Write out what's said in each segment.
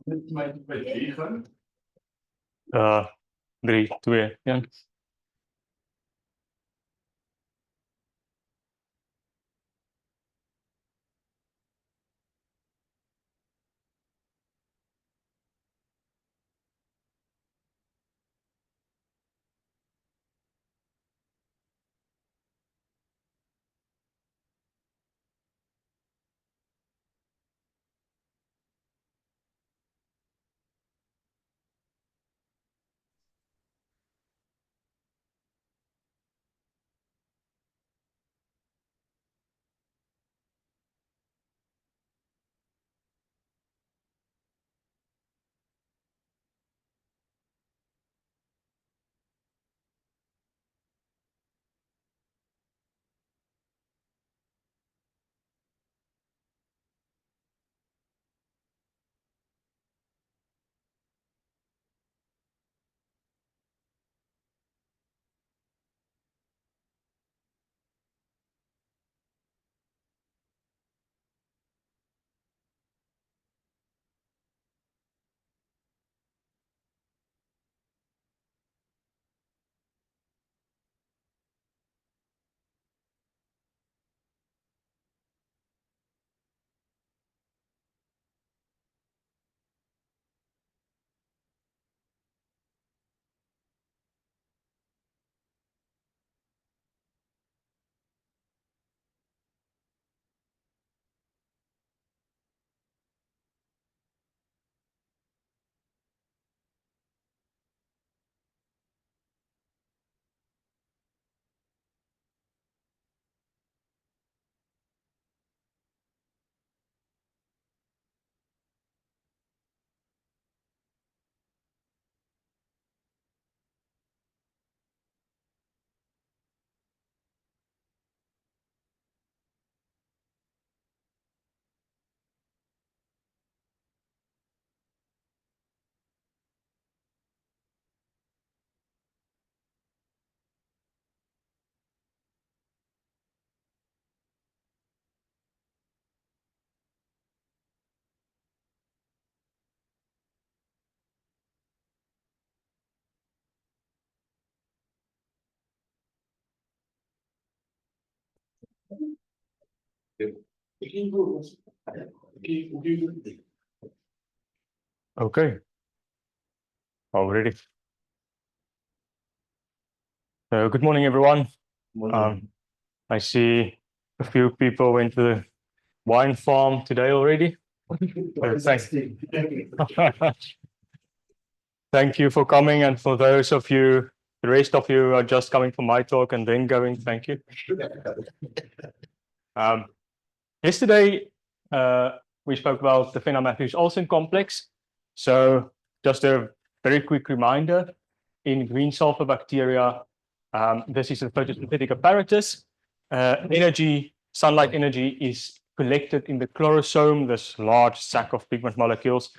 Dit is mijn bij 9. 3, 2, ja. Okay, already. Good morning, everyone. I see a few people went to the wine farm today already. Thank you for coming, and for those of you, the rest of you are just coming for my talk and then going, thank you. Yesterday, we spoke about the Finner-Matthews-Olsen complex. So just a very quick reminder, in green sulfur bacteria, this is a photosynthetic apparatus. Sunlight energy is collected in the chlorosome, this large sac of pigment molecules,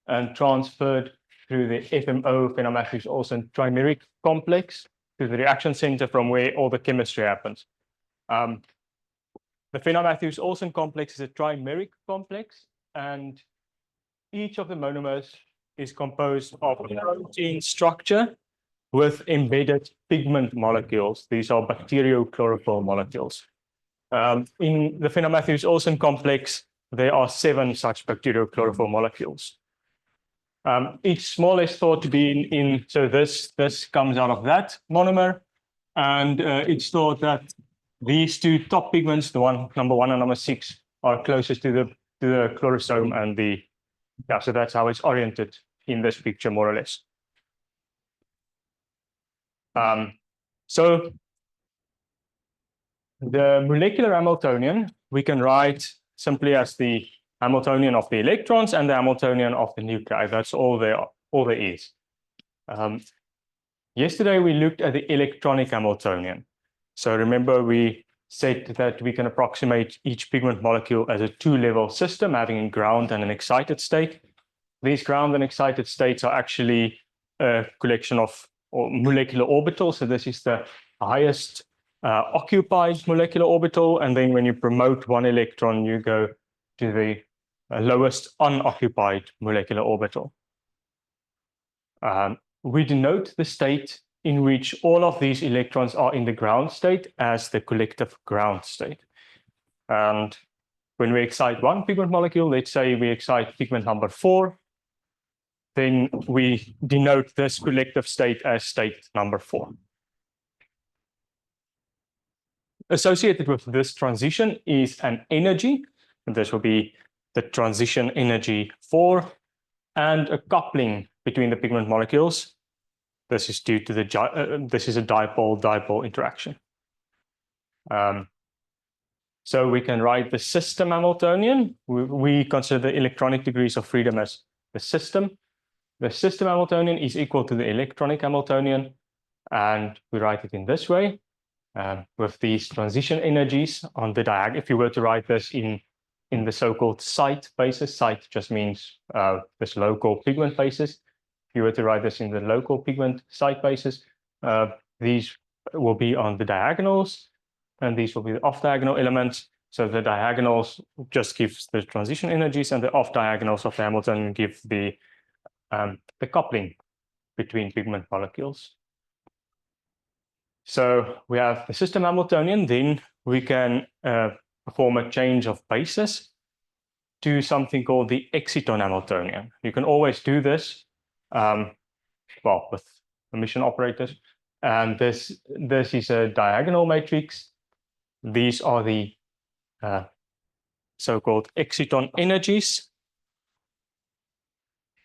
and transferred through the FMO, Finner-Matthews-Olsen trimeric complex, to the reaction center from where all the chemistry happens. The Finner-Matthews-Olsen complex is a trimeric complex, and each of the monomers is composed of a protein structure with embedded pigment molecules. These are bacteriochlorophyll molecules. In the Finner-Matthews-Olsen complex, there are 7 such bacteriochlorophyll molecules. Each smallest thought to be so this comes out of that monomer, and it's thought that these 2 top pigments, the number 1 and number 6, are closest to the chlorosome, and so that's how it's oriented in this picture, more or less. So the molecular Hamiltonian we can write simply as the Hamiltonian of the electrons and the Hamiltonian of the nuclei. That's all there is. Yesterday we looked at the electronic Hamiltonian. So remember, we said that we can approximate each pigment molecule as a 2-level system having a ground and an excited state. These ground and excited states are actually a collection of molecular orbitals. So this is the highest occupied molecular orbital, and then when you promote 1 electron, you go to the lowest unoccupied molecular orbital. We denote the state in which all of these electrons are in the ground state as the collective ground state. And when we excite one pigment molecule, let's say we excite pigment number 4, then we denote this collective state as state number 4. Associated with this transition is an energy, and this will be the transition energy 4, and a coupling between the pigment molecules. This is due to this is a dipole-dipole interaction. So we can write the system Hamiltonian. We consider the electronic degrees of freedom as the system. The system Hamiltonian is equal to the electronic Hamiltonian, and we write it in this way, with these transition energies on the diagonal. If you were to write this in the so-called site basis, site just means this local pigment basis. If you were to write this in the local pigment site basis, these will be on the diagonals, and these will be the off-diagonal elements. So the diagonals just gives the transition energies, and the off-diagonals of the Hamiltonian give the coupling between pigment molecules. So we have the system Hamiltonian, then we can perform a change of basis to something called the exciton Hamiltonian. You can always do this, well, with emission operators. And this is a diagonal matrix. These are the so-called exciton energies.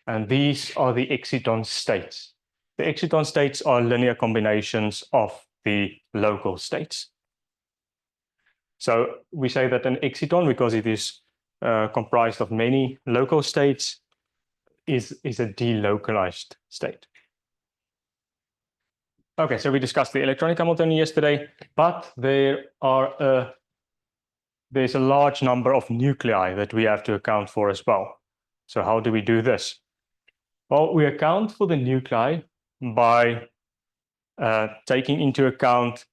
And these are the exciton states. The exciton states are linear combinations of the local states. So we say that an exciton, because it is comprised of many local states, is a delocalized state. Okay, so we discussed the electronic Hamiltonian yesterday, but there's a large number of nuclei that we have to account for as well. So how do we do this? Well, we account for the nuclei by taking into account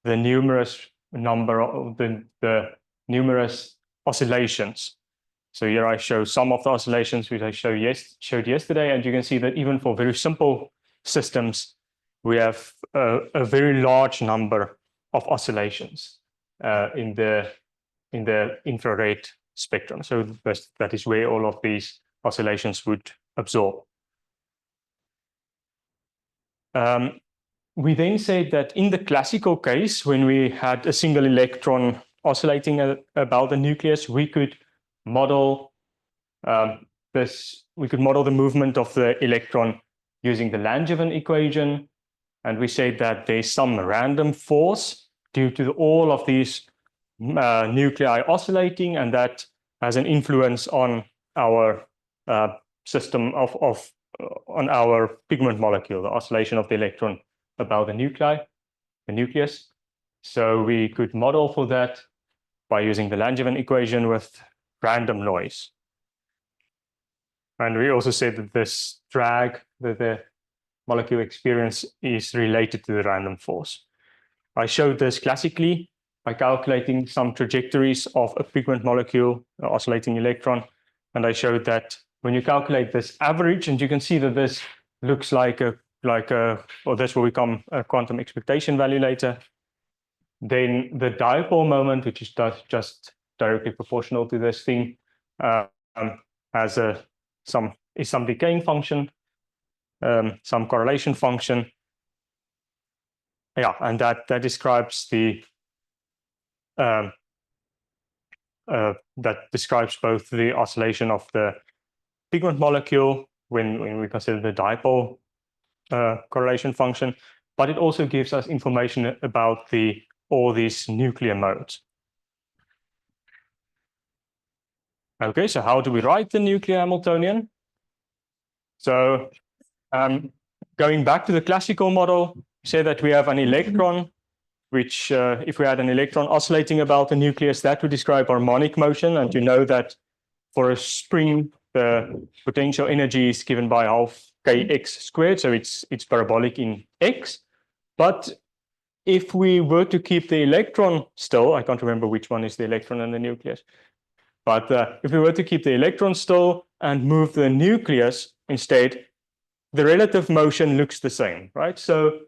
the numerous number of the numerous oscillations. So here I show some of the oscillations which I showed yesterday, and you can see that even for very simple systems, we have a very large number of oscillations in the infrared spectrum. So that is where all of these oscillations would absorb. We then said that in the classical case, when we had a single electron oscillating about the nucleus, we could model we could model the movement of the electron using the Langevin equation. And we said that there's some random force due to all of these nuclei oscillating, and that has an influence on our system on our pigment molecule, the oscillation of the electron about the nucleus. So we could model for that by using the Langevin equation with random noise. And we also said that this drag that the molecule experience is related to the random force. I showed this classically by calculating some trajectories of a pigment molecule, oscillating electron, and I showed that when you calculate this average, and you can see that this looks like or this will become a quantum expectation value later, then the dipole moment, which is just directly proportional to this thing, has some decaying function, some correlation function. Yeah, and that describes that describes both the oscillation of the pigment molecule when we consider the dipole correlation function, but it also gives us information about all these nuclear modes. Okay, so how do we write the nuclear Hamiltonian? So going back to the classical model, say that we have an electron, which if we had an electron oscillating about the nucleus, that would describe harmonic motion. And you know that for a spring, the potential energy is given by half kx squared, so it's parabolic in x. But if we were to keep the electron still, I can't remember which one is the electron and the nucleus. But if we were to keep the electron still and move the nucleus instead, the relative motion looks the same, right? So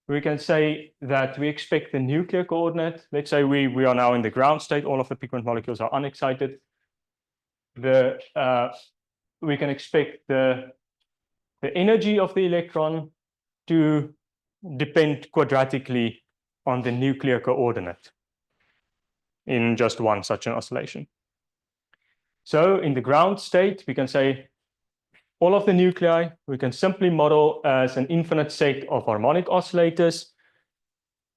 we can say that we expect the nuclear coordinate. Let's say we are now in the ground state. All of the pigment molecules are unexcited. We can expect the energy of the electron to depend quadratically on the nuclear coordinate in just one such an oscillation. So in the ground state, we can say all of the nuclei we can simply model as an infinite set of harmonic oscillators.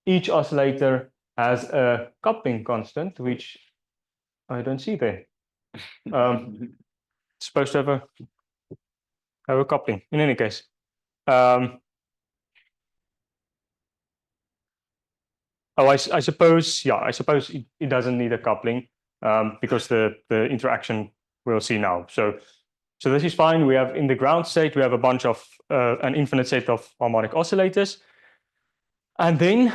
Each oscillator has a coupling constant, which I don't see there. It's supposed to have a coupling in any case. I suppose, yeah, I suppose it doesn't need a coupling because the interaction we'll see now. So this is fine. We have in the ground state, we have a bunch of an infinite set of harmonic oscillators. And then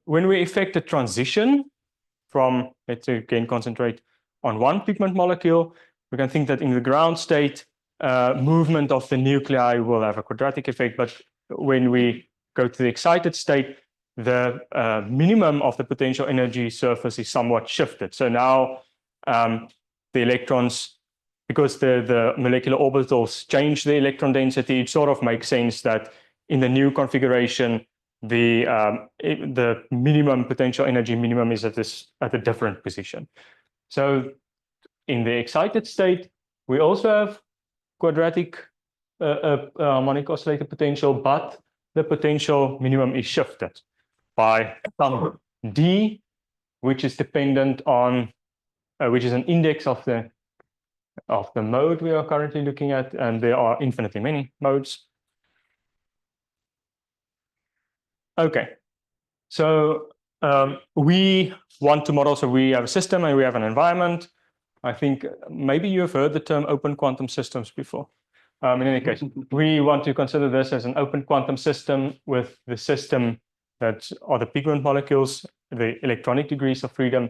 when we effect a transition from, let's again concentrate on one pigment molecule, we can think that in the ground state, movement of the nuclei will have a quadratic effect. But when we go to the excited state, the minimum of the potential energy surface is somewhat shifted. So now the electrons, because the molecular orbitals change the electron density, it sort of makes sense that in the new configuration, the minimum potential energy minimum is at a different position. So in the excited state, we also have quadratic harmonic oscillator potential, but the potential minimum is shifted by some d, which is dependent on, which is an index of the mode we are currently looking at, and there are infinitely many modes. Okay, so we want to model, so we have a system and we have an environment. I think maybe you have heard the term open quantum systems before. In any case, we want to consider this as an open quantum system with the system that are the pigment molecules, the electronic degrees of freedom,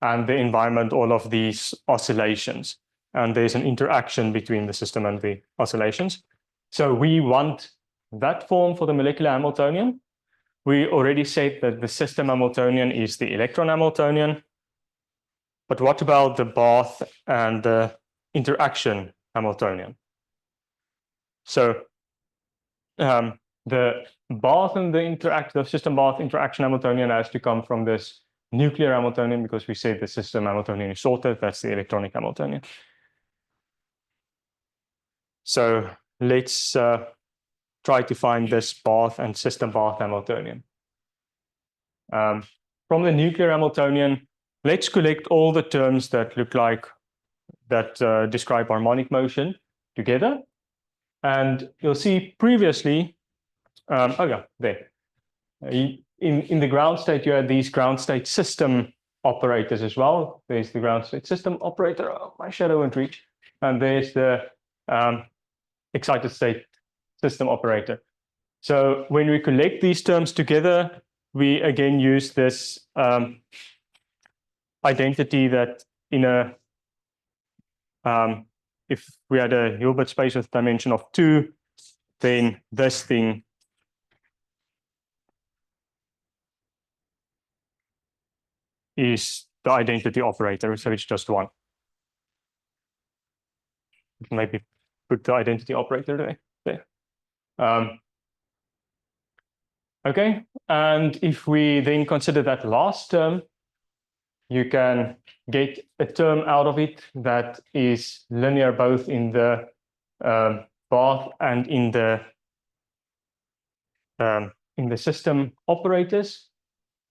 and the environment, all of these oscillations. And there's an interaction between the system and the oscillations. So we want that form for the molecular Hamiltonian. We already said that the system Hamiltonian is the electron Hamiltonian. But what about the bath and the interaction Hamiltonian? So the bath and the system bath interaction Hamiltonian has to come from this nuclear Hamiltonian, because we said the system Hamiltonian is sorted. That's the electronic Hamiltonian. So let's try to find this bath and system bath Hamiltonian. From the nuclear Hamiltonian, let's collect all the terms that look like that describe harmonic motion together. And you'll see previously, oh yeah, there. In the ground state, you had these ground state system operators as well. There's the ground state system operator. Oh, my shadow won't reach. And there's the excited state system operator. So when we collect these terms together, we again use this identity that in a if we had a Hilbert space with dimension of 2, then this thing is the identity operator, so it's just 1. Maybe put the identity operator there. Okay, and if we then consider that last term, you can get a term out of it that is linear both in the bath and in the system operators.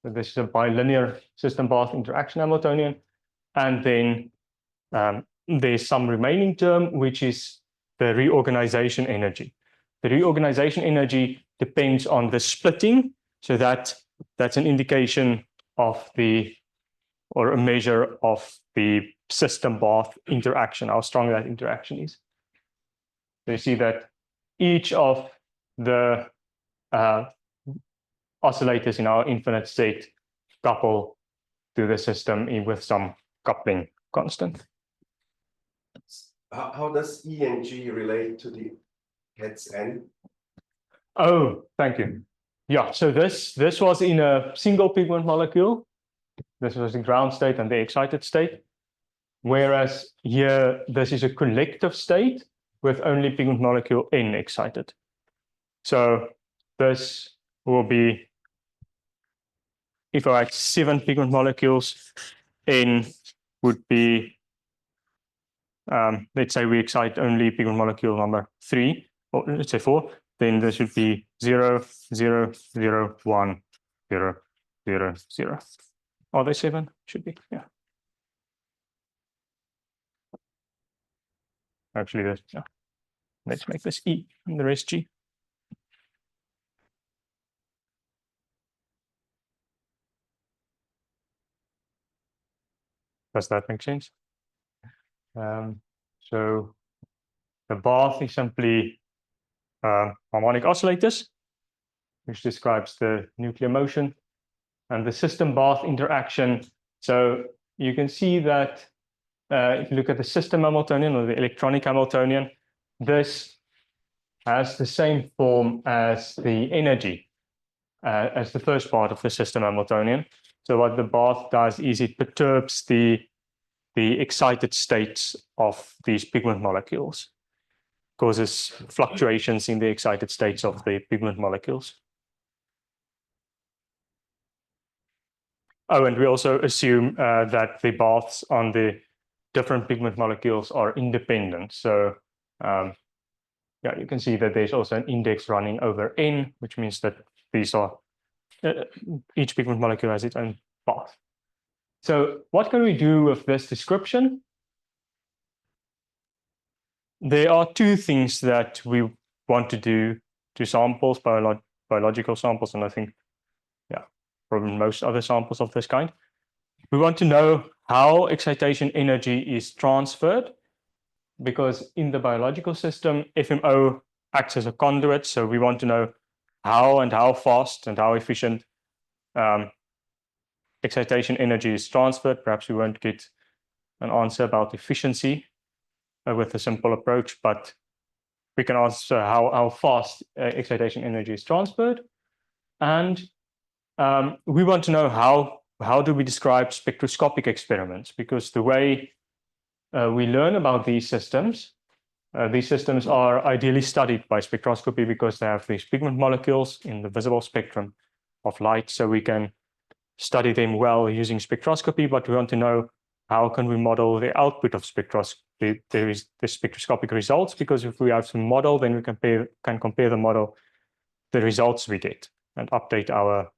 So this is a bilinear system bath interaction Hamiltonian. And then there's some remaining term, which is the reorganization energy. The reorganization energy depends on the splitting. So that's an indication of or a measure of the system bath interaction, how strong that interaction is. So you see that each of the oscillators in our infinite state couple to the system with some coupling constant. How does E and G relate to the heads N? Oh, thank you. Yeah, so this was in a single pigment molecule. This was the ground state and the excited state. Whereas here, this is a collective state with only pigment molecule N excited. So this will be, if I had 7 pigment molecules, N would be, let's say we excite only pigment molecule number 3, or let's say 4, then this should be 0, 0, 0, 1, 0, 0, 0. Are they 7? Should be, yeah. Actually, this, yeah. Let's make this E and the rest G. Does that make sense? So the bath is simply harmonic oscillators, which describes the nuclear motion, and the system bath interaction. So you can see that if you look at the system Hamiltonian or the electronic Hamiltonian, this has the same form as the energy, as the first part of the system Hamiltonian. So what the bath does is it perturbs the excited states of these pigment molecules, causes fluctuations in the excited states of the pigment molecules. Oh, and we also assume that the baths on the different pigment molecules are independent. So yeah, you can see that there's also an index running over N, which means that these are, each pigment molecule has its own bath. So what can we do with this description? There are 2 things that we want to do to samples, biological samples, and I think, yeah, probably most other samples of this kind. We want to know how excitation energy is transferred, because in the biological system, FMO acts as a conduit. So we want to know how fast and how efficient excitation energy is transferred. Perhaps we won't get an answer about efficiency with a simple approach, but we can answer how fast excitation energy is transferred. And we want to know how do we describe spectroscopic experiments, because the way we learn about these systems are ideally studied by spectroscopy because they have these pigment molecules in the visible spectrum of light. So we can study them well using spectroscopy, but we want to know how can we model the output of spectroscopy, the spectroscopic results, because if we have some model, then we can compare the model, the results we get, and update our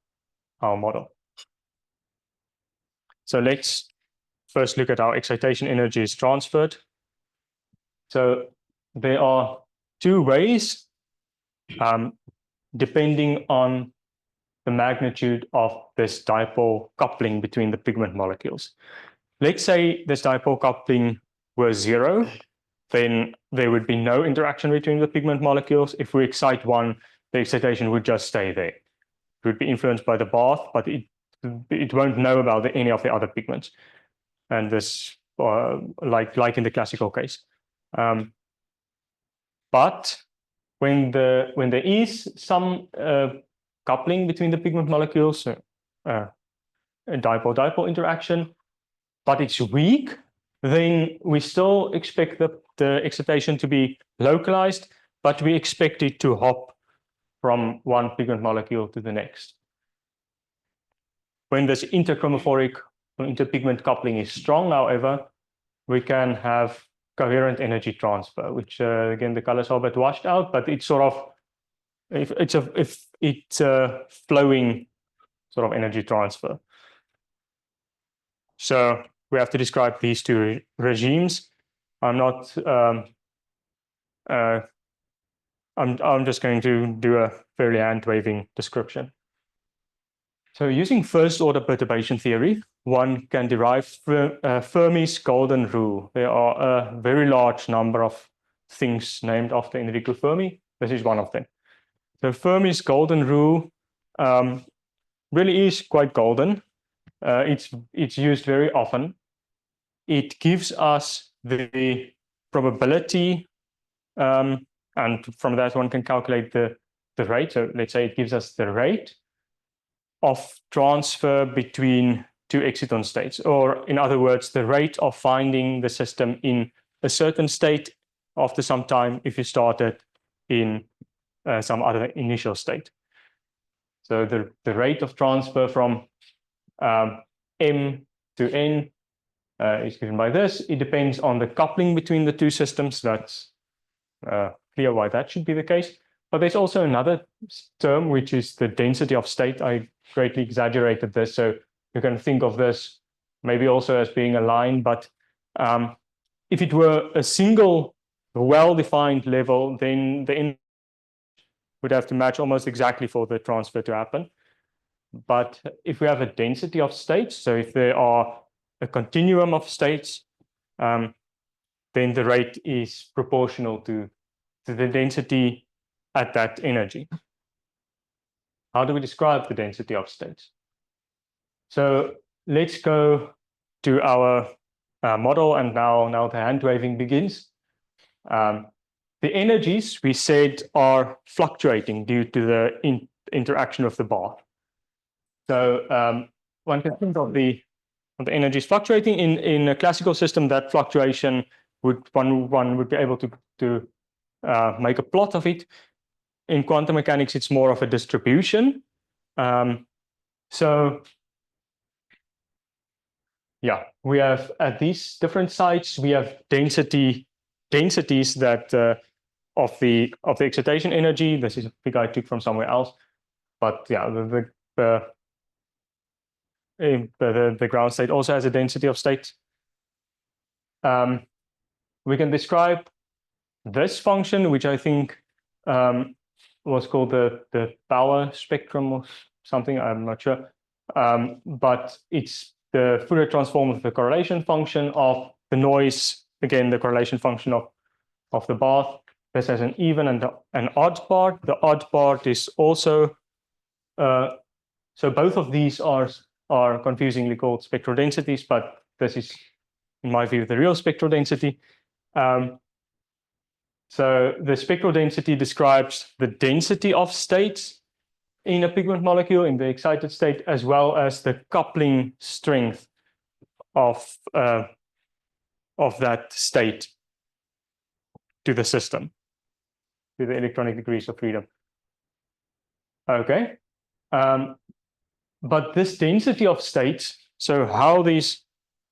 model. So let's first look at how excitation energy is transferred. So there are 2 ways, depending on the magnitude of this dipole coupling between the pigment molecules. Let's say this dipole coupling was 0, then there would be no interaction between the pigment molecules. If we excite one, the excitation would just stay there. It would be influenced by the bath, but it won't know about any of the other pigments. And this, like in the classical case. But when there is some coupling between the pigment molecules, a dipole-dipole interaction, but it's weak, then we still expect the excitation to be localized, but we expect it to hop from one pigment molecule to the next. When this interchromophoric or interpigment coupling is strong, however, we can have coherent energy transfer, which again the colors are a bit washed out, but it's sort of it's a flowing sort of energy transfer. So we have to describe these 2 regimes. I'm not. I'm just going to do a fairly hand-waving description. So using first-order perturbation theory, one can derive Fermi's golden rule. There are a very large number of things named after Enrico Fermi. This is one of them. So Fermi's golden rule really is quite golden. It's used very often. it gives us the probability, and from that one can calculate the rate. So let's say it gives us the rate of transfer between two exciton states, or in other words, the rate of finding the system in a certain state after some time if you started in some other initial state. So the rate of transfer from M to N is given by this. It depends on the coupling between the two systems. That's clear why that should be the case. But there's also another term, which is the density of state. I greatly exaggerated this, so you can think of this maybe also as being a line. But if it were a single well-defined level, then the energy would have to match almost exactly for the transfer to happen. But if we have a density of states, so if there are a continuum of states, then the rate is proportional to the density at that energy. How do we describe the density of states? So let's go to our model, and now the hand waving begins. The energies we said are fluctuating due to the interaction of the bath. So one can think of the energies fluctuating in a classical system. That fluctuation one would be able to make a plot of it. In quantum mechanics, it's more of a distribution. So yeah, we have at these different sites, we have densities that of the excitation energy. This is a figure I took from somewhere else, but yeah, the ground state also has a density of states. We can describe this function, which I think was called the power spectrum or something, I'm not sure. But it's the Fourier transform of the correlation function of the noise, again, the correlation function of the bath. This has an even and an odd part. The odd part is also, so both of these are confusingly called spectral densities, but this is, in my view, the real spectral density. So the spectral density describes the density of states in a pigment molecule in the excited state, as well as the coupling strength of that state to the system, to the electronic degrees of freedom. Okay, but this density of states, so how these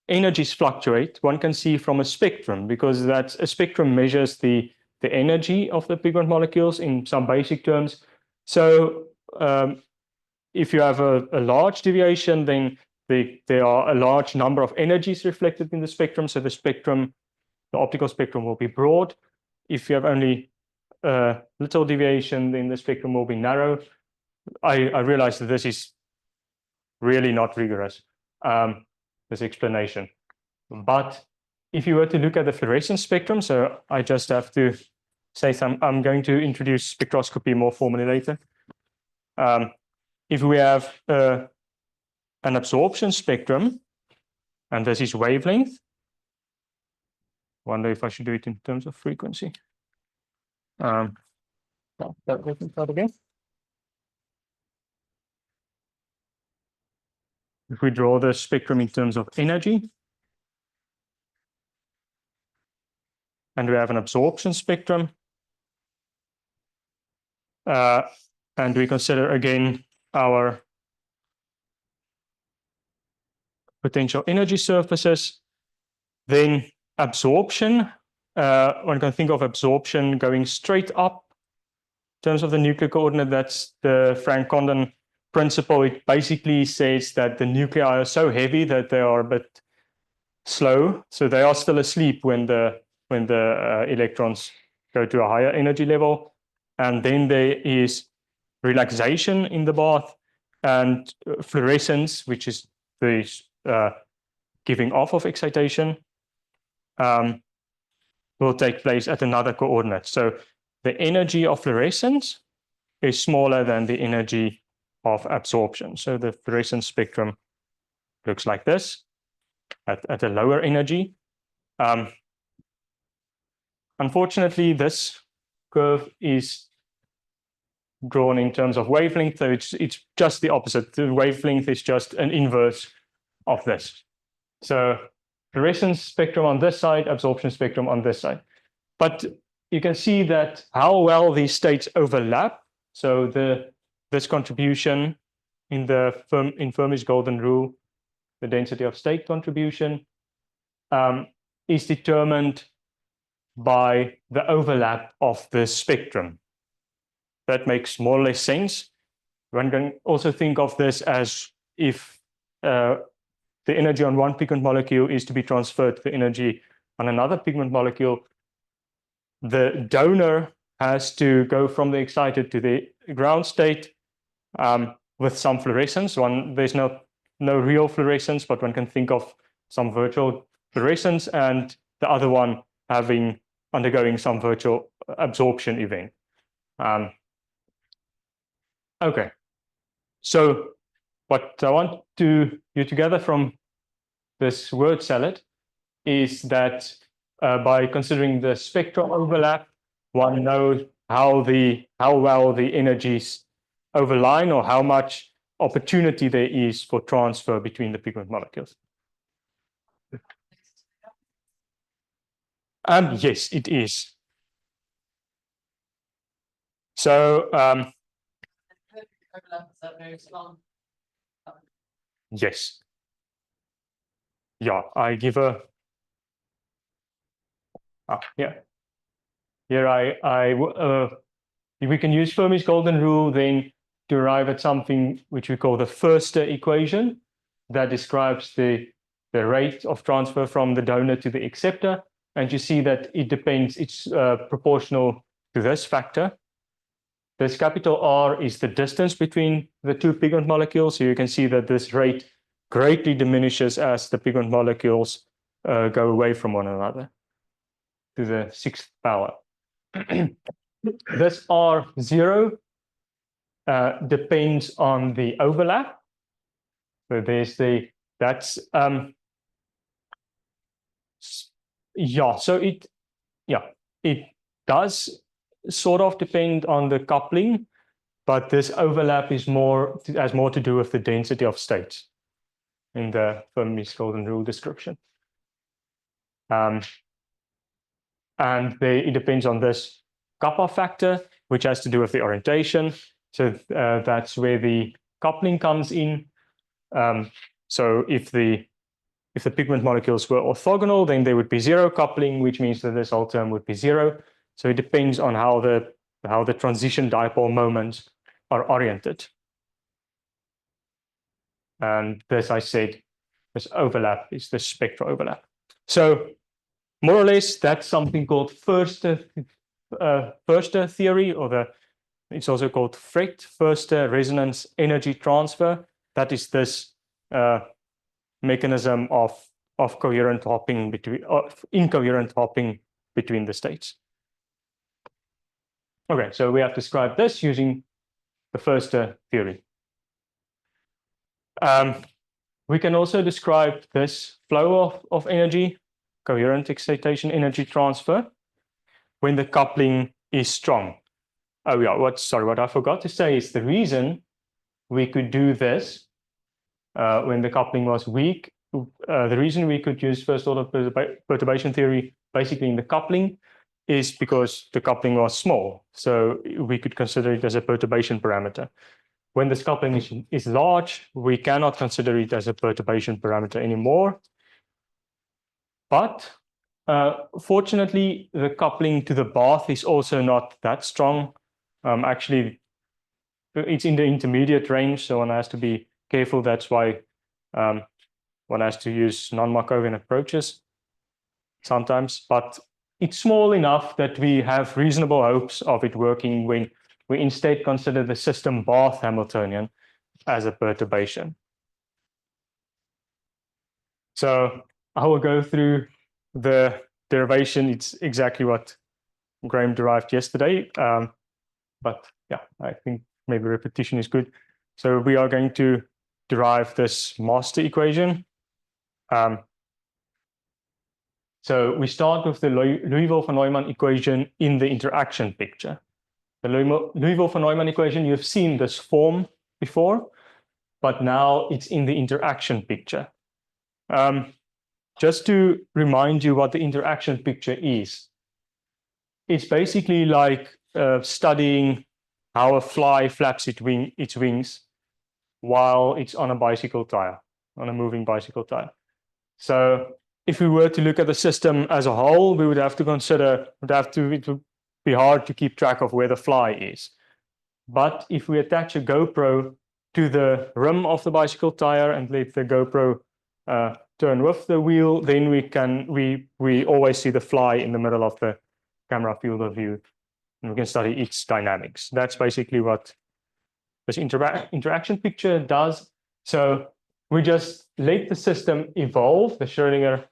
energies fluctuate, one can see from a spectrum, because that's a spectrum measures the energy of the pigment molecules in some basic terms. So if you have a large deviation, then there are a large number of energies reflected in the spectrum. So the optical spectrum will be broad. If you have only a little deviation, then the spectrum will be narrow. I realize that this is really not rigorous, this explanation. But if you were to look at the fluorescence spectrum, so I just have to say I'm going to introduce spectroscopy more formally later. If we have an absorption spectrum, and this is wavelength, wonder if I should do it in terms of frequency. That again. If we draw the spectrum in terms of energy, and we have an absorption spectrum, and we consider again our potential energy surfaces, then absorption, one can think of absorption going straight up in terms of the nuclear coordinate. That's the Frank Condon principle. It basically says that the nuclei are so heavy that they are a bit slow, so they are still asleep when the electrons go to a higher energy level, and then there is relaxation in the bath, and fluorescence, which is the giving off of excitation, will take place at another coordinate. So the energy of fluorescence is smaller than the energy of absorption. So the fluorescence spectrum looks like this. at a lower energy. Unfortunately, this curve is drawn in terms of wavelength, so it's just the opposite. The wavelength is just an inverse of this. So fluorescence spectrum on this side, absorption spectrum on this side. But you can see that how well these states overlap. So this contribution in Fermi's golden rule, the density of state contribution, is determined by the overlap of the spectrum. That makes more or less sense. One can also think of this as if the energy on one pigment molecule is to be transferred to the energy on another pigment molecule, the donor has to go from the excited to the ground state with some fluorescence. There's no real fluorescence, but one can think of some virtual fluorescence, and the other one undergoing some virtual absorption event. Okay, so what I want you to gather from this word salad is that by considering the spectral overlap, one knows how well the energies overline, or how much opportunity there is for transfer between the pigment molecules. Yes, it is. So yes. Yeah, I give a yeah. Here we can use Fermi's golden rule, then to arrive at something which we call the Förster equation that describes the rate of transfer from the donor to the acceptor. And you see that it's proportional to this factor. This capital R is the distance between the two pigment molecules. So you can see that this rate greatly diminishes as the pigment molecules go away from one another to the 6th power. This R0 depends on the overlap. So there's it does sort of depend on the coupling, but this overlap has more to do with the density of states in the Fermi's golden rule description. And it depends on this kappa factor, which has to do with the orientation. So that's where the coupling comes in. So if the pigment molecules were orthogonal, then there would be zero coupling, which means that this whole term would be zero. So it depends on how the transition dipole moments are oriented. And as I said, this overlap is the spectral overlap. So more or less, that's something called Förster theory, or it's also called Förster resonance energy transfer. That is this mechanism of coherent hopping incoherent hopping between the states. Okay, so we have described this using the Förster theory. We can also describe this flow of energy, coherent excitation energy transfer, when the coupling is strong. Oh yeah, what I forgot to say is the reason we could do this when the coupling was weak, the reason we could use first order perturbation theory basically in the coupling is because the coupling was small. So we could consider it as a perturbation parameter. When this coupling is large, we cannot consider it as a perturbation parameter anymore. But fortunately, the coupling to the bath is also not that strong. Actually, it's in the intermediate range, so one has to be careful. That's why one has to use non-Markovian approaches sometimes. But it's small enough that we have reasonable hopes of it working when we instead consider the system bath Hamiltonian as a perturbation. So I will go through the derivation. It's exactly what Graham derived yesterday. But yeah, I think maybe repetition is good. So we are going to derive this master equation. So we start with the Liouville von Neumann equation in the interaction picture. The Liouville von Neumann equation, you've seen this form before, but now it's in the interaction picture. Just to remind you what the interaction picture is, it's basically like studying how a fly flaps its wings while it's on a bicycle tire, on a moving bicycle tire. So if we were to look at the system as a whole, we would have to consider, it would be hard to keep track of where the fly is. But if we attach a GoPro to the rim of the bicycle tire and let the GoPro turn with the wheel, then we always see the fly in the middle of the camera field of view, and we can study its dynamics. That's basically what this interaction picture does. So we just let the system evolve, the Schrödinger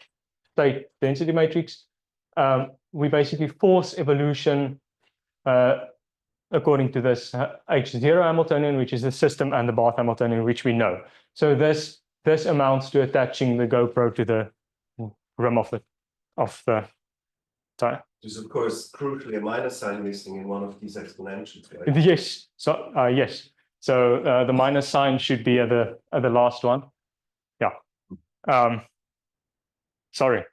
state density matrix. We basically force evolution according to this H0 Hamiltonian, which is the system, and the Barth Hamiltonian, which we know. So this amounts to attaching the GoPro to the rim of the tire. There's of course crucially a minus sign missing in one of these exponentials, right? Yes. So yes. So the minus sign should be at the last one. Yeah. Sorry.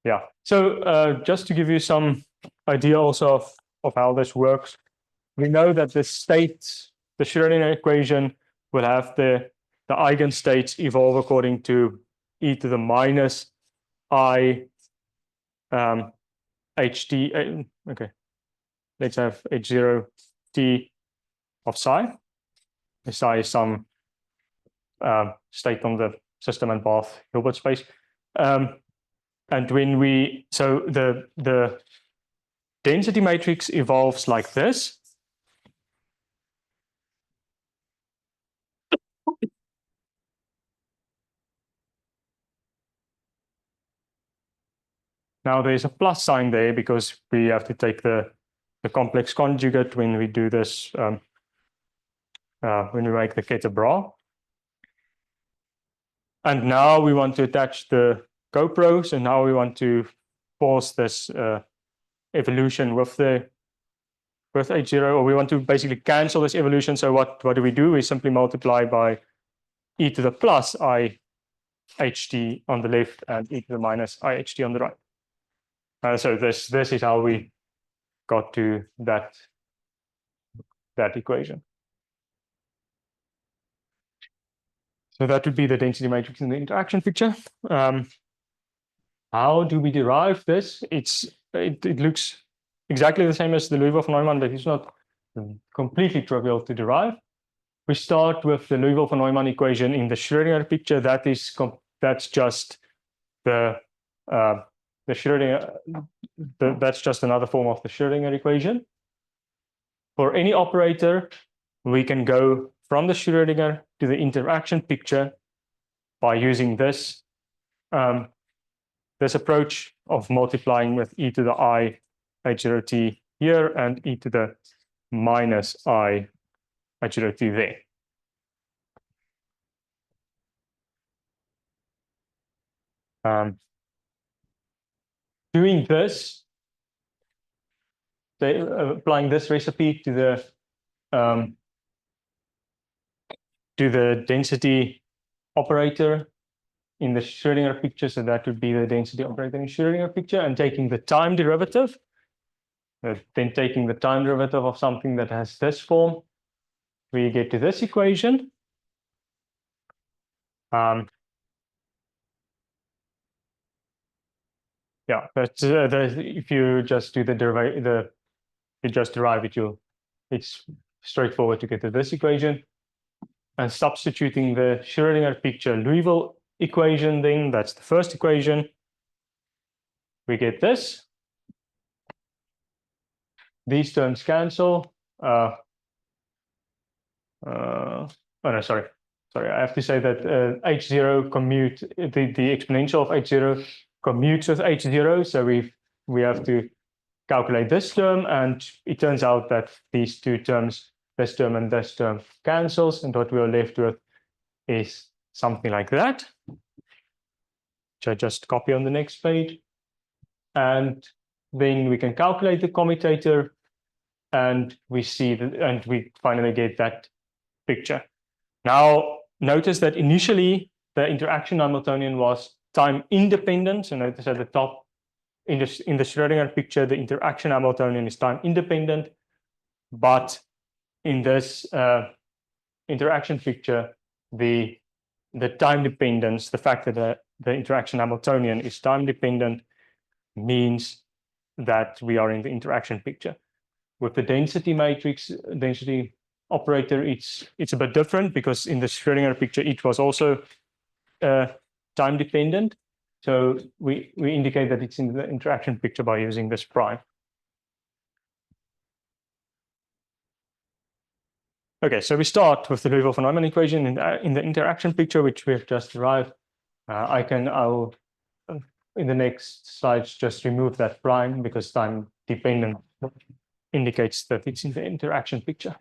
Yeah. So just to give you some idea also of how this works, we know that the Schrödinger equation will have the eigenstates evolve according to e to the minus I ht. Okay, let's have h0 t of psi. Psi is some state on the system and Barth Hilbert space. And when the density matrix evolves like this. Now there's a plus sign there because we have to take the complex conjugate when we do this, when we make the Keter bra. And now we want to attach the GoPro, so now we want to force this evolution with H0, or we want to basically cancel this evolution. So what do? We simply multiply by e to the plus I ht on the left and e to the minus I ht on the right. So this is how we got to that equation. So that would be the density matrix in the interaction picture. How do we derive this? It looks exactly the same as the Liouville von Neumann, but it's not completely trivial to derive. We start with the Liouville von Neumann equation in the Schrödinger picture. That's just the Schrödinger. That's just another form of the Schrödinger equation. For any operator, we can go from the Schrödinger to the interaction picture by using this this approach of multiplying with e to the I h0t here and e to the minus I h0t there. Doing this, applying this recipe to the density operator in the Schrödinger picture, so that would be the density operator in Schrödinger picture, and taking the time derivative, then taking the time derivative of something that has this form, we get to this equation. Yeah, but if you just do you just derive it, it's straightforward to get to this equation. And substituting the Schrödinger picture Liouville equation, then that's the first equation. We get this. These terms cancel. Oh no, sorry. I have to say that H0 commute, the exponential of H0 commutes with H0. So we have to calculate this term, and it turns out that these two terms, this term and this term, cancels, and what we are left with is something like that, which I just copy on the next page. And then we can calculate the commutator, and we see that, and we finally get that picture. Now, notice that initially the interaction Hamiltonian was time independent. So notice at the top in the Schrödinger picture, the interaction Hamiltonian is time independent, but in this interaction picture, the time dependence, the fact that the interaction Hamiltonian is time dependent, means that we are in the interaction picture. With the density matrix, density operator, it's a bit different, because in the Schrödinger picture it was also time dependent. So we indicate that it's in the interaction picture by using this prime. Okay, so we start with the Liouville von Neumann equation in the interaction picture, which we have just derived. I'll in the next slides just remove that prime, because time dependent indicates that it's in the interaction picture.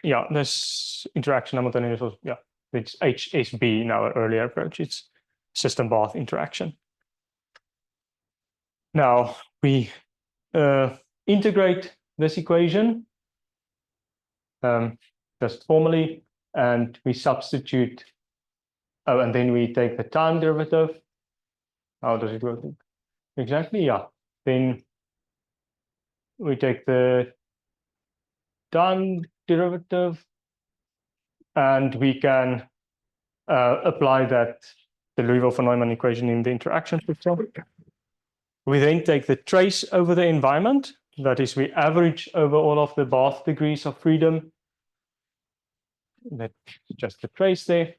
Yeah, this interaction Hamiltonian is also, yeah, it's HSB in our earlier approach. It's system bath interaction. Now we integrate this equation just formally, and we substitute. Oh, and then we take the time derivative. How does it work exactly? Yeah, then we take the time derivative, and we can apply that the Liouville von Neumann equation in the interaction picture. We then take the trace over the environment. That is, we average over all of the bath degrees of freedom. That's just the trace there.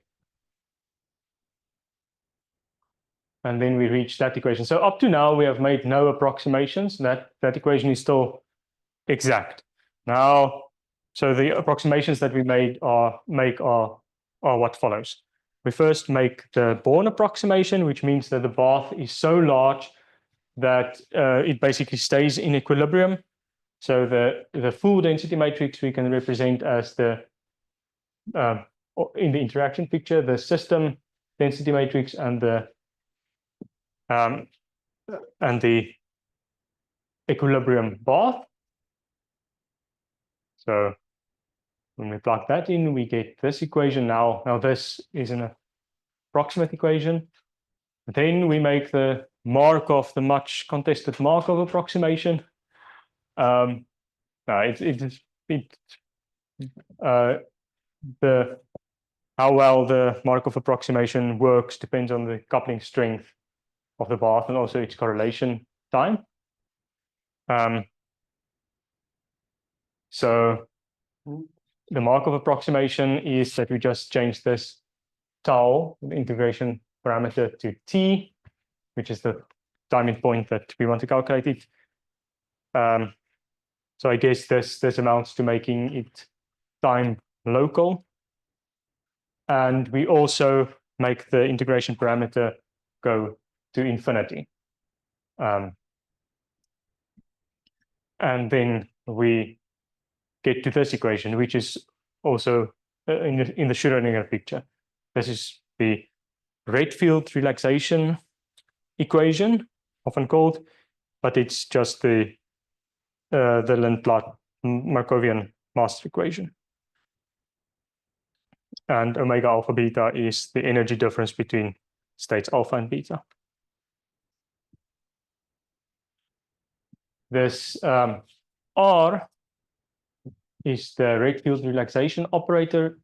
And then we reach that equation. So up to now, we have made no approximations. That equation is still exact. Now, so the approximations that we are what follows. We first make the Born approximation, which means that the bath is so large that it basically stays in equilibrium. So the full density matrix we can represent as the in the interaction picture, the system density matrix and the equilibrium bath. So when we plug that in, we get this equation. Now this is an approximate equation. Then we make the Markov, the much contested Markov approximation. How well the Markov approximation works depends on the coupling strength of the bath and also its correlation time. So the Markov approximation is that we just change this tau, the integration parameter, to t, which is the timing point that we want to calculate it. So I guess this amounts to making it time local. And we also make the integration parameter go to infinity. And then we get to this equation, which is also in the Schrödinger picture. This is the Redfield relaxation equation, often called, but it's just the Lindblad-Markovian master equation. And omega alpha beta is the energy difference between states alpha and beta. This R is the Redfield relaxation operator,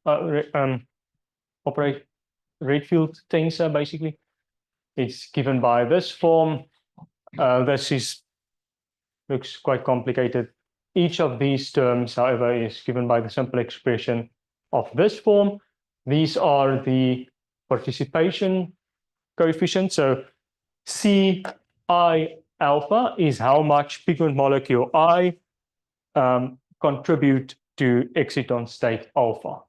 Redfield tensor, basically. It's given by this form. Looks quite complicated. Each of these terms, however, is given by the simple expression of this form. These are the participation coefficients. So Ci alpha is how much pigment molecule I contribute to exciton state alpha.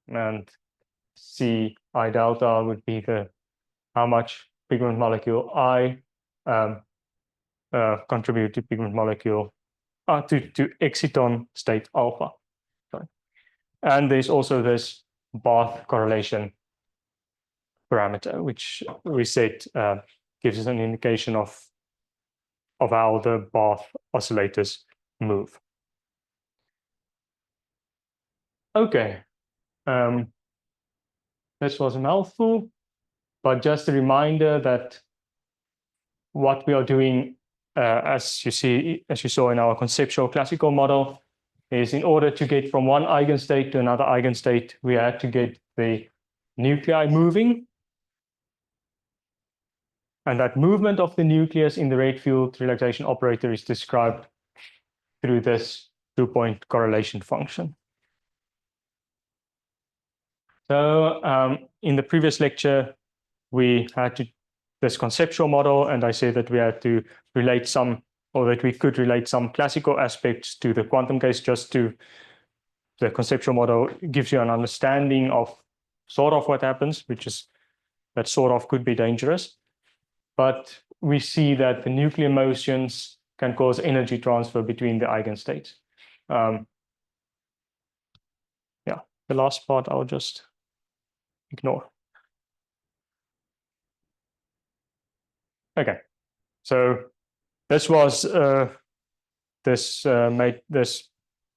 And Ci delta would be how much pigment molecule I contribute to pigment molecule to exciton state alpha. Sorry. And there's also this bath correlation parameter, which we said gives us an indication of how the bath oscillators move. Okay, this was a mouthful, but just a reminder that what we are doing, as you saw in our conceptual classical model, is in order to get from one eigenstate to another eigenstate, we had to get the nuclei moving. And that movement of the nucleus in the rate field relaxation operator is described through this two-point correlation function. So in the previous lecture, we had this conceptual model, and I said that we had to relate some, or that we could relate some classical aspects to the quantum case. Just to the conceptual model gives you an understanding of sort of what happens, which is that sort of could be dangerous. But we see that the nuclear motions can cause energy transfer between the eigenstates. Yeah, the last part I'll just ignore. Okay, so this was this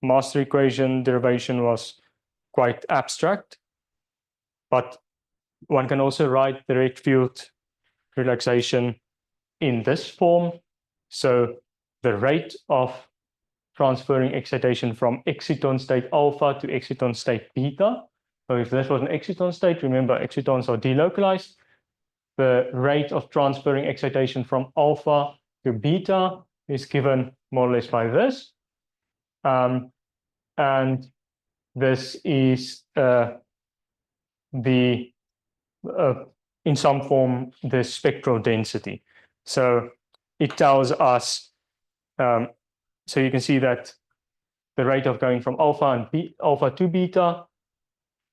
master equation derivation was quite abstract, but one can also write the rate field relaxation in this form. So the rate of transferring excitation from exciton state alpha to exciton state beta. So if this was an exciton state, remember excitons are delocalized. The rate of transferring excitation from alpha to beta is given more or less by this. And this is in some form, the spectral density. So it tells us, so you can see that the rate of going from alpha to beta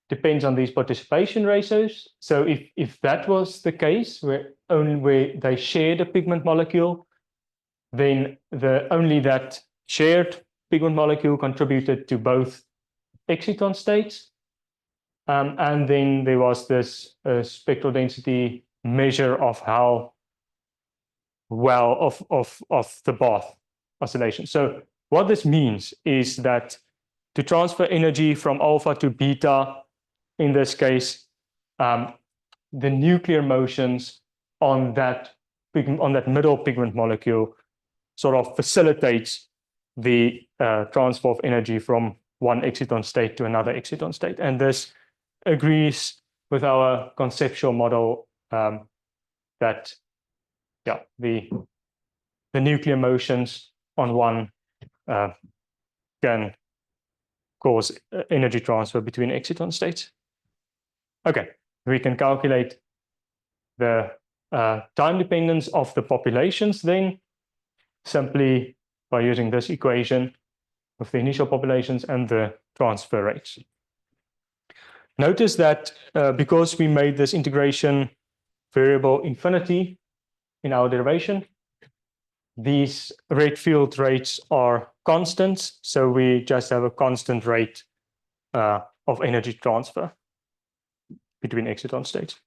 depends on these participation ratios. So if that was the case, where they shared a pigment molecule, then only that shared pigment molecule contributed to both exciton states. And then there was this spectral density measure of how well of the bath oscillation. So what this means is that to transfer energy from alpha to beta, in this case, the nuclear motions on that middle pigment molecule sort of facilitates the transfer of energy from one exciton state to another exciton state. And this agrees with our conceptual model that the nuclear motions on one can cause energy transfer between exciton states. Okay, we can calculate the time dependence of the populations then simply by using this equation of the initial populations and the transfer rates. Notice that because we made this integration variable infinity in our derivation, these rate field rates are constants, so we just have a constant rate of energy transfer between exciton states.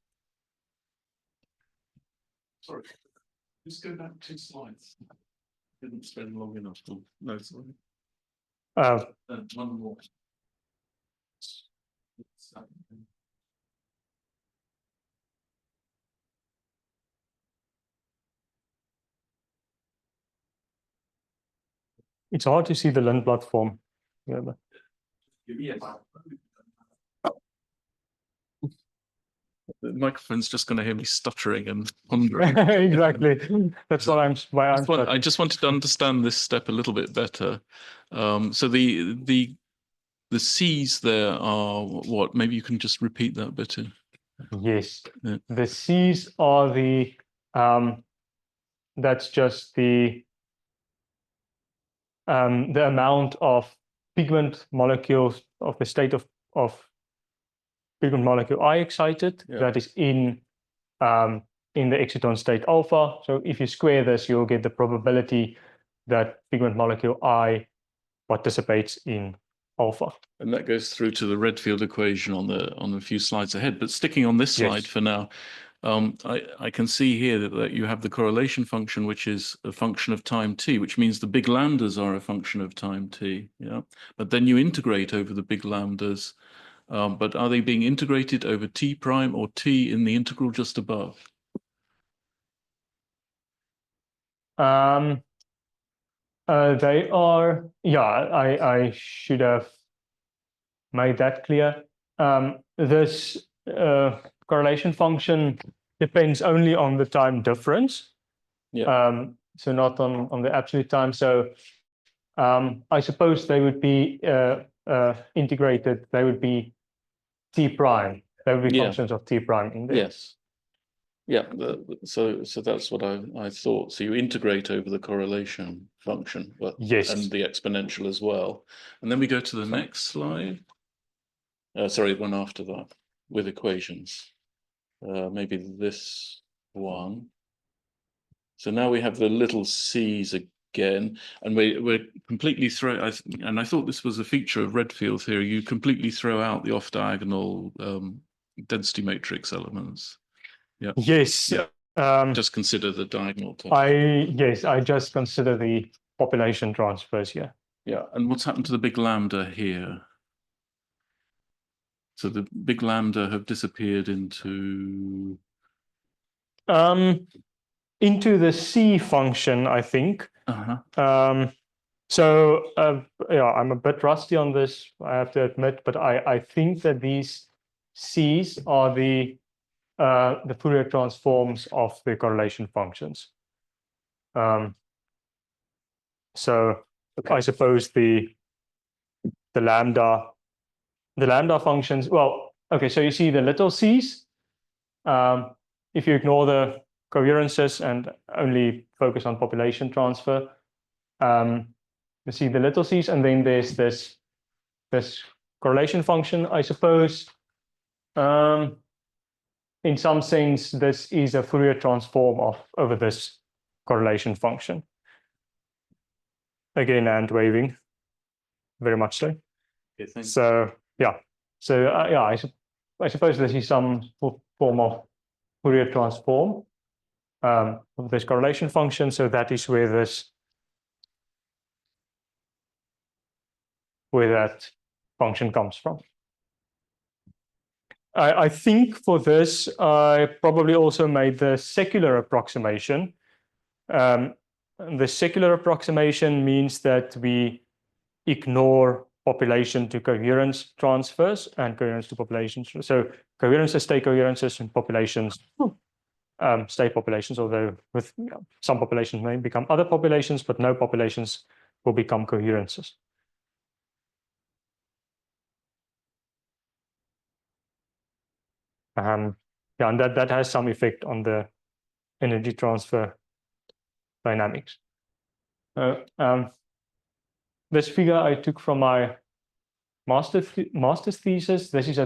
Sorry, just go back 2 slides. Didn't spend long enough to no, sorry. One more. It's hard to see the Lindblad form. Yeah, but... Yes. The microphone's just going to hear me stuttering and pondering. Exactly. That's what I just wanted to understand this step a little bit better. So the C's there are what? Maybe you can just repeat that bit. Yes. Yeah. The C's are the that's just the amount of pigment molecules of the state of pigment molecule I excited that is in the exciton state alpha. So if you square this, you'll get the probability that pigment molecule I participates in alpha. And that goes through to the Redfield equation on the few slides ahead. But sticking on this slide Yes. for now, I can see here that you have the correlation function, which is a function of time t, which means the big lambdas are a function of time t. Yeah, but then you integrate over the big lambdas. But are they being integrated over t prime or t in the integral just above? They are, yeah, I should have made that clear. This correlation function depends only on the time difference. Yeah. So not on the absolute time. So I suppose they would be integrated. They would be t prime. They would be functions of t prime in there. Yes. Yeah, so that's what I thought. So you integrate over the correlation function, but Yes. and the exponential as well. And then we go to the next slide. Sorry, one after that with equations. Maybe this one. So now we have the little c's again, and we're completely and I thought this was a feature of Redfield theory. You completely throw out the off-diagonal density matrix elements. Yeah. Yes. Yeah. Just consider the diagonal term. I just consider the population transfers here. Yeah. And what's happened to the big lambda here? So the big lambda have disappeared into the C function, I think. Uh-huh. So yeah, I'm a bit rusty on this, I have to admit, but I think that these C's are the Fourier transforms of the correlation functions. So okay. I suppose the lambda functions. Well, okay. So you see the little c's. If you ignore the coherences and only focus on population transfer, you see the little c's, and then there's this correlation function. I suppose in some sense this is a Fourier transform over this correlation function. Again, hand waving, very much so. Okay, so yeah, yeah, I suppose this is some form of Fourier transform of this correlation function. So that is where that function comes from. I think for this, I probably also made the secular approximation. The secular approximation means that we ignore population to coherence transfers and coherence to populations. So coherences stay coherences and populations stay populations, although with some populations may become other populations, but no populations will become coherences. Yeah, and that has some effect on the energy transfer dynamics. This figure I took from my master's thesis. This is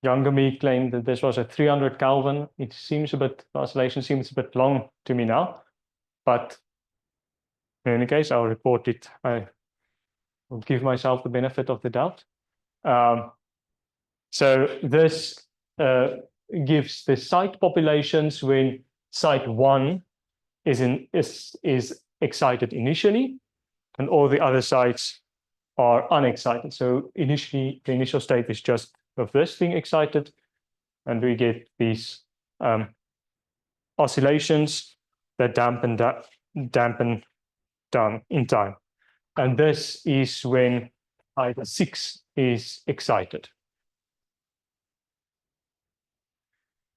younger me claimed that this was at 300 Kelvin. It seems a bit, the oscillation seems a bit long to me now, but in any case, I'll report it. I will give myself the benefit of the doubt. So this gives the site populations when site 1 is excited initially, and all the other sites are unexcited. So initially, the initial state is just of this being excited, and we get these oscillations that dampen down in time. And this is when site 6 is excited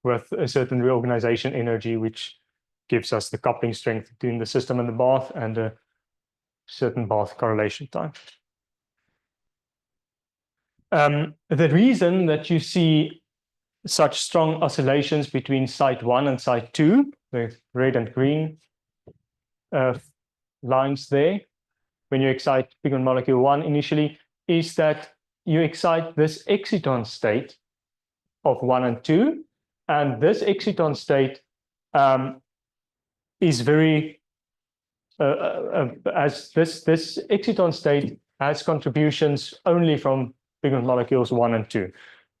with a certain reorganization energy, which gives us the coupling strength between the system and the bath and a certain bath correlation time. The reason that you see such strong oscillations between site 1 and site 2, the red and green lines there, when you excite pigment molecule 1 initially, is that you excite this exciton state of 1 and 2, and this exciton state is very as this exciton state has contributions only from pigment molecules 1 and 2.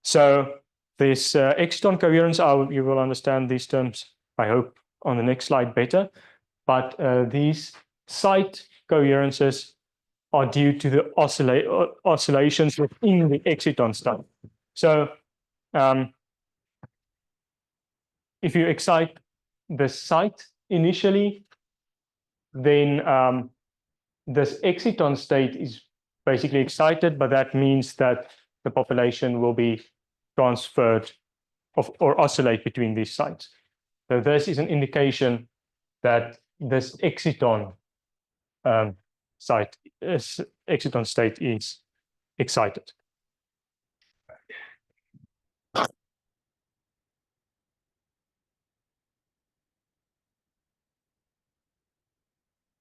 So this exciton coherence, you will understand these terms, I hope, on the next slide better. But these site coherences are due to the oscillations within the exciton state. So if you excite the site initially, then this exciton state is basically excited, but that means that the population will be transferred or oscillate between these sites. So this is an indication that this exciton exciton state is excited.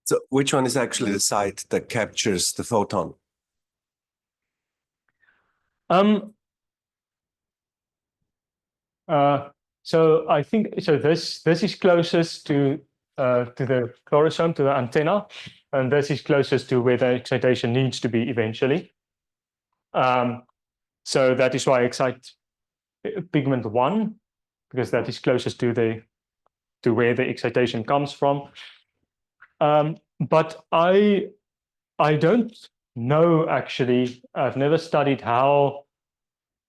So which one is actually the site that captures the photon? So I think this is closest to the chlorosome, to the antenna, and this is closest to where the excitation needs to be eventually. So that is why I excite pigment 1, because that is closest to where the excitation comes from. But I don't know actually. I've never studied how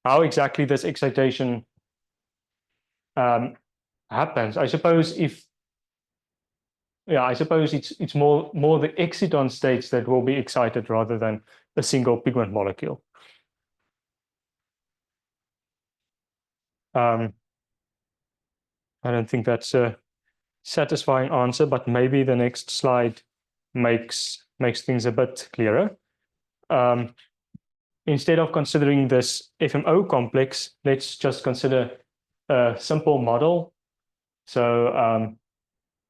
exactly this excitation happens. I suppose it's more the exciton states that will be excited rather than a single pigment molecule. I don't think that's a satisfying answer, but maybe the next slide makes things a bit clearer. Instead of considering this FMO complex, let's just consider a simple model. So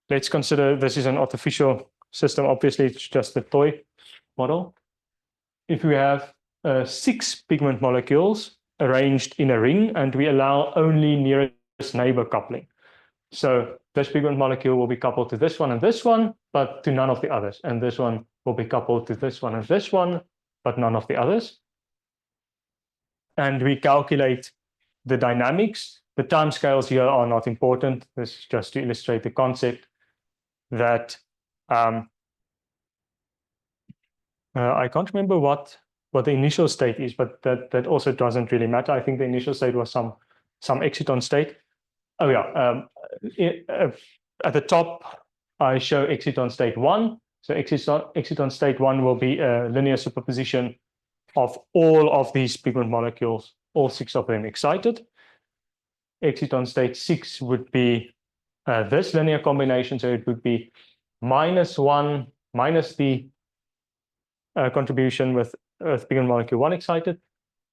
let's consider this is an artificial system. Obviously, it's just a toy model. If we have 6 pigment molecules arranged in a ring, and we allow only nearest neighbor coupling. So this pigment molecule will be coupled to this one and this one, but to none of the others. And this one will be coupled to this one and this one, but none of the others. And we calculate the dynamics. The timescales here are not important. This is just to illustrate the concept that I can't remember what the initial state is, but that also doesn't really matter. I think the initial state was some exciton state. Oh yeah, at the top I show exciton state 1. So exciton state 1 will be a linear superposition of all of these pigment molecules, all 6 of them excited. Exciton state 6 would be this linear combination, so it would be -1 minus the contribution with pigment molecule 1 excited,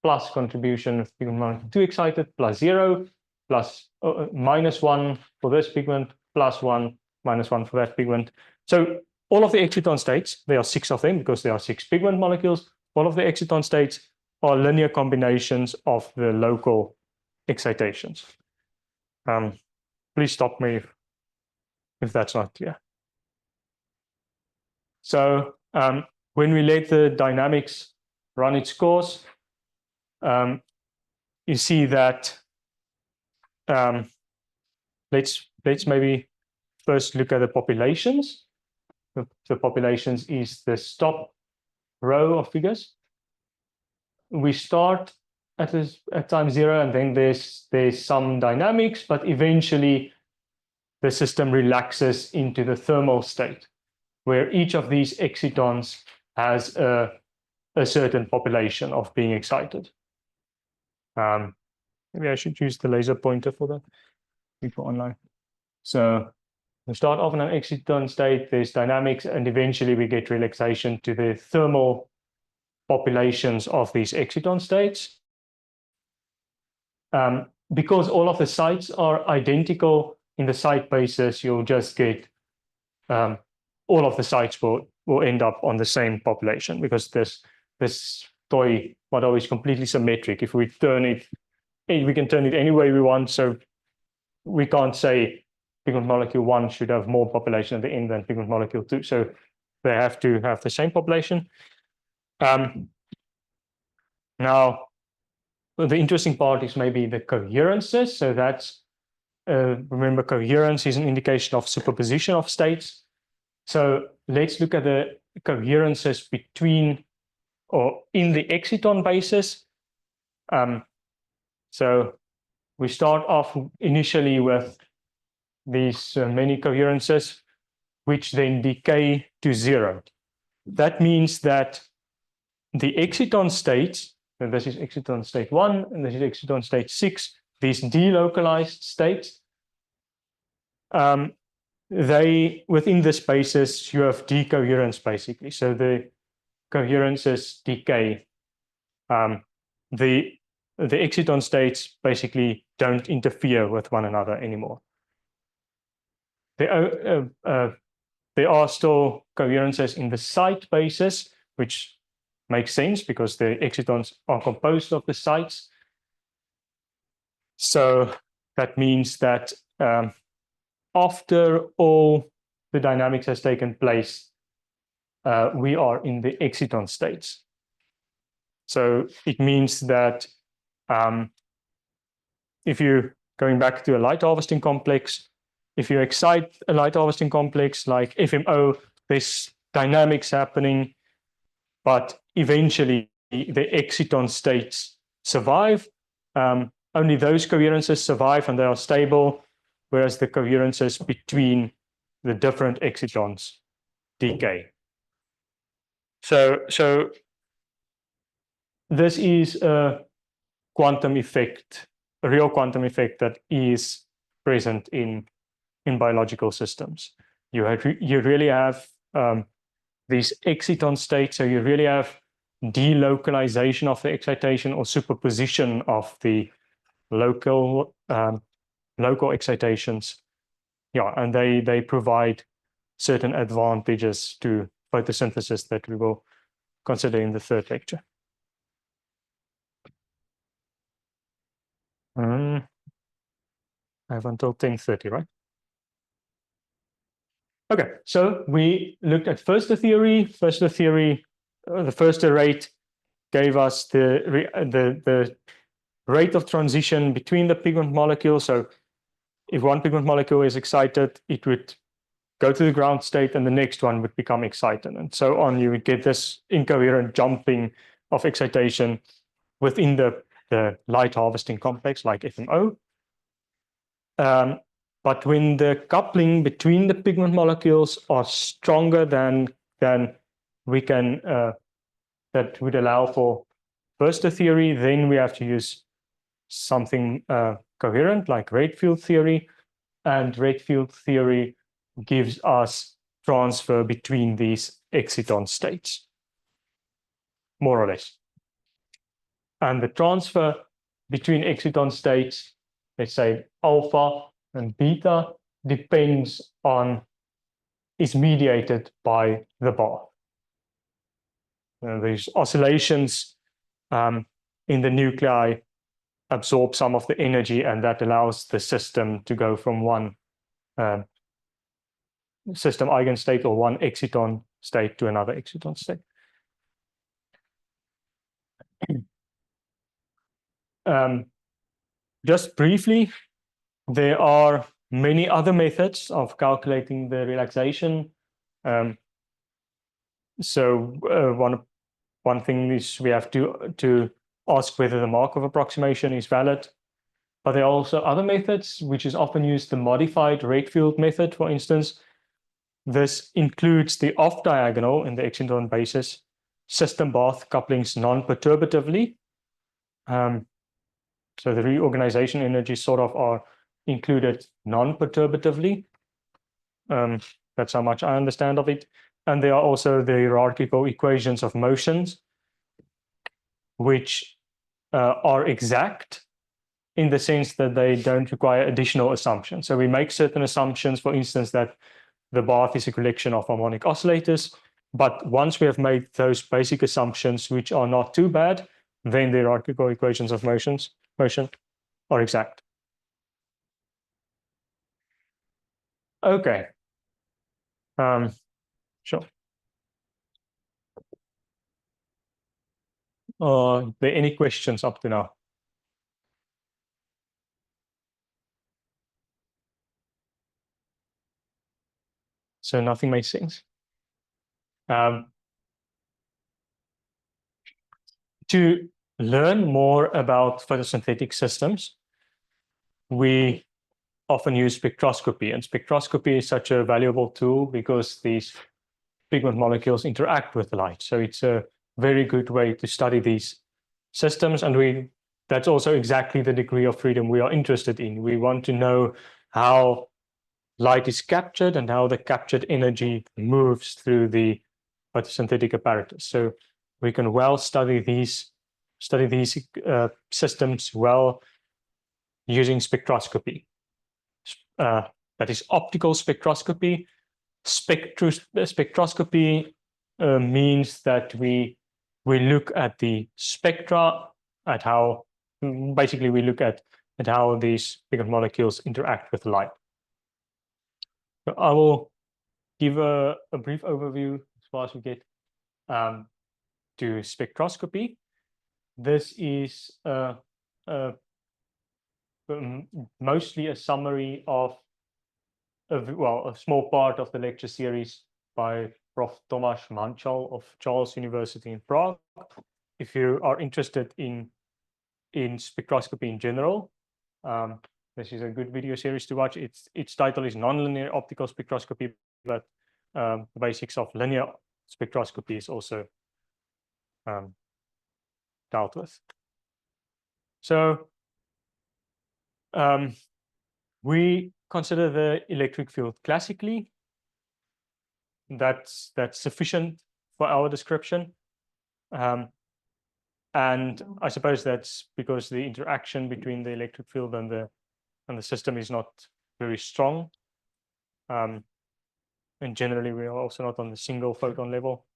plus contribution with pigment molecule 2 excited, plus 0, plus -1 for this pigment, plus 1, -1 for that pigment. So all of the exciton states, there are 6 of them because there are 6 pigment molecules. All of the exciton states are linear combinations of the local excitations. Please stop me if that's not clear. So when we let the dynamics run its course, you see that let's maybe first look at the populations. The populations is the top row of figures. We start at time 0, and then there's some dynamics, but eventually the system relaxes into the thermal state, where each of these excitons has a certain population of being excited. Maybe I should use the laser pointer for that, people online. So we start off in an exciton state, there's dynamics, and eventually we get relaxation to the thermal populations of these exciton states. Because all of the sites are identical in the site basis, you'll just get all of the sites will end up on the same population, because this toy model is completely symmetric. If we turn it, we can turn it any way we want. So we can't say pigment molecule 1 should have more population at the end than pigment molecule 2. So they have to have the same population. Now, the interesting part is maybe the coherences. So that's, remember, coherence is an indication of superposition of states. So let's look at the coherences between or in the exciton basis. So we start off initially with these many coherences, which then decay to zero. That means that the exciton states, and this is exciton state 1, and this is exciton state 6, these delocalized states, they, within this basis, you have decoherence basically. So the coherences decay. The exciton states basically don't interfere with one another anymore. There are still coherences in the site basis, which makes sense because the excitons are composed of the sites. So that means that after all the dynamics has taken place, we are in the exciton states. So it means that if you're going back to a light harvesting complex, if you excite a light harvesting complex like FMO, there's dynamics happening, but eventually the exciton states survive. Only those coherences survive and they are stable, whereas the coherences between the different excitons decay. So this is a quantum effect, a real quantum effect that is present in biological systems. You really have these exciton states, so you really have delocalization of the excitation or superposition of the local excitations. Yeah, and they provide certain advantages to photosynthesis that we will consider in the third lecture. I have until 10:30, right? Okay, so we looked at Foerster theory. Foerster theory, the Foerster rate gave us the rate of transition between the pigment molecules. So if one pigment molecule is excited, it would go to the ground state and the next one would become excited and so on. You would get this incoherent jumping of excitation within the light harvesting complex like FMO. But when the coupling between the pigment molecules are stronger than we can, that would allow for Foerster theory, then we have to use something coherent like rate field theory. And rate field theory gives us transfer between these exciton states, more or less. And the transfer between exciton states, let's say alpha and beta, depends on, is mediated by the bath. These oscillations in the nuclei absorb some of the energy, and that allows the system to go from one system eigenstate or one exciton state to another exciton state. Just briefly, there are many other methods of calculating the relaxation. One thing is we have to ask whether the Markov approximation is valid. But there are also other methods, which is often used, the modified rate field method, for instance. This includes the off-diagonal in the exciton basis system bath couplings non-perturbatively. So the reorganization energies sort of are included non-perturbatively. That's how much I understand of it. And there are also the hierarchical equations of motions, which are exact in the sense that they don't require additional assumptions. So we make certain assumptions, for instance, that the bath is a collection of harmonic oscillators. But once we have made those basic assumptions, which are not too bad, then the hierarchical equations of motion are exact. Okay. Sure. Are there any questions up to now? So nothing makes sense. To learn more about photosynthetic systems, we often use spectroscopy, and spectroscopy is such a valuable tool because these pigment molecules interact with light. So it's a very good way to study these systems, and that's also exactly the degree of freedom we are interested in. We want to know how light is captured and how the captured energy moves through the photosynthetic apparatus. So we can well study these systems well using spectroscopy. That is optical spectroscopy. Spectroscopy means that we look at the spectra, at how basically we look at how these pigment molecules interact with light. So I will give a brief overview as far as we get to spectroscopy. This is mostly a summary of a small part of the lecture series by Prof. Tomasz Manchal of Charles University in Prague. If you are interested in spectroscopy in general, this is a good video series to watch. Its title is Nonlinear Optical Spectroscopy, but the basics of linear spectroscopy is also dealt with. So we consider the electric field classically. That's sufficient for our description. And I suppose that's because the interaction between the electric field and the system is not very strong. And generally, we are also not on the single photon level.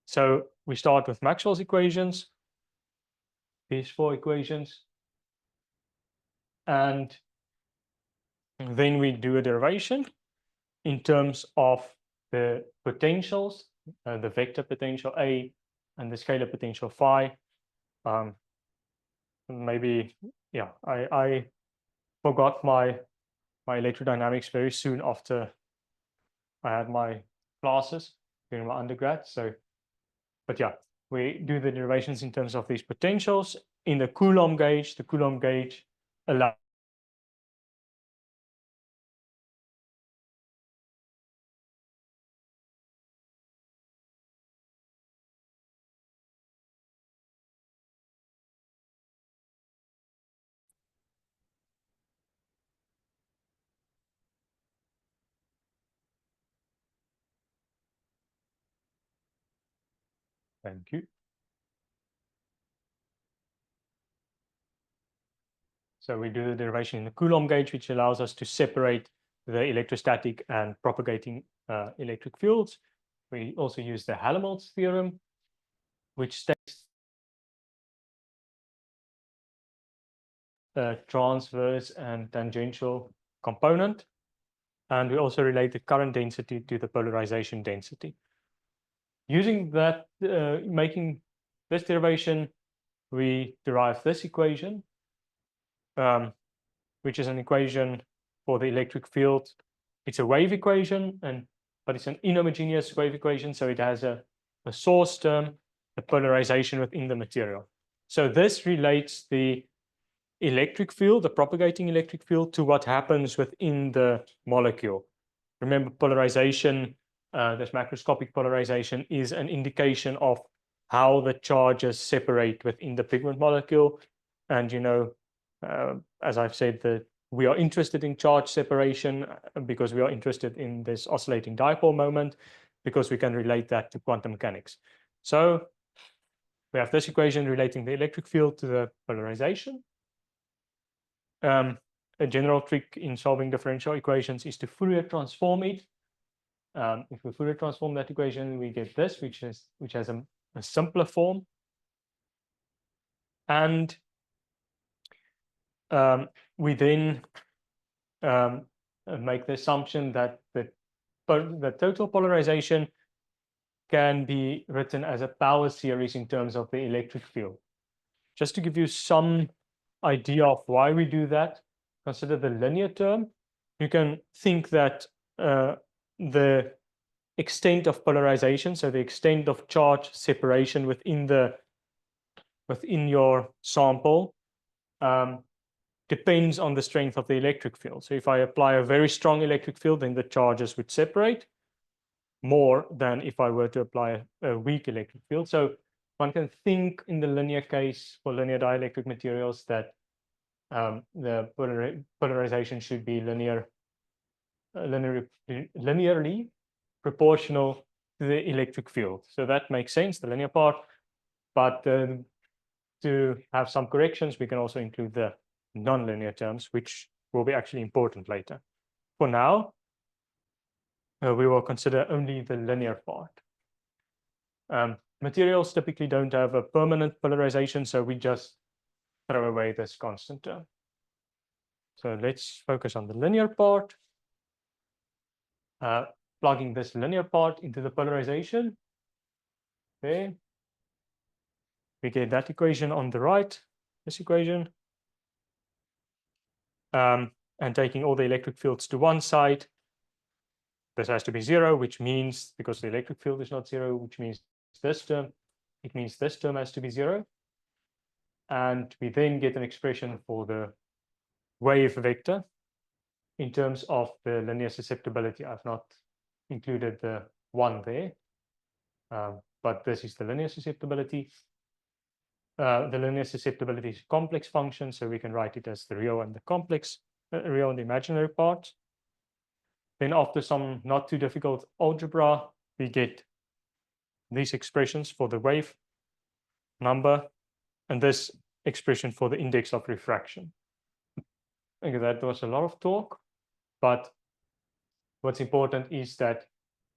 So we start with Maxwell's equations, these four equations. And then we do a derivation in terms of the potentials, the vector potential A and the scalar potential phi. Maybe, yeah, I forgot my electrodynamics very soon after I had my classes during my undergrad. So, but yeah, we do the derivations in terms of these potentials. In the Coulomb gauge allows Thank you. So we do the derivation in the Coulomb gauge, which allows us to separate the electrostatic and propagating electric fields. We also use the Helmholtz theorem, which states a transverse and tangential component. And we also relate the current density to the polarization density. Using that, making this derivation, we derive this equation, which is an equation for the electric field. It's a wave equation, but it's an inhomogeneous wave equation, so it has a source term, a polarization within the material. So this relates the electric field, the propagating electric field, to what happens within the molecule. Remember, polarization, this macroscopic polarization, is an indication of how the charges separate within the pigment molecule. And, you know, as I've said, that we are interested in charge separation because we are interested in this oscillating dipole moment, because we can relate that to quantum mechanics. So we have this equation relating the electric field to the polarization. A general trick in solving differential equations is to Fourier transform it. If we Fourier transform that equation, we get this, which has a simpler form. And we then make the assumption that the total polarization can be written as a power series in terms of the electric field. Just to give you some idea of why we do that, consider the linear term. You can think that the extent of polarization, so the extent of charge separation within your sample, depends on the strength of the electric field. So if I apply a very strong electric field, then the charges would separate more than if I were to apply a weak electric field. So one can think in the linear case for linear dielectric materials that the polarization should be linearly proportional to the electric field. So that makes sense, the linear part. But to have some corrections, we can also include the nonlinear terms, which will be actually important later. For now, we will consider only the linear part. Materials typically don't have a permanent polarization, so we just throw away this constant term. So let's focus on the linear part. Plugging this linear part into the polarization. Okay. We get that equation on the right, this equation. And taking all the electric fields to one side, this has to be 0, which means, because the electric field is not 0, which means this term, it means this term has to be 0. And we then get an expression for the wave vector in terms of the linear susceptibility. I've not included the 1 there, but this is the linear susceptibility. The linear susceptibility is a complex function, so we can write it as the real and the complex, real and the imaginary part. Then after some not too difficult algebra, we get these expressions for the wave number and this expression for the index of refraction. Okay, that was a lot of talk, but what's important is that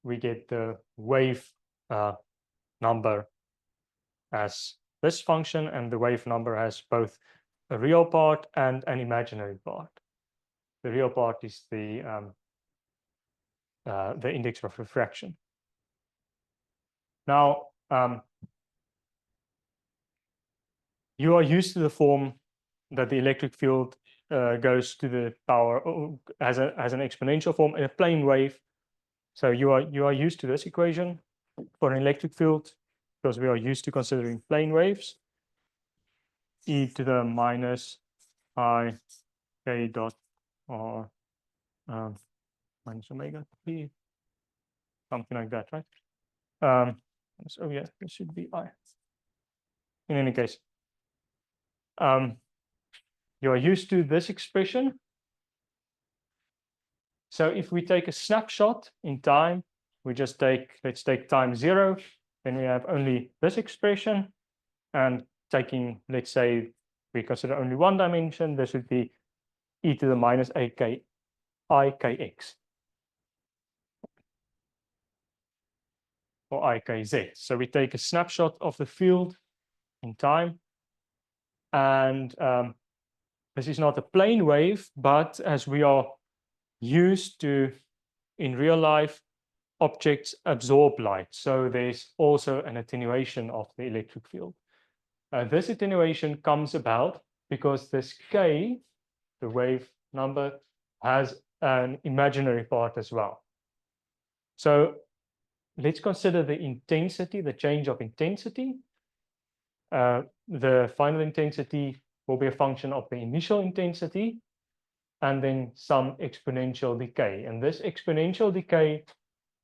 we get the wave number as this function, and the wave number has both a real part and an imaginary part. The real part is the index of refraction. Now, you are used to the form that the electric field goes to the power as an exponential form in a plane wave. So you are used to this equation for an electric field, because we are used to considering plane waves. E to the minus I k dot r minus omega t, something like that, right? So yeah, this should be I. In any case, you are used to this expression. So if we take a snapshot in time, we just let's take time 0, then we have only this expression, and taking, let's say, we consider only one dimension, this would be e to the minus ik ikx or ikz. So we take a snapshot of the field in time, and this is not a plane wave, but as we are used to in real life, objects absorb light. So there's also an attenuation of the electric field. This attenuation comes about because this k, the wave number, has an imaginary part as well. So let's consider the intensity, the change of intensity. The final intensity will be a function of the initial intensity and then some exponential decay. And this exponential decay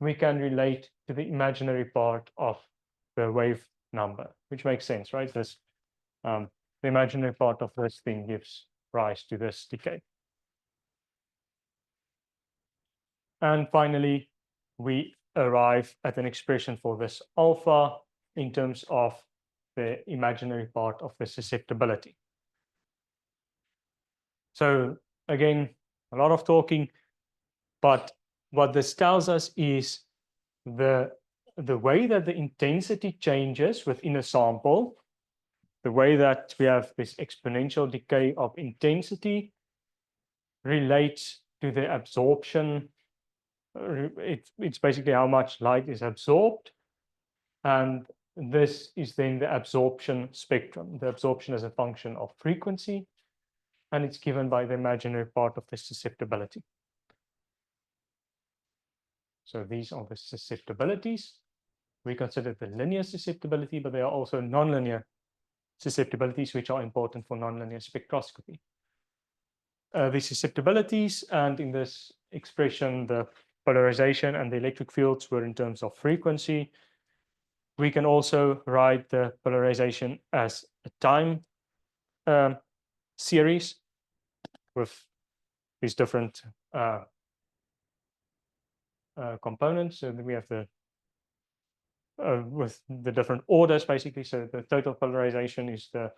we can relate to the imaginary part of the wave number, which makes sense, right? This the imaginary part of this thing gives rise to this decay. And finally, we arrive at an expression for this alpha in terms of the imaginary part of the susceptibility. So again, a lot of talking, but what this tells us is the way that the intensity changes within a sample, the way that we have this exponential decay of intensity relates to the absorption. It's basically how much light is absorbed And this is then the absorption spectrum. The absorption is a function of frequency, and it's given by the imaginary part of the susceptibility. So these are the susceptibilities. We consider the linear susceptibility, but there are also nonlinear susceptibilities, which are important for nonlinear spectroscopy. The susceptibilities, and in this expression, the polarization and the electric fields were in terms of frequency. We can also write the polarization as a time series with these different components. So then we have the with the different orders, basically. So the total polarization is the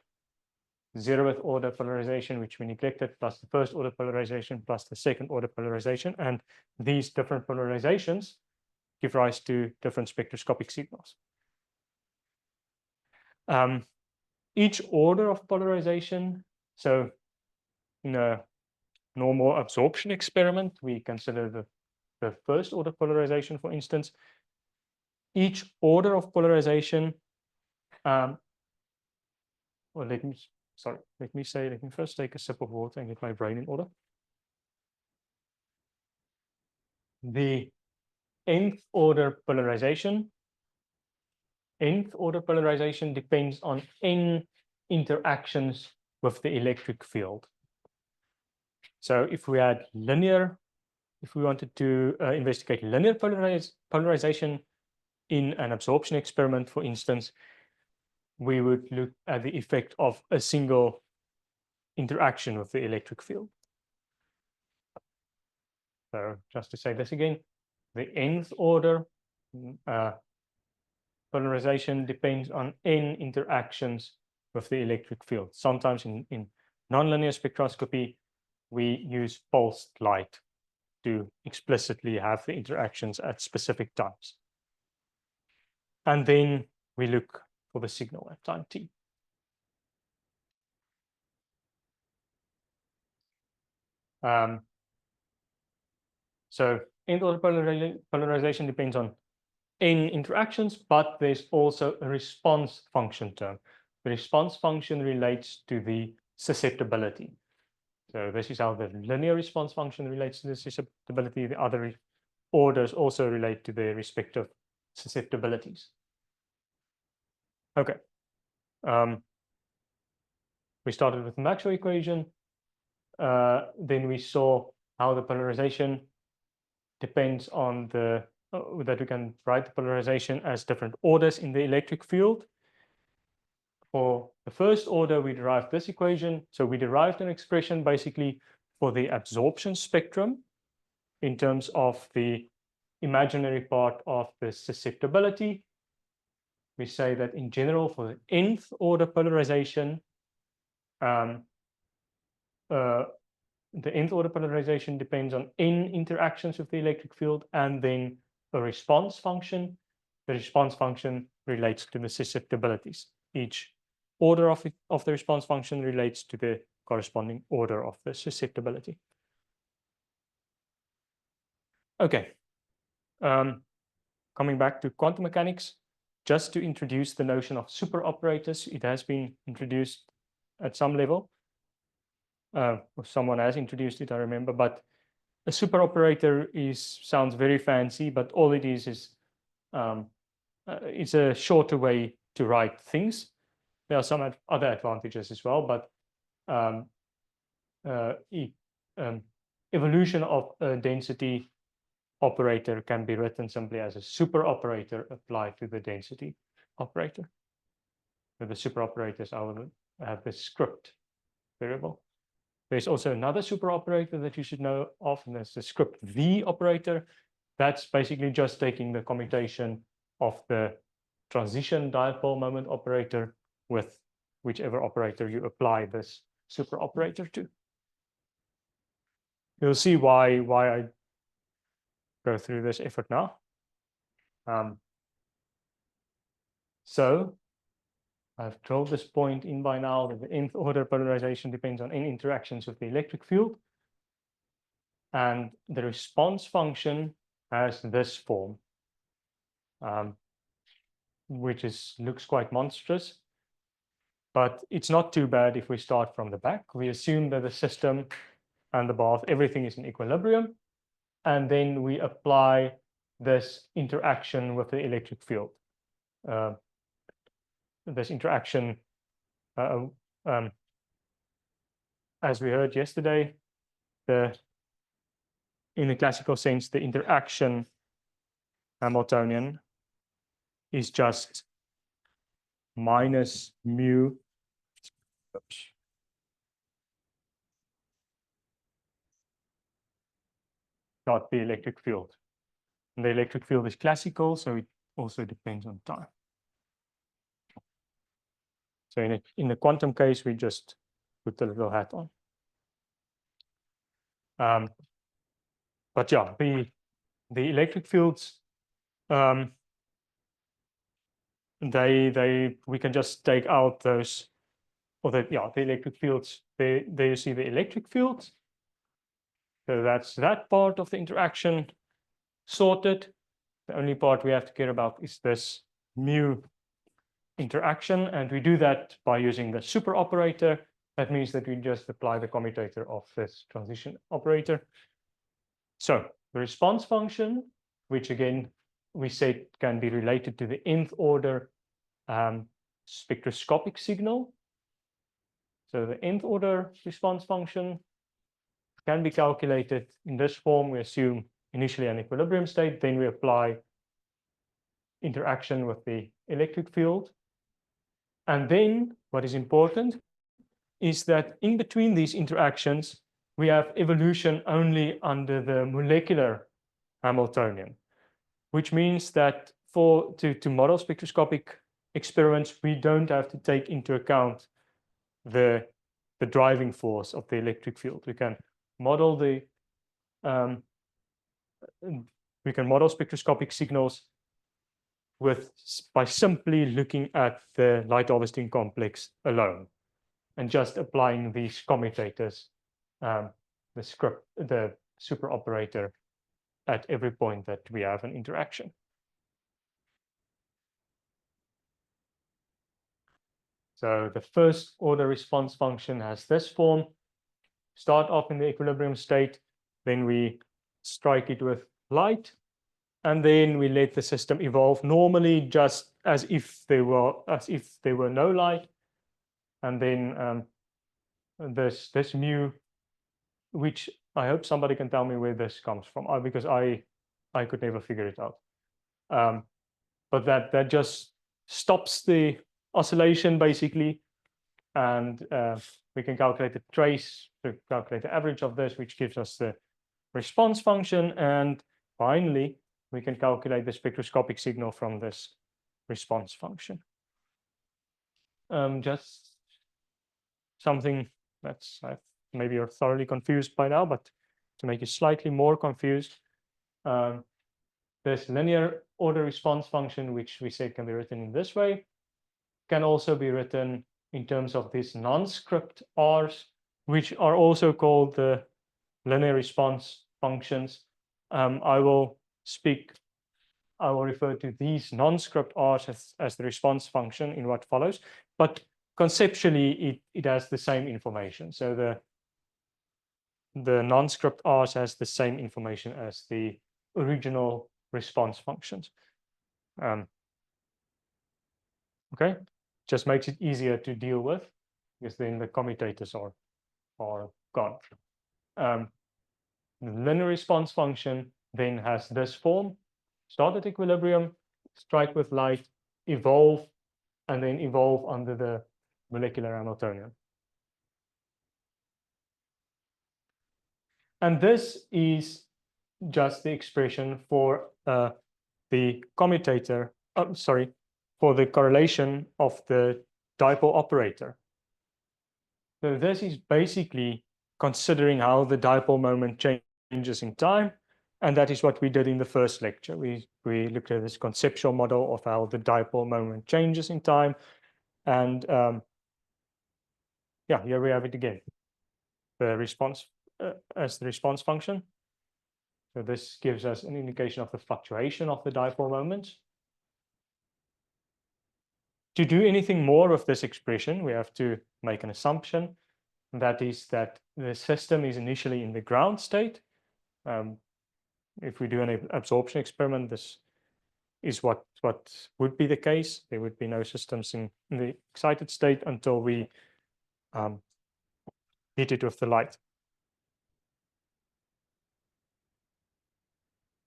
0th order polarization, which we neglected, plus the 1st order polarization, plus the 2nd order polarization. And these different polarizations give rise to different spectroscopic signals. Each order of polarization, so in a normal absorption experiment, we consider the 1st order polarization, for instance. Each order of polarization, well, let me first take a sip of water and get my brain in order. The nth order polarization depends on n interactions with the electric field. So if we wanted to investigate linear polarization in an absorption experiment, for instance, we would look at the effect of a single interaction with the electric field. So just to say this again, the nth order polarization depends on n interactions with the electric field. Sometimes in nonlinear spectroscopy, we use pulsed light to explicitly have the interactions at specific times. And then we look for the signal at time t. So nth order polarization depends on n interactions, but there's also a response function term. The response function relates to the susceptibility. So this is how the linear response function relates to the susceptibility. The other orders also relate to their respective susceptibilities. Okay. We started with the Maxwell equation. Then we saw how the polarization depends on that we can write the polarization as different orders in the electric field. For the 1st order, we derived this equation. So we derived an expression basically for the absorption spectrum in terms of the imaginary part of the susceptibility. We say that in general, for the nth order polarization, the nth order polarization depends on n interactions with the electric field and then a response function. The response function relates to the susceptibilities. Each order of the response function relates to the corresponding order of the susceptibility. Okay. Coming back to quantum mechanics, just to introduce the notion of superoperators, it has been introduced at some level. Someone has introduced it, I remember, but a superoperator sounds very fancy, but all it is it's a shorter way to write things. There are some other advantages as well, but evolution of a density operator can be written simply as a superoperator applied to the density operator. So the superoperators, I will have the script variable. There's also another superoperator that you should know of, and that's the script V operator. That's basically just taking the commutation of the transition dipole moment operator with whichever operator you apply this superoperator to. You'll see why I go through this effort now. So I've drilled this point in by now that the nth order polarization depends on n interactions with the electric field. And the response function has this form. which looks quite monstrous. But it's not too bad if we start from the back. We assume that the system and the bath, everything is in equilibrium. And then we apply this interaction with the electric field. This interaction, as we heard yesterday, in the classical sense, the interaction Hamiltonian is just minus mu dot the electric field. And the electric field is classical, so it also depends on time. So in the quantum case, we just put the little hat on. But yeah, the electric fields, we can just take out those, or the electric fields. There you see the electric fields. So that's that part of the interaction sorted. The only part we have to care about is this mu interaction, and we do that by using the super operator. That means that we just apply the commutator of this transition operator. So the response function, which again we said can be related to the nth order spectroscopic signal. So the nth order response function can be calculated in this form. We assume initially an equilibrium state, then we apply interaction with the electric field. And then what is important is that in between these interactions, we have evolution only under the molecular Hamiltonian, which means that to model spectroscopic experiments, we don't have to take into account the driving force of the electric field. We can model spectroscopic signals by simply looking at the light harvesting complex alone and just applying these commutators, the super operator at every point that we have an interaction. So the first order response function has this form. Start off in the equilibrium state, then we strike it with light, and then we let the system evolve normally, just as if there were no light. And then this mu, which I hope somebody can tell me where this comes from, because I could never figure it out. But that just stops the oscillation basically, and we can calculate the trace to calculate the average of this, which gives us the response function. And finally, we can calculate the spectroscopic signal from this response function. Just something that's maybe you're thoroughly confused by now, but to make you slightly more confused, this linear order response function, which we say can be written in this way, can also be written in terms of these non-script R's, which are also called the linear response functions. I will refer to these non-script R's as the response function in what follows, but conceptually it has the same information. So the non-script R's has the same information as the original response functions. Okay, just makes it easier to deal with, because then the commutators are gone. The linear response function then has this form: start at equilibrium, strike with light, evolve, and then evolve under the molecular Hamiltonian. And this is just the expression for the commutator, for the correlation of the dipole operator. So this is basically considering how the dipole moment changes in time. And that is what we did in the first lecture. We looked at this conceptual model of how the dipole moment changes in time. And yeah, here we have it again. The response as the response function. So this gives us an indication of the fluctuation of the dipole moment. to do anything more with this expression, we have to make an assumption. That is that the system is initially in the ground state. If we do an absorption experiment, this is what would be the case. There would be no systems in the excited state until we hit it with the light.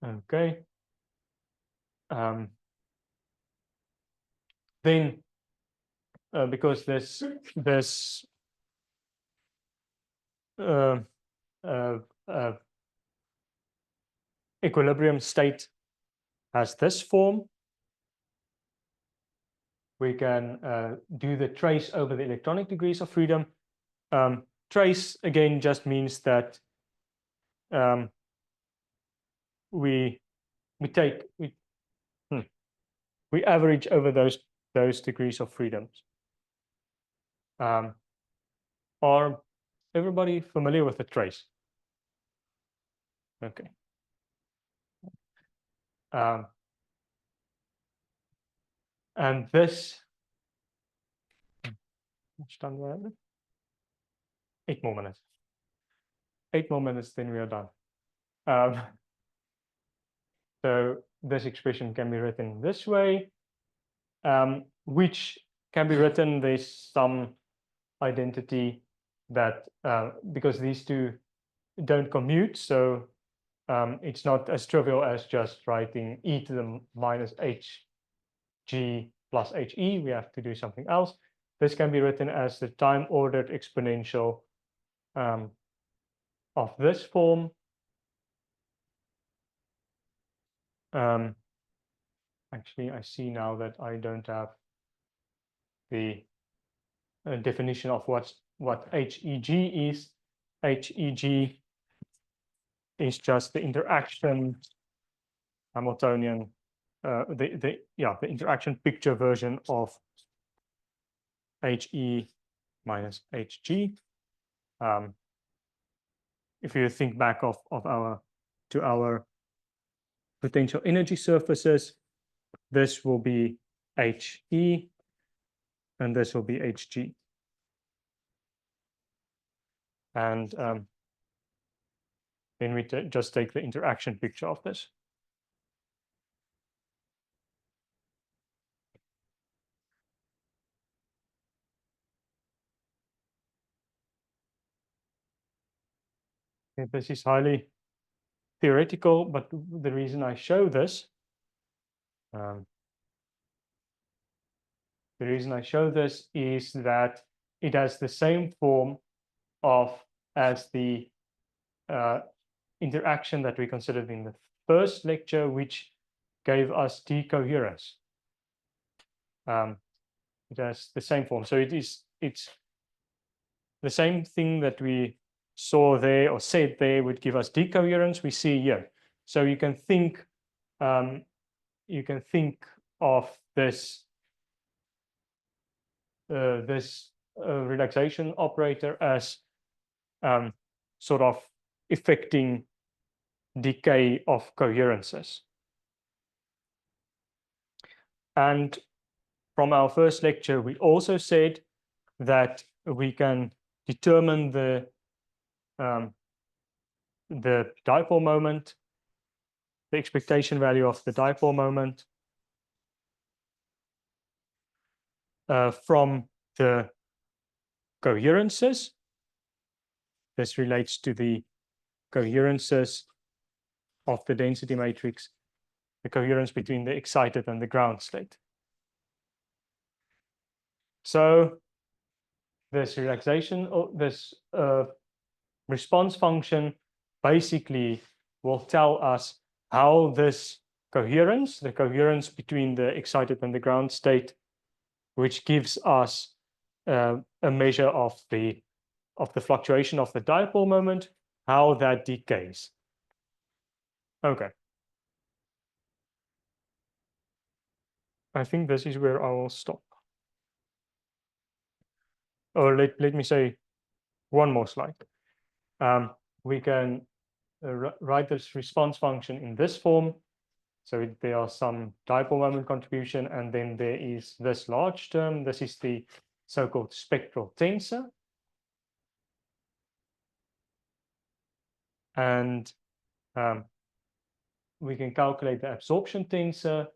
Okay. Then, because this equilibrium state has this form, we can do the trace over the electronic degrees of freedom. Trace again just means that we average over those degrees of freedoms. Are everybody familiar with the trace? Okay. And this, much time do I have? 8 more minutes. 8 more minutes, then we are done. So this expression can be written this way, which can be written, there's some identity that because these two don't commute, so it's not as trivial as just writing e to the minus hg plus he. We have to do something else. This can be written as the time-ordered exponential of this form. Actually, I see now that I don't have the definition of what HEG is. HEG is just the interaction Hamiltonian, the interaction picture version of HE minus HG. If you think back to our potential energy surfaces, this will be HE and this will be HG. And then we just take the interaction picture of this. This is highly theoretical, but the reason I show this, is that it has the same form as the interaction that we considered in the first lecture, which gave us decoherence. It has the same form, so it's the same thing that we saw there or said there would give us decoherence. We see here, so you can think of this relaxation operator as sort of affecting decay of coherences. And from our first lecture, we also said that we can determine the dipole moment, the expectation value of the dipole moment from the coherences. This relates to the coherences of the density matrix, the coherence between the excited and the ground state. So this relaxation, or this response function, basically will tell us how this coherence, the coherence between the excited and the ground state, which gives us a measure of the fluctuation of the dipole moment, how that decays. Okay. I think this is where I will stop. Or let me say one more slide. We can write this response function in this form. So there are some dipole moment contribution, and then there is this large term. This is the so-called spectral tensor. And we can calculate the absorption tensor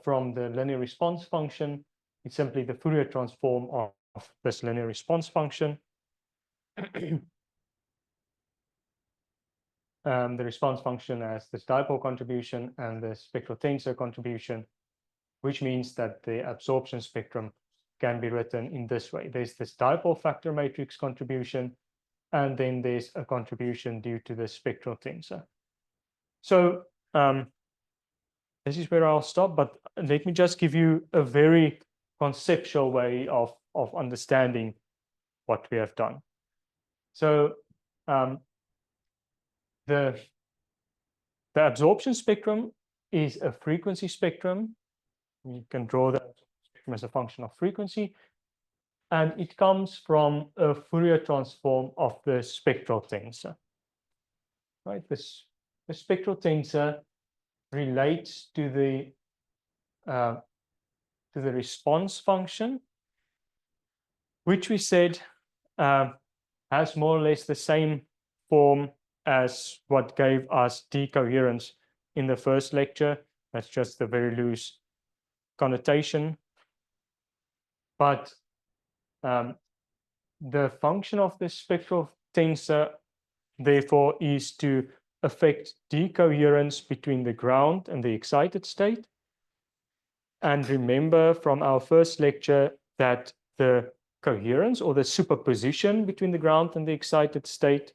from the linear response function. It's simply the Fourier transform of this linear response function. The response function has this dipole contribution and the spectral tensor contribution, which means that the absorption spectrum can be written in this way. There's this dipole factor matrix contribution, and then there's a contribution due to the spectral tensor. So this is where I'll stop, but let me just give you a very conceptual way of understanding what we have done. So the absorption spectrum is a frequency spectrum. You can draw that spectrum as a function of frequency, and it comes from a Fourier transform of the spectral tensor. Right, the spectral tensor relates to the response function, which we said has more or less the same form as what gave us decoherence in the first lecture. That's just a very loose connotation. But the function of the spectral tensor, therefore, is to affect decoherence between the ground and the excited state. And remember from our first lecture that the coherence or the superposition between the ground and the excited state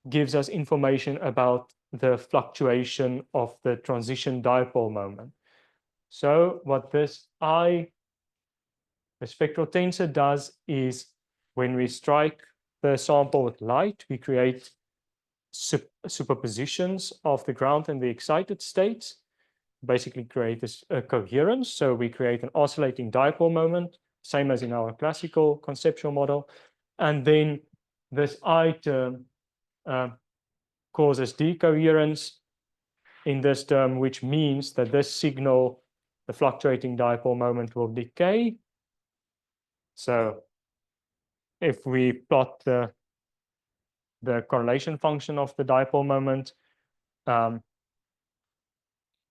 gives us information about the fluctuation of the transition dipole moment. So what the spectral tensor does is when we strike the sample with light, we create superpositions of the ground and the excited states, basically create this coherence. So we create an oscillating dipole moment, same as in our classical conceptual model. And then this I term causes decoherence in this term, which means that this signal, the fluctuating dipole moment, will decay. So if we plot the correlation function of the dipole moment, which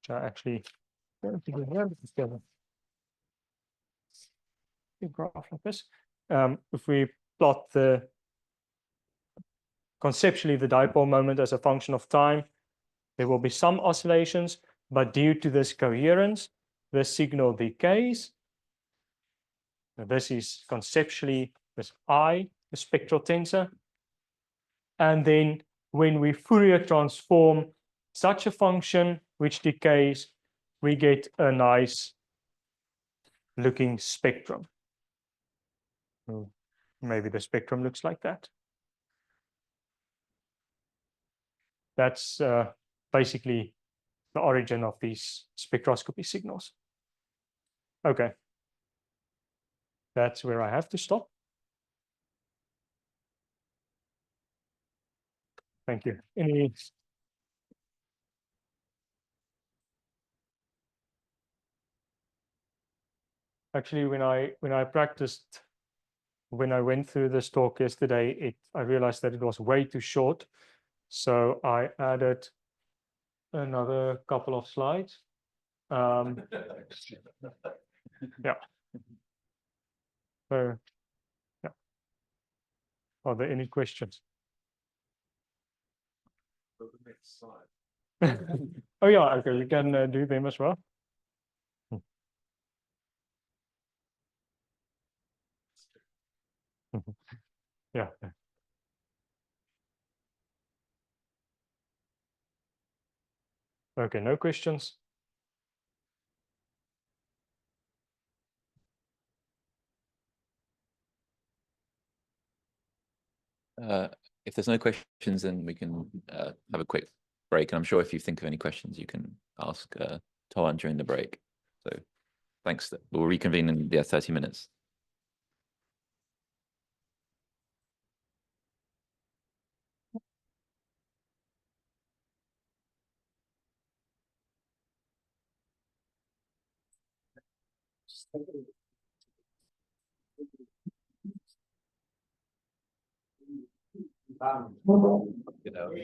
I actually don't think we have together. A graph like this. If we plot conceptually the dipole moment as a function of time, there will be some oscillations, but due to this coherence, the signal decays. Now this is conceptually this I, the spectral tensor. And then when we Fourier transform such a function which decays, we get a nice looking spectrum. Maybe the spectrum looks like that. That's basically the origin of these spectroscopy signals. Okay. That's where I have to stop. Thank you. Actually, when I practiced, when I went through this talk yesterday, I realized that it was way too short. So I added another couple of slides. Yeah. So, yeah. Are there any questions? Oh yeah, okay, you can do them as well. Yeah. Okay, no questions. If there's no questions, then we can have a quick break. And I'm sure if you think of any questions, you can ask Towan during the break. So thanks. We'll reconvene in 30 minutes. You know,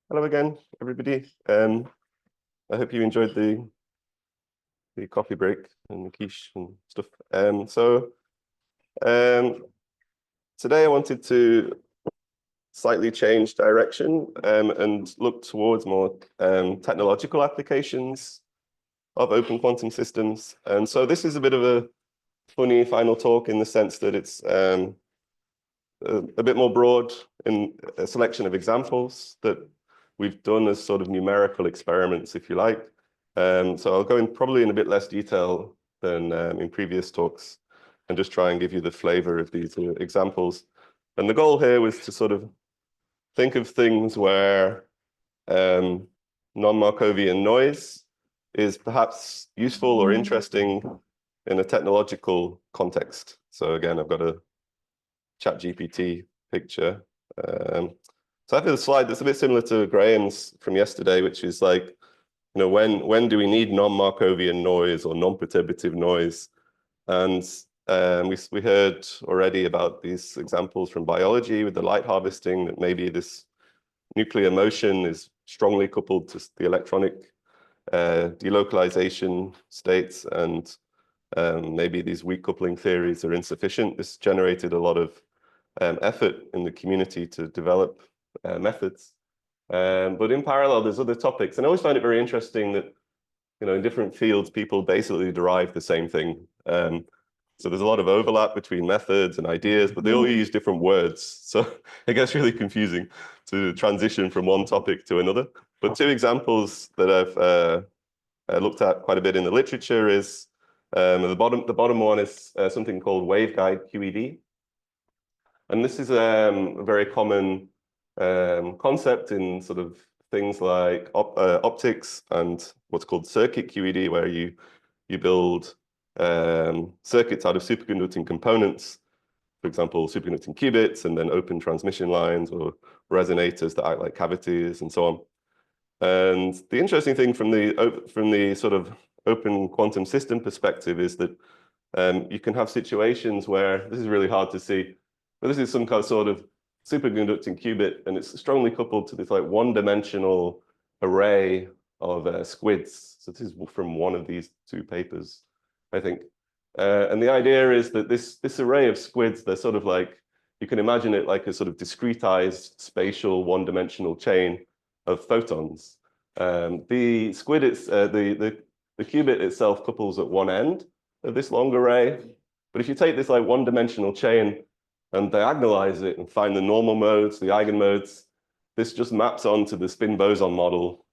Hello again, everybody. I hope you enjoyed the coffee break and the quiche and stuff. Today I wanted to slightly change direction and look towards more technological applications of open quantum systems. And so this is a bit of a funny final talk in the sense that it's a bit more broad in a selection of examples that we've done as sort of numerical experiments, if you like. So I'll go in probably in a bit less detail than in previous talks and just try and give you the flavor of these examples. And the goal here was to sort of think of things where non-Markovian noise is perhaps useful or interesting in a technological context. So again, I've got a ChatGPT picture. So I have a slide that's a bit similar to Graham's from yesterday, which is like, you know, when do we need non-Markovian noise or non-perturbative noise? And we heard already about these examples from biology with the light harvesting, that maybe this nuclear motion is strongly coupled to the electronic delocalization states, and maybe these weak coupling theories are insufficient. This generated a lot of effort in the community to develop methods. But in parallel, there's other topics. And I always find it very interesting that, you know, in different fields, people basically derive the same thing. So there's a lot of overlap between methods and ideas, but they all use different words. So it gets really confusing to transition from one topic to another. But two examples that I've looked at quite a bit in the literature is the bottom one is something called waveguide QED. And this is a very common concept in sort of things like optics and what's called circuit QED, where you build circuits out of superconducting components, for example, superconducting qubits, and then open transmission lines or resonators that act like cavities and so on. And the interesting thing from the sort of open quantum system perspective is that you can have situations where, this is really hard to see, but this is some kind of sort of superconducting qubit, and it's strongly coupled to this like one-dimensional array of squids. So this is from one of these two papers, I think. And the idea is that this array of squids, they're sort of like, you can imagine it like a sort of discretized spatial one-dimensional chain of photons. The squid, the qubit itself couples at one end of this long array. But if you take this like one-dimensional chain and diagonalize it and find the normal modes, the eigenmodes, this just maps onto the spin boson model,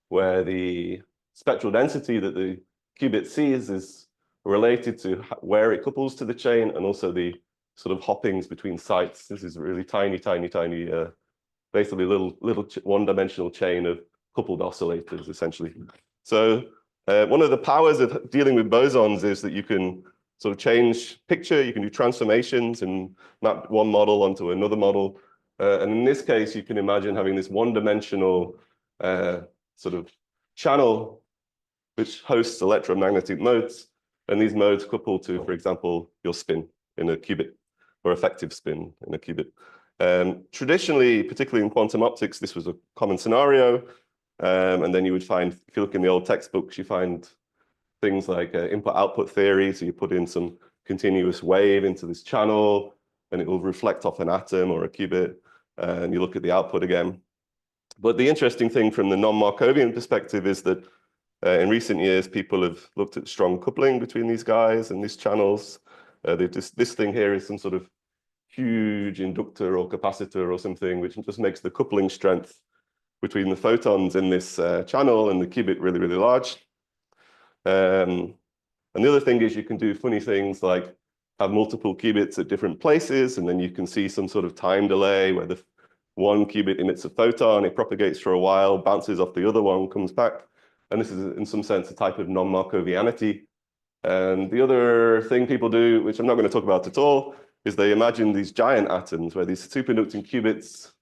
where the spectral density that the qubit sees is related to where it couples to the chain, and also the sort of hoppings between sites. This is really tiny, basically little one-dimensional chain of coupled oscillators, essentially. So one of the powers of dealing with bosons is that you can sort of change picture, you can do transformations and map one model onto another model. And in this case, you can imagine having this one-dimensional sort of channel which hosts electromagnetic modes, and these modes couple to, for example, your spin in a qubit, or effective spin in a qubit. Traditionally, particularly in quantum optics, this was a common scenario. And then you would find, if you look in the old textbooks, you find things like input-output theory. So you put in some continuous wave into this channel, and it will reflect off an atom or a qubit, and you look at the output again. But the interesting thing from the non-Markovian perspective is that in recent years, people have looked at strong coupling between these guys and these channels. This thing here is some sort of huge inductor or capacitor or something, which just makes the coupling strength between the photons in this channel and the qubit really, really large. And the other thing is you can do funny things like have multiple qubits at different places, and then you can see some sort of time delay where the one qubit emits a photon, it propagates for a while, bounces off the other one, comes back. And this is, in some sense, a type of non-Markovianity. And the other thing people do, which I'm not going to talk about at all, is they imagine these giant atoms where these superconducting qubits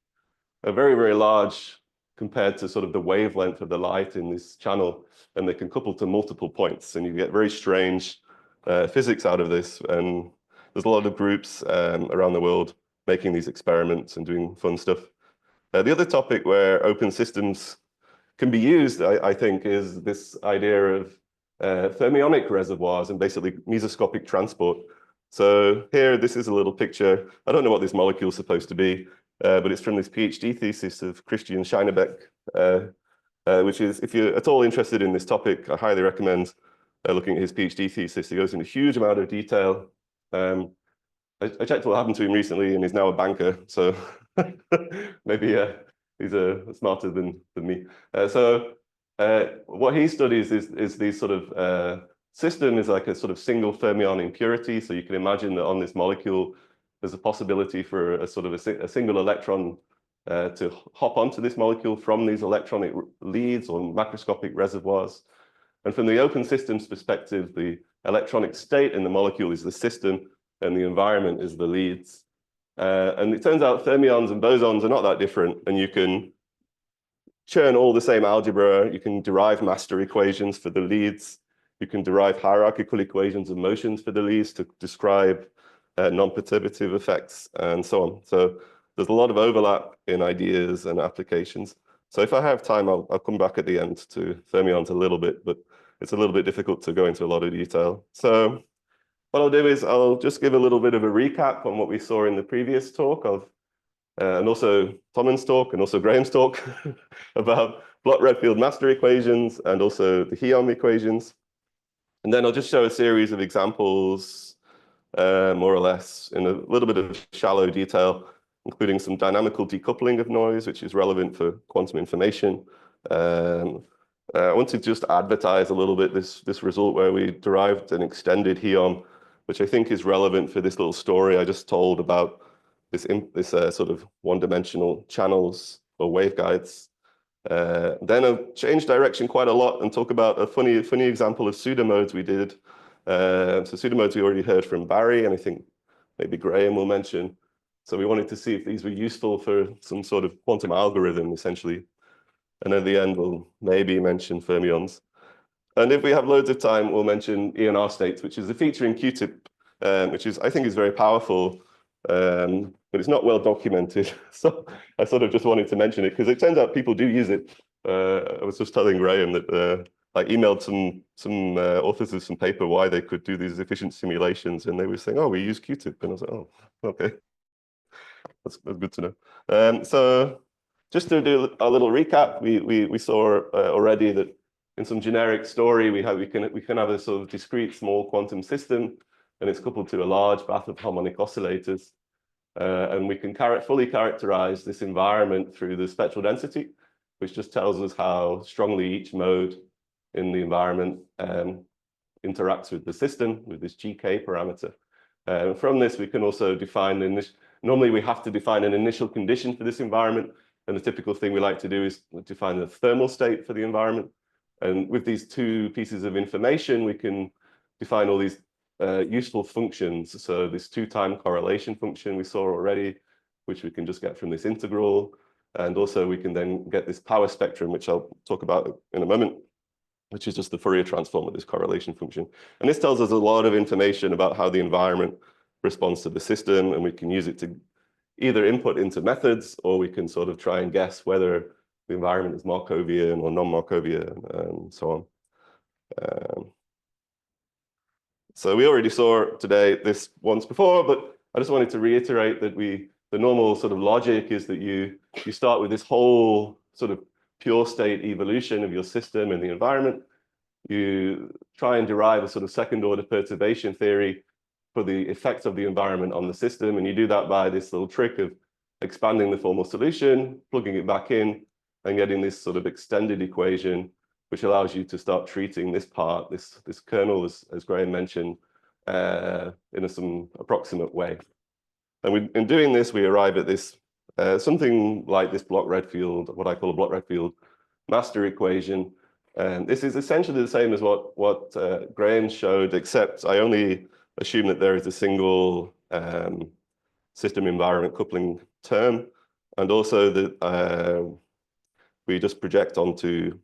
are very, very large compared to sort of the wavelength of the light in this channel, and they can couple to multiple points, and you get very strange physics out of this. And there's a lot of groups around the world making these experiments and doing fun stuff. The other topic where open systems can be used, I think, is this idea of fermionic reservoirs and basically mesoscopic transport. So here, this is a little picture. I don't know what this molecule is supposed to be, but it's from this PhD thesis of Christian Scheinebeck, which is, if you're at all interested in this topic, I highly recommend looking at his PhD thesis. He goes into a huge amount of detail. I checked what happened to him recently, and he's now a banker. So maybe he's smarter than me. What he studies is these sort of system is like a sort of single fermion impurity. So you can imagine that on this molecule, there's a possibility for a sort of a single electron to hop onto this molecule from these electronic leads or macroscopic reservoirs. And from the open systems perspective, the electronic state in the molecule is the system, and the environment is the leads. And it turns out fermions and bosons are not that different, and you can churn all the same algebra. You can derive master equations for the leads. You can derive hierarchical equations of motions for the leads to describe non-perturbative effects and so on. So there's a lot of overlap in ideas and applications. So if I have time, I'll come back at the end to fermions a little bit, but it's a little bit difficult to go into a lot of detail. So what I'll do is I'll just give a little bit of a recap on what we saw in the previous talk of, and also Towan's talk and also Graham's talk about Bloch-Redfield master equations and also the Hiom equations. And then I'll just show a series of examples, more or less, in a little bit of shallow detail, including some dynamical decoupling of noise, which is relevant for quantum information. I want to just advertise a little bit this result where we derived an extended Hiom, which I think is relevant for this little story I just told about this sort of one-dimensional channels or waveguides. Then I'll change direction quite a lot and talk about a funny example of pseudomodes we did. So pseudomodes we already heard from Barry, and I think maybe Graham will mention. So we wanted to see if these were useful for some sort of quantum algorithm, essentially. And at the end, we'll maybe mention fermions. And if we have loads of time, we'll mention ENR states, which is a feature in QTIP, which I think is very powerful, but it's not well documented. So I sort of just wanted to mention it because it turns out people do use it. I was just telling Graham that I emailed some authors of some paper why they could do these efficient simulations, and they were saying, "Oh, we use QTIP," and I was like, "Oh, okay, that's good to know." So just to do a little recap, we saw already that in some generic story we can have a sort of discrete small quantum system, and it's coupled to a large bath of harmonic oscillators, and we can fully characterize this environment through the spectral density, which just tells us how strongly each mode in the environment interacts with the system with this GK parameter. From this, we can also define normally we have to define an initial condition for this environment. And the typical thing we like to do is define the thermal state for the environment. And with these two pieces of information, we can define all these useful functions. So this two-time correlation function we saw already, which we can just get from this integral. And also we can then get this power spectrum, which I'll talk about in a moment, which is just the Fourier transform of this correlation function. And this tells us a lot of information about how the environment responds to the system, and we can use it to either input into methods, or we can sort of try and guess whether the environment is Markovian or non-Markovian, and so on. So we already saw today this once before, but I just wanted to reiterate that the normal sort of logic is that you start with this whole sort of pure state evolution of your system and the environment. You try and derive a sort of second order perturbation theory for the effect of the environment on the system. And you do that by this little trick of expanding the formal solution, plugging it back in, and getting this sort of extended equation, which allows you to start treating this part, this kernel, as Graham mentioned, in some approximate way. And in doing this, we arrive at this something like this Bloch-Redfield, what I call a Bloch-Redfield master equation. And this is essentially the same as what Graham showed, except I only assume that there is a single system environment coupling term, and also that we just project onto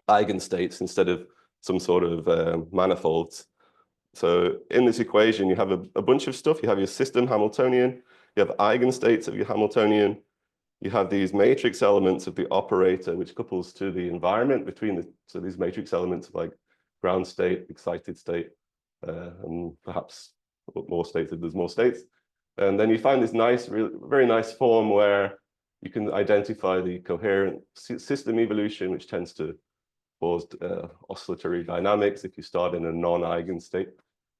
eigenstates instead of some sort of manifolds. So in this equation, you have a bunch of stuff. You have your system Hamiltonian, you have eigenstates of your Hamiltonian, you have these matrix elements of the operator, which couples to the environment between so these matrix elements of like ground state, excited state, and perhaps more states if there's more states. And then you find this nice, very nice form where you can identify the coherent system evolution, which tends to cause oscillatory dynamics if you start in a non-eigenstate.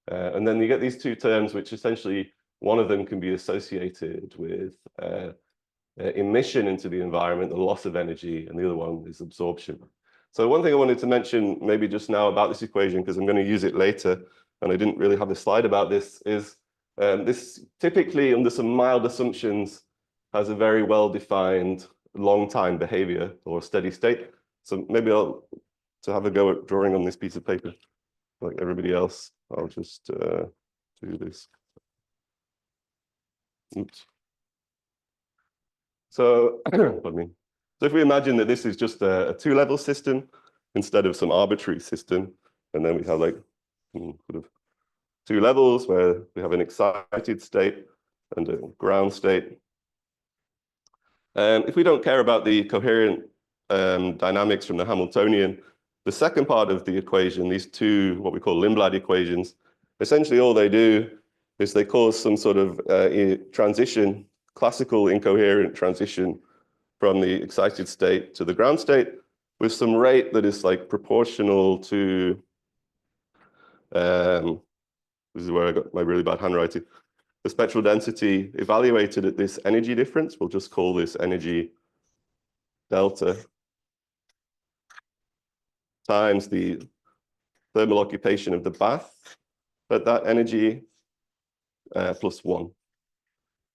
And then you get these two terms, which essentially one of them can be associated with emission into the environment, the loss of energy, and the other one is absorption. So one thing I wanted to mention maybe just now about this equation, because I'm going to use it later, and I didn't really have a slide about this, is this typically, under some mild assumptions, has a very well-defined long-time behavior or steady state. So maybe to have a go at drawing on this piece of paper, like everybody else, I'll just do this. Oops. So, pardon me. So if we imagine that this is just a two-level system instead of some arbitrary system, and then we have like sort of two levels where we have an excited state and a ground state. If we don't care about the coherent dynamics from the Hamiltonian, the second part of the equation, these two, what we call Lambert equations, essentially all they do is they cause some sort of transition, classical incoherent transition from the excited state to the ground state with some rate that is like proportional to, this is where I got my really bad handwriting, the spectral density evaluated at this energy difference. We'll just call this energy delta times the thermal occupation of the bath at that energy plus 1.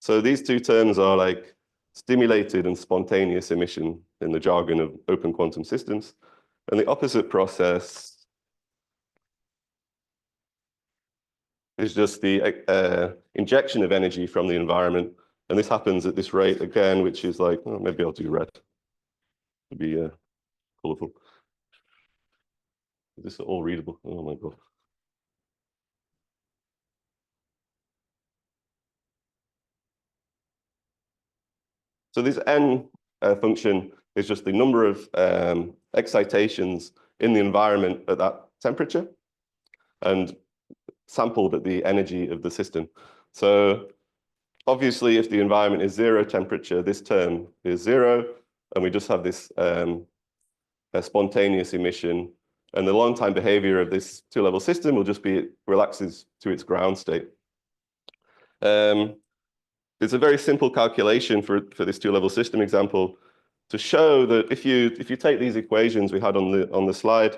So these two terms are like stimulated and spontaneous emission in the jargon of open quantum systems. And the opposite process is just the injection of energy from the environment. And this happens at this rate again, which is like, oh, maybe I'll do red to be colorful. Is this all readable? Oh my God. So this n function is just the number of excitations in the environment at that temperature and sampled at the energy of the system. So obviously, if the environment is 0 temperature, this term is 0, and we just have this a spontaneous emission. And the long time behavior of this two-level system will just be it relaxes to its ground state. It's a very simple calculation for this two-level system example to show that if you take these equations we had on the slide,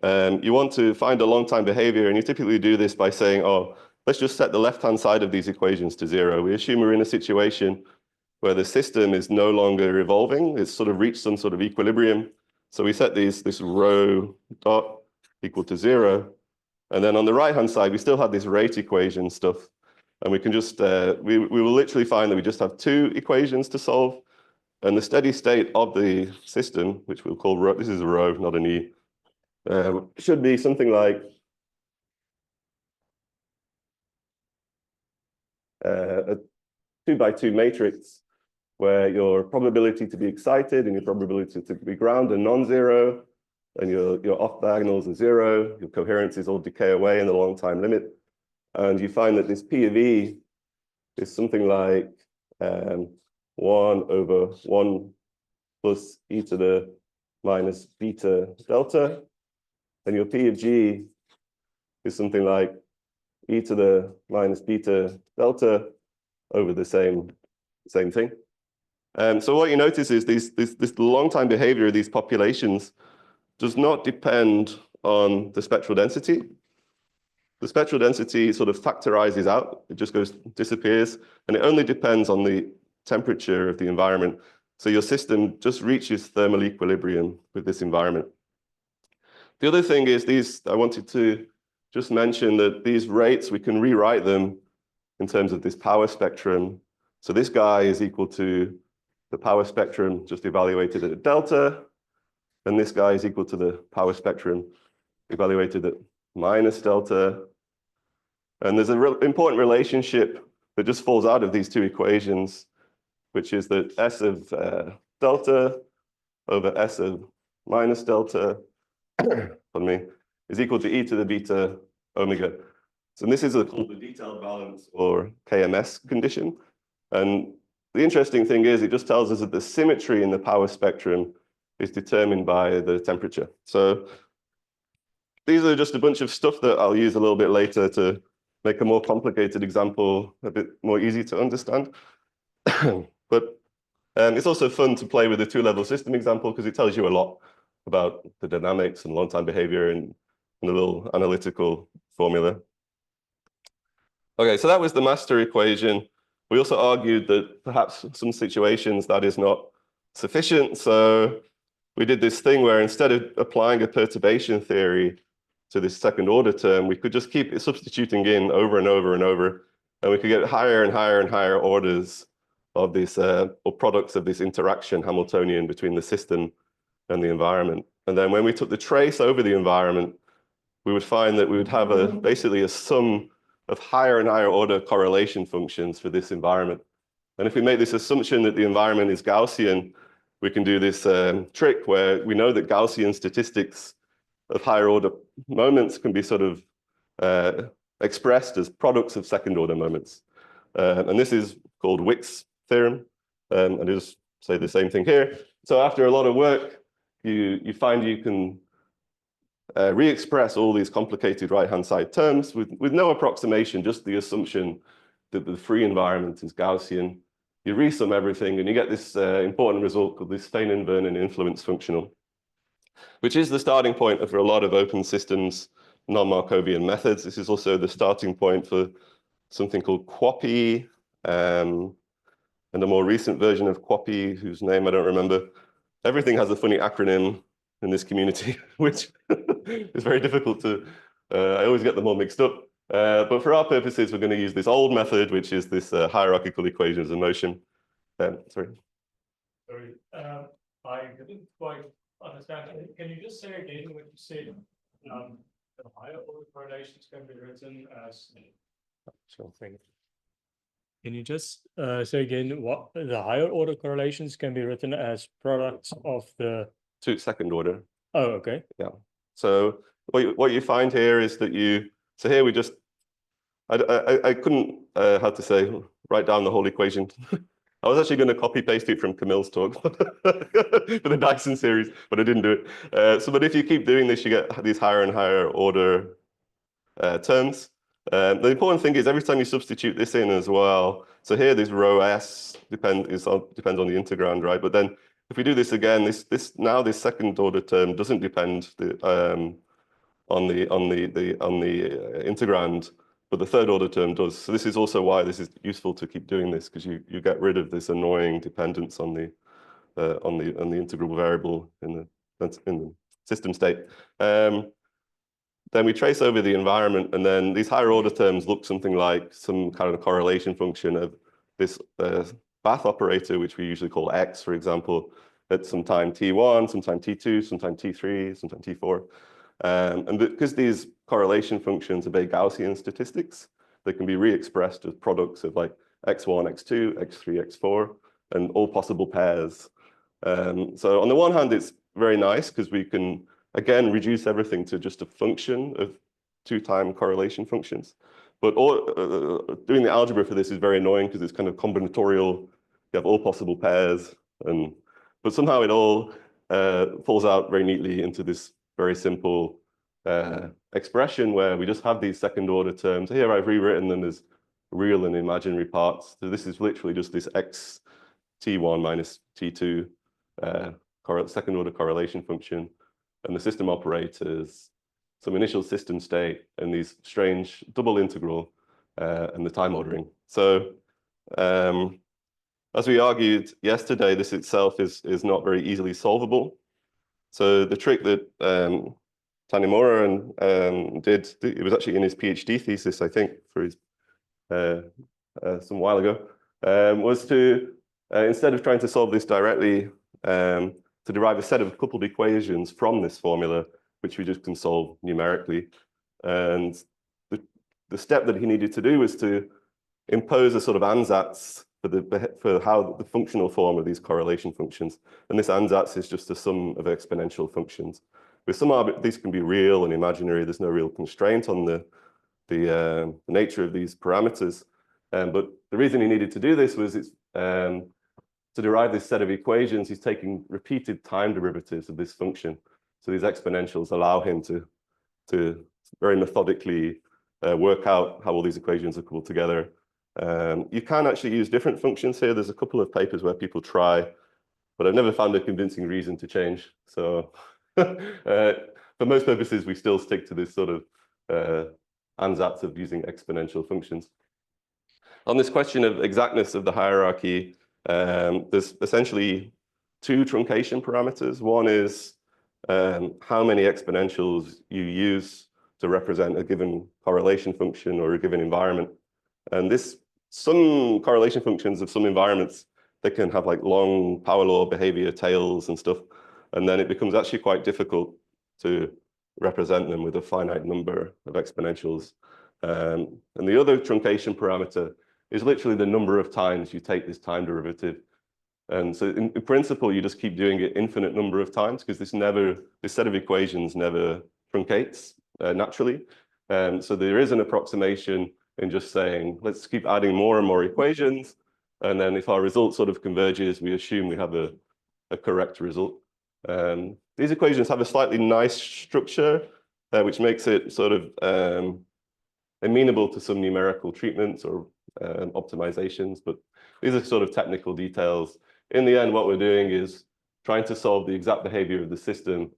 you want to find a long time behavior, and you typically do this by saying, oh, let's just set the left-hand side of these equations to 0. We assume we're in a situation where the system is no longer evolving. It's sort of reached some sort of equilibrium. So we set this rho dot equal to 0. And then on the right-hand side, we still have this rate equation stuff. And we can just, we will literally find that we just have two equations to solve. And the steady state of the system, which we'll call rho, this is a rho, not an E, should be something like a 2x2 matrix where your probability to be excited and your probability to be ground are non-zero, and your off diagonals are 0, your coherences all decay away in the long time limit. And you find that this P of E is something like 1 over 1 plus e to the minus beta delta. And your P of G is something like e to the minus beta delta over the same thing. So what you notice is this long time behavior of these populations does not depend on the spectral density. The spectral density sort of factorizes out, it just disappears, and it only depends on the temperature of the environment. So your system just reaches thermal equilibrium with this environment. The other thing is I wanted to just mention that these rates, we can rewrite them in terms of this power spectrum. So this guy is equal to the power spectrum just evaluated at delta, and this guy is equal to the power spectrum evaluated at minus delta. And there's an important relationship that just falls out of these two equations, which is that S of delta over S of minus delta, pardon me, is equal to e to the beta omega. So this is called the detailed balance or KMS condition. And the interesting thing is it just tells us that the symmetry in the power spectrum is determined by the temperature. So these are just a bunch of stuff that I'll use a little bit later to make a more complicated example a bit more easy to understand. But it's also fun to play with the two-level system example because it tells you a lot about the dynamics and long-time behavior and a little analytical formula. Okay, so that was the master equation. We also argued that perhaps some situations that is not sufficient. So we did this thing where instead of applying a perturbation theory to this second order term, we could just keep substituting in over and over and over, and we could get higher and higher and higher orders of this, or products of this interaction Hamiltonian between the system and the environment. And then when we took the trace over the environment, we would find that we would have basically a sum of higher and higher order correlation functions for this environment. And if we make this assumption that the environment is Gaussian, we can do this trick where we know that Gaussian statistics of higher order moments can be sort of expressed as products of second order moments. And this is called Wick's theorem. And I just say the same thing here. So after a lot of work, you find you can re-express all these complicated right-hand side terms with no approximation, just the assumption that the free environment is Gaussian. You resum everything and you get this important result called this Feynman-Vernon influence functional, which is the starting point for a lot of open systems non-Markovian methods. This is also the starting point for something called QOPI, and a more recent version of QOPI, whose name I don't remember. Everything has a funny acronym in this community, which is very difficult to, I always get them all mixed up. But for our purposes, we're going to use this old method, which is this hierarchical equations of motion. Sorry. Sorry, I didn't quite understand. Can you just say again what you said? The higher order correlations can be written as. Sure thing. Can you just say again what the higher order correlations can be written as products of the. To second order. Oh, okay. Yeah. So what you find here is that so here we just, I couldn't, how to say, write down the whole equation. I was actually going to copy paste it from Camille's talk for the Dyson series, but I didn't do it. But if you keep doing this, you get these higher and higher order terms. The important thing is every time you substitute this in as well. So here, this rho s depends on the integrand, right? But then if we do this again, this second order term doesn't depend on the integrand, but the third order term does. So this is also why this is useful to keep doing this, because you get rid of this annoying dependence on the integral variable in the system state. Then we trace over the environment, and then these higher order terms look something like some kind of correlation function of this Bath operator, which we usually call x, for example, at some time t1, sometime t2, sometime t3, sometime t4. And because these correlation functions obey Gaussian statistics, they can be re-expressed as products of like x1, x2, x3, x4, and all possible pairs. So on the one hand, it's very nice because we can, again, reduce everything to just a function of two-time correlation functions. But doing the algebra for this is very annoying because it's kind of combinatorial. You have all possible pairs, but somehow it all falls out very neatly into this very simple expression where we just have these second order terms. Here I've rewritten them as real and imaginary parts. So this is literally just this x t1 minus t2 second order correlation function, and the system operators, some initial system state, and these strange double integral and the time ordering. So as we argued yesterday, this itself is not very easily solvable. So the trick that Tanimura did, it was actually in his PhD thesis, I think, for his some while ago, was to, instead of trying to solve this directly, to derive a set of coupled equations from this formula, which we just can solve numerically. And the step that he needed to do was to impose a sort of ansatz for how the functional form of these correlation functions. And this ansatz is just a sum of exponential functions. With some these can be real and imaginary. There's no real constraint on the nature of these parameters. But the reason he needed to do this was to derive this set of equations, he's taking repeated time derivatives of this function. So these exponentials allow him to very methodically work out how all these equations are coupled together. You can actually use different functions here. There's a couple of papers where people try, but I've never found a convincing reason to change. So for most purposes, we still stick to this sort of ansatz of using exponential functions. On this question of exactness of the hierarchy, there's essentially two truncation parameters. One is how many exponentials you use to represent a given correlation function or a given environment. And some correlation functions of some environments, they can have like long power law behavior tails and stuff. And then it becomes actually quite difficult to represent them with a finite number of exponentials. And the other truncation parameter is literally the number of times you take this time derivative. And so in principle, you just keep doing it infinite number of times because this set of equations never truncates naturally. So there is an approximation in just saying, let's keep adding more and more equations. And then if our result sort of converges, we assume we have a correct result. These equations have a slightly nice structure, which makes it sort of amenable to some numerical treatments or optimizations, but these are sort of technical details. In the end, what we're doing is trying to solve the exact behavior of the system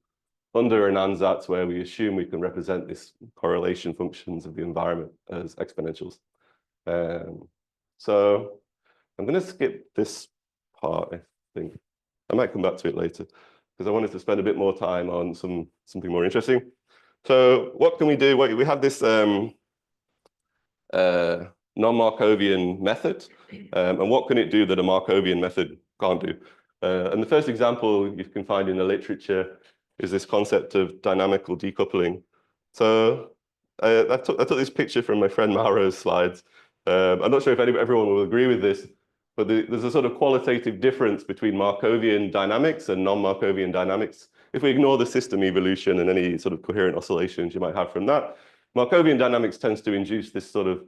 under an ansatz where we assume we can represent this correlation functions of the environment as exponentials. So I'm going to skip this part, I think. I might come back to it later because I wanted to spend a bit more time on something more interesting. So what can we do? We have this non-Markovian method. And what can it do that a Markovian method can't do? And the first example you can find in the literature is this concept of dynamical decoupling. So I took this picture from my friend Mauro's slides. I'm not sure if everyone will agree with this, but there's a sort of qualitative difference between Markovian dynamics and non-Markovian dynamics. If we ignore the system evolution and any sort of coherent oscillations you might have from that, Markovian dynamics tends to induce this sort of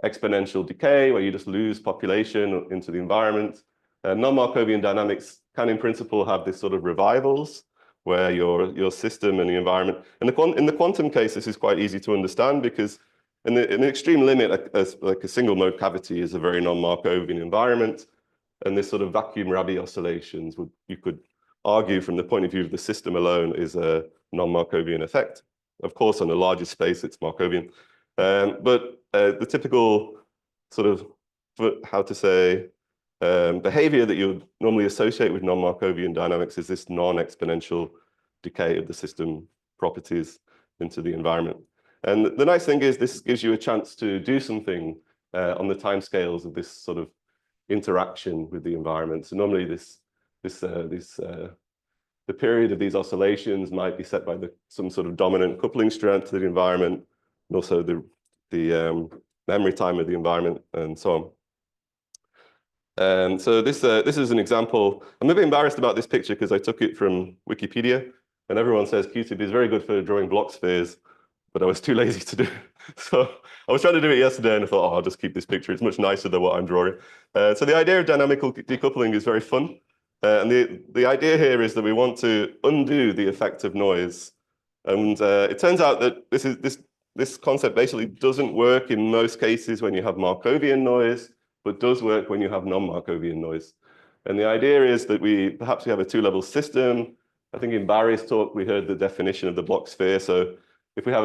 exponential decay where you just lose population into the environment. Non-Markovian dynamics can in principle have this sort of revivals where your system and the environment, and in the quantum case, this is quite easy to understand because in the extreme limit, like a single mode cavity is a very non-Markovian environment. And this sort of vacuum Rabi oscillations you could argue from the point of view of the system alone is a non-Markovian effect. Of course, on a larger space, it's Markovian. But the typical sort of, behavior that you would normally associate with non-Markovian dynamics is this non-exponential decay of the system properties into the environment. And the nice thing is this gives you a chance to do something on the timescales of this sort of interaction with the environment. So normally the period of these oscillations might be set by some sort of dominant coupling strength to the environment, and also the memory time of the environment, and so on. So this is an example. I'm a bit embarrassed about this picture because I took it from Wikipedia, and everyone says QTIB is very good for drawing block spheres, but I was too lazy to do it. So I was trying to do it yesterday, and I thought, oh, I'll just keep this picture. It's much nicer than what I'm drawing. So the idea of dynamical decoupling is very fun. And the idea here is that we want to undo the effect of noise. And it turns out that this concept basically doesn't work in most cases when you have Markovian noise, but does work when you have non-Markovian noise. And the idea is that perhaps we have a two-level system. I think in Barry's talk, we heard the definition of the block sphere. So if we have,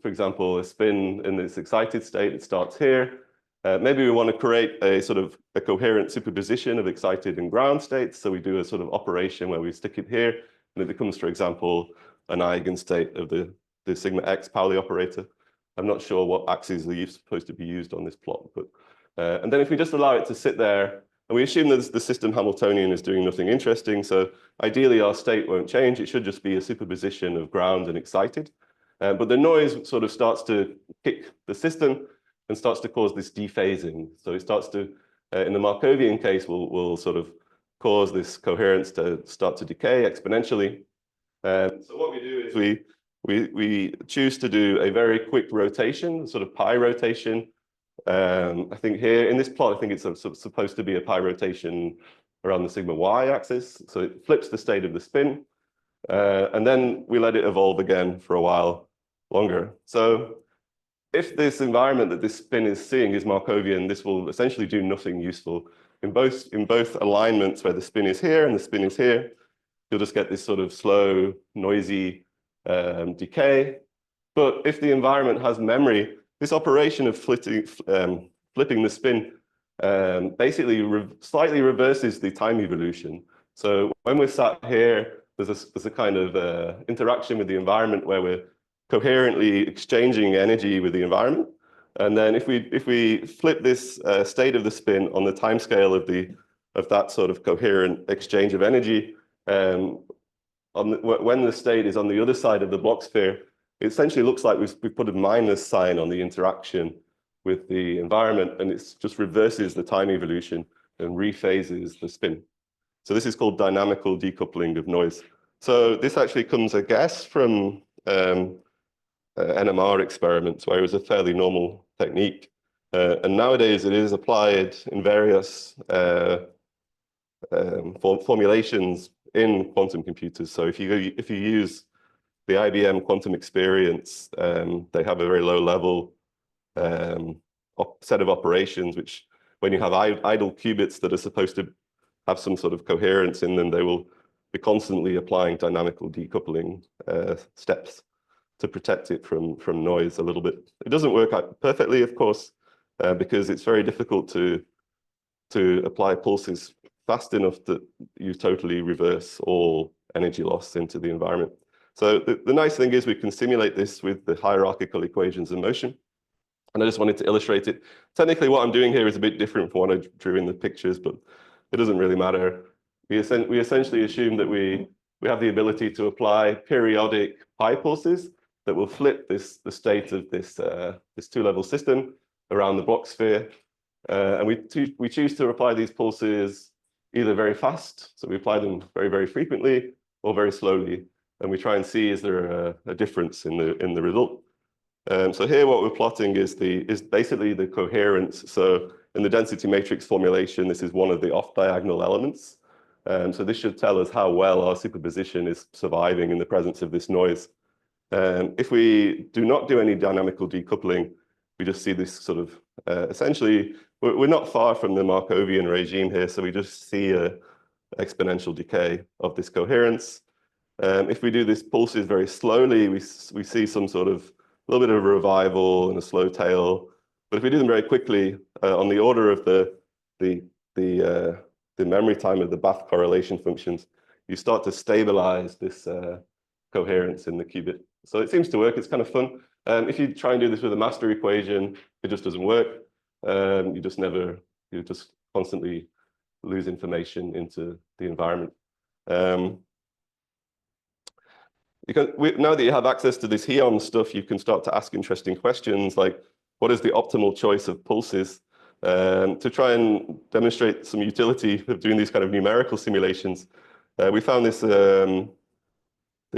for example, a spin in this excited state, it starts here. Maybe we want to create a sort of a coherent superposition of excited and ground states. So we do a sort of operation where we stick it here, and it becomes, for example, an eigenstate of the sigma x Pauli operator. I'm not sure what axes are supposed to be used on this plot, but and then if we just allow it to sit there, and we assume that the system Hamiltonian is doing nothing interesting, so ideally our state won't change. It should just be a superposition of ground and excited. But the noise sort of starts to kick the system and starts to cause this dephasing. So it starts to, in the Markovian case, will sort of cause this coherence to start to decay exponentially. So what we do is we choose to do a very quick rotation, sort of pi rotation. I think here in this plot, I think it's supposed to be a pi rotation around the sigma y axis. So it flips the state of the spin. And then we let it evolve again for a while longer. So if this environment that this spin is seeing is Markovian, this will essentially do nothing useful. In both alignments where the spin is here and the spin is here, you'll just get this sort of slow, noisy decay. But if the environment has memory, this operation of flipping the spin basically slightly reverses the time evolution. So when we're sat here, there's a kind of interaction with the environment where we're coherently exchanging energy with the environment. And then if we flip this state of the spin on the timescale of that sort of coherent exchange of energy, when the state is on the other side of the Bloch sphere, it essentially looks like we've put a minus sign on the interaction with the environment, and it just reverses the time evolution and rephases the spin. So this is called dynamical decoupling of noise. So this actually comes, I guess, from NMR experiments, where it was a fairly normal technique. And nowadays it is applied in various formulations in quantum computers. So if you use the IBM quantum experience, they have a very low level set of operations, which when you have idle qubits that are supposed to have some sort of coherence in them, they will be constantly applying dynamical decoupling steps to protect it from noise a little bit. It doesn't work out perfectly, of course, because it's very difficult to apply pulses fast enough that you totally reverse all energy loss into the environment. So the nice thing is we can simulate this with the hierarchical equations of motion. And I just wanted to illustrate it. Technically, what I'm doing here is a bit different from what I drew in the pictures, but it doesn't really matter. We essentially assume that we have the ability to apply periodic pi pulses that will flip the state of this two-level system around the Bloch sphere. And we choose to apply these pulses either very fast, so we apply them very, very frequently, or very slowly. And we try and see, is there a difference in the result? So here what we're plotting is basically the coherence. So in the density matrix formulation, this is one of the off-diagonal elements. So this should tell us how well our superposition is surviving in the presence of this noise. If we do not do any dynamical decoupling, we just see this sort of, essentially, we're not far from the Markovian regime here, so we just see an exponential decay of this coherence. If we do this pulses very slowly, we see some sort of a little bit of a revival and a slow tail. But if we do them very quickly, on the order of the memory time of the Bath correlation functions, you start to stabilize this coherence in the qubit. So it seems to work. It's kind of fun. If you try and do this with a master equation, it just doesn't work. You just constantly lose information into the environment. Now that you have access to this HEOM stuff, you can start to ask interesting questions like, what is the optimal choice of pulses? To try and demonstrate some utility of doing these kind of numerical simulations, we found this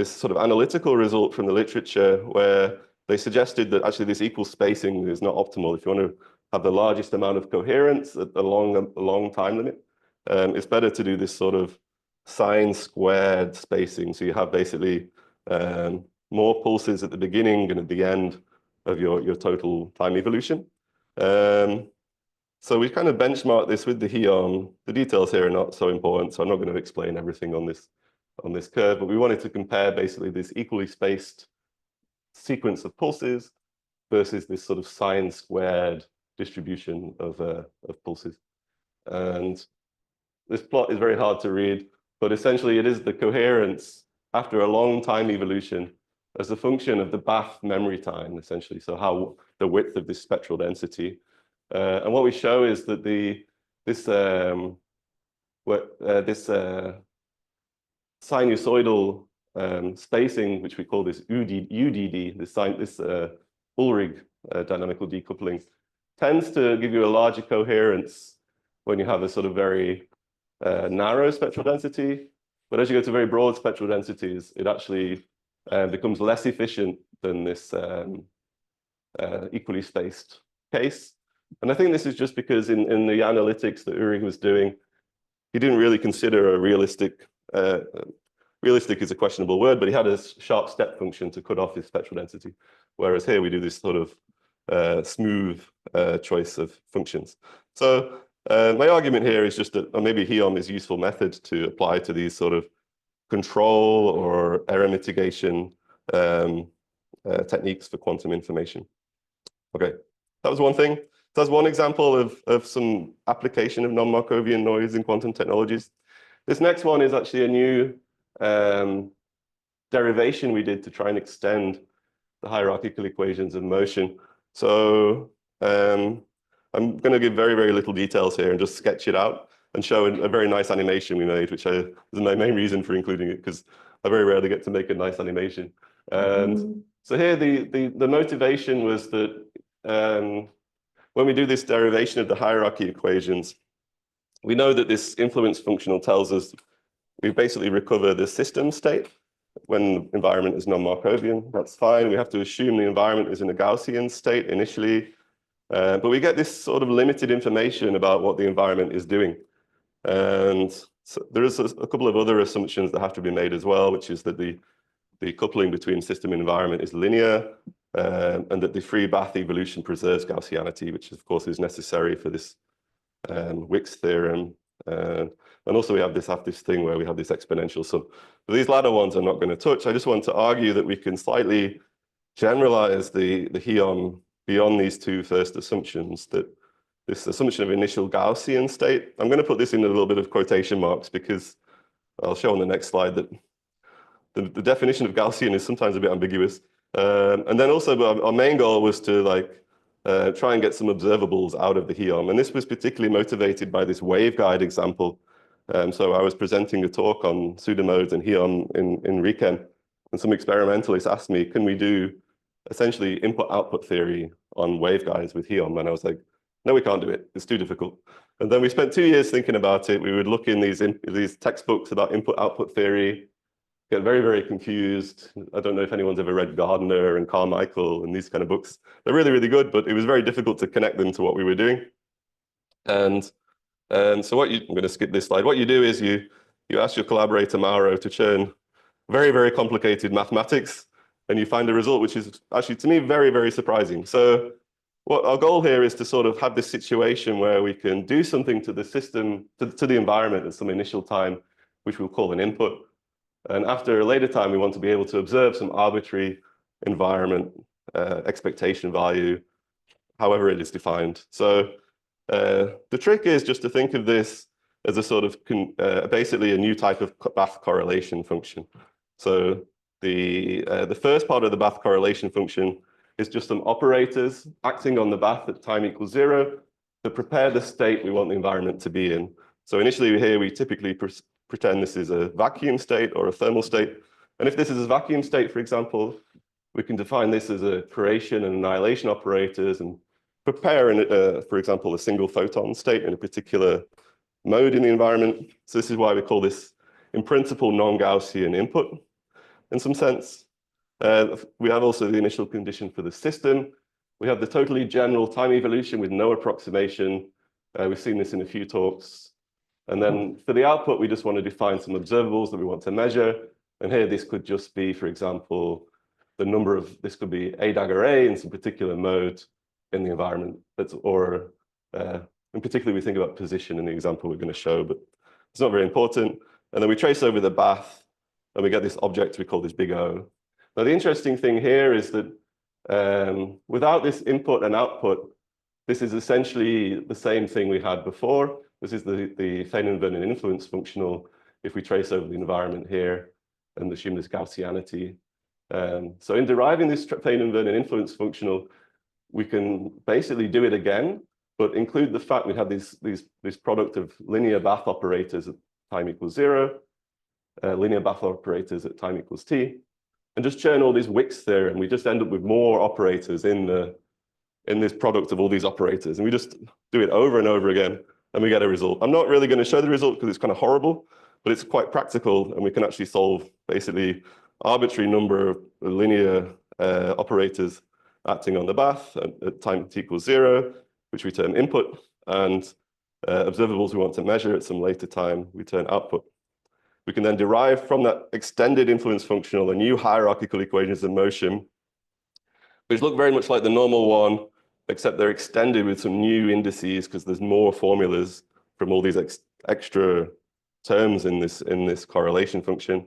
sort of analytical result from the literature where they suggested that actually this equal spacing is not optimal. If you want to have the largest amount of coherence at a long time limit, it's better to do this sort of sine squared spacing. So you have basically more pulses at the beginning and at the end of your total time evolution. So we kind of benchmark this with the HEOM. The details here are not so important, so I'm not going to explain everything on this curve, but we wanted to compare basically this equally spaced sequence of pulses versus this sort of sine squared distribution of pulses. And this plot is very hard to read, but essentially it is the coherence after a long time evolution as a function of the Bath memory time, essentially. So how the width of this spectral density. And what we show is that this sinusoidal spacing, which we call this UDD, this Ulrich dynamical decoupling, tends to give you a larger coherence when you have a sort of very narrow spectral density. But as you go to very broad spectral densities, it actually becomes less efficient than this equally spaced case. And I think this is just because in the analytics that Ulrich was doing, he didn't really consider a realistic, realistic is a questionable word, but he had a sharp step function to cut off his spectral density. Whereas here we do this sort of smooth choice of functions. So my argument here is just that maybe HEOM is a useful method to apply to these sort of control or error mitigation techniques for quantum information. Okay, that was one thing. That's one example of some application of non-Markovian noise in quantum technologies. This next one is actually a new derivation we did to try and extend the hierarchical equations of motion. So I'm going to give very, very little details here and just sketch it out and show a very nice animation we made, which is my main reason for including it, because I very rarely get to make a nice animation. And so here the motivation was that when we do this derivation of the hierarchy equations, we know that this influence functional tells us we basically recover the system state when the environment is non-Markovian. That's fine. We have to assume the environment is in a Gaussian state initially. But we get this sort of limited information about what the environment is doing. And so there is a couple of other assumptions that have to be made as well, which is that the coupling between system and environment is linear, and that the free bath evolution preserves Gaussianity, which of course is necessary for this Wick's theorem. And also we have this thing where we have this exponential sum. But these latter ones I'm not going to touch. I just want to argue that we can slightly generalize the HEOM beyond these two first assumptions, that this assumption of initial Gaussian state, I'm going to put this in a little bit of quotation marks because I'll show on the next slide that the definition of Gaussian is sometimes a bit ambiguous. And then also our main goal was to try and get some observables out of the HEOM. And this was particularly motivated by this waveguide example. So I was presenting a talk on pseudomodes and HEOM in RIKEN, and some experimentalists asked me, can we do essentially input-output theory on waveguides with HEOM? And I was like, no, we can't do it. It's too difficult. And then we spent 2 years thinking about it. We would look in these textbooks about input-output theory, get very, very confused. I don't know if anyone's ever read Gardner and Carmichael and these kind of books. They're really, really good, but it was very difficult to connect them to what we were doing. And so I'm going to skip this slide. What you do is you ask your collaborator, Mauro, to churn very, very complicated mathematics, and you find a result which is actually, to me, very, very surprising. So what our goal here is to sort of have this situation where we can do something to the system, to the environment at some initial time, which we'll call an input. And after a later time, we want to be able to observe some arbitrary environment expectation value, however it is defined. So the trick is just to think of this as a sort of basically a new type of Bath correlation function. So the first part of the Bath correlation function is just some operators acting on the Bath at time equals 0 to prepare the state we want the environment to be in. So initially here, we typically pretend this is a vacuum state or a thermal state. And if this is a vacuum state, for example, we can define this as a creation and annihilation operators and prepare, for example, a single photon state in a particular mode in the environment. So this is why we call this, in principle, non-Gaussian input in some sense. We have also the initial condition for the system. We have the totally general time evolution with no approximation. We've seen this in a few talks. And then for the output, we just want to define some observables that we want to measure. And here, this could just be, for example, the number of, this could be A dagger A in some particular mode in the environment. In particular, we think about position in the example we're going to show, but it's not very important. And then we trace over the Bath, and we get this object we call this big O. Now, the interesting thing here is that without this input and output, this is essentially the same thing we had before. This is the Feynman-Vernon influence functional if we trace over the environment here and assume this Gaussianity. So in deriving this Feynman-Vernon influence functional, we can basically do it again, but include the fact we have this product of linear Bath operators at time equals 0. linear Battle operators at time equals t, and just churn all these Wick's theorem. We just end up with more operators in this product of all these operators, and we just do it over and over again, and we get a result. I'm not really going to show the result because it's kind of horrible, but it's quite practical, and we can actually solve basically arbitrary number of linear operators acting on the bath at time t equals 0, which we term input, and observables we want to measure at some later time, we term output. We can then derive from that extended influence functional the new hierarchical equations of motion, which look very much like the normal one, except they're extended with some new indices because there's more formulas from all these extra terms in this correlation function.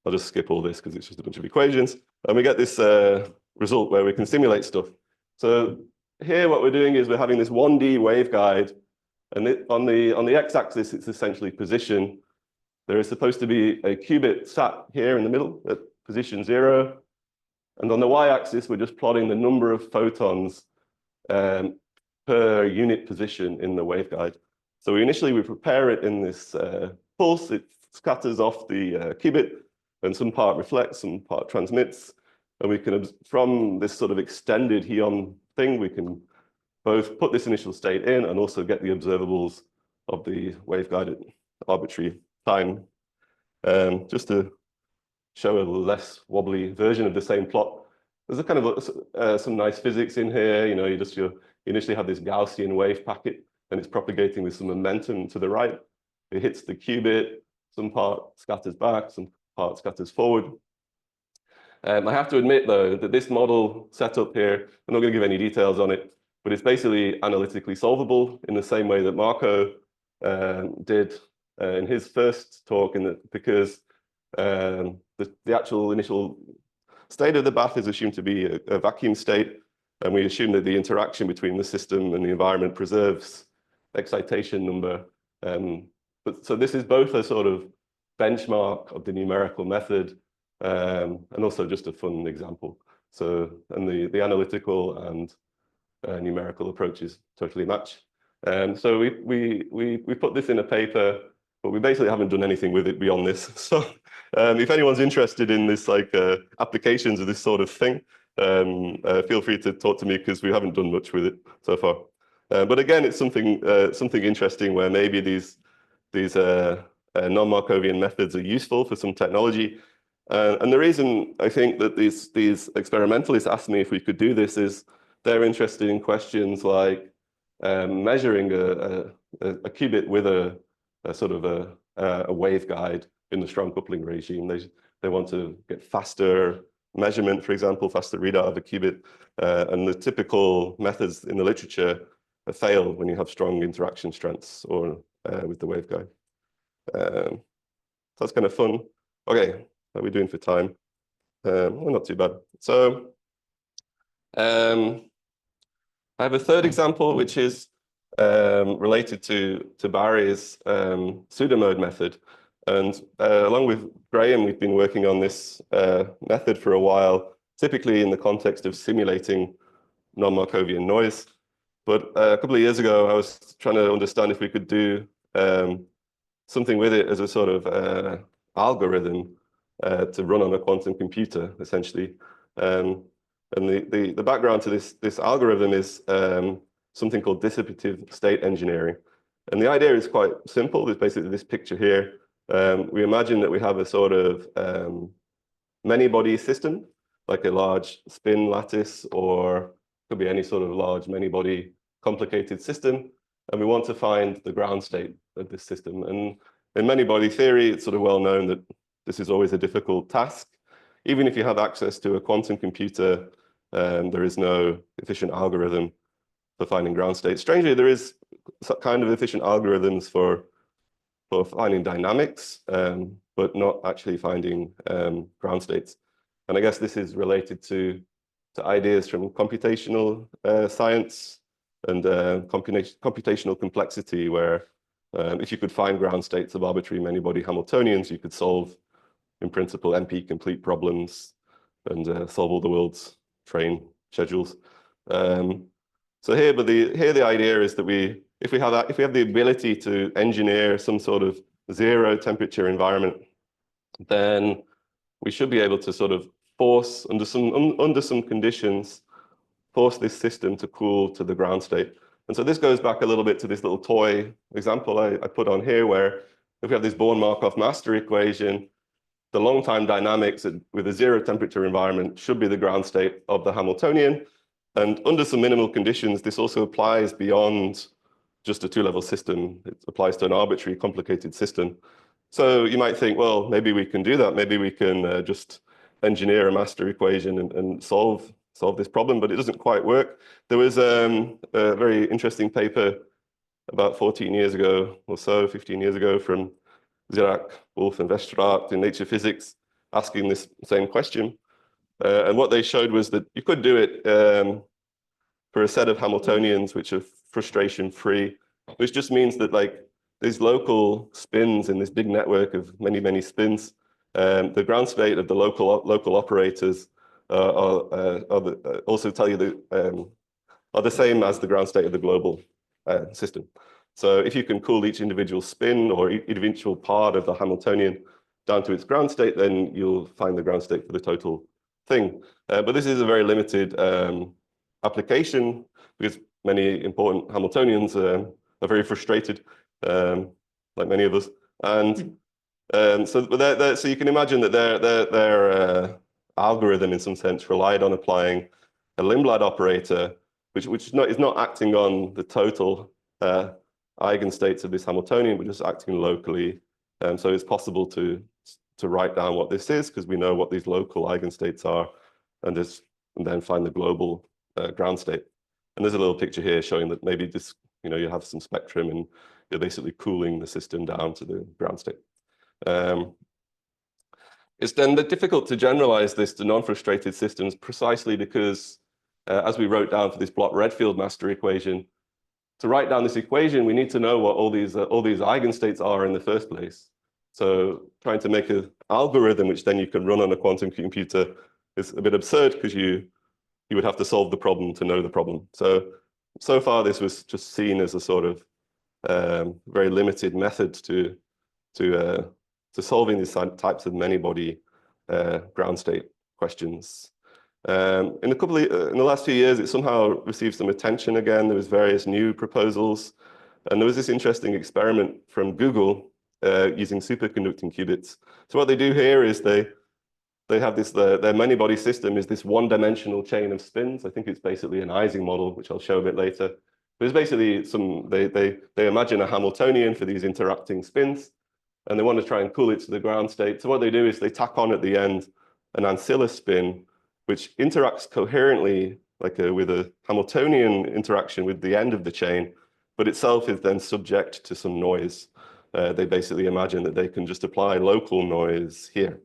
I'll just skip all this because it's just a bunch of equations. And we get this result where we can simulate stuff. So here what we're doing is we're having this 1D waveguide, and on the x-axis it's essentially position. There is supposed to be a qubit sat here in the middle at position 0. And on the y-axis, we're just plotting the number of photons per unit position in the waveguide. So initially we prepare it in this pulse. It scatters off the qubit, and some part reflects, some part transmits. And we can, from this sort of extended Heon thing, we can both put this initial state in and also get the observables of the waveguide at arbitrary time. Just to show a less wobbly version of the same plot. There's a kind of some nice physics in here. You know, you initially have this Gaussian wave packet, and it's propagating with some momentum to the right. It hits the qubit, some part scatters back, some part scatters forward. I have to admit, though, that this model setup here, I'm not going to give any details on it, but it's basically analytically solvable in the same way that Marco did in his first talk, because the actual initial state of the bath is assumed to be a vacuum state, and we assume that the interaction between the system and the environment preserves excitation number. So this is both a sort of benchmark of the numerical method, and also just a fun example. So, and the analytical and numerical approaches totally match. So we put this in a paper, but we basically haven't done anything with it beyond this. So if anyone's interested in this, like applications of this sort of thing, feel free to talk to me, because we haven't done much with it so far. But again, it's something interesting where maybe these non-Markovian methods are useful for some technology. And the reason I think that these experimentalists asked me if we could do this is they're interested in questions like measuring a qubit with a sort of a waveguide in the strong coupling regime. They want to get faster measurement, for example, faster readout of a qubit. And the typical methods in the literature fail when you have strong interaction strengths or with the waveguide. So that's kind of fun. Okay, how are we doing for time? Well, not too bad. So I have a third example, which is related to Barry's pseudo-mode method. And along with Graham, we've been working on this method for a while, typically in the context of simulating non-Markovian noise. But a couple of years ago, I was trying to understand if we could do something with it as a sort of algorithm to run on a quantum computer, essentially. And the background to this algorithm is something called dissipative state engineering. And the idea is quite simple. There's basically this picture here. We imagine that we have a sort of many-body system, like a large spin lattice, or could be any sort of large many-body complicated system. And we want to find the ground state of this system. And in many-body theory, it's sort of well known that this is always a difficult task. Even if you have access to a quantum computer, there is no efficient algorithm for finding ground states. Strangely, there is some kind of efficient algorithms for finding dynamics, but not actually finding ground states. And I guess this is related to ideas from computational science and computational complexity, where if you could find ground states of arbitrary many-body Hamiltonians, you could solve, in principle, NP-complete problems and solve all the world's train schedules. So here the idea is that if we have the ability to engineer some sort of zero temperature environment then we should be able to sort of force, under some conditions, force this system to cool to the ground state. And so this goes back a little bit to this little toy example I put on here, where if we have this Born-Markov master equation, the long-time dynamics with a zero temperature environment should be the ground state of the Hamiltonian. And under some minimal conditions, this also applies beyond just a two-level system. It applies to an arbitrary complicated system. So you might think, well, maybe we can do that. Maybe we can just engineer a master equation and solve this problem, but it doesn't quite work. There was a very interesting paper about 14 years ago or so, 15 years ago, from Zirac, Wolf, and Westergaard in Nature Physics, asking this same question. And what they showed was that you could do it for a set of Hamiltonians which are frustration-free, which just means that like these local spins in this big network of many, many spins, the ground state of the local operators also tell you that are the same as the ground state of the global system. So if you can cool each individual spin or individual part of the Hamiltonian down to its ground state, then you'll find the ground state for the total thing. But this is a very limited application because many important Hamiltonians are very frustrated, like many of us. And so you can imagine that their algorithm, in some sense, relied on applying a Lombard operator, which is not acting on the total eigenstates of this Hamiltonian, but just acting locally. So it's possible to write down what this is because we know what these local eigenstates are, and then find the global ground state. And there's a little picture here showing that maybe this, you have some spectrum and you're basically cooling the system down to the ground state. It's then difficult to generalize this to non-frustrated systems precisely because, as we wrote down for this Bloch-Redfield master equation, to write down this equation, we need to know what all these eigenstates are in the first place. So trying to make an algorithm which then you can run on a quantum computer is a bit absurd because you would have to solve the problem to know the problem. So far, this was just seen as a sort of very limited method to solving these types of many-body ground state questions. In the last few years, it somehow received some attention again. There was various new proposals, and there was this interesting experiment from Google using superconducting qubits. So what they do here is they have this, their many-body system is this one-dimensional chain of spins. I think it's basically an Ising model, which I'll show a bit later. But it's basically they imagine a Hamiltonian for these interacting spins, and they want to try and cool it to the ground state. So what they do is they tack on at the end an ancilla spin, which interacts coherently with a Hamiltonian interaction with the end of the chain, but itself is then subject to some noise. They basically imagine that they can just apply local noise here.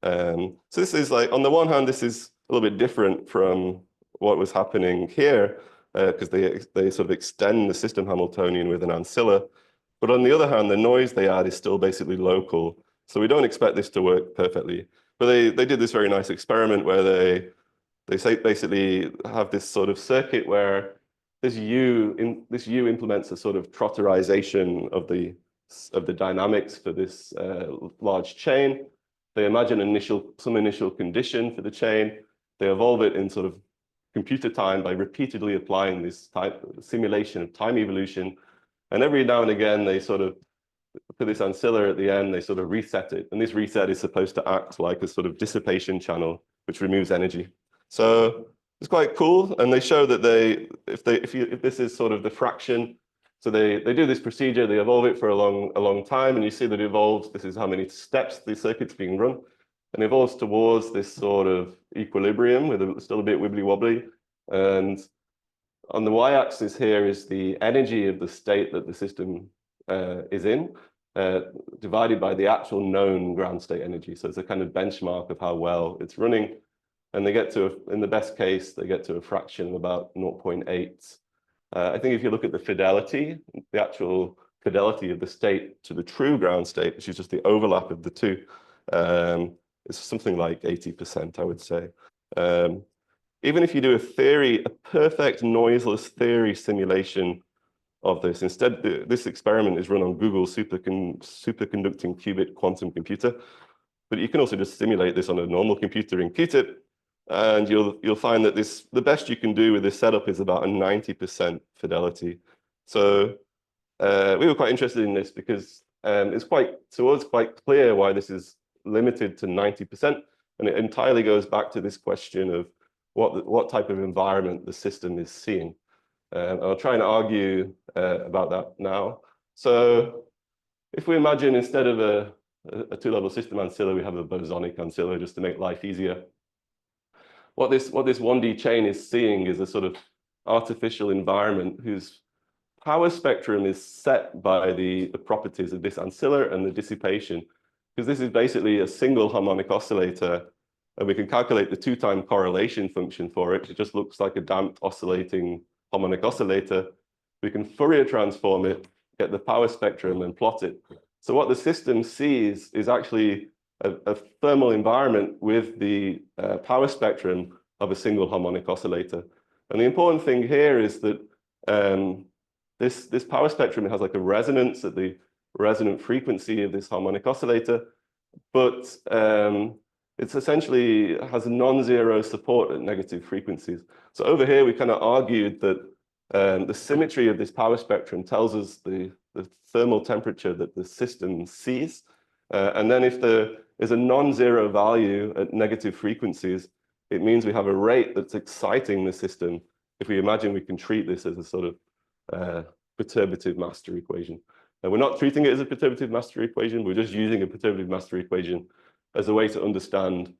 So this is like, on the one hand, this is a little bit different from what was happening here, because they sort of extend the system Hamiltonian with an ancilla. But on the other hand, the noise they add is still basically local. So we don't expect this to work perfectly. But they did this very nice experiment where they basically have this sort of circuit where this U implements a sort of trotterization of the dynamics for this large chain. They imagine some initial condition for the chain. They evolve it in sort of computer time by repeatedly applying this type of simulation of time evolution. And every now and again, they sort of, for this ancilla at the end, they sort of reset it. And this reset is supposed to act like a sort of dissipation channel, which removes energy. So it's quite cool. And they show that if this is sort of the fraction, so they do this procedure, they evolve it for a long time, and you see that it evolves. This is how many steps the circuit's being run, and evolves towards this sort of equilibrium with still a bit wibbly wobbly. And on the y-axis here is the energy of the state that the system is in, divided by the actual known ground state energy. So it's a kind of benchmark of how well it's running. And they get to, in the best case, they get to a fraction of about 0.8. I think if you look at the fidelity, the actual fidelity of the state to the true ground state, which is just the overlap of the two, is something like 80%, I would say. Even if you do a perfect noiseless theory simulation of this, instead, this experiment is run on Google's superconducting qubit quantum computer, but you can also just simulate this on a normal computer in Qtip, and you'll find that the best you can do with this setup is about a 90% fidelity. So we were quite interested in this because it's quite clear why this is limited to 90%, and it entirely goes back to this question of what type of environment the system is seeing. I'll try and argue about that now. So if we imagine instead of a two-level system ancilla, we have a bosonic ancilla just to make life easier. What this 1D chain is seeing is a sort of artificial environment whose power spectrum is set by the properties of this ancilla and the dissipation, because this is basically a single harmonic oscillator, and we can calculate the 2-time correlation function for it. It just looks like a damped oscillating harmonic oscillator. We can Fourier transform it, get the power spectrum, and plot it. So what the system sees is actually a thermal environment with the power spectrum of a single harmonic oscillator. And the important thing here is that this power spectrum has like a resonance at the resonant frequency of this harmonic oscillator, but it's essentially has a non-zero support at negative frequencies. So over here, we kind of argued that the symmetry of this power spectrum tells us the thermal temperature that the system sees. And then if there is a non-zero value at negative frequencies, it means we have a rate that's exciting the system. If we imagine we can treat this as a sort of perturbative master equation. And we're not treating it as a perturbative master equation, we're just using a perturbative master equation as a way to understand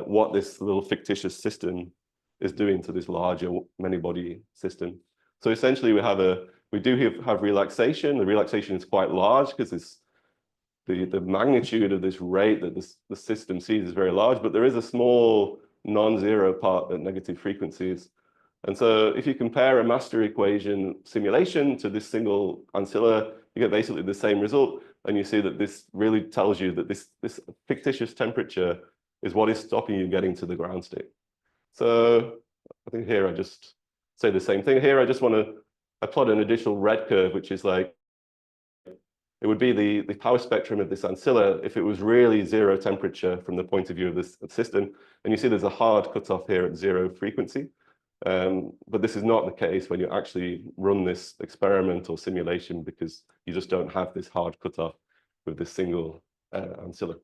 what this little fictitious system is doing to this larger many-body system. So essentially we do have relaxation. The relaxation is quite large because the magnitude of this rate that the system sees is very large, but there is a small non-zero part at negative frequencies. And so if you compare a master equation simulation to this single ancilla, you get basically the same result. And you see that this really tells you that this fictitious temperature is what is stopping you getting to the ground state. So I think here I just say the same thing. Here I just want to plot an additional red curve, which is like, it would be the power spectrum of this ancilla if it was really zero temperature from the point of view of this system. And you see there's a hard cutoff here at zero frequency. But this is not the case when you actually run this experiment or simulation, because you just don't have this hard cutoff with this single ancilla.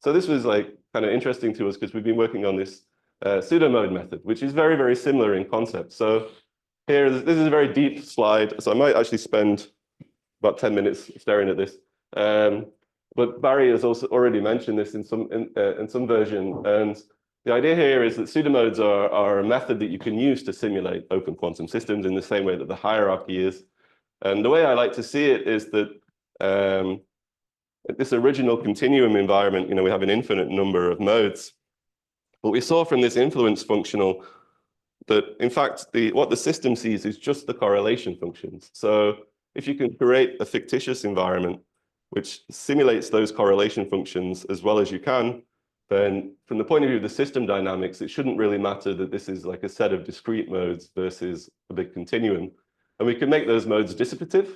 So this was like kind of interesting to us because we've been working on this pseudo-mode method, which is very, very similar in concept. So here, this is a very deep slide, so I might actually spend about 10 minutes staring at this. But Barry has also already mentioned this in some version, and the idea here is that pseudomodes are a method that you can use to simulate open quantum systems in the same way that the hierarchy is. And the way I like to see it is that this original continuum environment, we have an infinite number of modes. But we saw from this influence functional that, in fact, what the system sees is just the correlation functions. So if you can create a fictitious environment which simulates those correlation functions as well as you can, then from the point of view of the system dynamics, it shouldn't really matter that this is like a set of discrete modes versus a big continuum. And we can make those modes dissipative.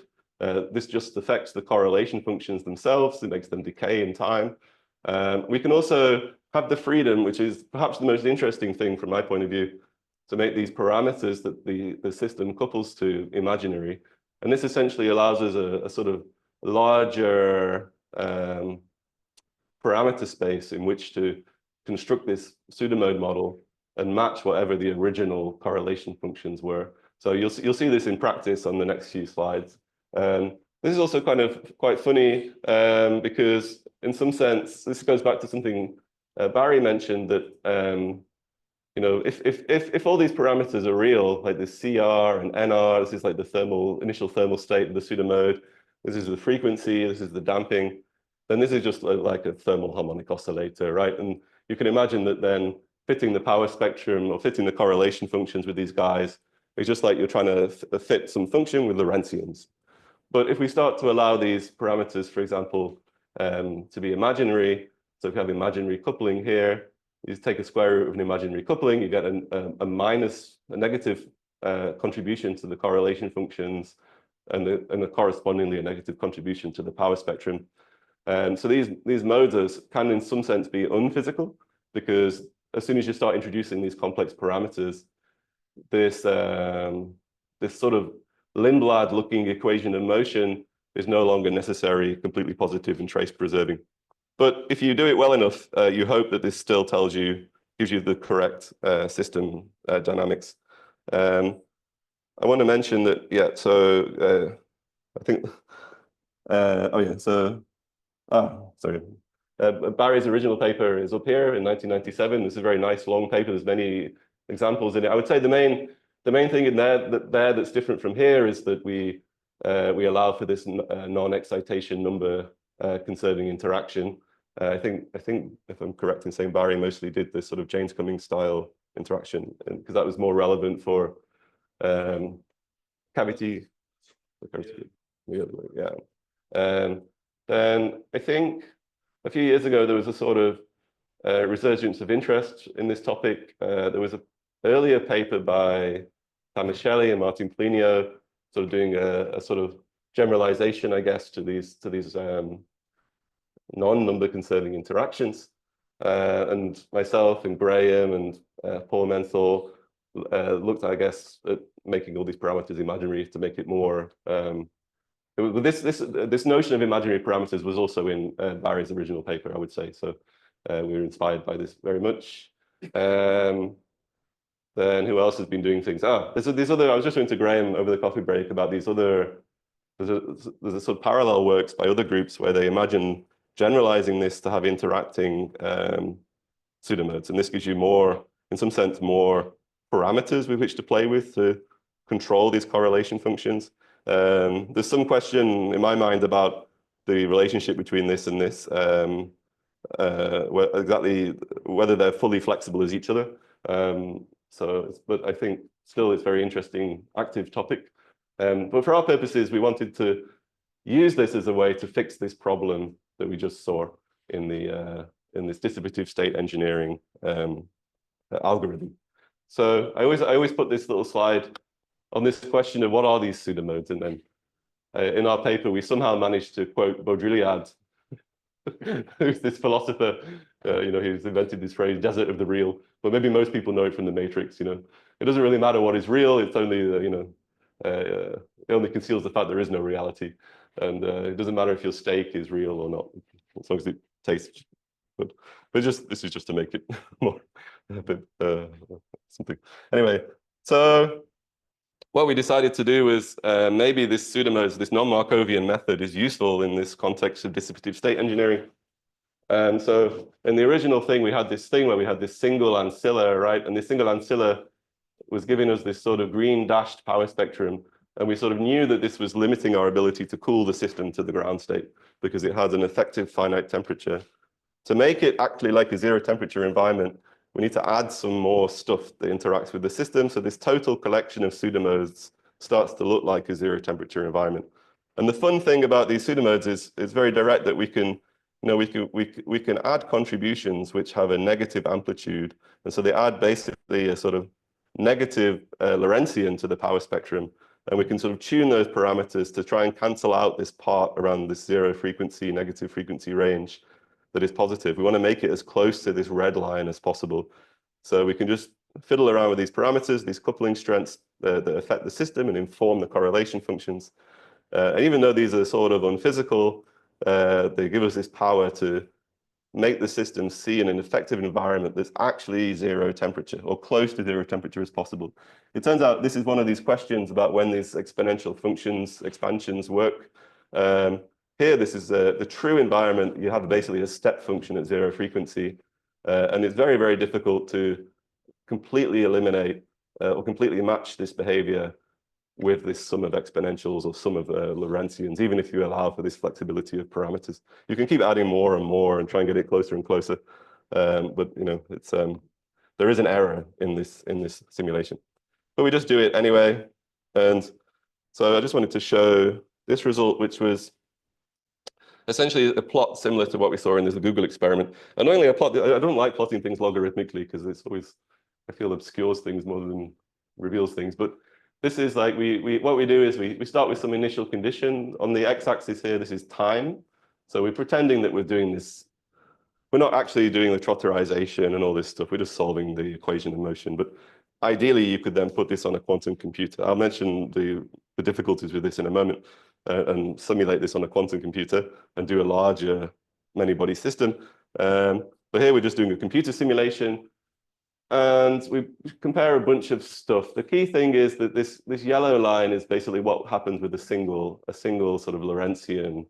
This just affects the correlation functions themselves. It makes them decay in time. We can also have the freedom, which is perhaps the most interesting thing from my point of view, to make these parameters that the system couples to imaginary. And this essentially allows us a sort of larger parameter space in which to construct this pseudo-mode model and match whatever the original correlation functions were. So you'll see this in practice on the next few slides. This is also kind of quite funny because in some sense, this goes back to something Barry mentioned, that if all these parameters are real, like the CR and NR, this is like the initial thermal state of the pseudo-mode, this is the frequency, this is the damping, then this is just like a thermal harmonic oscillator, right? And you can imagine that then fitting the power spectrum or fitting the correlation functions with these guys is just like you're trying to fit some function with Lorentzians. But if we start to allow these parameters, for example, to be imaginary, so if you have imaginary coupling here, you just take a square root of an imaginary coupling, you get a negative contribution to the correlation functions, and correspondingly a negative contribution to the power spectrum. So these modes can in some sense be unphysical, because as soon as you start introducing these complex parameters, this sort of Lambert looking equation of motion is no longer necessary, completely positive and trace preserving. But if you do it well enough, you hope that this still gives you the correct system dynamics. I want to mention that, yeah, so I think, sorry. Barry's original paper is up here in 1997. This is a very nice long paper. There's many examples in it. I would say the main thing in there that's different from here is that we allow for this non-excitation number conserving interaction. I think if I'm correct in saying, Barry mostly did this sort of James Cummings style interaction, because that was more relevant for cavity. Yeah. Then I think a few years ago there was a sort of resurgence of interest in this topic. There was an earlier paper by Camille and Martin Plinio, sort of doing a sort of generalization, I guess, to these non-number conserving interactions. And myself and Graham and Paul Menthor looked, I guess, at making all these parameters imaginary to make it more. This notion of imaginary parameters was also in Barry's original paper, I would say. So we were inspired by this very much. Then who else has been doing things? There's these other. I was just talking to Graham over the coffee break about these other. There's a sort of parallel works by other groups where they imagine generalizing this to have interacting pseudomodes, and this gives you more, in some sense, more parameters with which to play with to control these correlation functions. There's some question in my mind about the relationship between this and this, exactly whether they're fully flexible as each other. But I think still it's very interesting, active topic. But for our purposes, we wanted to use this as a way to fix this problem that we just saw in this distributive state engineering algorithm. So I always put this little slide on this question of what are these pseudomodes, and then in our paper we somehow managed to quote Baudrillard, who's this philosopher, who's invented this phrase "desert of the real." But maybe most people know it from the Matrix. It doesn't really matter what is real. It's only it only conceals the fact there is no reality, and it doesn't matter if your steak is real or not, as long as it tastes good. But this is just to make it more a bit something. Anyway, so what we decided to do was maybe this pseudomodes, this non-Markovian method, is useful in this context of distributive state engineering. So in the original thing, we had this thing where we had this single ancilla, right? And this single ancilla was giving us this sort of green dashed power spectrum. And we sort of knew that this was limiting our ability to cool the system to the ground state because it has an effective finite temperature. To make it actually like a zero temperature environment, we need to add some more stuff that interacts with the system. So this total collection of pseudomodes starts to look like a zero temperature environment. And the fun thing about these pseudomodes is it's very direct that we can add contributions which have a negative amplitude. And so they add basically a sort of negative Lorentzian to the power spectrum. And we can sort of tune those parameters to try and cancel out this part around this zero frequency, negative frequency range that is positive. We want to make it as close to this red line as possible. So we can just fiddle around with these parameters, these coupling strengths that affect the system and inform the correlation functions. And even though these are sort of unphysical, they give us this power to make the system see in an effective environment that's actually zero temperature or close to zero temperature as possible. It turns out this is one of these questions about when these exponential functions, expansions work. Here, this is the true environment. You have basically a step function at zero frequency. And it's very, very difficult to completely eliminate or completely match this behavior with this sum of exponentials or sum of Lorentzians, even if you allow for this flexibility of parameters. You can keep adding more and more and try and get it closer and closer. But it's there is an error in this simulation. But we just do it anyway. And so I just wanted to show this result, which was essentially a plot similar to what we saw in this Google experiment. Annoyingly, I don't like plotting things logarithmically because it's always, I feel, obscures things more than reveals things. But this is like what we do is we start with some initial condition. On the x-axis here, this is time. So we're pretending that we're doing this. We're not actually doing the trotterization and all this stuff. We're just solving the equation of motion. But ideally, you could then put this on a quantum computer. I'll mention the difficulties with this in a moment and simulate this on a quantum computer and do a larger many-body system. But here we're just doing a computer simulation. And we compare a bunch of stuff. The key thing is that this yellow line is basically what happens with a single sort of Lorentzian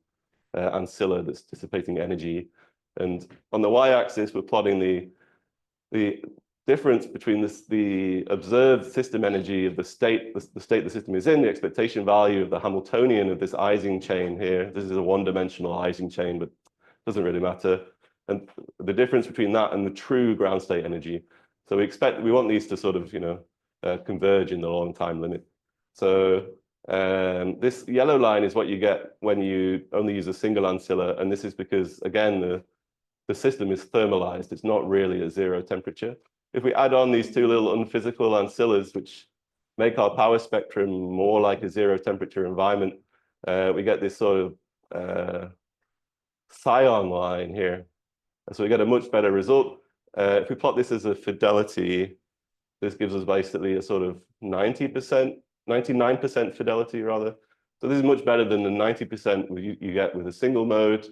ancilla that's dissipating energy. And on the y-axis, we're plotting the difference between the observed system energy of the state the system is in, the expectation value of the Hamiltonian of this Ising chain here. This is a one-dimensional Ising chain, but it doesn't really matter. And the difference between that and the true ground state energy. So we want these to sort of, converge in the long time limit. So this yellow line is what you get when you only use a single ancilla. And this is because, again, the system is thermalized. It's not really at 0 temperature. If we add on these two little unphysical ancillas, which make our power spectrum more like a 0 temperature environment, we get this sort of Scion line here. So we get a much better result. If we plot this as a fidelity, this gives us basically a sort of 90%, 99% fidelity rather. So this is much better than the 90% you get with a single mode,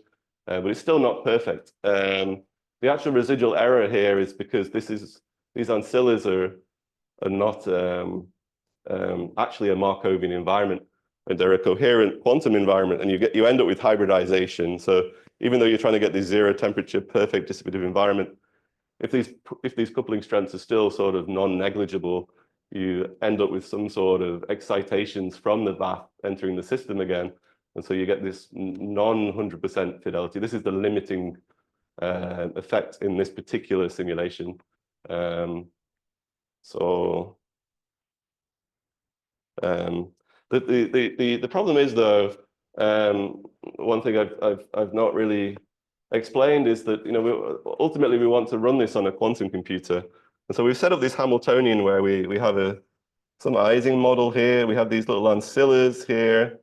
but it's still not perfect. The actual residual error here is because these ancillas are not actually a Markovian environment, and they're a coherent quantum environment, and you end up with hybridization. So even though you're trying to get this 0 temperature perfect dissipative environment, if these coupling strengths are still sort of non-negligible, you end up with some sort of excitations from the bath entering the system again. And so you get this non-100% fidelity. This is the limiting effect in this particular simulation. The problem is, though, one thing I've not really explained is that ultimately we want to run this on a quantum computer, and so we've set up this Hamiltonian where we have some Ising model here. We have these little ancillas here.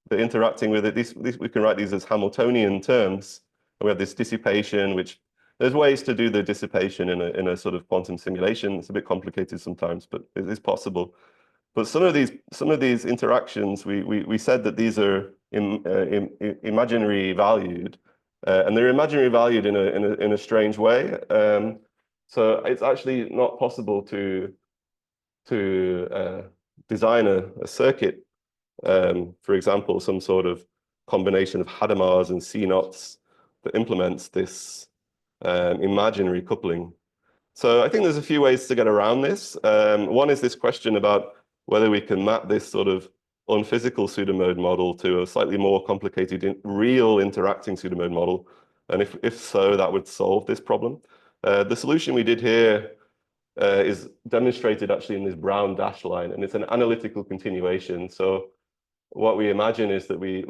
They're interacting with it. We can write these as Hamiltonian terms. And we have this dissipation, which there's ways to do the dissipation in a sort of quantum simulation. It's a bit complicated sometimes, but it is possible. But some of these interactions, we said that these are imaginary valued. And they're imaginary valued in a strange way. So it's actually not possible to design a circuit, for example, some sort of combination of Hadamars and C-knots that implements this imaginary coupling. So I think there's a few ways to get around this. One is this question about whether we can map this sort of unphysical pseudomode model to a slightly more complicated real interacting pseudomode model. And if so, that would solve this problem. The solution we did here is demonstrated actually in this brown dashed line, and it's an analytical continuation. So what we imagine is that we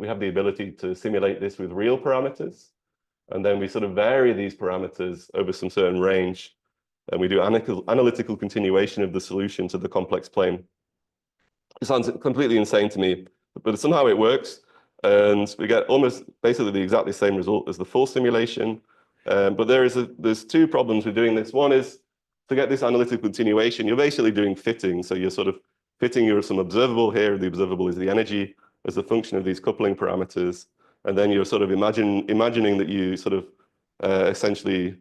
have the ability to simulate this with real parameters, and then we sort of vary these parameters over some certain range, and we do analytical continuation of the solution to the complex plane. It sounds completely insane to me, but somehow it works, and we get almost basically the exactly same result as the full simulation. But there's two problems with doing this. One is to get this analytical continuation, you're basically doing fitting. So you're sort of fitting some observable here. The observable is the energy as a function of these coupling parameters, and then you're sort of imagining that you sort of essentially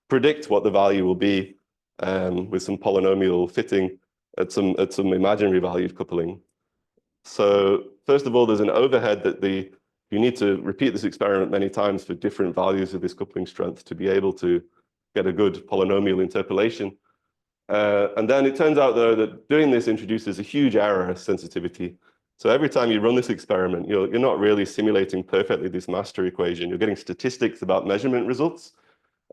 predict what the value will be with some polynomial fitting at some imaginary value of coupling. So first of all, there's an overhead that you need to repeat this experiment many times for different values of this coupling strength to be able to get a good polynomial interpolation. And then it turns out, though, that doing this introduces a huge error sensitivity. So every time you run this experiment, you're not really simulating perfectly this master equation. You're getting statistics about measurement results,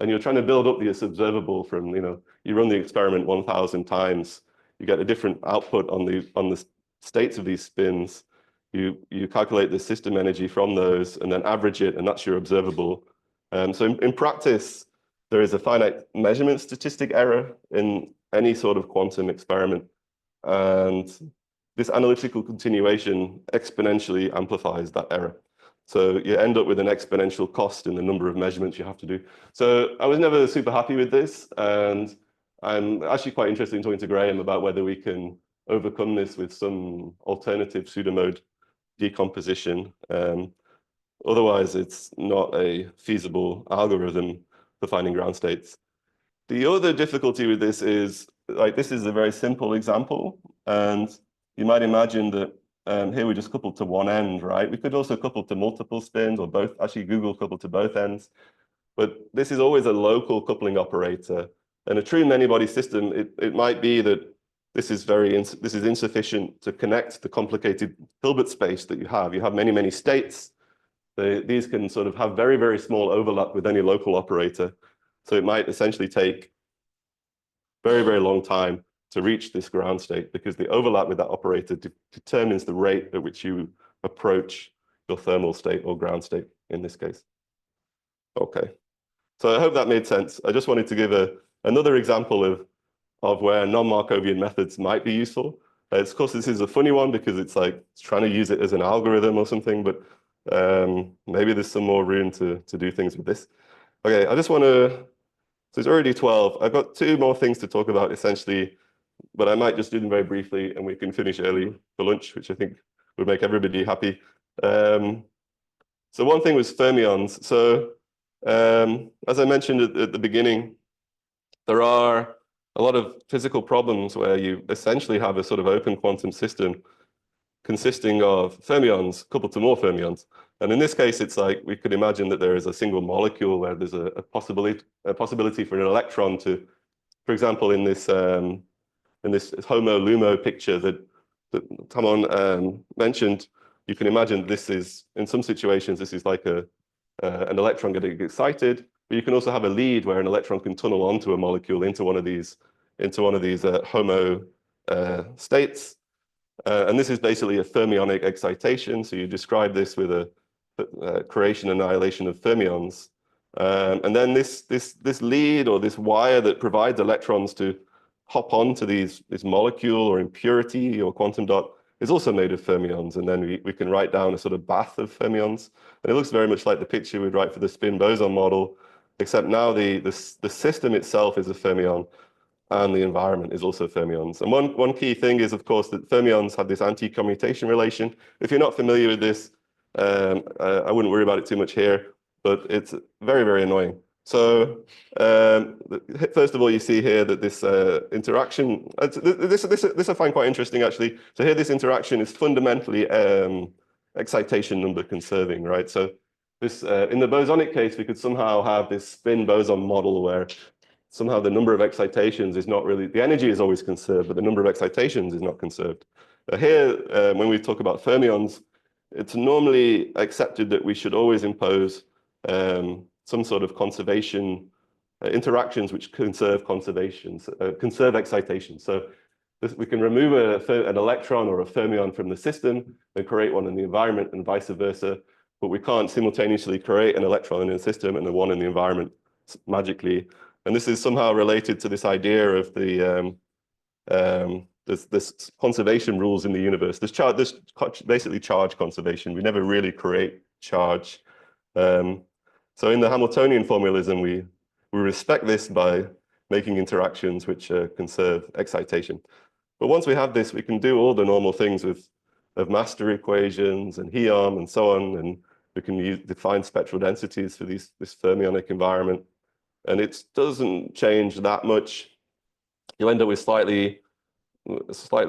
and you're trying to build up this observable from, you run the experiment 1,000 times, you get a different output on the states of these spins. You calculate the system energy from those and then average it, and that's your observable. So in practice, there is a finite measurement statistic error in any sort of quantum experiment. And this analytical continuation exponentially amplifies that error. So you end up with an exponential cost in the number of measurements you have to do. So I was never super happy with this, and I'm actually quite interested in talking to Graham about whether we can overcome this with some alternative pseudo-mode decomposition. Otherwise, it's not a feasible algorithm for finding ground states. The other difficulty with this is, like, this is a very simple example, and you might imagine that here we just coupled to one end, right? We could also couple to multiple spins, or both. Actually, Google coupled to both ends. But this is always a local coupling operator. And a true many-body system, it might be that this is insufficient to connect the complicated Hilbert space that you have. You have many, many states. These can sort of have very, very small overlap with any local operator. So it might essentially take very, very long time to reach this ground state, because the overlap with that operator determines the rate at which you approach your thermal state or ground state in this case. Okay, so I hope that made sense. I just wanted to give another example of where non-Markovian methods might be useful. Of course, this is a funny one because it's like it's trying to use it as an algorithm or something, but maybe there's some more room to do things with this. Okay, I just want to, so it's already 12. I've got 2 more things to talk about essentially, but I might just do them very briefly and we can finish early for lunch, which I think would make everybody happy. So one thing was fermions. So as I mentioned at the beginning, there are a lot of physical problems where you essentially have a sort of open quantum system consisting of fermions coupled to more fermions. And in this case, it's like we could imagine that there is a single molecule where there's a possibility for an electron to, for example, in this HOMO-LUMO picture that Towan mentioned, you can imagine this is, in some situations, this is like an electron getting excited, but you can also have a lead where an electron can tunnel onto a molecule into one of these HOMO states. And this is basically a fermionic excitation. So you describe this with a creation annihilation of fermions. And then this lead or this wire that provides electrons to hop onto this molecule or impurity or quantum dot is also made of fermions. And then we can write down a sort of bath of fermions. And it looks very much like the picture we'd write for the spin boson model, except now the system itself is a fermion and the environment is also fermions. And one key thing is, of course, that fermions have this anti-commutation relation. If you're not familiar with this, I wouldn't worry about it too much here, but it's very, very annoying. So first of all, you see here that this interaction, this I find quite interesting, actually. So here, this interaction is fundamentally excitation number conserving, right? So this in the bosonic case, we could somehow have this spin boson model where somehow the number of excitations is not really, the energy is always conserved, but the number of excitations is not conserved. Here, when we talk about fermions, it's normally accepted that we should always impose some sort of conservation interactions which conserve conserve excitation. So we can remove an electron or a fermion from the system and create one in the environment and vice versa, but we can't simultaneously create an electron in the system and then one in the environment magically. And this is somehow related to this idea of the this conservation rules in the universe. This basically charge conservation. We never really create charge. So in the Hamiltonian formalism, we respect this by making interactions which conserve excitation. But once we have this, we can do all the normal things of master equations and Hiom and so on, and we can define spectral densities for this fermionic environment. And it doesn't change that much. You end up with slightly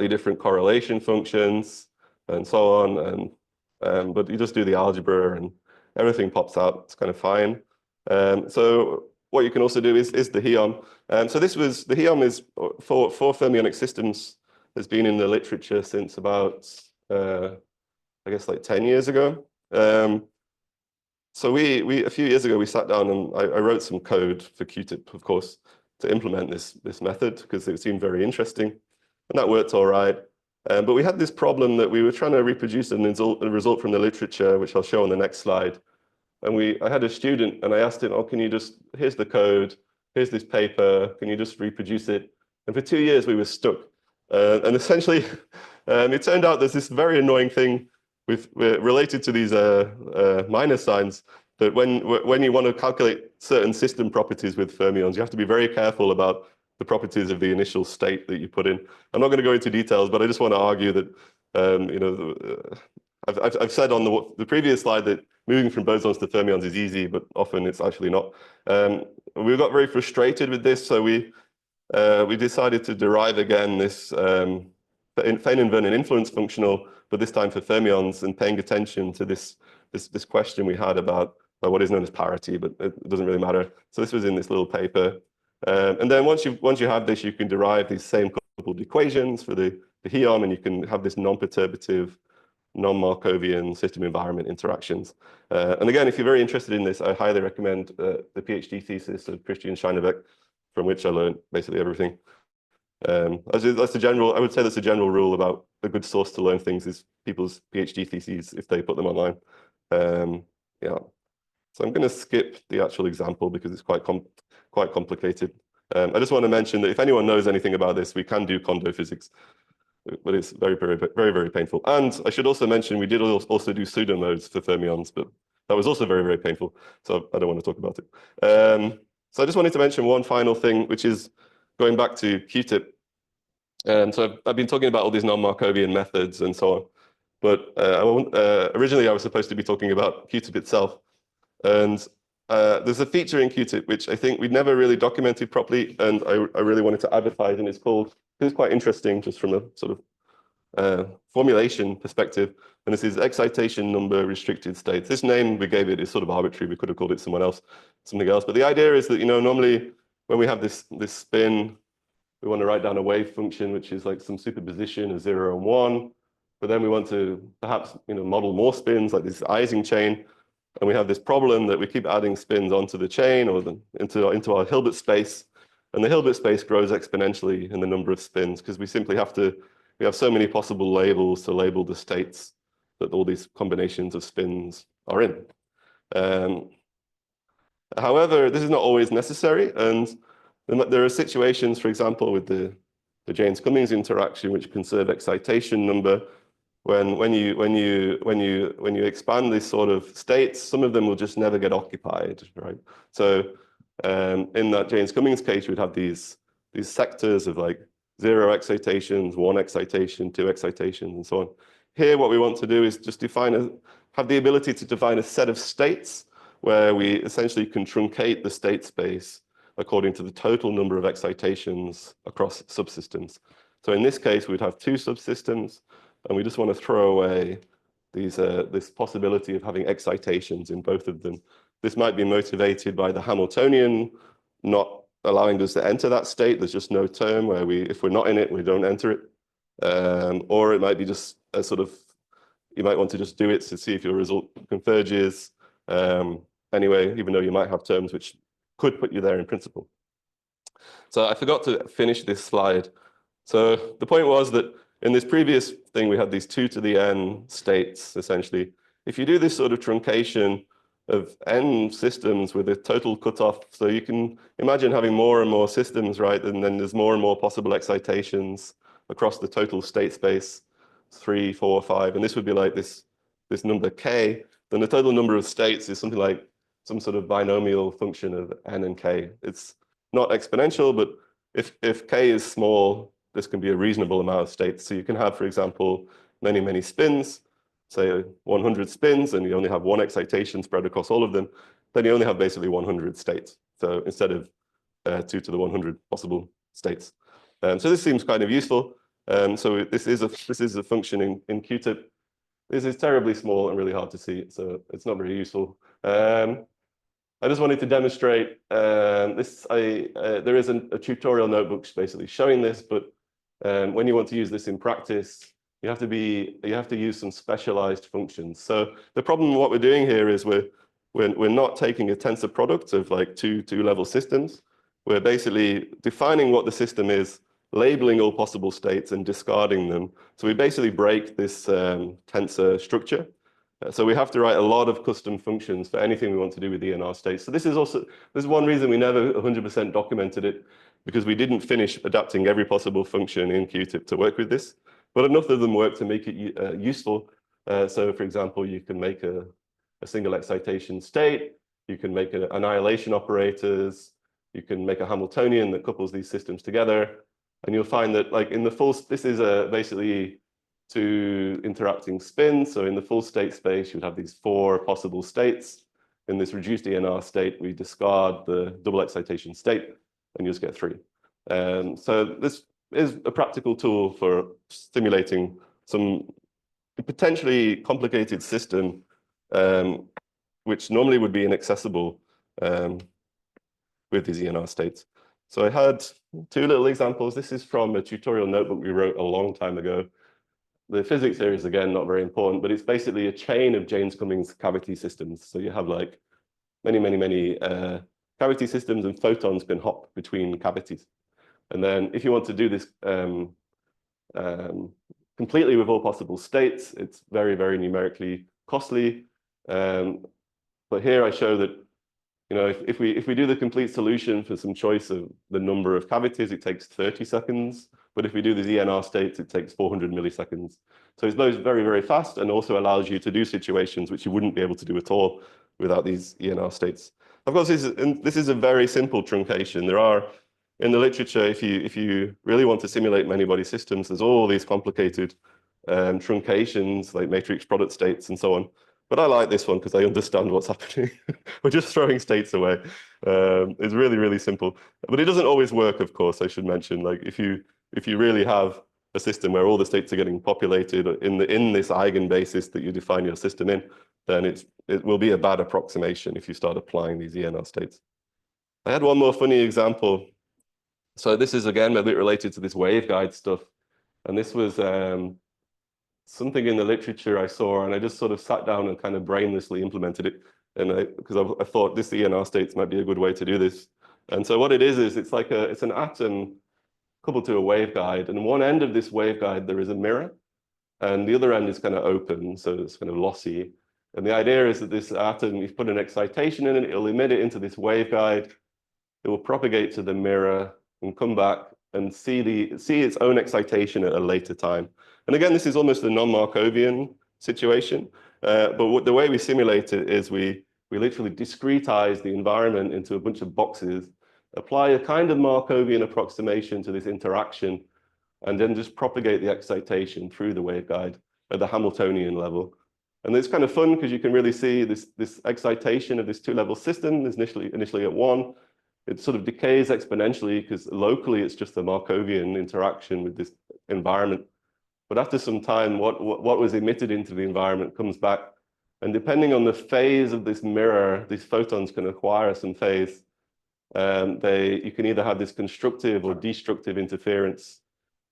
different correlation functions and so on. And but you just do the algebra and everything pops out. It's kind of fine. So what you can also do is the Hiom. So the Hiom is for fermionic systems has been in the literature since about I guess like 10 years ago. So a few years ago, we sat down and I wrote some code for QTIP, of course, to implement this method because it seemed very interesting. And that worked all right. But we had this problem that we were trying to reproduce a result from the literature, which I'll show on the next slide. And I had a student and I asked him, oh, here's the code, here's this paper, can you just reproduce it? And for 2 years, we were stuck. And essentially, it turned out there's this very annoying thing we're related to these minus signs, that when you want to calculate certain system properties with fermions, you have to be very careful about the properties of the initial state that you put in. I'm not going to go into details, but I just want to argue that you know, I've said on the previous slide that moving from bosons to fermions is easy, but often it's actually not. We got very frustrated with this, so we decided to derive again this Feynman-Vernon influence functional, but this time for fermions, and paying attention to this question we had about what is known as parity, but it doesn't really matter. So this was in this little paper. And then once you have this, you can derive these same coupled equations for the Heon, and you can have this non-perturbative, non-Markovian system environment interactions. And again, if you're very interested in this, I highly recommend the PhD thesis of Christian Scheinebeck, from which I learned basically everything. That's the general, I would say that's a general rule about a good source to learn things is people's PhD theses if they put them online. Yeah. So I'm going to skip the actual example because it's quite complicated. I just want to mention that if anyone knows anything about this, we can do Kondo physics, but it's very painful. And I should also mention we did also do pseudo-modes for fermions, but that was also very painful. So I don't want to talk about it. So I just wanted to mention one final thing, which is going back to QTIP. So I've been talking about all these non-Markovian methods and so on, but originally I was supposed to be talking about QTIP itself. And there's a feature in QTIP which I think we'd never really documented properly, and I really wanted to advertise, and it's quite interesting just from a sort of formulation perspective, and this is excitation number restricted states. This name we gave it is sort of arbitrary. We could have called it something else. But the idea is that, you know, normally when we have this spin, we want to write down a wave function, which is like some superposition of 0 and 1. But then we want to perhaps, you know, model more spins like this Ising chain. And we have this problem that we keep adding spins onto the chain or into our Hilbert space. And the Hilbert space grows exponentially in the number of spins because we simply we have so many possible labels to label the states that all these combinations of spins are in. However, this is not always necessary. And there are situations, for example, with the Jaynes-Cummings interaction, which conserve excitation number. When you expand these sort of states, some of them will just never get occupied, right? So in that Jaynes-Cummings case, we'd have these sectors of like 0 excitations, 1 excitation, 2 excitations, and so on. Here, what we want to do is just have the ability to define a set of states where we essentially can truncate the state space according to the total number of excitations across subsystems. So in this case, we'd have 2 subsystems, and we just want to throw away this possibility of having excitations in both of them. This might be motivated by the Hamiltonian not allowing us to enter that state. There's just no term where if we're not in it, we don't enter it. Or it might be just a sort of, you might want to just do it to see if your result converges. Anyway, even though you might have terms which could put you there in principle. So I forgot to finish this slide. So the point was that in this previous thing, we had these 2 to the n states, essentially. If you do this sort of truncation of n systems with a total cutoff, so you can imagine having more and more systems, right? And then there's more and more possible excitations across the total state space, 3, 4, 5, and this would be like this number k. Then the total number of states is something like some sort of binomial function of n and k. It's not exponential, but if k is small, this can be a reasonable amount of states. So you can have, for example, many spins, say 100 spins, and you only have 1 excitation spread across all of them, then you only have basically 100 states. So instead of 2 to the 100 possible states. So this seems kind of useful. So this is a function in QTIP. This is terribly small and really hard to see, so it's not very useful. I just wanted to demonstrate this. There is a tutorial notebook basically showing this, but when you want to use this in practice, you have to use some specialized functions. So the problem what we're doing here is we're not taking a tensor product of like two level systems. We're basically defining what the system is, labeling all possible states and discarding them. So we basically break this tensor structure. So we have to write a lot of custom functions for anything we want to do with ENR states. So this is one reason we never 100% documented it, because we didn't finish adapting every possible function in QTIP to work with this. But enough of them work to make it useful. So for example, you can make a single excitation state, you can make annihilation operators, you can make a Hamiltonian that couples these systems together. And you'll find that like in the full, this is basically two interacting spins. So in the full state space, you'd have these 4 possible states. In this reduced ENR state, we discard the double excitation state and you just get 3. So this is a practical tool for simulating some potentially complicated system, which normally would be inaccessible with these ENR states. So I had 2 little examples. This is from a tutorial notebook we wrote a long time ago. The physics here is, again, not very important, but it's basically a chain of James-Cummings cavity systems. So you have like many cavity systems, and photons can hop between cavities. And then if you want to do this completely with all possible states, it's very numerically costly. But here I show that, you know, if we do the complete solution for some choice of the number of cavities, it takes 30 seconds. But if we do these ENR states, it takes 400 milliseconds. So it's both very fast and also allows you to do situations which you wouldn't be able to do at all without these ENR states. Of course, this is a very simple truncation. There are, in the literature, if you really want to simulate many-body systems, there's all these complicated truncations, like matrix product states and so on. But I like this one because I understand what's happening. We're just throwing states away. It's really simple. But it doesn't always work, of course, I should mention. Like if you really have a system where all the states are getting populated in this eigenbasis that you define your system in, then it will be a bad approximation if you start applying these ENR states. I had one more funny example. So this is, again, a bit related to this waveguide stuff. And this was something in the literature I saw, and I just sort of sat down and kind of brainlessly implemented it. And because I thought this ENR states might be a good way to do this. And so what it is it's like it's an atom coupled to a waveguide. And one end of this waveguide, there is a mirror. And the other end is kind of open, so it's kind of lossy. And the idea is that this atom, you put an excitation in it, it'll emit it into this waveguide. It will propagate to the mirror and come back and see its own excitation at a later time. And again, this is almost a non-Markovian situation. But the way we simulate it is we literally discretize the environment into a bunch of boxes, apply a kind of Markovian approximation to this interaction, and then just propagate the excitation through the waveguide at the Hamiltonian level. And it's kind of fun because you can really see this excitation of this 2-level system is initially at 1. It sort of decays exponentially because locally it's just a Markovian interaction with this environment. But after some time, what was emitted into the environment comes back. And depending on the phase of this mirror, these photons can acquire some phase. You can either have this constructive or destructive interference,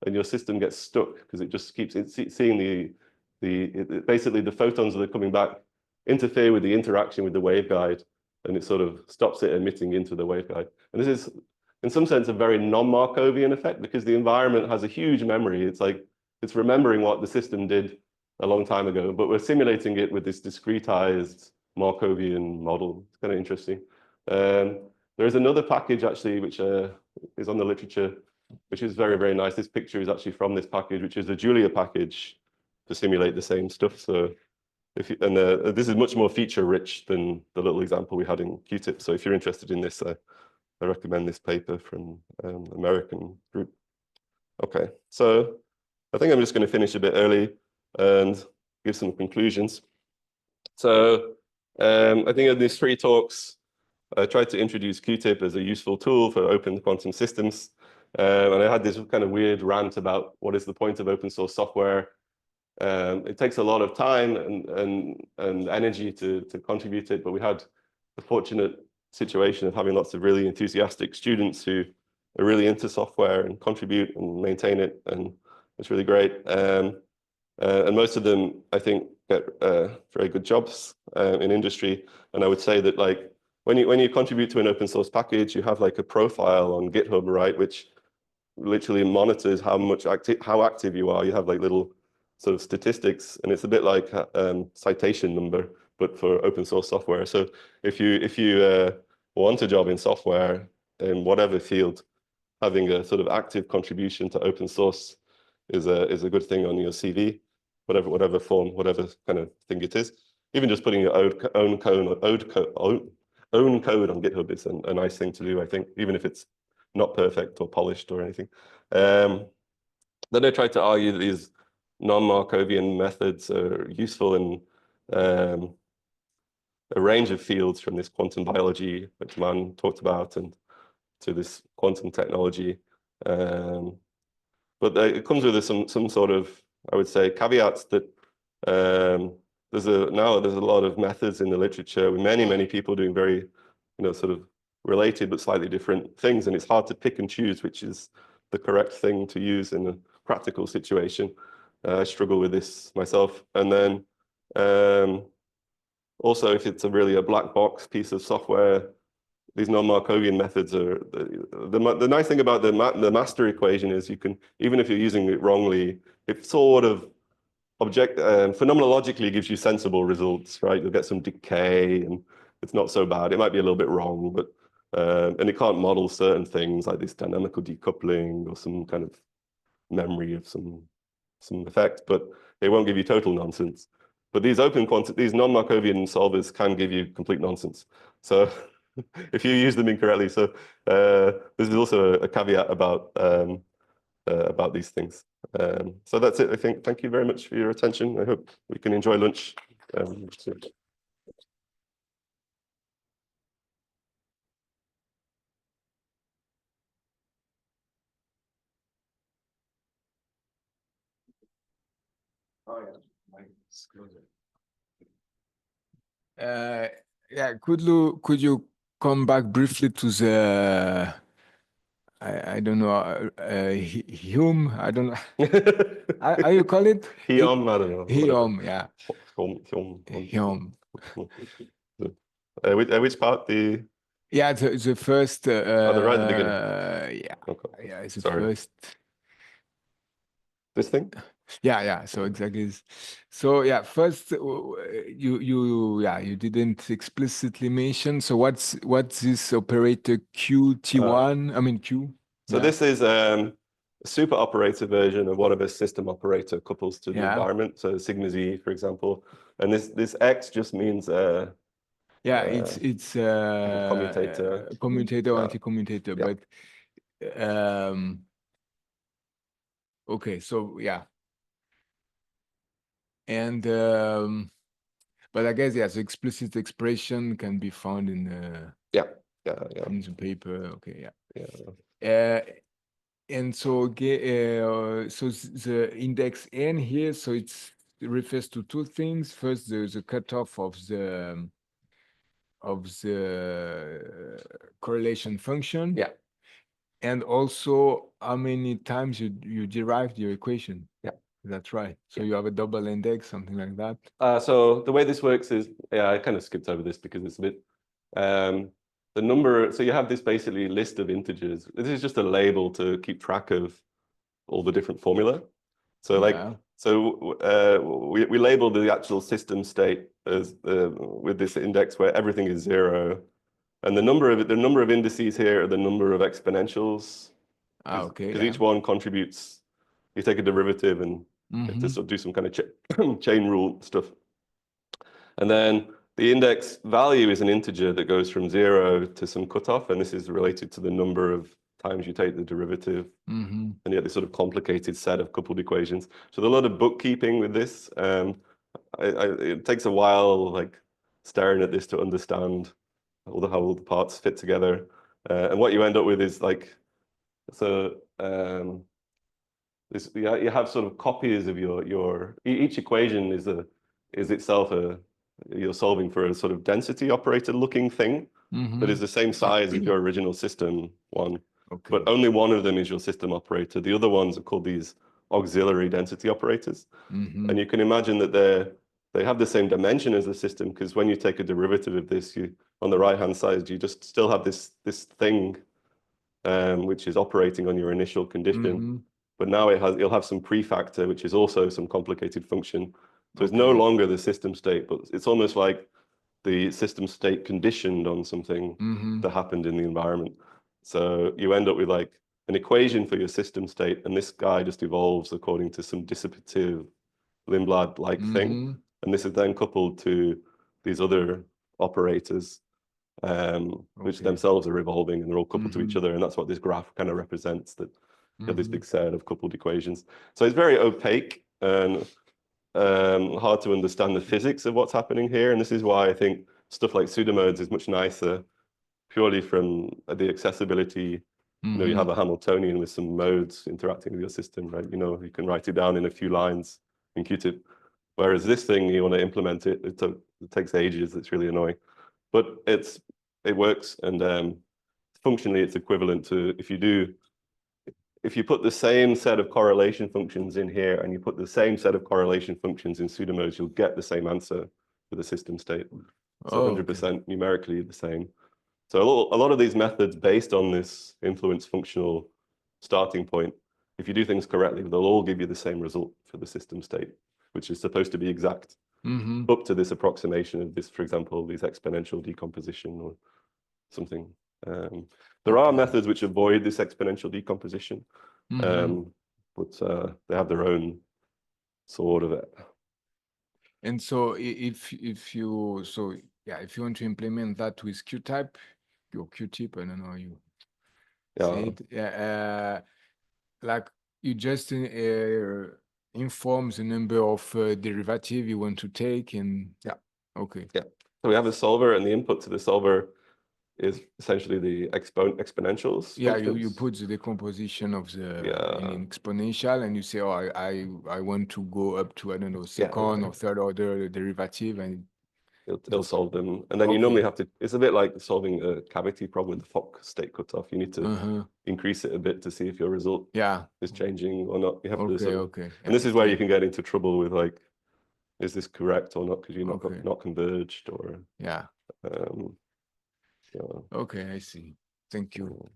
and your system gets stuck because it just keeps seeing basically the photons that are coming back interfere with the interaction with the waveguide, and it sort of stops it emitting into the waveguide. And this is, in some sense, a very non-Markovian effect because the environment has a huge memory. It's like it's remembering what the system did a long time ago, but we're simulating it with this discretized Markovian model. It's kind of interesting. There is another package actually, which is on the literature, which is very nice. This picture is actually from this package, which is the Julia package to simulate the same stuff. So this is much more feature rich than the little example we had in QTIP. So if you're interested in this, I recommend this paper from an American group. Okay, so I think I'm just going to finish a bit early and give some conclusions. So I think in these 3 talks, I tried to introduce QTIP as a useful tool for open quantum systems. And I had this kind of weird rant about what is the point of open source software. It takes a lot of time and energy to contribute it, but we had the fortunate situation of having lots of really enthusiastic students who are really into software and contribute and maintain it, and it's really great. And most of them, I think, get very good jobs in industry. And I would say that, like, when you contribute to an open source package, you have like a profile on GitHub, right, which literally monitors how active you are. You have like little sort of statistics, and it's a bit like citation number, but for open source software. So if you want a job in software in whatever field, having a sort of active contribution to open source is a good thing on your CV. whatever form, whatever kind of thing it is. Even just putting your own code on GitHub is a nice thing to do, I think, even if it's not perfect or polished or anything. Then they tried to argue that these non-Markovian methods are useful in a range of fields, from this quantum biology, which Man talked about, and to this quantum technology. But it comes with some sort of, I would say, caveats that there's a lot of methods in the literature with many people doing very, sort of related but slightly different things, and it's hard to pick and choose which is the correct thing to use in a practical situation. I struggle with this myself. And then also, if it's really a black box piece of software, these non-Markovian methods are the nice thing about the master equation is you can, even if you're using it wrongly, it sort of phenomenologically gives you sensible results, right? You'll get some decay and it's not so bad. It might be a little bit wrong, but and it can't model certain things like this dynamical decoupling or some kind of memory of some effect, but it won't give you total nonsense. But these these non-Markovian solvers can give you complete nonsense. So if you use them incorrectly, so this is also a caveat about these things. So that's it, I think. Thank you very much for your attention. I hope we can enjoy lunch soon. Oh, yeah. Yeah, could you come back briefly to the I don't know Hume, I don't know how you call it? Hume, I don't know. Hume, yeah. Hume. Hume. Which part? Yeah, the first. Right at the beginning. Yeah, Okay. yeah, it's the Sorry. first. This thing? Yeah. So exactly. So yeah, first you didn't explicitly mention. So what's this operator QT1? I mean Q. So this is a super operator version of whatever system operator couples to the environment. So sigma Z, for example, and this X just means it's commutator, commutator, anti-commutator, yeah. But okay, so yeah. And but I guess the explicit expression can be found in in the paper. Okay, yeah. And so so the index n here, so it refers to two things. First, there's a cutoff of the correlation function. Yeah. And also how many times you derived your equation. Yeah. That's right. So you have a double index, something like that. So the way this works is, I kind of skipped over this because it's a bit, the number, so you have this basically list of integers. This is just a label to keep track of all the different formula. So we label the actual system state as with this index where everything is 0. And the number of indices here are the number of exponentials. Okay. Because each one contributes, you take a derivative and you have to sort of do some kind of chain rule stuff. And then the index value is an integer that goes from 0 to some cutoff, and this is related to the number of times you take the derivative. And you have this sort of complicated set of coupled equations. So there's a lot of bookkeeping with this. It takes a while, like staring at this to understand how all the parts fit together. And what you end up with is like, so you have sort of copies of each equation is itself you're solving for a sort of density operator looking thing that is the same size as your original system one. Okay. But only one of them is your system operator. The other ones are called these auxiliary density operators. And you can imagine that they have the same dimension as the system, because when you take a derivative of this, on the right-hand side, you just still have this thing which is operating on your initial condition. But now you'll have some prefactor, which is also some complicated function. So it's no longer the system state, but it's almost like the system state conditioned on something that happened in the environment. So you end up with like an equation for your system state, and this guy just evolves according to some dissipative Lindblad-like thing. And this is then coupled to these other operators, which themselves are revolving, and they're all coupled to each other. And that's what this graph kind of represents, that you have this big set of coupled equations. So it's very opaque and hard to understand the physics of what's happening here. And this is why I think stuff like pseudomodes is much nicer, purely from the accessibility. You know, you have a Hamiltonian with some modes interacting with your system, right? You know, you can write it down in a few lines in Qtip. Whereas this thing, you want to implement it, it takes ages. It's really annoying, but it works, and functionally, it's equivalent to if you put the same set of correlation functions in here, and you put the same set of correlation functions in pseudomodes, you'll get the same answer for the system state. So 100% numerically the same. So a lot of these methods based on this influence functional starting point, if you do things correctly, they'll all give you the same result for the system state, which is supposed to be exact up to this approximation of this, for example, these exponential decomposition or something. There are methods which avoid this exponential decomposition, but they have their own sort of it. And so if you want to implement that with QType, your Qtip, I don't know how you say it. Like you just inform the number of derivative you want to take, and okay. Yeah. So we have a solver, and the input to the solver is essentially the exponentials. Yeah, you put the decomposition of the in exponential, and you say, oh, I want to go up to, I don't know, second or third order derivative, and it'll solve them. And then you normally have to, it's a bit like solving a cavity problem with the Fock state cutoff. You need to increase it a bit to see if your result is changing or not. You have to and this is where you can get into trouble with, like, is this correct or not, because you're not converged, or okay, I see. Thank you.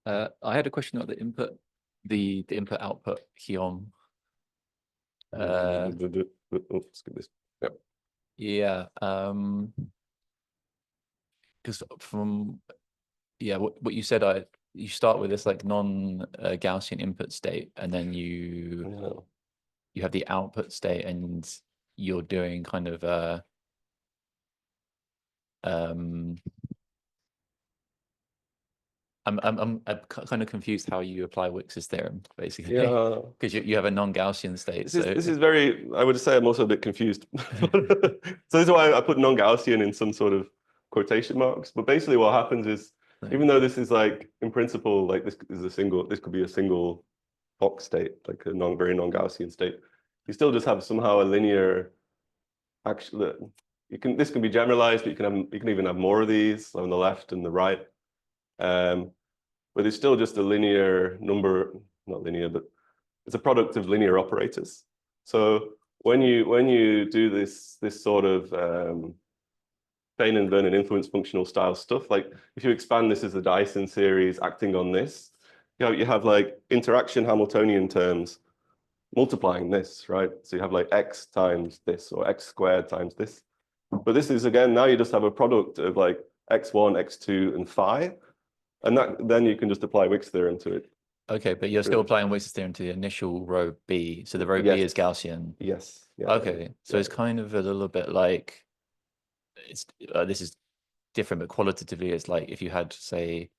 I had a question about the input, the input output Hyom. Skip this. Yeah. Because from what you said, you start with this like non-Gaussian input state, and then you have the output state, and you're doing kind of I'm kind of confused how you apply Wicks's theorem, basically. Yeah, because you have a non-Gaussian state. This is very, I would say I'm also a bit confused. So this is why I put non-Gaussian in some sort of quotation marks. But basically what happens is, even though this is like, in principle, like this could be a single Fock state, like a very non-Gaussian state, you still just have somehow a linear, actually, this can be generalized, but you can even have more of these on the left and the right. But it's still just a linear number, not linear, but it's a product of linear operators. So when you do this sort of Feynman and Vernon influence functional style stuff, like if you expand this as a Dyson series acting on this, you have like interaction Hamiltonian terms multiplying this, right? So you have like x times this, or x squared times this. But this is, again, now you just have a product of like x1, x2, and phi. And then you can just apply Wick's theorem to it. Okay, but you're still applying Wicks's theorem to the initial row B. So the row B is Gaussian. Yes. Yeah, okay, so it's kind of a little bit like, this is different, but qualitatively it's like if you had, say,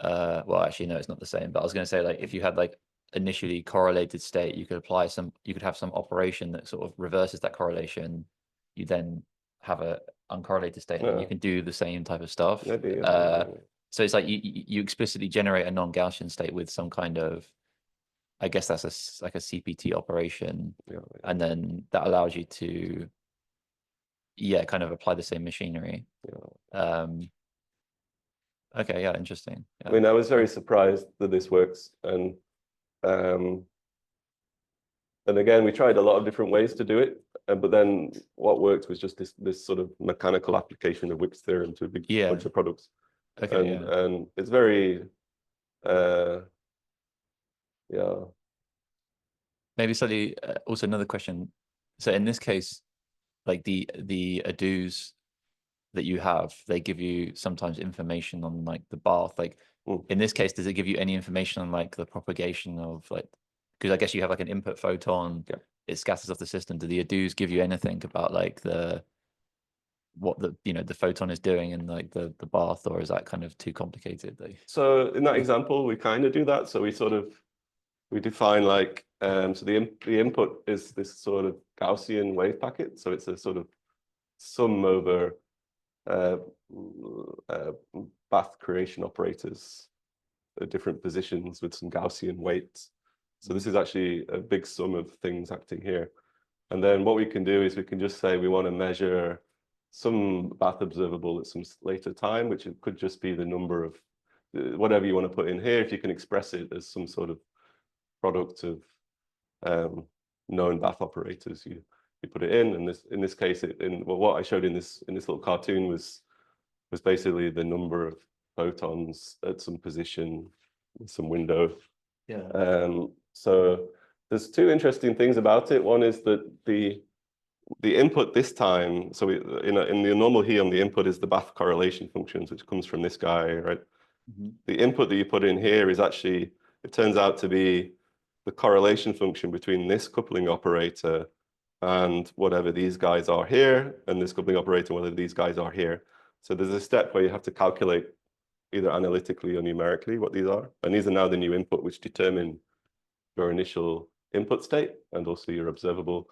well, actually, no, it's not the same. But I was going to say, like, if you had like initially correlated state, you could have some operation that sort of reverses that correlation. You then have a uncorrelated state, and you can do the same type of stuff. Maybe, so it's like you explicitly generate a non-Gaussian state with some kind of, I guess that's like a CPT operation, and then that allows you to, kind of apply the same machinery. Okay, yeah, interesting. I mean, I was very surprised that this works, and again, we tried a lot of different ways to do it, but then what worked was just this sort of mechanical application of Wick's theorem to a big bunch of products. Okay, and it's very, Maybe slightly. Also, another question. So in this case, like the ADUs, that you have, they give you sometimes information on like the bath. Like in this case, does it give you any information on like the propagation of like, because I guess you have like an input photon, it scatters off the system. Do the ADUs give you anything about like what the the photon is doing in like the bath, or is that kind of too complicated? So in that example, we kind of do that. So we define like so the input is this sort of Gaussian wave packet. So it's a sort of sum over bath creation operators at different positions with some Gaussian weights. So this is actually a big sum of things acting here. And then what we can do is we can just say we want to measure some bath observable at some later time, which it could just be the number of whatever you want to put in here. If you can express it as some sort of product of known bath operators, you put it in. And in this case, what I showed in this little cartoon was basically the number of photons at some position, some window. Yeah. So there's two interesting things about it. One is that the input this time, so in the normal helium, the input is the bath correlation functions, which comes from this guy, right? The input that you put in here is actually, it turns out to be the correlation function between this coupling operator and whatever these guys are here, and this coupling operator, whether these guys are here. So there's a step where you have to calculate either analytically or numerically what these are. And these are now the new input, which determine your initial input state and also your observable.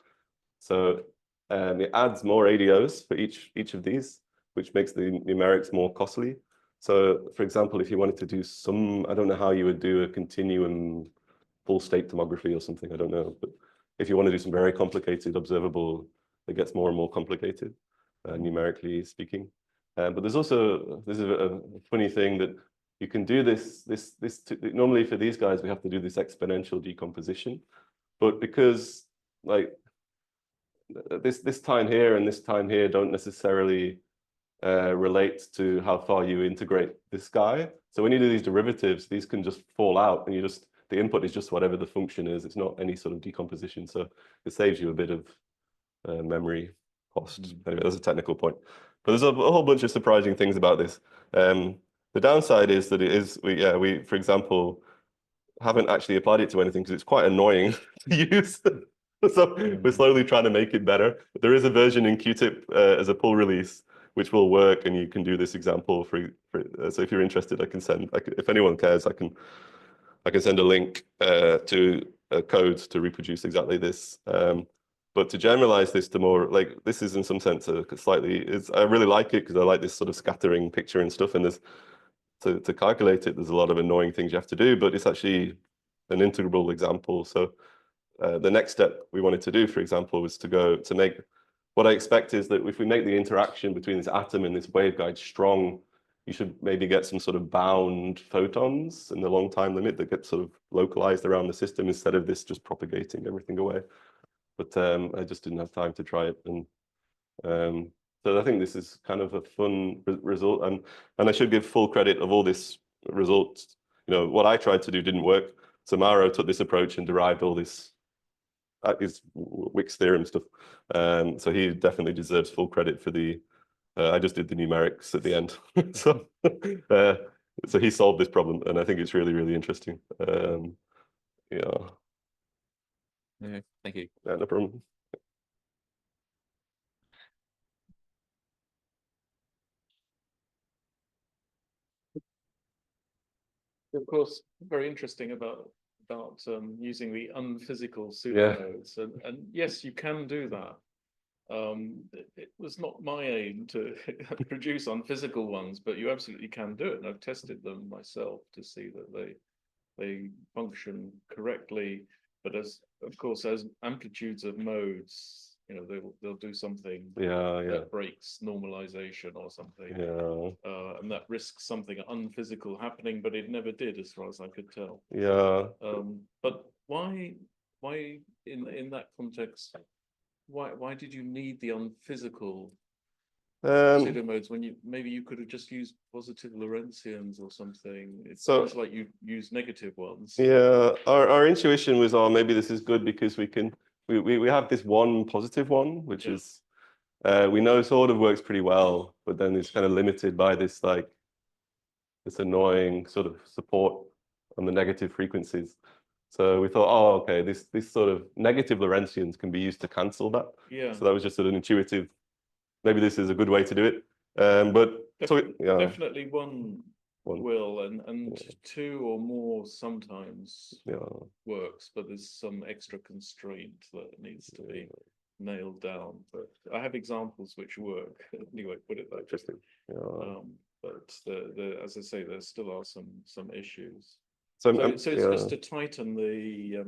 So it adds more ADOs for each of these, which makes the numerics more costly. So for example, if you wanted to do some, I don't know how you would do a continuum full state tomography or something, I don't know. But if you want to do some very complicated observable, it gets more and more complicated, numerically speaking. But there's also, this is a funny thing that you can do this normally for these guys, we have to do this exponential decomposition. But because like this time here and this time here don't necessarily relate to how far you integrate this guy. So when you do these derivatives, these can just fall out and the input is just whatever the function is. It's not any sort of decomposition. So it saves you a bit of memory cost. Anyway, that's a technical point. But there's a whole bunch of surprising things about this. The downside is that we, for example, haven't actually applied it to anything because it's quite annoying to use. So we're slowly trying to make it better. There is a version in Qtip as a pull release, which will work, and you can do this example so if you're interested, if anyone cares, I can send a link to a code to reproduce exactly this. But to generalize this to more, like, this is in some sense I really like it because I like this sort of scattering picture and stuff, and to calculate it, there's a lot of annoying things you have to do, but it's actually an integrable example. So the next step we wanted to do, for example, was to make, what I expect is that if we make the interaction between this atom and this waveguide strong, you should maybe get some sort of bound photons in the long time limit that get sort of localized around the system instead of this just propagating everything away. But I just didn't have time to try it. And so I think this is kind of a fun result. And I should give full credit of all this results. What I tried to do didn't work. So Mauro took this approach and derived all this Wick's theorem stuff. So he definitely deserves full credit for I just did the numerics at the end. So he solved this problem, and I think it's really, really interesting. Yeah. Yeah, thank you. Yeah, no problem. Of course, very interesting about using the unphysical supernodes, and yes, you can do that. It was not my aim to produce unphysical ones, but you absolutely can do it, and I've tested them myself to see that they function correctly. But as amplitudes of modes, they'll do something that breaks normalization or something, and that risks something unphysical happening, but it never did, as far as I could tell. But why in that context, why did you need the unphysical pseudomodes when maybe you could have just used positive Lorentzians or something? It sounds like you use negative ones. Yeah, our intuition was, maybe this is good because we have this one positive one, which is we know sort of works pretty well, but then it's kind of limited by this like this annoying sort of support on the negative frequencies. So we thought, oh, okay, this sort of negative Lorentzians can be used to cancel that. Yeah. So that was just sort of an intuitive. Maybe this is a good way to do it. But so yeah, Definitely one will, and two or more sometimes works, but there's some extra constraint that needs to be nailed down. But I have examples which work. Anyway, put it that way. Interesting. Yeah. But as I say, there still are some issues. So it's just to tighten the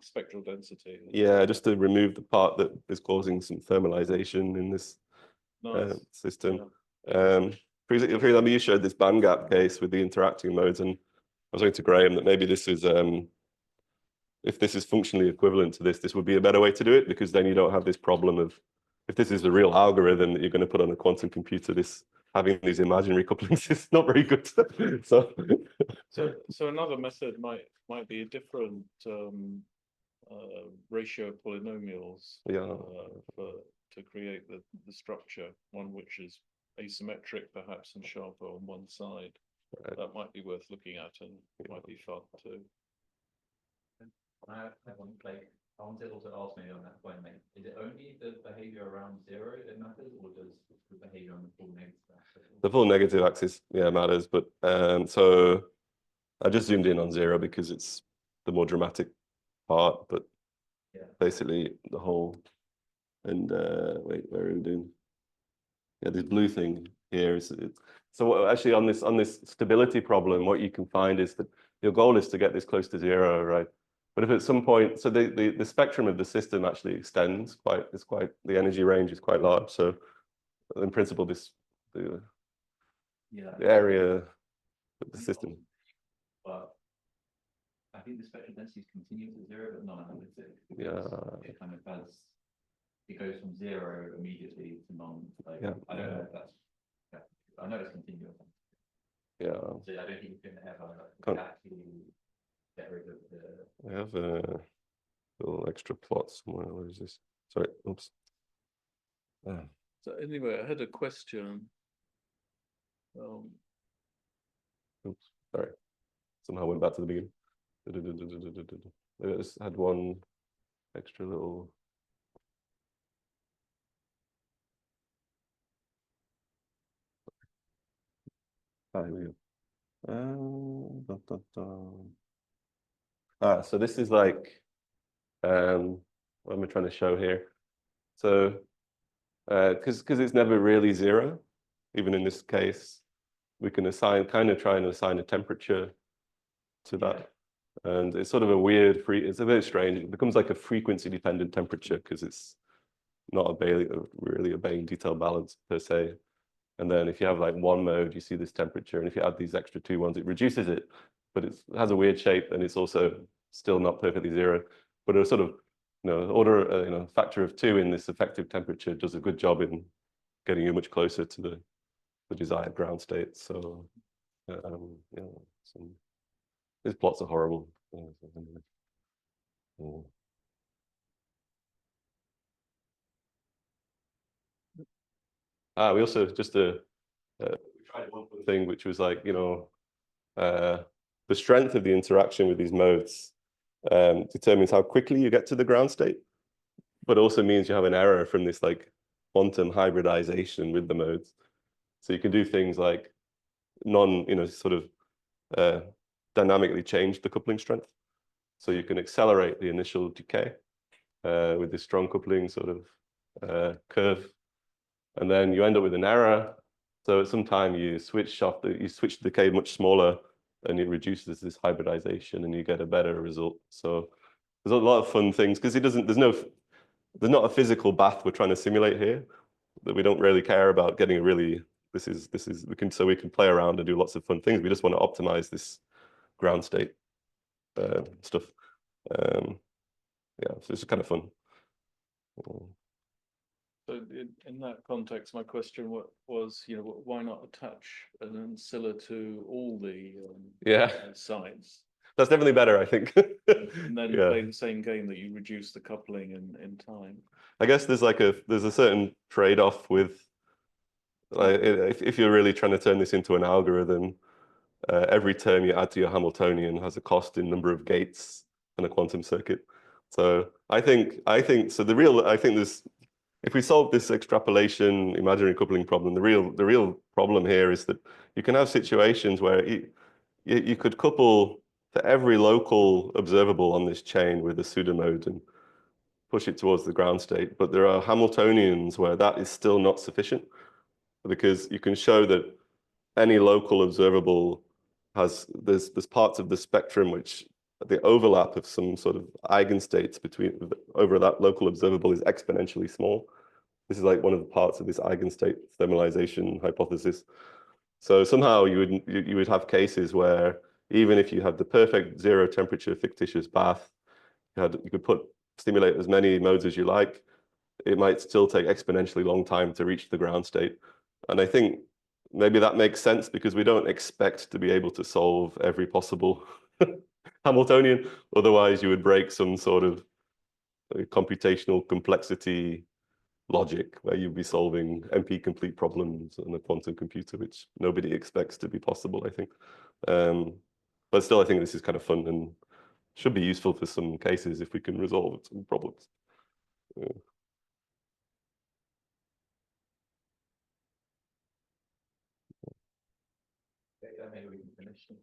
spectral density. Yeah, just to remove the part that is causing some thermalization in this system. Yeah. For example, you showed this band gap case with the interacting modes, and I was saying to Graham that maybe this is if this is functionally equivalent to this would be a better way to do it, because then you don't have this problem of, if this is the real algorithm that you're going to put on a quantum computer, this having these imaginary couplings is not very good. So another method might be a different ratio of polynomials to create the structure, one which is asymmetric perhaps and sharper on one side. That might be worth looking at, and it might be fun too. I have one, like, I wanted also to ask maybe on that point, like, is it only the behavior around zero that matters, or does the behavior on the full negative axis? The full negative axis, yeah, matters. But so I just zoomed in on zero because it's the more dramatic part, but basically the whole, and wait, where are we doing? Yeah, this blue thing here is so actually on this stability problem, what you can find is that your goal is to get this close to zero, right? But if at some point, so the spectrum of the system actually extends the energy range is quite large. So in principle, the area of the system. But I think the spectral densities continue to zero, but non-analytic. Yeah. It kind of has, it goes from zero immediately to non. Like, I don't know if that's. I know it's continuous. Yeah. So I don't think you can ever exactly get rid of the. I have a little extra plot somewhere. Where is this? Sorry, oops. So anyway, I had a question. Oops, sorry. Somehow went back to the beginning. I just had one extra little. Here we go. So this is like, what am I trying to show here? So, because it's never really zero, even in this case, we can kind of try and assign a temperature to that. And it's sort of a weird, it's a bit strange. It becomes like a frequency dependent temperature because it's not really obeying detail balance per se. And then if you have like one mode, you see this temperature. And if you add these extra two ones, it reduces it, but it has a weird shape and it's also still not perfectly zero. But a sort of, order, factor of 2 in this effective temperature does a good job in getting you much closer to the desired ground state. So, these plots are horrible. We also just tried one thing, which was like, the strength of the interaction with these modes determines how quickly you get to the ground state, but also means you have an error from this like quantum hybridization with the modes. So you can do things like dynamically change the coupling strength. So you can accelerate the initial decay with this strong coupling sort of curve. And then you end up with an error. So at some time you switch the decay much smaller and it reduces this hybridization and you get a better result. So there's a lot of fun things because there's not a physical bath we're trying to simulate here, that we don't really care about getting a really, we can play around and do lots of fun things. We just want to optimize this ground state stuff. So it's kind of fun. So in that context, my question was, why not attach an ancilla to all the sides? That's definitely better, I think. And then play the same game that you reduce the coupling in time. I guess there's a certain trade-off with if you're really trying to turn this into an algorithm, every term you add to your Hamiltonian has a cost in number of gates in a quantum circuit. So I think so. I think this, if we solve this extrapolation imaginary coupling problem, the real problem here is that you can have situations where you could couple to every local observable on this chain with a pseudomode and push it towards the ground state. But there are Hamiltonians where that is still not sufficient, because you can show that any local observable there's parts of the spectrum which the overlap of some sort of eigenstates over that local observable is exponentially small. This is like one of the parts of this eigenstate thermalization hypothesis. So somehow you would have cases where even if you had the perfect zero temperature fictitious bath, you could stimulate as many modes as you like, it might still take exponentially long time to reach the ground state. And I think maybe that makes sense because we don't expect to be able to solve every possible Hamiltonian. Otherwise, you would break some sort of computational complexity logic where you'd be solving NP-complete problems on a quantum computer, which nobody expects to be possible, I think. But still, I think this is kind of fun and should be useful for some cases if we can resolve some problems. Maybe we can finish and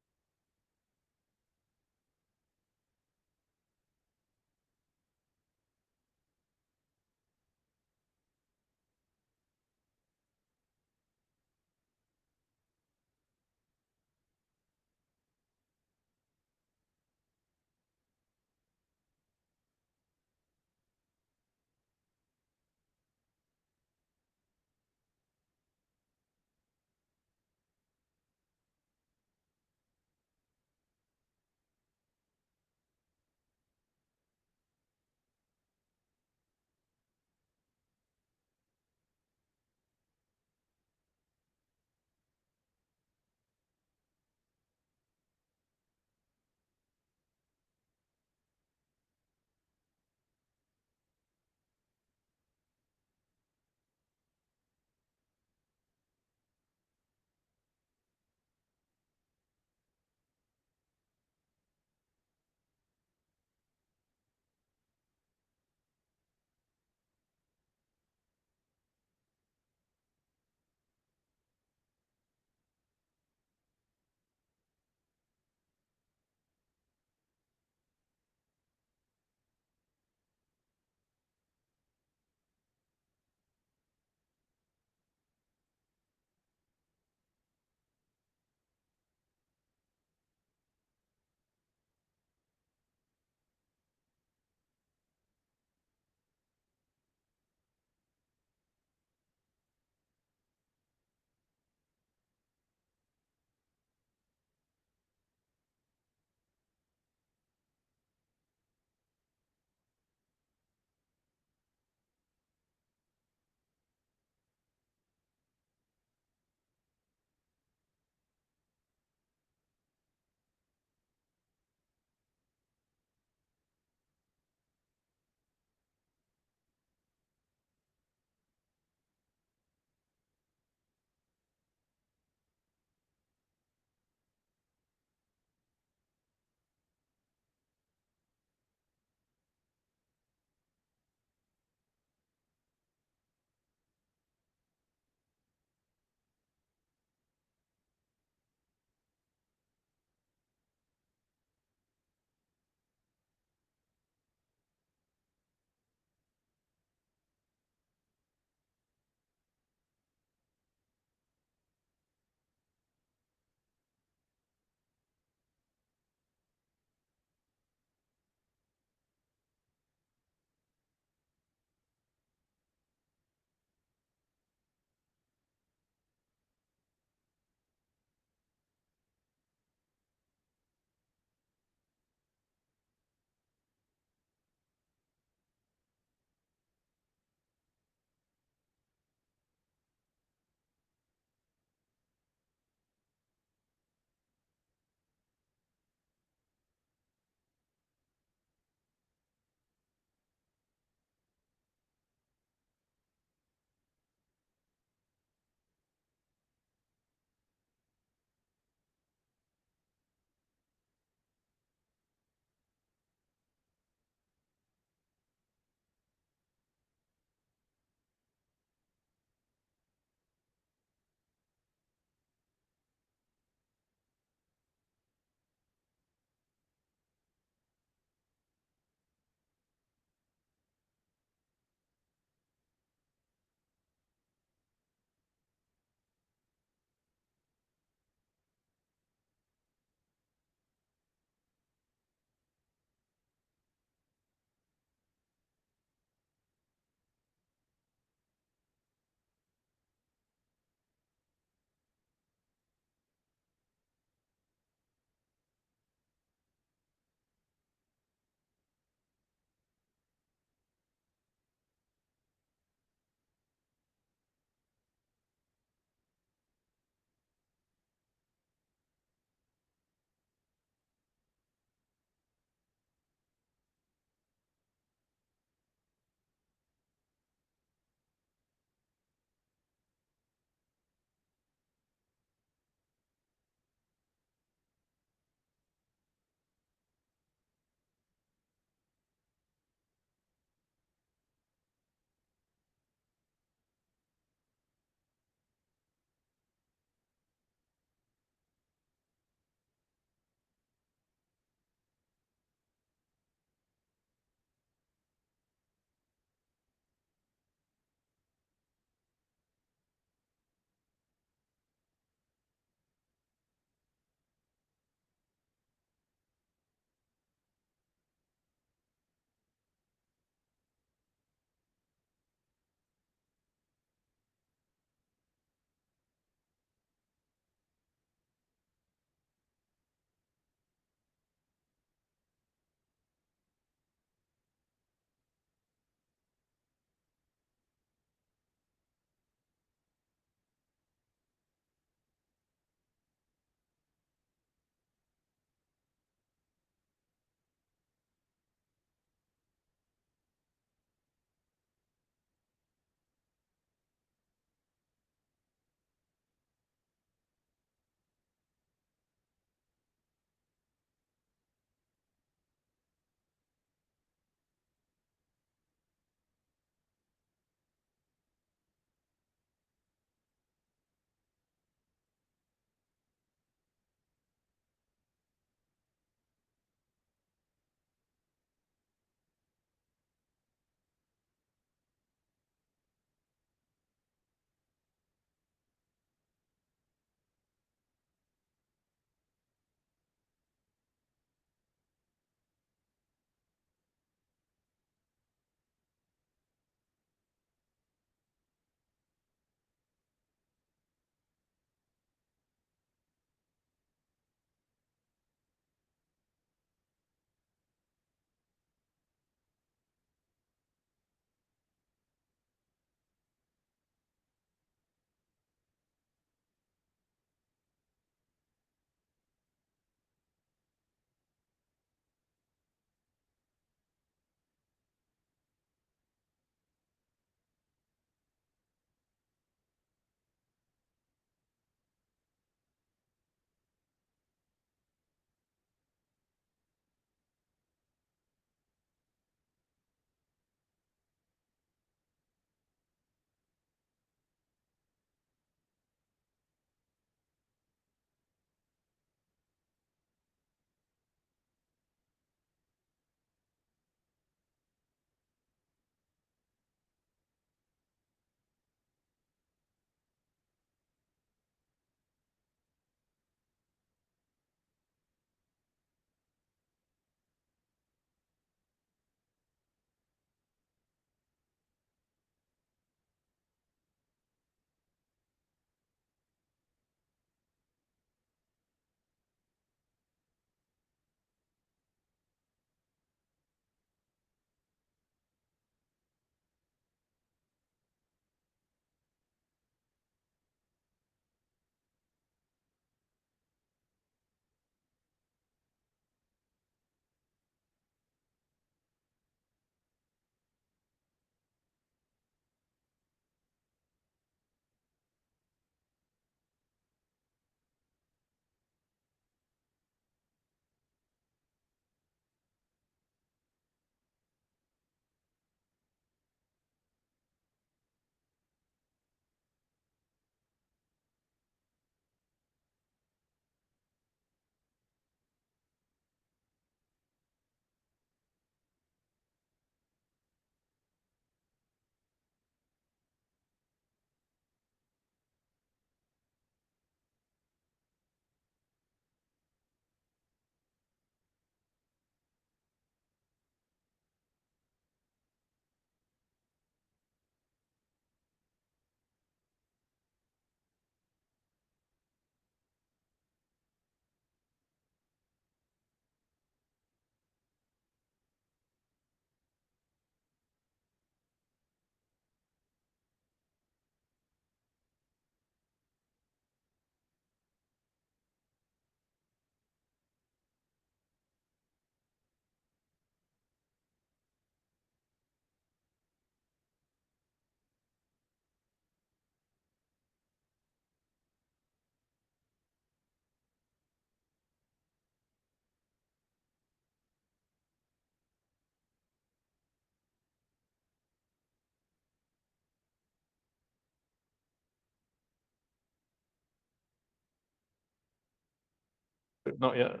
Not yet.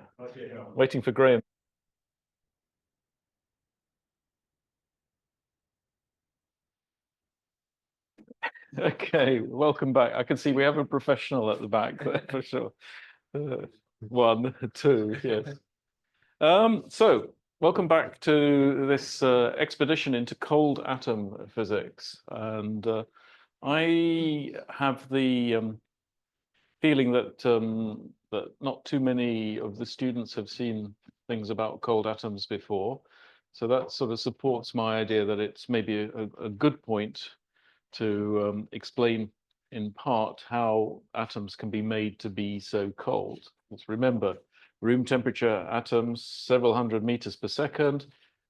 Waiting for Graham. Okay, welcome back. I can see we have a professional at the back there for sure. 1, 2, yes. So welcome back to this expedition into cold atom physics. And I have the feeling that that not too many of the students have seen things about cold atoms before. So that sort of supports my idea that it's maybe a good point to explain in part how atoms can be made to be so cold. Let's remember, room temperature atoms, several hundred meters per second,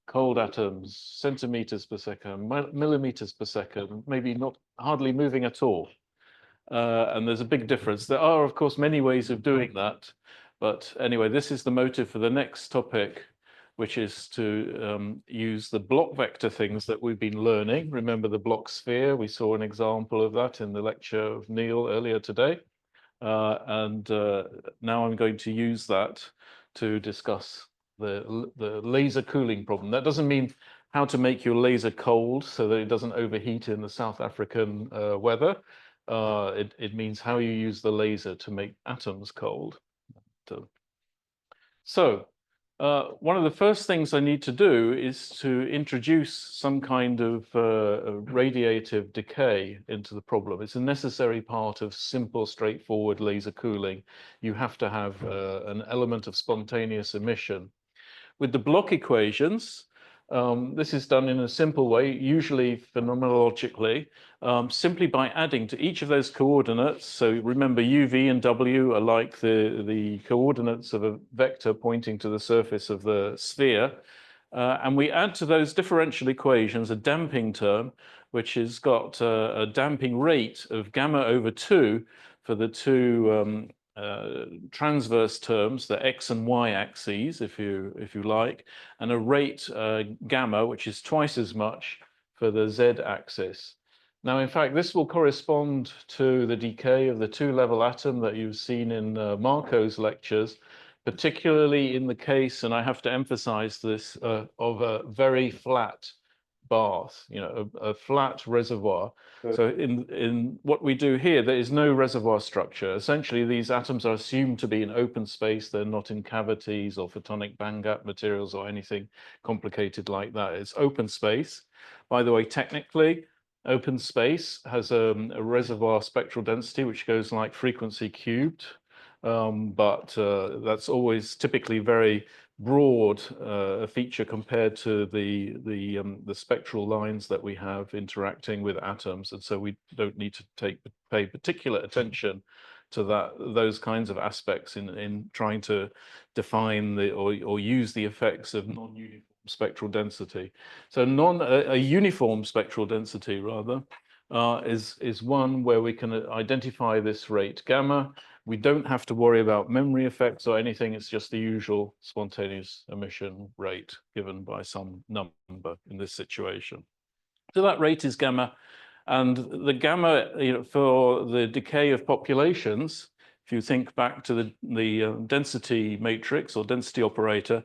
cold atoms, centimeters per second, millimeters per second, maybe not hardly moving at all. And there's a big difference. There are, of course, many ways of doing that. But anyway, this is the motive for the next topic, which is to use the block vector things that we've been learning. Remember the block sphere? We saw an example of that in the lecture of Neill earlier today. And now I'm going to use that to discuss the laser cooling problem. That doesn't mean how to make your laser cold so that it doesn't overheat in the South African weather. It means how you use the laser to make atoms cold. So one of the first things I need to do is to introduce some kind of radiative decay into the problem. It's a necessary part of simple, straightforward laser cooling. You have to have an element of spontaneous emission. With the block equations, this is done in a simple way, usually phenomenologically, simply by adding to each of those coordinates. So remember, u, v, and w are like the coordinates of a vector pointing to the surface of the sphere. And we add to those differential equations a damping term, which has got a damping rate of gamma over 2 for the two transverse terms, the x and y axes, if you like, and a rate gamma, which is twice as much for the z axis. Now, in fact, this will correspond to the decay of the two-level atom that you've seen in Marco's lectures, particularly in the case, and I have to emphasize this, of a very flat bath, a flat reservoir. So in what we do here, there is no reservoir structure. Essentially, these atoms are assumed to be in open space. They're not in cavities or photonic band gap materials or anything complicated like that. It's open space. By the way, technically, open space has a reservoir spectral density, which goes like frequency cubed. But that's always typically very broad feature compared to the spectral lines that we have interacting with atoms, and so we don't need to pay particular attention to those kinds of aspects in trying to define or use the effects of non-uniform spectral density. So a uniform spectral density rather is one where we can identify this rate gamma. We don't have to worry about memory effects or anything. It's just the usual spontaneous emission rate given by some number in this situation. So that rate is gamma. And the gamma, for the decay of populations, if you think back to the density matrix or density operator,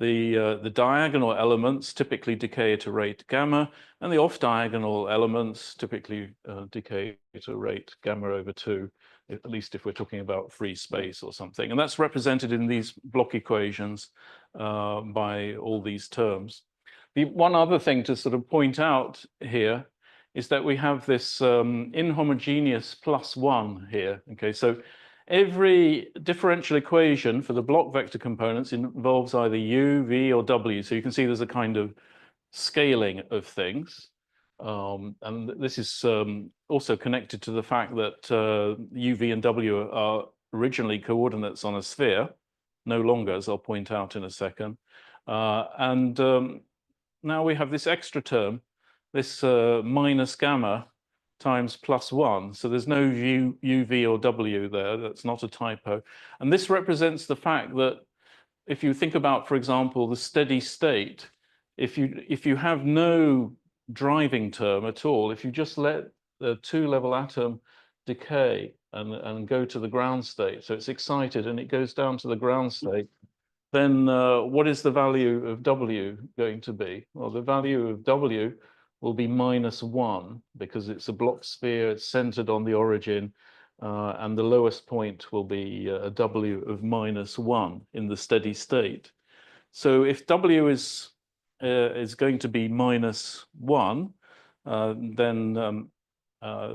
the diagonal elements typically decay at a rate gamma, and the off-diagonal elements typically decay at a rate gamma over 2, at least if we're talking about free space or something. And that's represented in these block equations by all these terms. The one other thing to sort of point out here is that we have this inhomogeneous +1 here. Okay, so every differential equation for the block vector components involves either u, v, or w. So you can see there's a kind of scaling of things. And this is also connected to the fact that u, v, and w are originally coordinates on a sphere, no longer, as I'll point out in a second. Now we have this extra term, this minus gamma times +1. So there's no u, v, or w there. That's not a typo. And this represents the fact that if you think about, for example, the steady state, if you have no driving term at all, if you just let the two-level atom decay and go to the ground state. So it's excited and it goes down to the ground state. Then what is the value of W going to be? Well, the value of W will be -1 because it's a block sphere, it's centered on the origin, and the lowest point will be a W of -1 in the steady state. So if W is going to be -1,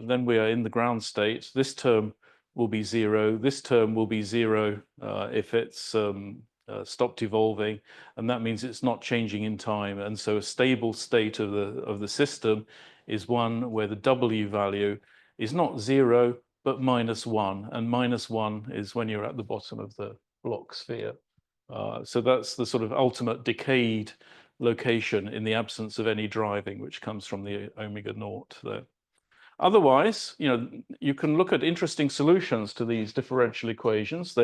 then we are in the ground state. This term will be 0. This term will be 0 if it's stopped evolving, and that means it's not changing in time. And so a stable state of the system is one where the W value is not 0 but -1, and -1 is when you're at the bottom of the block sphere. So that's the sort of ultimate decayed location in the absence of any driving, which comes from the omega naught there. Otherwise, you can look at interesting solutions to these differential equations.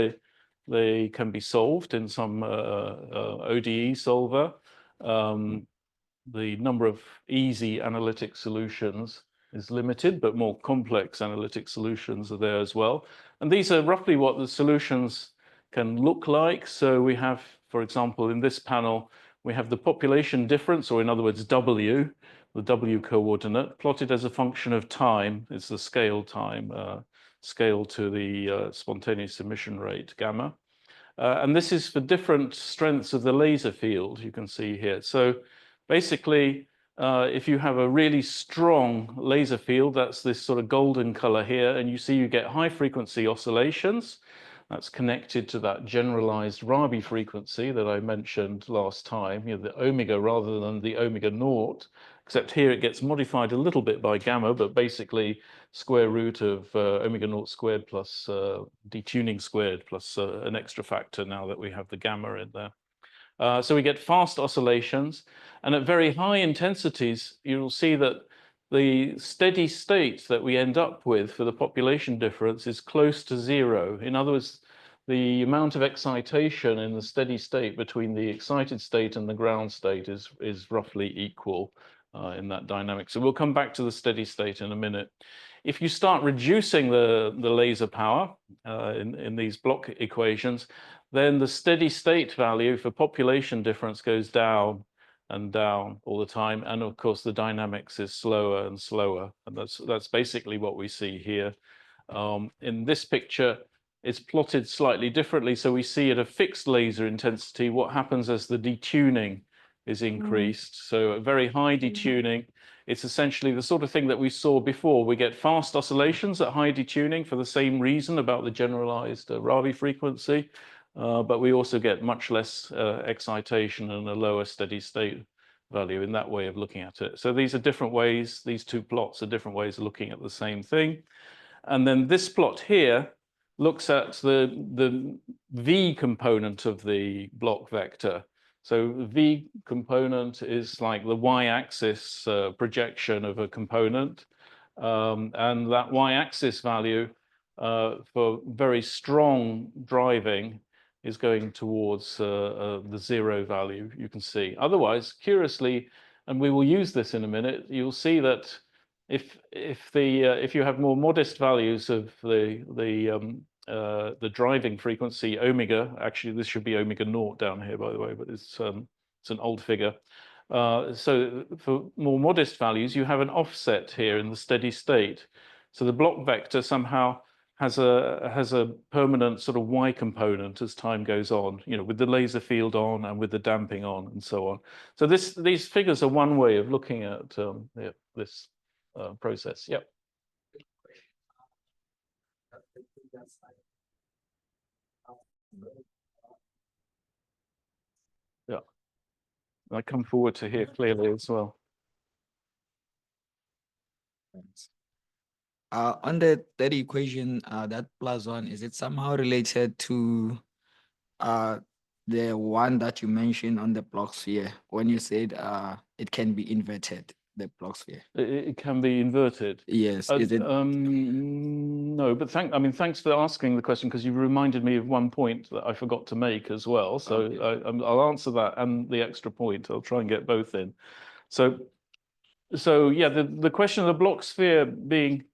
They can be solved in some ODE solver. The number of easy analytic solutions is limited, but more complex analytic solutions are there as well. And these are roughly what the solutions can look like. So we have, for example, in this panel, we have the population difference, or in other words, W, the W coordinate, plotted as a function of time. It's the scale time, scale to the spontaneous emission rate, gamma. And this is for different strengths of the laser field, you can see here. So basically, if you have a really strong laser field, that's this sort of golden color here, and you see you get high frequency oscillations. That's connected to that generalized Rabi frequency that I mentioned last time, the omega rather than the omega naught, except here it gets modified a little bit by gamma, but basically square root of omega naught squared plus detuning squared plus an extra factor now that we have the gamma in there. So we get fast oscillations, and at very high intensities, you'll see that the steady state that we end up with for the population difference is close to 0. In other words, the amount of excitation in the steady state between the excited state and the ground state is roughly equal in that dynamic. So we'll come back to the steady state in a minute. If you start reducing the laser power in these block equations, then the steady state value for population difference goes down and down all the time, and of course the dynamics is slower and slower, and that's basically what we see here. In this picture, it's plotted slightly differently, so we see at a fixed laser intensity what happens as the detuning is increased. So a very high detuning, it's essentially the sort of thing that we saw before. We get fast oscillations at high detuning for the same reason about the generalized Rabi frequency. But we also get much less excitation and a lower steady state value in that way of looking at it. So these are different ways, these two plots are different ways of looking at the same thing. And then this plot here looks at the V component of the block vector. So the V component is like the y-axis projection of a component. And that y-axis value for very strong driving is going towards the 0 value, you can see. Otherwise, curiously, and we will use this in a minute, you'll see that if you have more modest values of the driving frequency omega, actually this should be omega naught down here, by the way, but it's an old figure. So for more modest values, you have an offset here in the steady state. So the block vector somehow has a permanent sort of y component as time goes on, with the laser field on and with the damping on and so on. So these figures are one way of looking at this process. Yep. Yeah, I come forward to hear clearly as well. Thanks. On the third equation, that +1, is it somehow related to the one that you mentioned on the block sphere when you said it can be inverted, the block sphere? It can be inverted. Yes. Is it? No, but thanks for asking the question, because you reminded me of one point that I forgot to make as well. So okay. I'll answer that and the extra point. I'll try and get both in. So yeah, the question of the block sphere being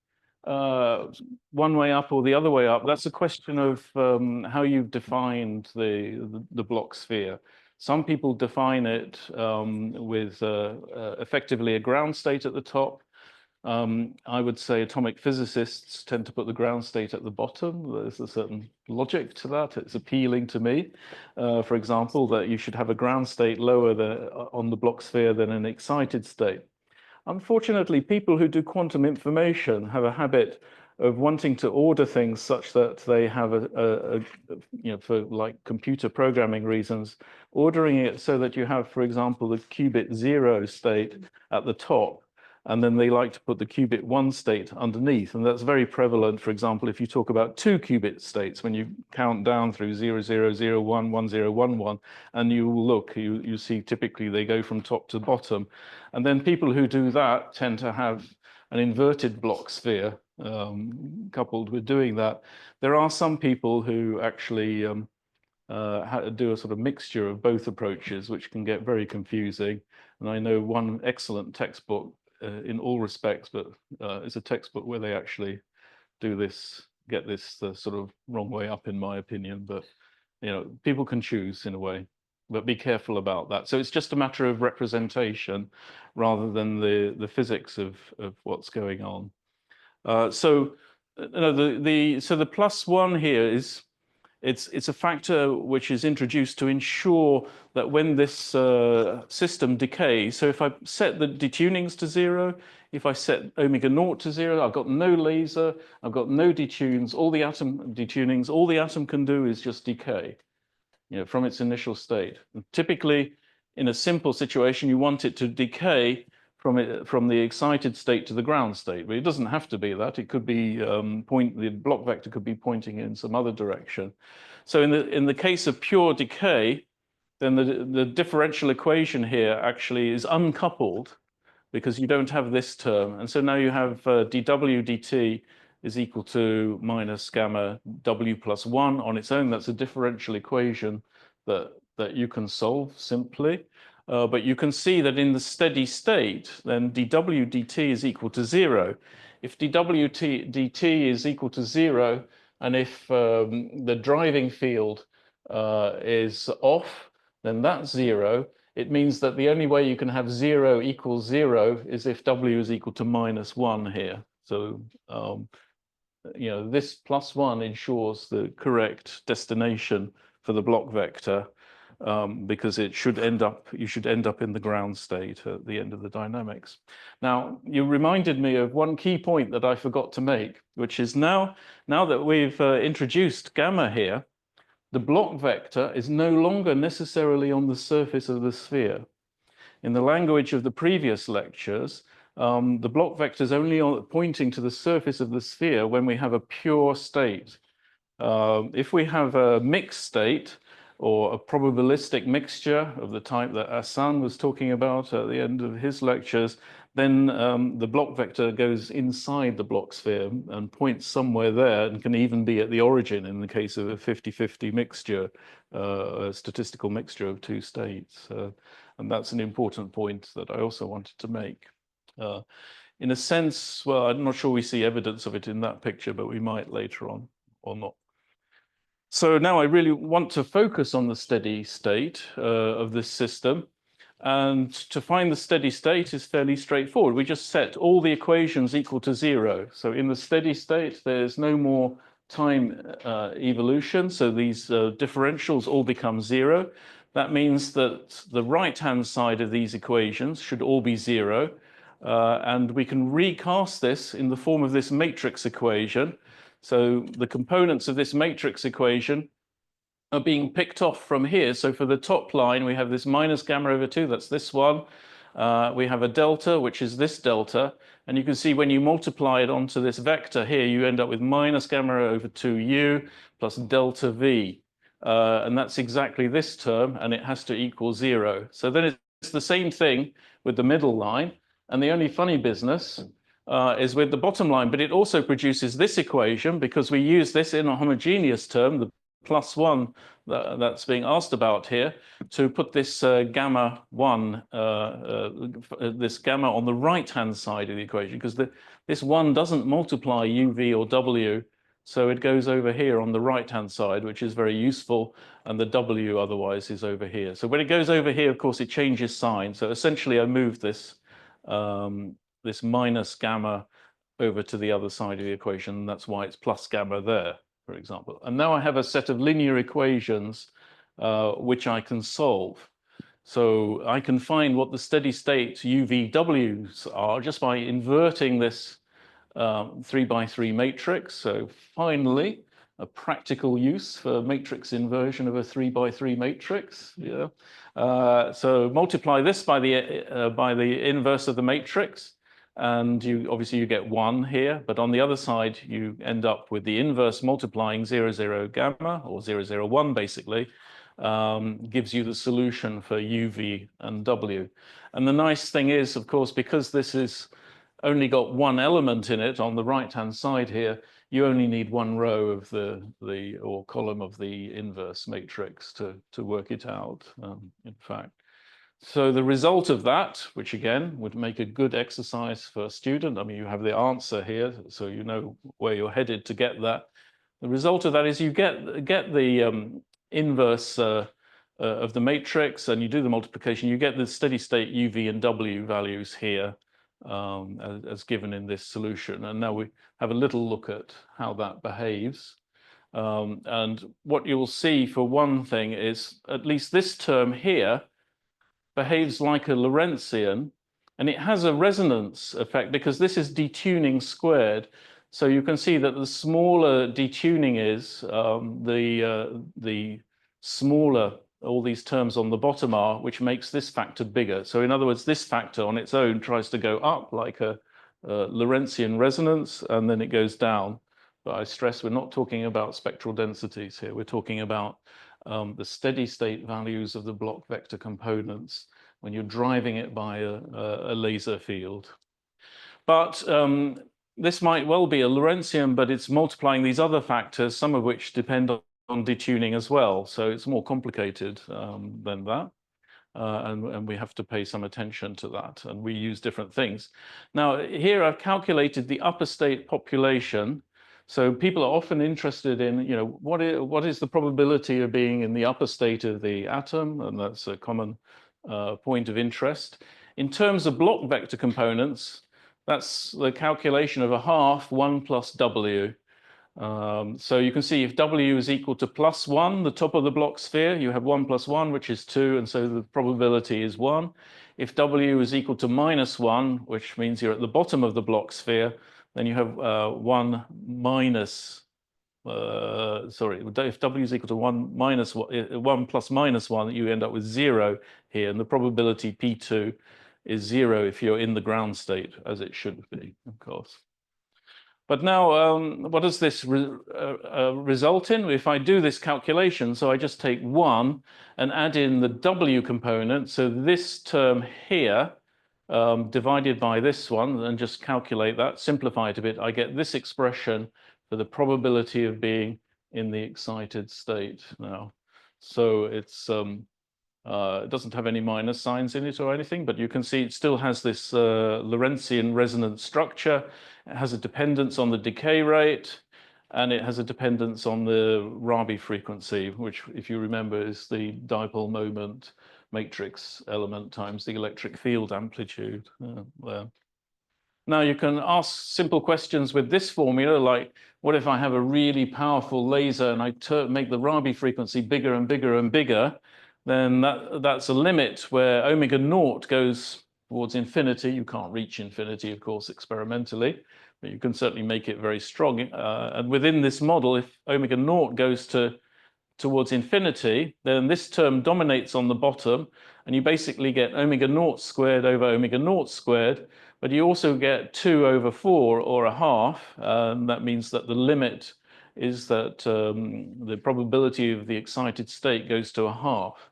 one way up or the other way up, that's a question of how you've defined the block sphere. Some people define it with effectively a ground state at the top. I would say atomic physicists tend to put the ground state at the bottom. There's a certain logic to that. It's appealing to me, for example, that you should have a ground state lower on the block sphere than an excited state. Unfortunately, people who do quantum information have a habit of wanting to order things such that they have for like computer programming reasons, ordering it so that you have, for example, the qubit 0 state at the top, and then they like to put the qubit 1 state underneath. And that's very prevalent, for example, if you talk about 2 qubit states, when you count down through 0001, 1011, and you look, you see typically they go from top to bottom. And then people who do that tend to have an inverted block sphere coupled with doing that. There are some people who actually do a sort of mixture of both approaches, which can get very confusing. And I know one excellent textbook in all respects, but it's a textbook where they actually do this, get this the sort of wrong way up, in my opinion. But people can choose in a way, but be careful about that. So it's just a matter of representation rather than the physics of what's going on. So the +1 here is it's a factor which is introduced to ensure that when this system decays, so if I set the detunings to 0, if I set omega 0 to 0, I've got no laser, I've got no detunes, all the atom detunings, all the atom can do is just decay, from its initial state. And typically, in a simple situation, you want it to decay from the excited state to the ground state, but it doesn't have to be that. It could be the block vector could be pointing in some other direction. So in the case of pure decay, then the differential equation here actually is uncoupled because you don't have this term, and so now you have dw dt is equal to minus gamma w plus 1 on its own. That's a differential equation that you can solve simply. But you can see that in the steady state, then dw dt is equal to 0. If dw dt is equal to 0, and if the driving field is off, then that's 0. It means that the only way you can have 0 equals 0 is if w is equal to -1 here. So, this +1 ensures the correct destination for the block vector. Because you should end up in the ground state at the end of the dynamics. Now, you reminded me of one key point that I forgot to make, which is now that we've introduced gamma here, the block vector is no longer necessarily on the surface of the sphere. In the language of the previous lectures, the block vector is only pointing to the surface of the sphere when we have a pure state. If we have a mixed state, or a probabilistic mixture of the type that Ahsan was talking about at the end of his lectures, then the block vector goes inside the block sphere and points somewhere there, and can even be at the origin in the case of a 50-50 mixture, a statistical mixture of two states. And that's an important point that I also wanted to make. In a sense, well, I'm not sure we see evidence of it in that picture, but we might later on, or not. So now I really want to focus on the steady state of this system. And to find the steady state is fairly straightforward. We just set all the equations equal to 0. So in the steady state, there's no more time evolution. So these differentials all become 0. That means that the right-hand side of these equations should all be 0. And we can recast this in the form of this matrix equation. So the components of this matrix equation are being picked off from here. So for the top line, we have this minus gamma over 2, that's this one. We have a delta, which is this delta. And you can see when you multiply it onto this vector here, you end up with minus gamma over 2u plus delta v. And that's exactly this term, and it has to equal 0. So then it's the same thing with the middle line. And the only funny business is with the bottom line, but it also produces this equation because we use this in a homogeneous term, the +1 that's being asked about here, to put this gamma 1, this gamma on the right-hand side of the equation, because this 1 doesn't multiply UV or W, so it goes over here on the right-hand side, which is very useful, and the W otherwise is over here. So when it goes over here, of course, it changes sign. So essentially, I moved this, this minus gamma over to the other side of the equation. That's why it's plus gamma there, for example. And now I have a set of linear equations which I can solve. So I can find what the steady state UVWs are just by inverting this 3x3 matrix. So finally, a practical use for matrix inversion of a 3x3 matrix. Yeah. So multiply this by the inverse of the matrix, and obviously you get 1 here, but on the other side you end up with the inverse multiplying 0, 0 gamma, or 0, 0, 1 basically, gives you the solution for UV and W. And the nice thing is, of course, because this is only got one element in it on the right-hand side here, you only need one row of the or column of the inverse matrix to work it out, in fact. So the result of that, which again would make a good exercise for a student, I mean, you have the answer here, so you know where you're headed to get that. The result of that is you get the inverse of the matrix, and you do the multiplication, you get the steady state UV and W values here, as given in this solution. And now we have a little look at how that behaves. And what you'll see, for one thing, is at least this term here behaves like a Lorentzian, and it has a resonance effect because this is detuning squared. So you can see that the smaller detuning is, the smaller all these terms on the bottom are, which makes this factor bigger. So in other words, this factor on its own tries to go up like a Lorentzian resonance, and then it goes down. But I stress we're not talking about spectral densities here. We're talking about the steady state values of the block vector components when you're driving it by a laser field. But this might well be a Lorentzian, but it's multiplying these other factors, some of which depend on detuning as well. So it's more complicated than that. And we have to pay some attention to that. And we use different things. Now, here I've calculated the upper state population. So people are often interested in, you know, what is the probability of being in the upper state of the atom? And that's a common point of interest. In terms of block vector components, that's the calculation of a half 1 plus W. So you can see if W is equal to +1, the top of the block sphere, you have 1 plus 1, which is 2, and so the probability is 1. If W is equal to -1, which means you're at the bottom of the block sphere, then you have 1 minus, sorry, if W is equal to 1 minus 1 plus -1, you end up with 0 here, and the probability P2 is 0 if you're in the ground state, as it should be, of course. But now, what does this result in? If I do this calculation, so I just take 1 and add in the W component, so this term here, divided by this one, and just calculate that, simplify it a bit, I get this expression for the probability of being in the excited state now. So it's it doesn't have any minus signs in it or anything, but you can see it still has this Lorentzian resonance structure. It has a dependence on the decay rate, and it has a dependence on the Rabi frequency, which, if you remember, is the dipole moment matrix element times the electric field amplitude there. Now you can ask simple questions with this formula, like, what if I have a really powerful laser and I make the Rabi frequency bigger and bigger and bigger? Then that's a limit where omega naught goes towards infinity. You can't reach infinity, of course, experimentally, but you can certainly make it very strong. And within this model, if omega naught goes towards infinity, then this term dominates on the bottom, and you basically get omega naught squared over omega naught squared, but you also get 2 over 4, or a half, and that means that the limit is that the probability of the excited state goes to a half.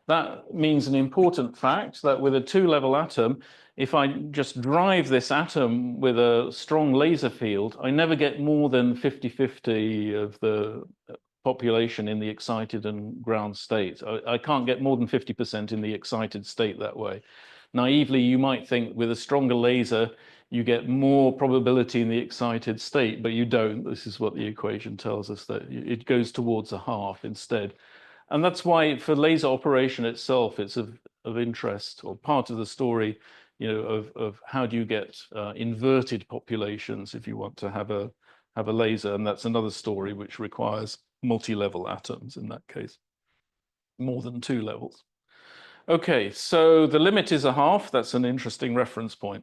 That means an important fact that with a 2-level atom, if I just drive this atom with a strong laser field, I never get more than 50-50 of the population in the excited and ground state. I can't get more than 50% in the excited state that way. Naively, you might think with a stronger laser, you get more probability in the excited state, but you don't. This is what the equation tells us, that it goes towards a half instead. And that's why for laser operation itself, it's of interest, or part of the story, you know, of how do you get inverted populations if you want to have a laser. And that's another story which requires multi-level atoms in that case, more than 2 levels. Okay, so the limit is a half. That's an interesting reference point.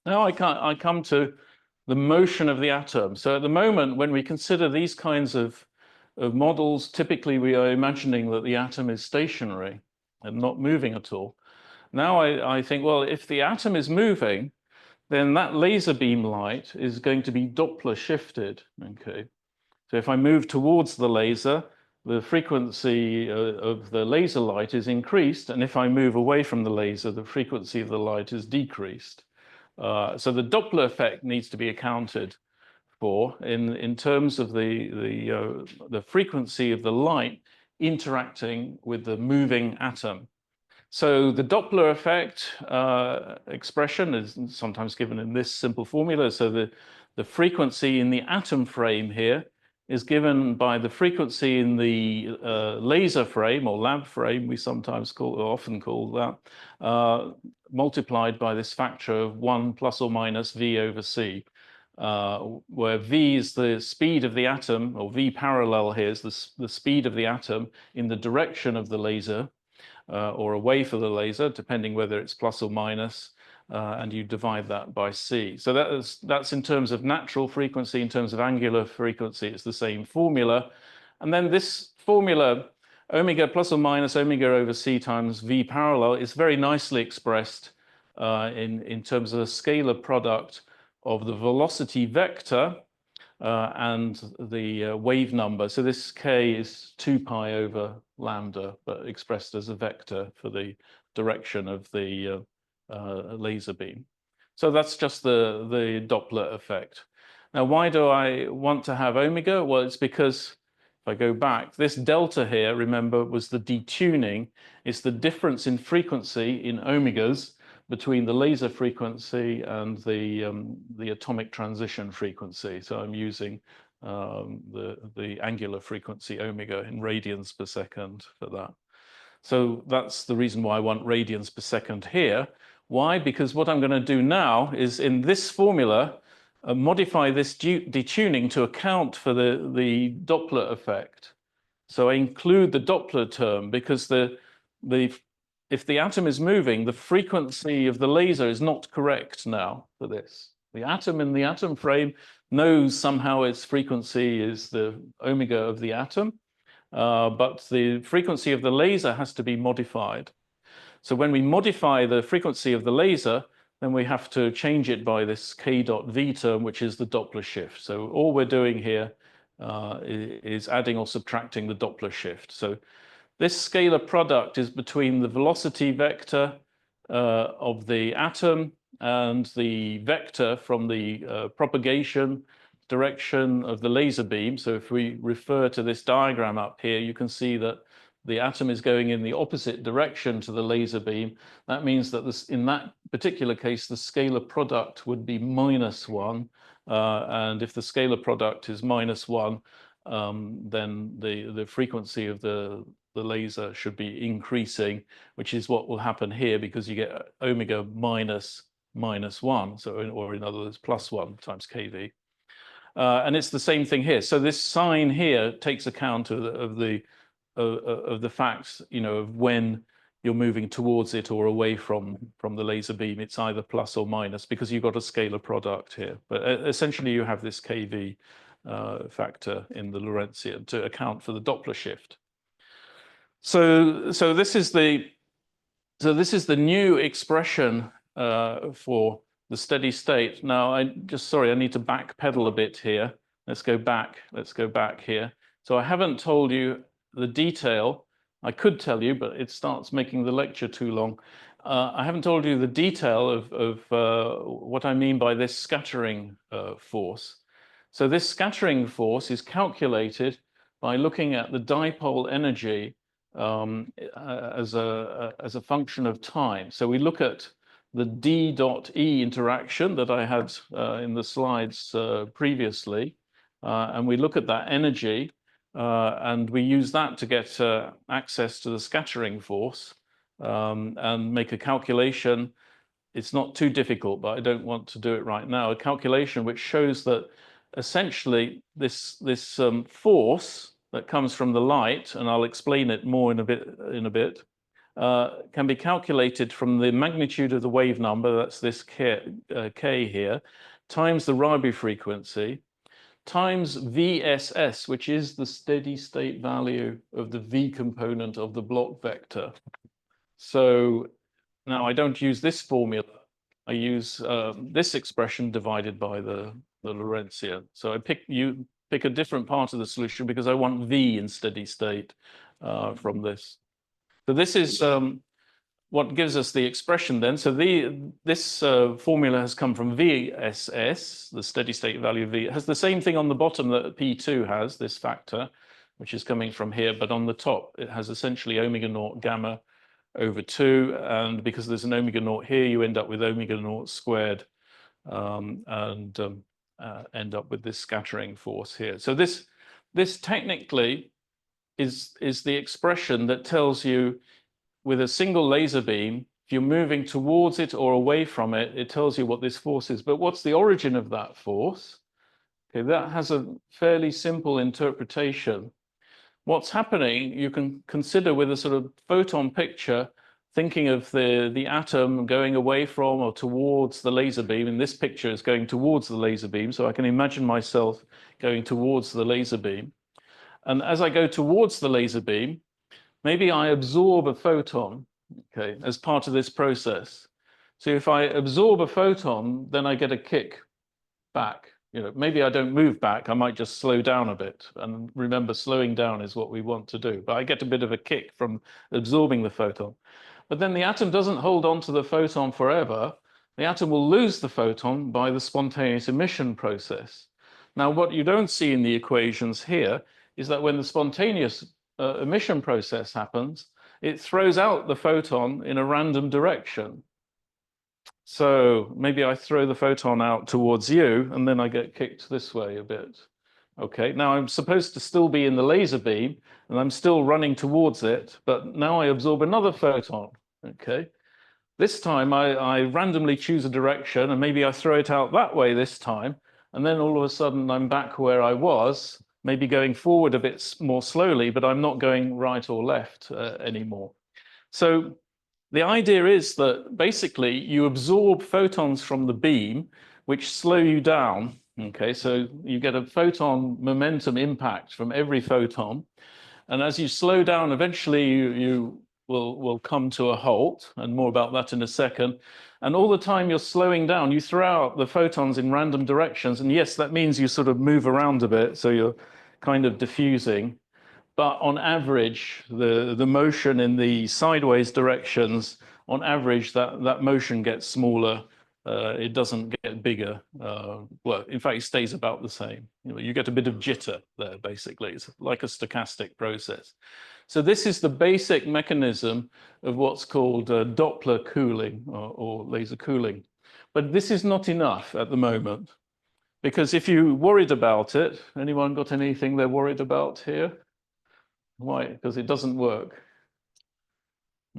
Now I come to the motion of the atom. So at the moment, when we consider these kinds of models, typically we are imagining that the atom is stationary and not moving at all. Now I think, well, if the atom is moving, then that laser beam light is going to be Doppler shifted, okay? So if I move towards the laser, the frequency of the laser light is increased, and if I move away from the laser, the frequency of the light is decreased. So the Doppler effect needs to be accounted for in terms of the frequency of the light interacting with the moving atom. So the Doppler effect expression is sometimes given in this simple formula. So the frequency in the atom frame here is given by the frequency in the laser frame or lab frame, we sometimes call, or often call that, multiplied by this factor of 1 plus or minus V over C, where V is the speed of the atom, or V parallel here is the speed of the atom in the direction of the laser, or away for the laser, depending whether it's plus or minus, and you divide that by C. So that's in terms of natural frequency. In terms of angular frequency, it's the same formula. And then this formula, omega plus or minus omega over C times V parallel, is very nicely expressed in terms of the scalar product of the velocity vector and the wave number. So this K is 2 pi over lambda, but expressed as a vector for the direction of the laser beam. So that's just the Doppler effect. Now, why do I want to have omega? Well, it's because if I go back, this delta here, remember, was the detuning. It's the difference in frequency in omegas between the laser frequency and the atomic transition frequency. So I'm using the angular frequency omega in radians per second for that. So that's the reason why I want radians per second here. Why? Because what I'm going to do now is in this formula, modify this detuning to account for the Doppler effect. So I include the Doppler term because if the atom is moving, the frequency of the laser is not correct now for this. The atom in the atom frame knows somehow its frequency is the omega of the atom, but the frequency of the laser has to be modified. So when we modify the frequency of the laser, then we have to change it by this k dot v term, which is the Doppler shift. So all we're doing here is adding or subtracting the Doppler shift. So this scalar product is between the velocity vector of the atom and the vector from the propagation direction of the laser beam. So if we refer to this diagram up here, you can see that the atom is going in the opposite direction to the laser beam. That means that in that particular case, the scalar product would be -1. And if the scalar product is -1, then the frequency of the laser should be increasing, which is what will happen here because you get omega -1, so or in other words, +1 times kV. And it's the same thing here. So this sign here takes account of the facts, you know, of when you're moving towards it or away from the laser beam. It's either plus or minus because you've got a scalar product here. But essentially, you have this kV factor in the Lorentzian to account for the Doppler shift. So this is the new expression for the steady state. Now, I need to backpedal a bit here. Let's go back here. So I haven't told you the detail. I could tell you, but it starts making the lecture too long. I haven't told you the detail of what I mean by this scattering force. So this scattering force is calculated by looking at the dipole energy as a function of time. So we look at the D dot E interaction that I had in the slides previously, and we look at that energy, and we use that to get access to the scattering force and make a calculation. It's not too difficult, but I don't want to do it right now. A calculation which shows that essentially this force that comes from the light, and I'll explain it more in a bit, can be calculated from the magnitude of the wave number, that's this K here, times the Rabi frequency, times VSS, which is the steady state value of the V component of the block vector. So now I don't use this formula, I use this expression divided by the Lorentzian. So I pick a different part of the solution because I want V in steady state from this. So this is what gives us the expression then. So this formula has come from VSS, the steady state value of V. It has the same thing on the bottom that P2 has, this factor, which is coming from here, but on the top it has essentially omega naught gamma over 2, and because there's an omega naught here, you end up with omega naught squared and end up with this scattering force here. So this technically is the expression that tells you with a single laser beam, if you're moving towards it or away from it, it tells you what this force is. But what's the origin of that force? Okay, that has a fairly simple interpretation. What's happening, you can consider with a sort of photon picture, thinking of the atom going away from or towards the laser beam. And this picture is going towards the laser beam. So I can imagine myself going towards the laser beam. And as I go towards the laser beam, maybe I absorb a photon, okay, as part of this process. So if I absorb a photon, then I get a kick back. You know, maybe I don't move back, I might just slow down a bit. And remember, slowing down is what we want to do. But I get a bit of a kick from absorbing the photon. But then the atom doesn't hold on to the photon forever. The atom will lose the photon by the spontaneous emission process. Now, what you don't see in the equations here is that when the spontaneous emission process happens, it throws out the photon in a random direction. So maybe I throw the photon out towards you, and then I get kicked this way a bit. Okay, now I'm supposed to still be in the laser beam, and I'm still running towards it, but now I absorb another photon. Okay, this time I randomly choose a direction, and maybe I throw it out that way this time, and then all of a sudden I'm back where I was, maybe going forward a bit more slowly, but I'm not going right or left anymore. So the idea is that basically you absorb photons from the beam, which slow you down. Okay, so you get a photon momentum impact from every photon. And as you slow down, eventually you will come to a halt, and more about that in a second. And all the time you're slowing down, you throw out the photons in random directions. And yes, that means you sort of move around a bit, so you're kind of diffusing. But on average, the motion in the sideways directions, on average, that motion gets smaller. It doesn't get bigger. Well, in fact, it stays about the same. You get a bit of jitter there, basically. It's like a stochastic process. So this is the basic mechanism of what's called Doppler cooling or laser cooling. But this is not enough at the moment, because if you're worried about it, anyone got anything they're worried about here? Why? Because it doesn't work.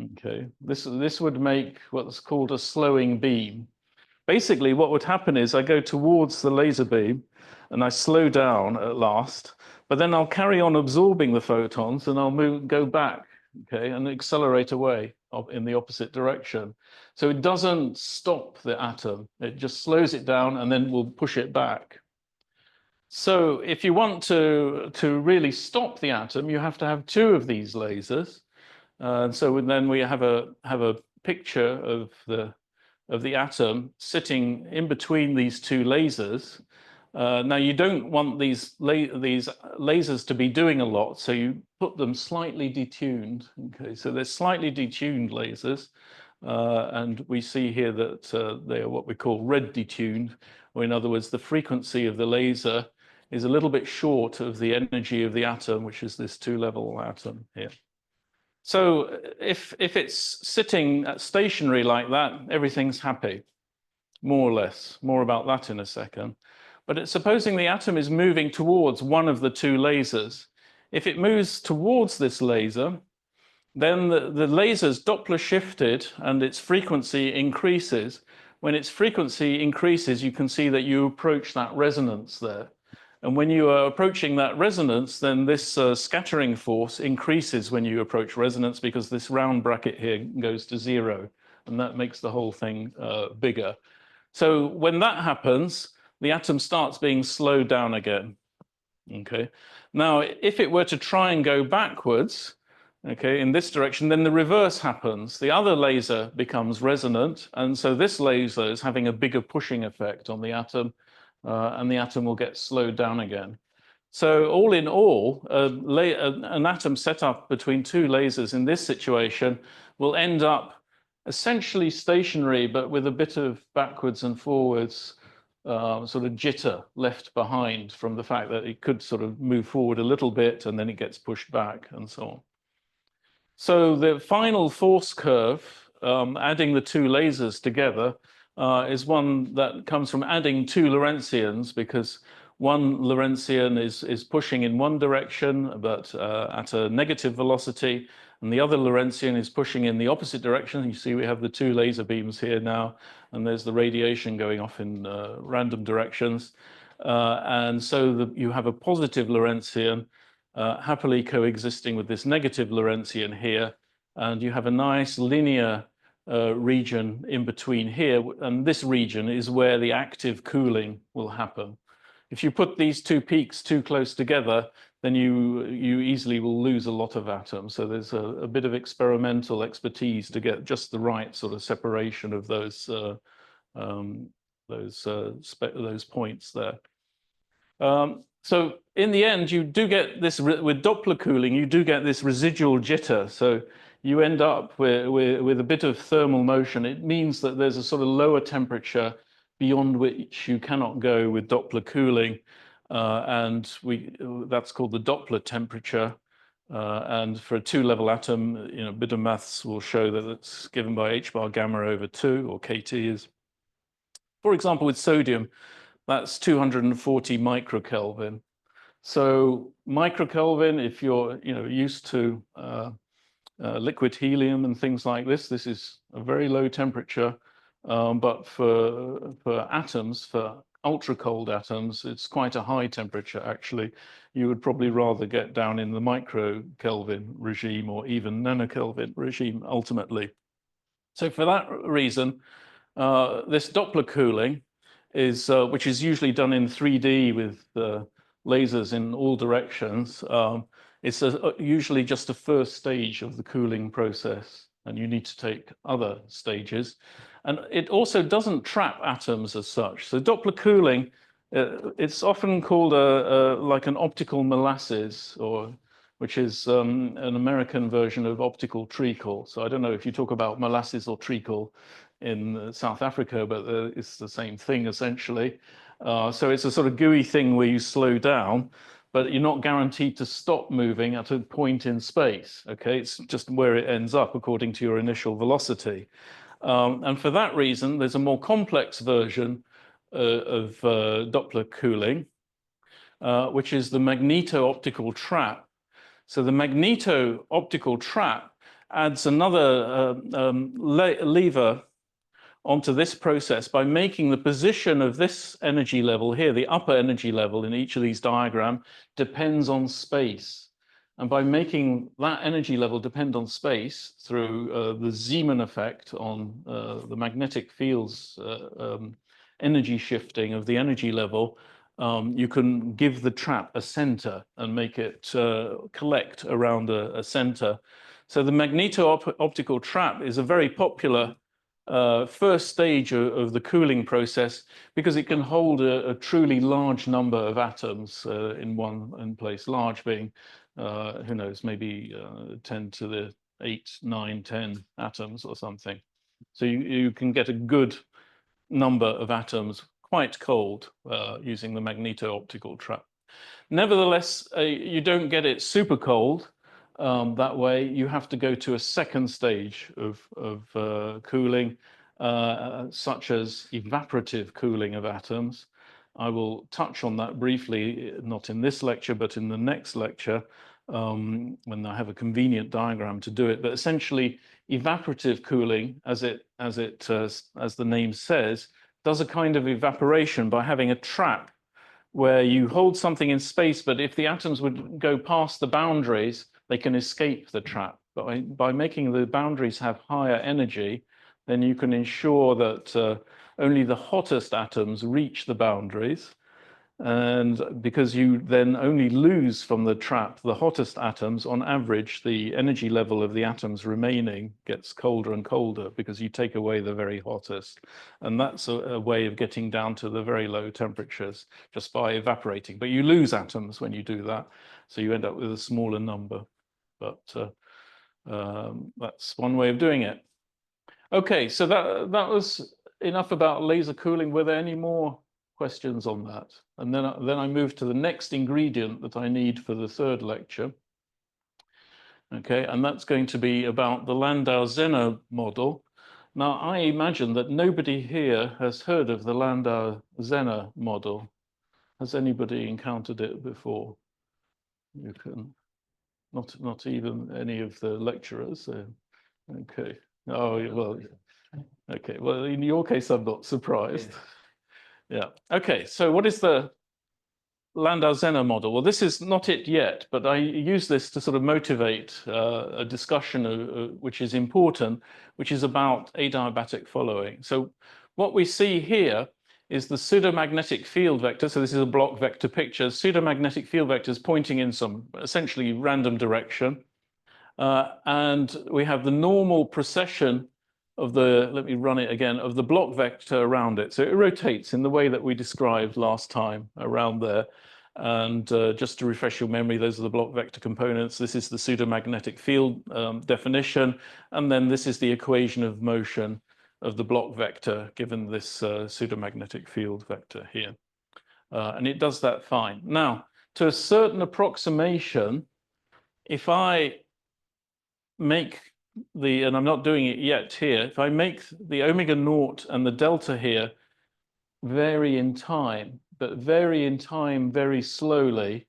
Okay, this would make what's called a slowing beam. Basically, what would happen is I go towards the laser beam and I slow down at last, but then I'll carry on absorbing the photons and I'll go back, okay, and accelerate away in the opposite direction. So it doesn't stop the atom, it just slows it down and then will push it back. So if you want to really stop the atom, you have to have two of these lasers. So then we have a picture of the atom sitting in between these two lasers. Now you don't want these lasers to be doing a lot, so you put them slightly detuned. Okay, so they're slightly detuned lasers, and we see here that they are what we call red detuned, or in other words, the frequency of the laser is a little bit short of the energy of the atom, which is this 2-level atom here. So if it's sitting stationary like that, everything's happy, more or less. More about that in a second. But supposing the atom is moving towards one of the two lasers. If it moves towards this laser, then the laser's Doppler shifted and its frequency increases. When its frequency increases, you can see that you approach that resonance there. And when you are approaching that resonance, then this scattering force increases when you approach resonance, because this round bracket here goes to 0, and that makes the whole thing bigger. So when that happens, the atom starts being slowed down again. Okay. Now, if it were to try and go backwards, okay, in this direction, then the reverse happens. The other laser becomes resonant, and so this laser is having a bigger pushing effect on the atom, and the atom will get slowed down again. So all in all, an atom set up between two lasers in this situation will end up essentially stationary, but with a bit of backwards and forwards sort of jitter left behind from the fact that it could sort of move forward a little bit and then it gets pushed back and so on. So the final force curve, adding the two lasers together, is one that comes from adding two Lorentzians, because one Lorentzian is pushing in one direction, but at a negative velocity, and the other Lorentzian is pushing in the opposite direction. You see we have the two laser beams here now, and there's the radiation going off in random directions. And so you have a positive Lorentzian happily coexisting with this negative Lorentzian here, and you have a nice linear region in between here, and this region is where the active cooling will happen. If you put these two peaks too close together, then you easily will lose a lot of atoms. So there's a bit of experimental expertise to get just the right sort of separation of those points there. So in the end, you do get this, with Doppler cooling, you do get this residual jitter. So you end up with a bit of thermal motion. It means that there's a sort of lower temperature beyond which you cannot go with Doppler cooling. And that's called the Doppler temperature. And for a 2-level atom, a bit of maths will show that it's given by h bar gamma over 2, or kT is. For example, with sodium, that's 240 microkelvin. So microkelvin, if you're used to liquid helium and things like this is a very low temperature. But for atoms, for ultra cold atoms, it's quite a high temperature, actually. You would probably rather get down in the microkelvin regime or even nanokelvin regime ultimately. So for that reason, this Doppler cooling is, which is usually done in 3D with lasers in all directions, it's usually just a first stage of the cooling process, and you need to take other stages. And it also doesn't trap atoms as such. So Doppler cooling, it's often called like an optical molasses, which is an American version of optical treacle. So I don't know if you talk about molasses or treacle in South Africa, but it's the same thing essentially. So it's a sort of gooey thing where you slow down, but you're not guaranteed to stop moving at a point in space. Okay, it's just where it ends up according to your initial velocity. And for that reason, there's a more complex version of Doppler cooling, which is the magneto-optical trap. So the magneto-optical trap adds another lever onto this process by making the position of this energy level here, the upper energy level in each of these diagrams, depends on space. And by making that energy level depend on space through the Zeeman effect on the magnetic field's energy shifting of the energy level, you can give the trap a center and make it collect around a center. So the magneto-optical trap is a very popular first stage of the cooling process, because it can hold a truly large number of atoms in one place, large being, who knows, maybe 10 to the 8, 9, 10 atoms or something. So you can get a good number of atoms quite cold using the magneto-optical trap. Nevertheless, you don't get it super cold that way. You have to go to a second stage of cooling, such as evaporative cooling of atoms. I will touch on that briefly, not in this lecture, but in the next lecture, when I have a convenient diagram to do it. But essentially, evaporative cooling, as the name says, does a kind of evaporation by having a trap where you hold something in space, but if the atoms would go past the boundaries, they can escape the trap. But by making the boundaries have higher energy, then you can ensure that only the hottest atoms reach the boundaries. And because you then only lose from the trap the hottest atoms, on average, the energy level of the atoms remaining gets colder and colder because you take away the very hottest. And that's a way of getting down to the very low temperatures just by evaporating. But you lose atoms when you do that, so you end up with a smaller number. But that's one way of doing it. Okay, so that was enough about laser cooling. Were there any more questions on that? And then I move to the next ingredient that I need for the third lecture. Okay, and that's going to be about the Landau-Zenner model. Now, I imagine that nobody here has heard of the Landau-Zenner model. Has anybody encountered it before? You can, not even any of the lecturers. Okay. Oh, well, okay. Well, in your case, I'm not surprised. Yeah. Okay. So what is the Landau-Zenner model? Well, this is not it yet, but I use this to sort of motivate a discussion which is important, which is about adiabatic following. So what we see here is the pseudomagnetic field vector. So this is a block vector picture. Pseudomagnetic field vectors pointing in some essentially random direction. And we have the normal precession of the, let me run it again, of the block vector around it. So it rotates in the way that we described last time around there. And just to refresh your memory, those are the block vector components. This is the pseudomagnetic field definition. And then this is the equation of motion of the block vector given this pseudomagnetic field vector here. And it does that fine. Now, to a certain approximation, if I make and I'm not doing it yet here, if I make the omega naught and the delta here vary in time, but vary in time very slowly,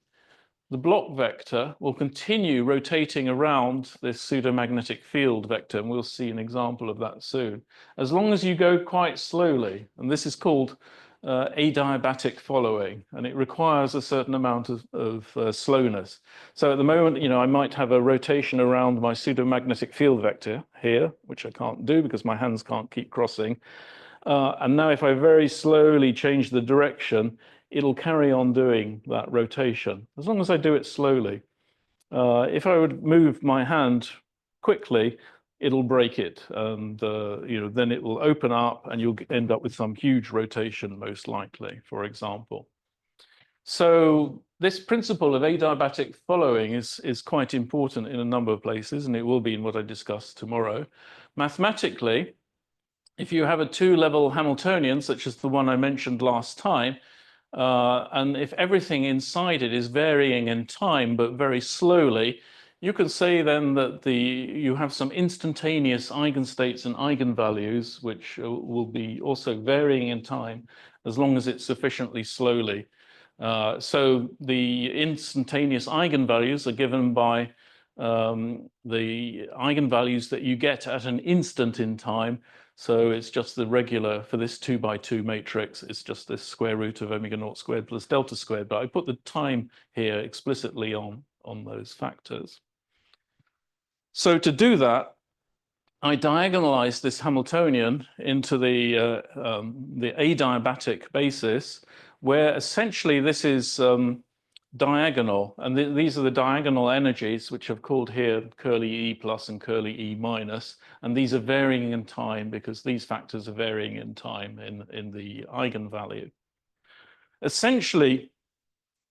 the block vector will continue rotating around this pseudomagnetic field vector, and we'll see an example of that soon, as long as you go quite slowly. And this is called adiabatic following, and it requires a certain amount of slowness. So at the moment, I might have a rotation around my pseudomagnetic field vector here, which I can't do because my hands can't keep crossing. And now if I very slowly change the direction, it'll carry on doing that rotation, as long as I do it slowly. If I would move my hand quickly, it'll break it, and then it will open up and you'll end up with some huge rotation, most likely, for example. So this principle of adiabatic following is quite important in a number of places, and it will be in what I discuss tomorrow. Mathematically, if you have a two-level Hamiltonian, such as the one I mentioned last time, and if everything inside it is varying in time, but very slowly, you can say then that you have some instantaneous eigenstates and eigenvalues, which will be also varying in time, as long as it's sufficiently slowly. So the instantaneous eigenvalues are given by the eigenvalues that you get at an instant in time. So it's just the regular, for this 2x2 matrix, it's just this square root of omega naught squared plus delta squared. But I put the time here explicitly on those factors. So to do that, I diagonalize this Hamiltonian into the adiabatic basis, where essentially this is diagonal, and these are the diagonal energies, which I've called here curly E plus and curly E minus, and these are varying in time because these factors are varying in time in the eigenvalue. Essentially,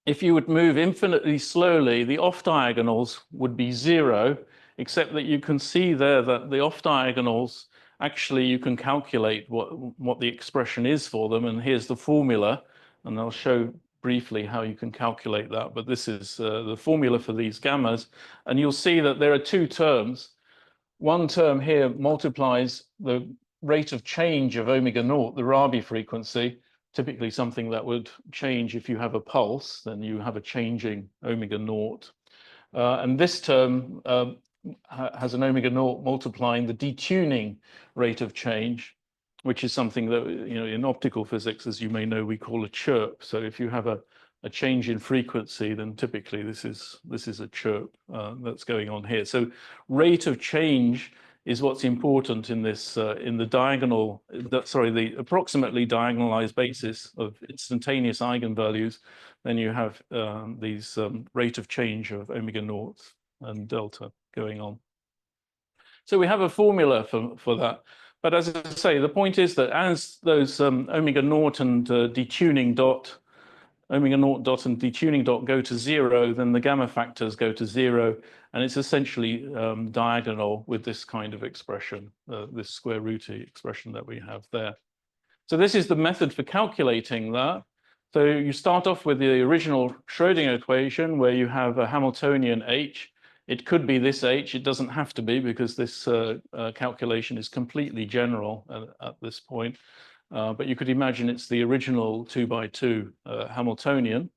if you would move infinitely slowly, the off diagonals would be 0, except that you can see there that the off diagonals, actually you can calculate what the expression is for them, and here's the formula, and I'll show briefly how you can calculate that, but this is the formula for these gammas. And you'll see that there are two terms. One term here multiplies the rate of change of omega naught, the Rabi frequency, typically something that would change if you have a pulse, then you have a changing omega naught. And this term has an omega naught multiplying the detuning rate of change, which is something that, in optical physics, as you may know, we call a chirp. So if you have a change in frequency, then typically this is a chirp that's going on here. So rate of change is what's important in this in the diagonal, the approximately diagonalized basis of instantaneous eigenvalues. Then you have these rate of change of omega naught and delta going on. So we have a formula for that. But as I say, the point is that as those omega naught and detuning dot, omega naught dot and detuning dot go to 0, then the gamma factors go to 0, and it's essentially diagonal with this kind of expression, this square rooty expression that we have there. So this is the method for calculating that. So you start off with the original Schrödinger equation where you have a Hamiltonian H. It could be this H, it doesn't have to be, because this calculation is completely general at this point. But you could imagine it's the original 2x2 Hamiltonian.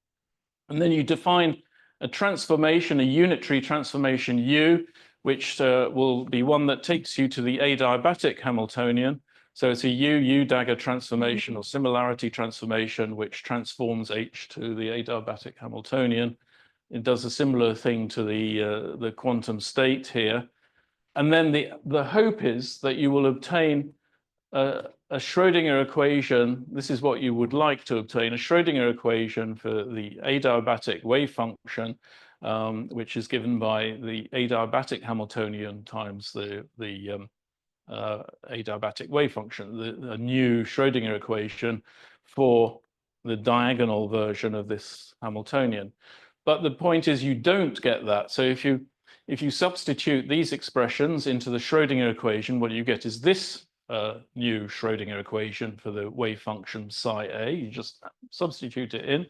And then you define a transformation, a unitary transformation U, which will be one that takes you to the adiabatic Hamiltonian. So it's a U dagger transformation or similarity transformation, which transforms H to the adiabatic Hamiltonian. It does a similar thing to the quantum state here. And then the hope is that you will obtain a Schrödinger equation. This is what you would like to obtain, a Schrödinger equation for the adiabatic wave function, which is given by the adiabatic Hamiltonian times the adiabatic wave function, a new Schrödinger equation for the diagonal version of this Hamiltonian. But the point is you don't get that. So if you substitute these expressions into the Schrödinger equation, what you get is this new Schrödinger equation for the wave function psi a. You just substitute it in,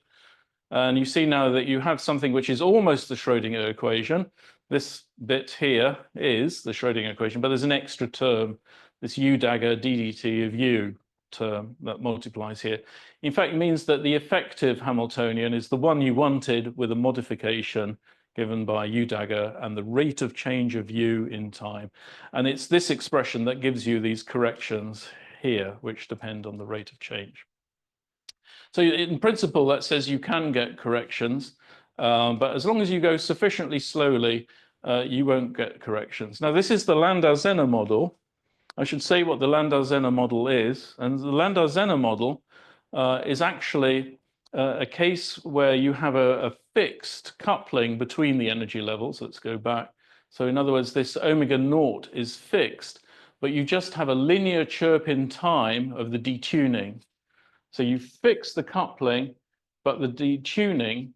and you see now that you have something which is almost the Schrödinger equation. This bit here is the Schrödinger equation, but there's an extra term, this u dagger ddt of u term that multiplies here. In fact, it means that the effective Hamiltonian is the one you wanted with a modification given by u dagger and the rate of change of u in time. And it's this expression that gives you these corrections here, which depend on the rate of change. So in principle, that says you can get corrections, but as long as you go sufficiently slowly, you won't get corrections. Now, this is the Landau-Zenner model. I should say what the Landau-Zenner model is. And the Landau-Zenner model is actually a case where you have a fixed coupling between the energy levels. Let's go back. So in other words, this omega naught is fixed, but you just have a linear chirp in time of the detuning. So you fix the coupling, but the detuning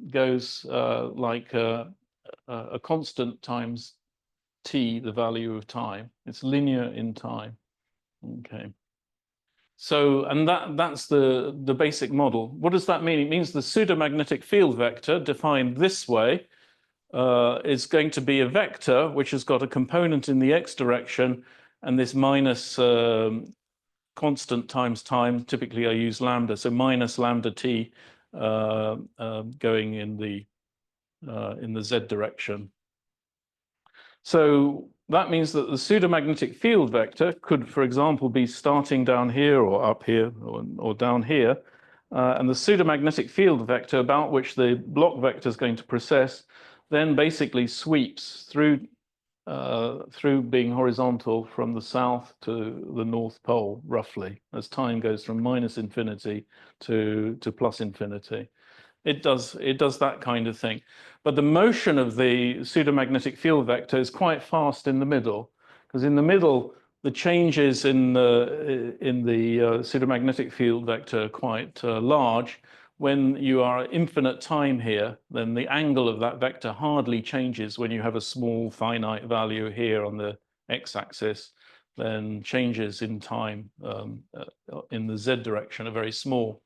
goes like a constant times t, the value of time. It's linear in time. Okay. So, and that's the basic model. What does that mean? It means the pseudomagnetic field vector, defined this way, is going to be a vector which has got a component in the x direction and this minus constant times time. Typically, I use lambda, so minus lambda t going in the z direction. So that means that the pseudomagnetic field vector could, for example, be starting down here or up here or down here. And the pseudomagnetic field vector about which the block vector is going to process then basically sweeps through being horizontal from the south to the North Pole, roughly, as time goes from minus infinity to plus infinity. It does that kind of thing. But the motion of the pseudomagnetic field vector is quite fast in the middle, because in the middle, the changes in the pseudomagnetic field vector are quite large. When you are at infinite time here, then the angle of that vector hardly changes. When you have a small finite value here on the x-axis, then changes in time in the z direction are very small.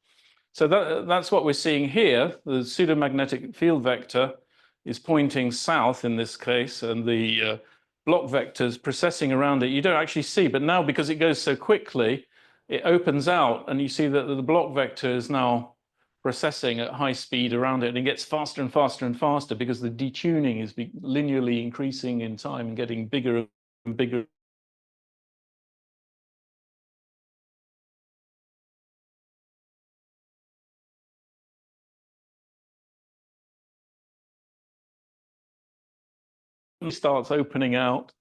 So that's what we're seeing here. The pseudomagnetic field vector is pointing south in this case, and the block vectors processing around it, you don't actually see, but now because it goes so quickly, it opens out and you see that the block vector is now processing at high speed around it, and it gets faster and faster and faster because the detuning is linearly increasing in time and getting bigger and bigger. Starts opening out,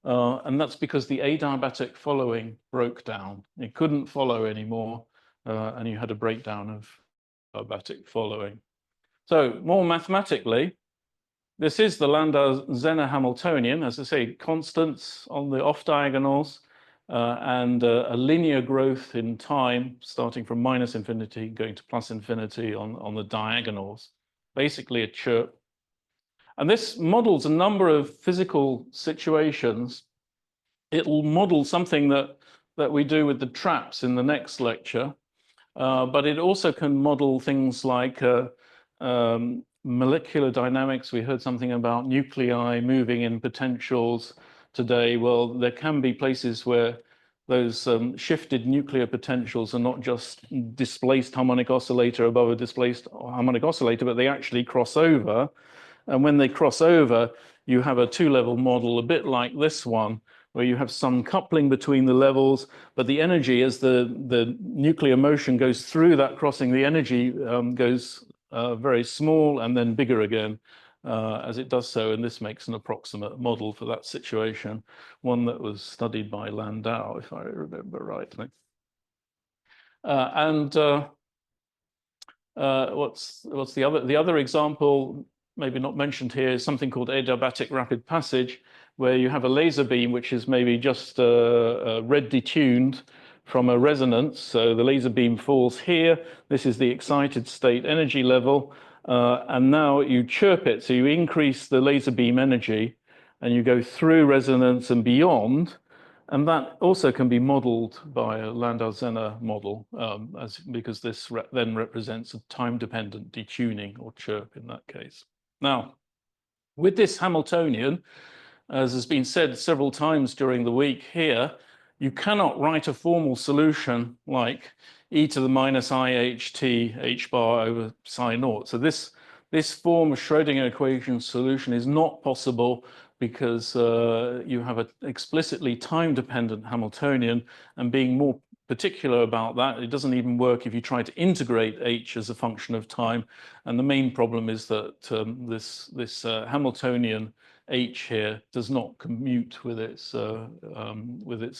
and that's because the adiabatic following broke down. It couldn't follow anymore, and you had a breakdown of adiabatic following. So more mathematically, this is the Landau-Zenner Hamiltonian, as I say, constants on the off diagonals, and a linear growth in time, starting from minus infinity, going to plus infinity on the diagonals, basically a chirp. And this models a number of physical situations. It'll model something that we do with the traps in the next lecture, but it also can model things like molecular dynamics. We heard something about nuclei moving in potentials today. Well, there can be places where those shifted nuclear potentials are not just displaced harmonic oscillator above a displaced harmonic oscillator, but they actually cross over. And when they cross over, you have a two-level model, a bit like this one, where you have some coupling between the levels, but the energy, as the nuclear motion goes through that crossing, the energy goes very small and then bigger again as it does so. And this makes an approximate model for that situation, one that was studied by Landau, if I remember rightly. What's the other example, maybe not mentioned here, is something called adiabatic rapid passage, where you have a laser beam which is maybe just red detuned from a resonance. So the laser beam falls here. This is the excited state energy level. And now you chirp it. So you increase the laser beam energy and you go through resonance and beyond. And that also can be modeled by a Landau-Zenner model, because this then represents a time-dependent detuning or chirp in that case. Now, with this Hamiltonian, as has been said several times during the week here, you cannot write a formal solution like e to the minus iht h bar over psi naught. So this form of Schrödinger equation solution is not possible because you have an explicitly time-dependent Hamiltonian, and being more particular about that, it doesn't even work if you try to integrate h as a function of time. And the main problem is that this Hamiltonian h here does not commute with its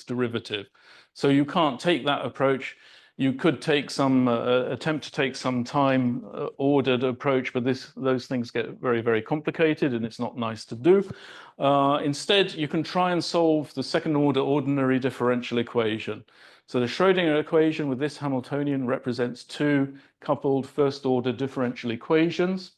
derivative. So you can't take that approach. You could take some attempt to take some time ordered approach, but those things get very, very complicated and it's not nice to do. Instead, you can try and solve the second order ordinary differential equation. So the Schrödinger equation with this Hamiltonian represents two coupled first order differential equations.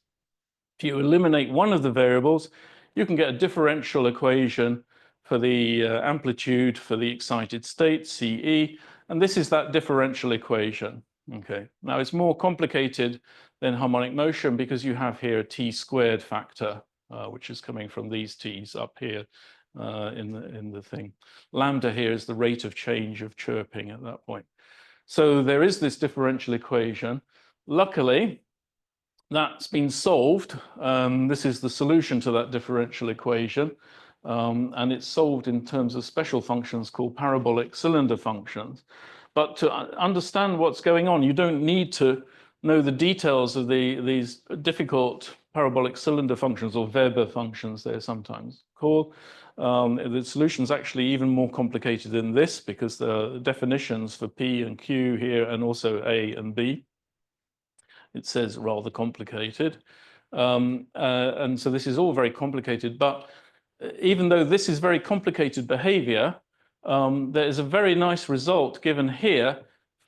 If you eliminate one of the variables, you can get a differential equation for the amplitude for the excited state, CE, and this is that differential equation. Okay, now it's more complicated than harmonic motion because you have here a t squared factor, which is coming from these t's up here in the thing. Lambda here is the rate of change of chirping at that point. So there is this differential equation. Luckily, that's been solved. This is the solution to that differential equation. And it's solved in terms of special functions called parabolic cylinder functions. But to understand what's going on, you don't need to know the details of these difficult parabolic cylinder functions, or Weber functions they're sometimes called. The solution is actually even more complicated than this because the definitions for P and Q here, and also A and B, it says rather complicated. And so this is all very complicated, but even though this is very complicated behavior, there is a very nice result given here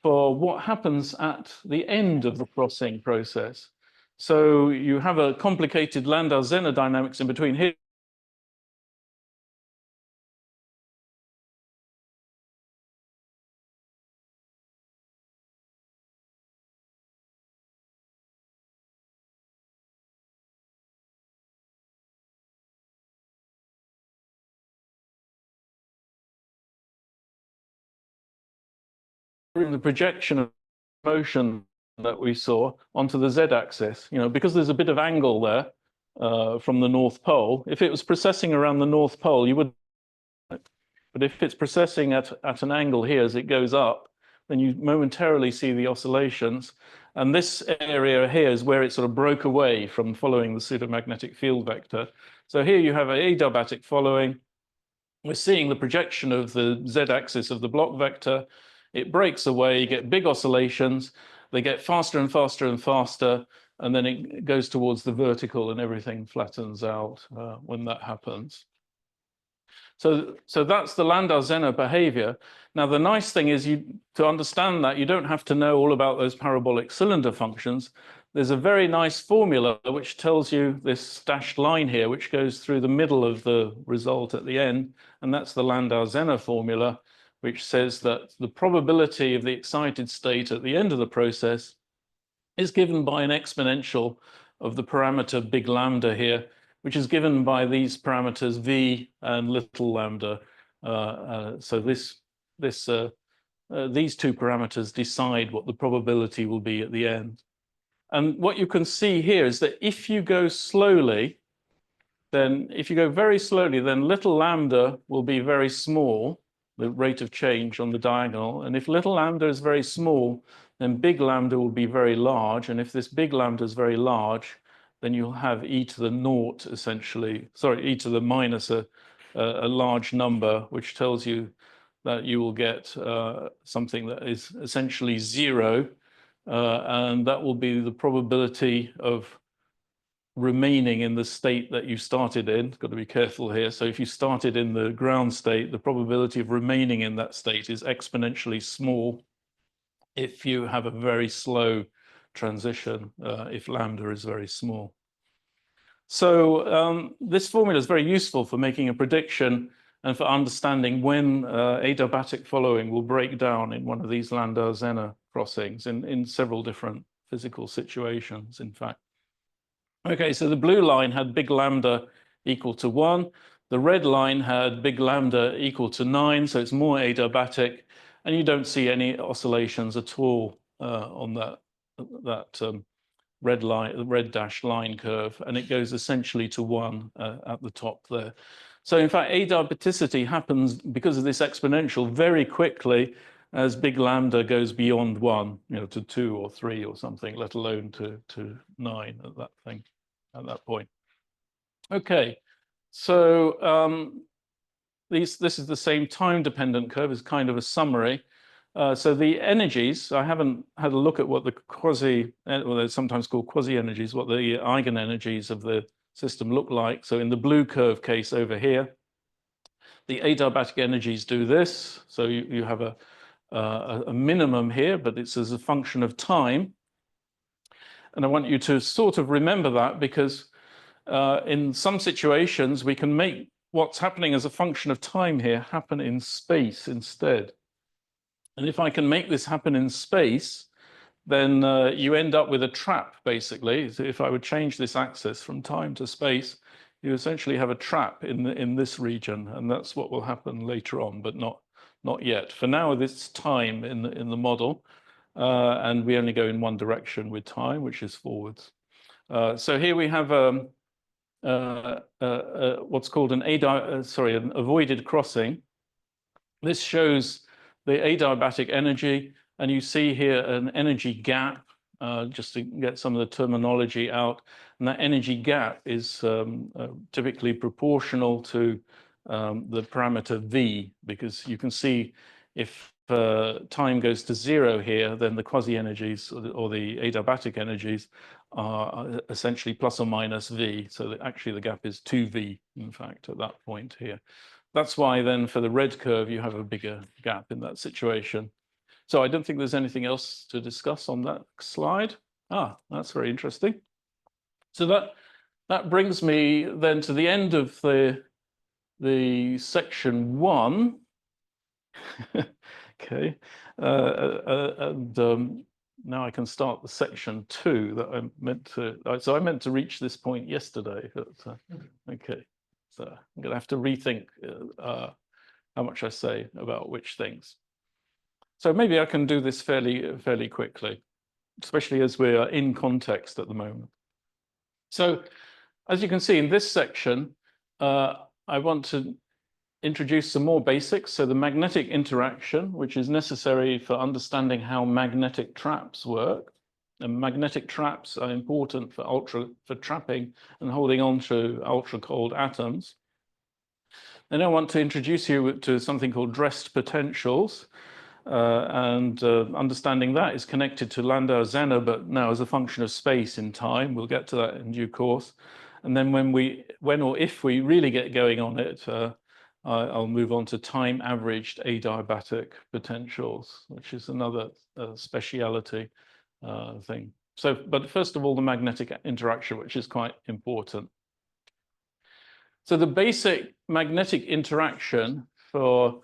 for what happens at the end of the crossing process. So you have a complicated Landau-Zenner dynamics in between here. the projection of motion that we saw onto the z-axis, because there's a bit of angle there from the North Pole. If it was precessing around the North Pole, you wouldn't. But if it's precessing at an angle here as it goes up, then you momentarily see the oscillations. And this area here is where it sort of broke away from following the pseudomagnetic field vector. So here you have a adiabatic following. We're seeing the projection of the z-axis of the block vector. It breaks away, you get big oscillations. They get faster and faster and faster, and then it goes towards the vertical and everything flattens out when that happens. So that's the Landau-Zenner behavior. Now, the nice thing is to understand that, you don't have to know all about those parabolic cylinder functions. There's a very nice formula which tells you this dashed line here, which goes through the middle of the result at the end. And that's the Landau-Zenner formula, which says that the probability of the excited state at the end of the process is given by an exponential of the parameter big lambda here, which is given by these parameters v and little lambda. So these two parameters decide what the probability will be at the end. And what you can see here is that if you go slowly, then if you go very slowly, then little lambda will be very small, the rate of change on the diagonal. And if little lambda is very small, then big lambda will be very large. And if this big lambda is very large, then you'll have e to the naught, essentially, sorry, e to the minus a large number, which tells you that you will get something that is essentially zero. And that will be the probability of remaining in the state that you started in. Got to be careful here. So if you started in the ground state, the probability of remaining in that state is exponentially small if you have a very slow transition, if lambda is very small. So this formula is very useful for making a prediction and for understanding when adiabatic following will break down in one of these Landau-Zenner crossings in several different physical situations, in fact. Okay, so the blue line had big lambda equal to 1. The red line had big lambda equal to 9, so it's more adiabatic, and you don't see any oscillations at all on that red line, the red dashed line curve, and it goes essentially to 1 at the top there. So in fact, adiabaticity happens because of this exponential very quickly as big lambda goes beyond 1, to 2 or 3 or something, let alone to 9 at that point. Okay, so this is the same time-dependent curve, is kind of a summary. So the energies, I haven't had a look at what the well, they're sometimes called quasi-energies, what the eigenenergies of the system look like. So in the blue curve case over here, the adiabatic energies do this. So you have a minimum here, but it's as a function of time. And I want you to sort of remember that, because in some situations, we can make what's happening as a function of time here happen in space instead. And if I can make this happen in space, then you end up with a trap, basically. So if I would change this axis from time to space, you essentially have a trap in this region, and that's what will happen later on, but not yet. For now, this time in the model, and we only go in one direction with time, which is forwards. So here we have what's called an avoided crossing. This shows the adiabatic energy, and you see here an energy gap, just to get some of the terminology out. And that energy gap is typically proportional to the parameter v, because you can see if time goes to 0 here, then the quasi-energies or the adiabatic energies are essentially plus or minus v. So that actually the gap is 2v, in fact, at that point here. That's why then for the red curve, you have a bigger gap in that situation. So I don't think there's anything else to discuss on that slide. That's very interesting. So that brings me then to the end of the section 1. Okay, and now I can start the section 2 that I meant to. So I meant to reach this point yesterday. But, okay, so I'm going to have to rethink how much I say about which things. So maybe I can do this fairly quickly, especially as we are in context at the moment. So as you can see in this section, I want to introduce some more basics. So the magnetic interaction, which is necessary for understanding how magnetic traps work. And magnetic traps are important for trapping and holding on to ultra cold atoms. Then I want to introduce you to something called dressed potentials. Understanding that is connected to Landau-Zenner, but now as a function of space in time. We'll get to that in due course. And then when or if we really get going on it, I'll move on to time-averaged adiabatic potentials, which is another speciality thing. So, but first of all, the magnetic interaction, which is quite important. So the basic magnetic interaction for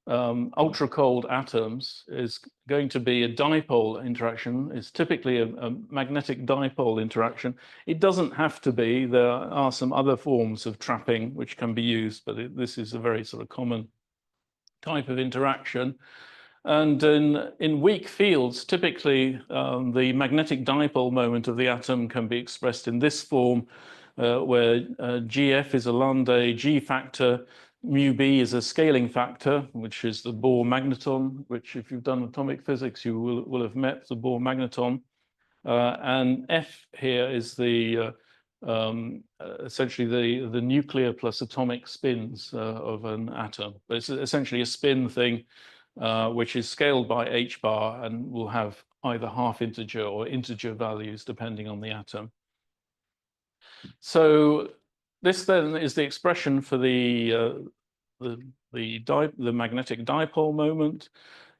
ultra cold atoms is going to be a dipole interaction. It's typically a magnetic dipole interaction. It doesn't have to be. There are some other forms of trapping which can be used, but this is a very sort of common type of interaction. And in weak fields, typically the magnetic dipole moment of the atom can be expressed in this form, where GF is a Landau G factor, mu B is a scaling factor, which is the Bohr magneton, which if you've done atomic physics, you will have met the Bohr magneton. And F here is the essentially the nuclear plus atomic spins of an atom. But it's essentially a spin thing, which is scaled by h bar and will have either half integer or integer values depending on the atom. So this then is the expression for the magnetic dipole moment.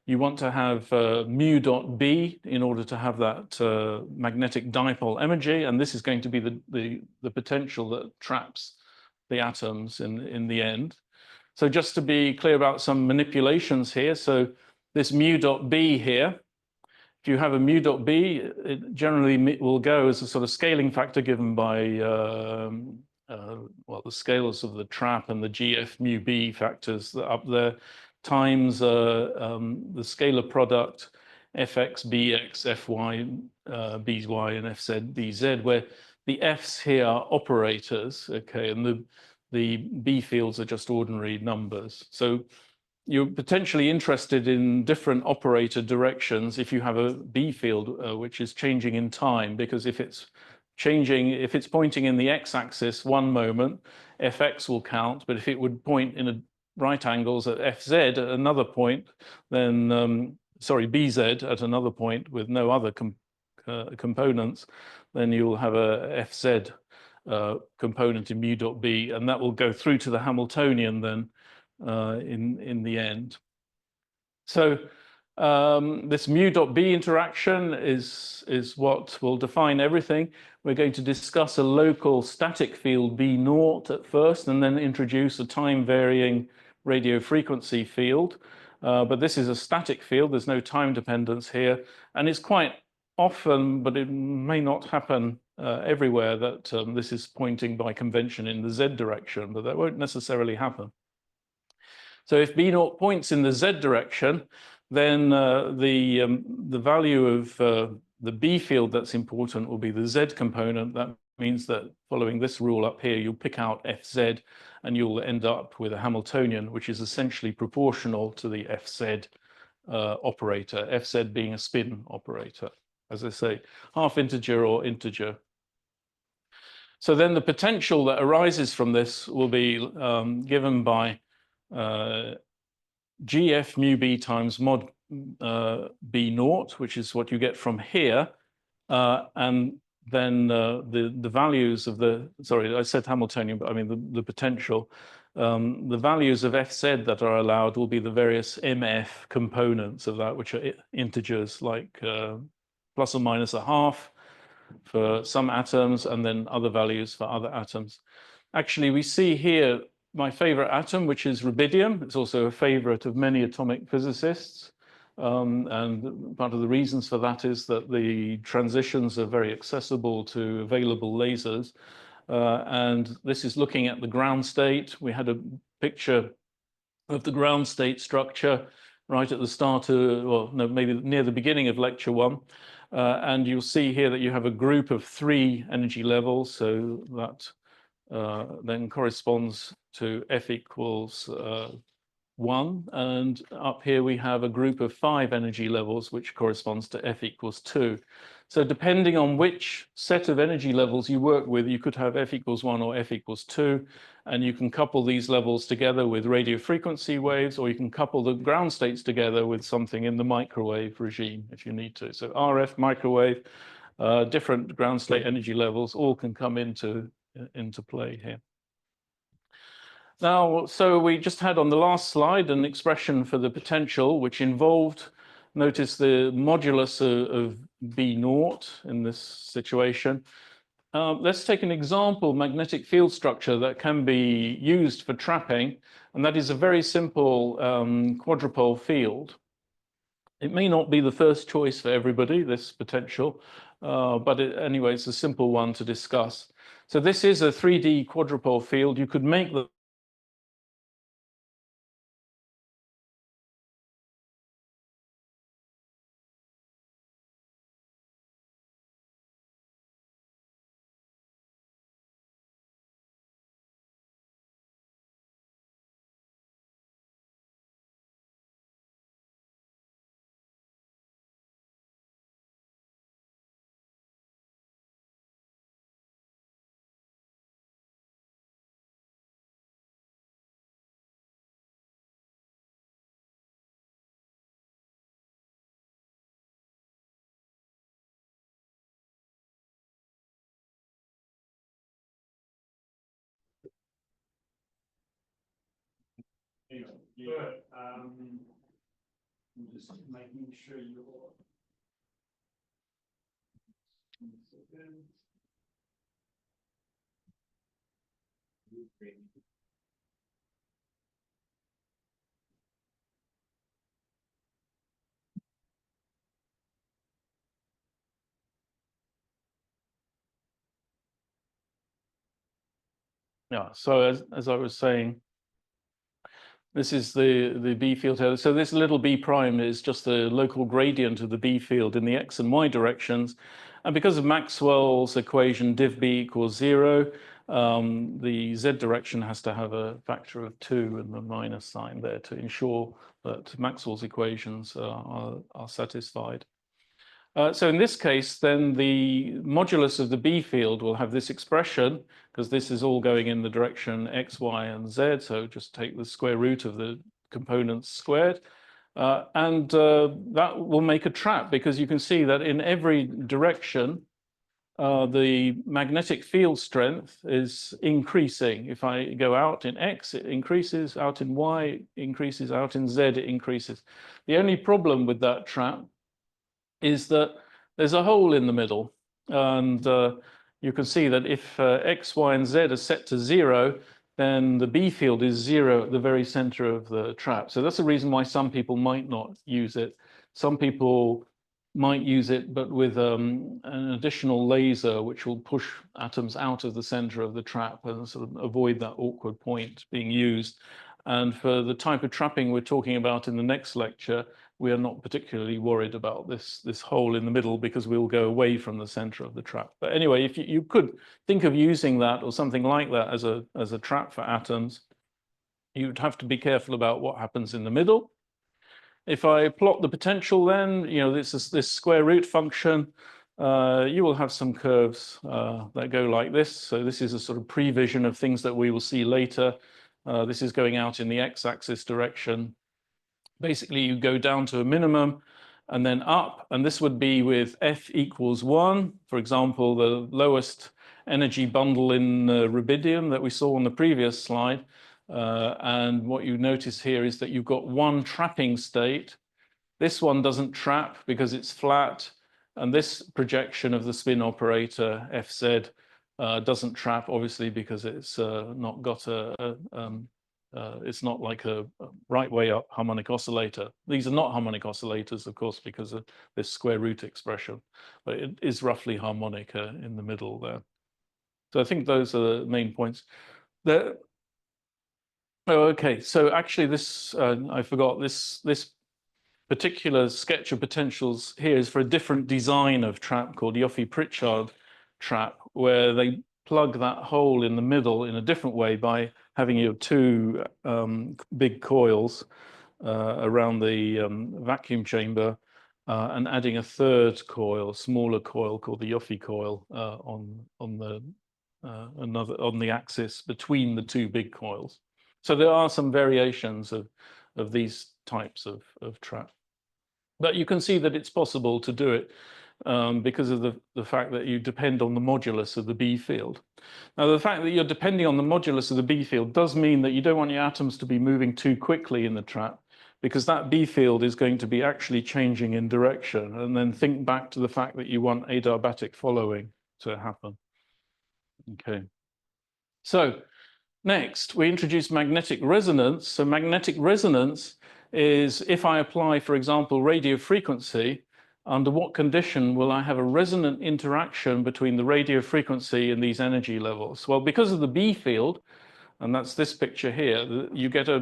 You want to have mu dot B in order to have that magnetic dipole energy, and this is going to be the potential that traps the atoms in the end. So just to be clear about some manipulations here, so this mu dot B here, if you have a mu dot B, it generally will go as a sort of scaling factor given by well, the scalars of the trap and the GF mu B factors that are up there, times the scalar product fx, bx, fy, by, and fz, bz, where the f's here are operators, okay, and the B fields are just ordinary numbers. So you're potentially interested in different operator directions if you have a B field which is changing in time, because if it's changing, if it's pointing in the x-axis one moment, fx will count, but if it would point in a right angles at fz at another point, then, sorry, bz at another point with no other components, then you'll have a fz component in mu dot B, and that will go through to the Hamiltonian then in the end. So this mu dot B interaction is what will define everything. We're going to discuss a local static field B naught at first, and then introduce a time varying radio frequency field. But this is a static field. There's no time dependence here. And it's quite often, but it may not happen everywhere, that this is pointing by convention in the Z direction, but that won't necessarily happen. So if B naught points in the Z direction, then the value of the B field that's important will be the Z component. That means that following this rule up here, you'll pick out Fz and you'll end up with a Hamiltonian, which is essentially proportional to the Fz operator, Fz being a spin operator, as I say, half integer or integer. So then the potential that arises from this will be given by GF mu B times mod B naught, which is what you get from here, and then the values of the, sorry, I said Hamiltonian, but I mean the potential, the values of Fz that are allowed will be the various MF components of that, which are integers like plus or minus a half for some atoms, and then other values for other atoms. Actually, we see here my favorite atom, which is rubidium. It's also a favorite of many atomic physicists. And part of the reasons for that is that the transitions are very accessible to available lasers. And this is looking at the ground state. We had a picture of the ground state structure. right at the start of, well, no, maybe near the beginning of lecture 1. And you'll see here that you have a group of 3 energy levels. So that then corresponds to F equals 1. And up here we have a group of 5 energy levels, which corresponds to F equals 2. So depending on which set of energy levels you work with, you could have F equals 1 or F equals 2. And you can couple these levels together with radio frequency waves, or you can couple the ground states together with something in the microwave regime if you need to. So RF, microwave, different ground state energy levels all can come into play here. Now, so we just had on the last slide an expression for the potential, which involved, notice the modulus of B naught in this situation. Let's take an example magnetic field structure that can be used for trapping, and that is a very simple quadrupole field. It may not be the first choice for everybody, this potential, but anyway, it's a simple one to discuss. So this is a 3D quadrupole field. You could make the just making sure you're yeah, so as I was saying, this is the B field here. So this little b prime is just the local gradient of the B field in the x and y directions. And because of Maxwell's equation div B equals 0, the z direction has to have a factor of 2 and the minus sign there to ensure that Maxwell's equations are satisfied. So in this case, then the modulus of the B field will have this expression, because this is all going in the direction x, y, and z. So just take the square root of the components squared. And that will make a trap, because you can see that in every direction, the magnetic field strength is increasing. If I go out in x, it increases, out in y, it increases, out in z, it increases. The only problem with that trap is that there's a hole in the middle, and you can see that if x, y, and z are set to 0, then the B field is 0 at the very center of the trap. So that's the reason why some people might not use it. Some people might use it, but with an additional laser, which will push atoms out of the center of the trap and sort of avoid that awkward point being used. And for the type of trapping we're talking about in the next lecture, we are not particularly worried about this hole in the middle, because we'll go away from the center of the trap. But anyway, if you could think of using that or something like that as a trap for atoms, you'd have to be careful about what happens in the middle. If I plot the potential, then, you know, this square root function, you will have some curves that go like this. So this is a sort of prevision of things that we will see later. This is going out in the x-axis direction. Basically, you go down to a minimum and then up, and this would be with F equals 1. For example, the lowest energy bundle in rubidium that we saw on the previous slide. And what you notice here is that you've got one trapping state. This one doesn't trap because it's flat, and this projection of the spin operator Fz doesn't trap, obviously, because it's not got it's not like a right way up harmonic oscillator. These are not harmonic oscillators, of course, because of this square root expression, but it is roughly harmonic in the middle there. So I think those are the main points. Oh, okay, so actually this, I forgot, this particular sketch of potentials here is for a different design of trap called Yoffie-Pritchard trap, where they plug that hole in the middle in a different way by having your two big coils around the vacuum chamber and adding a third coil, smaller coil called the Yoffie coil on the axis between the two big coils. So there are some variations of these types of trap. But you can see that it's possible to do it because of the fact that you depend on the modulus of the B field. Now, the fact that you're depending on the modulus of the B field does mean that you don't want your atoms to be moving too quickly in the trap, because that B field is going to be actually changing in direction. And then think back to the fact that you want adiabatic following to happen. Okay. So next, we introduce magnetic resonance. So magnetic resonance is if I apply, for example, radio frequency, under what condition will I have a resonant interaction between the radio frequency and these energy levels? Well, because of the B field, and that's this picture here, you get a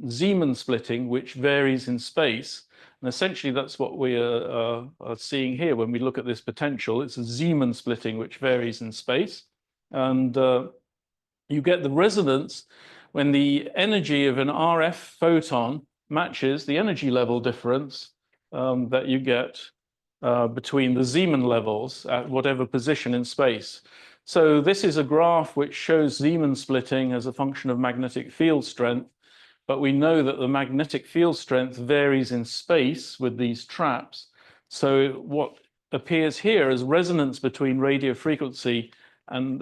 Zeeman splitting which varies in space. And essentially that's what we are seeing here when we look at this potential. It's a Zeeman splitting which varies in space. And you get the resonance when the energy of an RF photon matches the energy level difference that you get between the Zeeman levels at whatever position in space. So this is a graph which shows Zeeman splitting as a function of magnetic field strength, but we know that the magnetic field strength varies in space with these traps. So what appears here as resonance between radio frequency and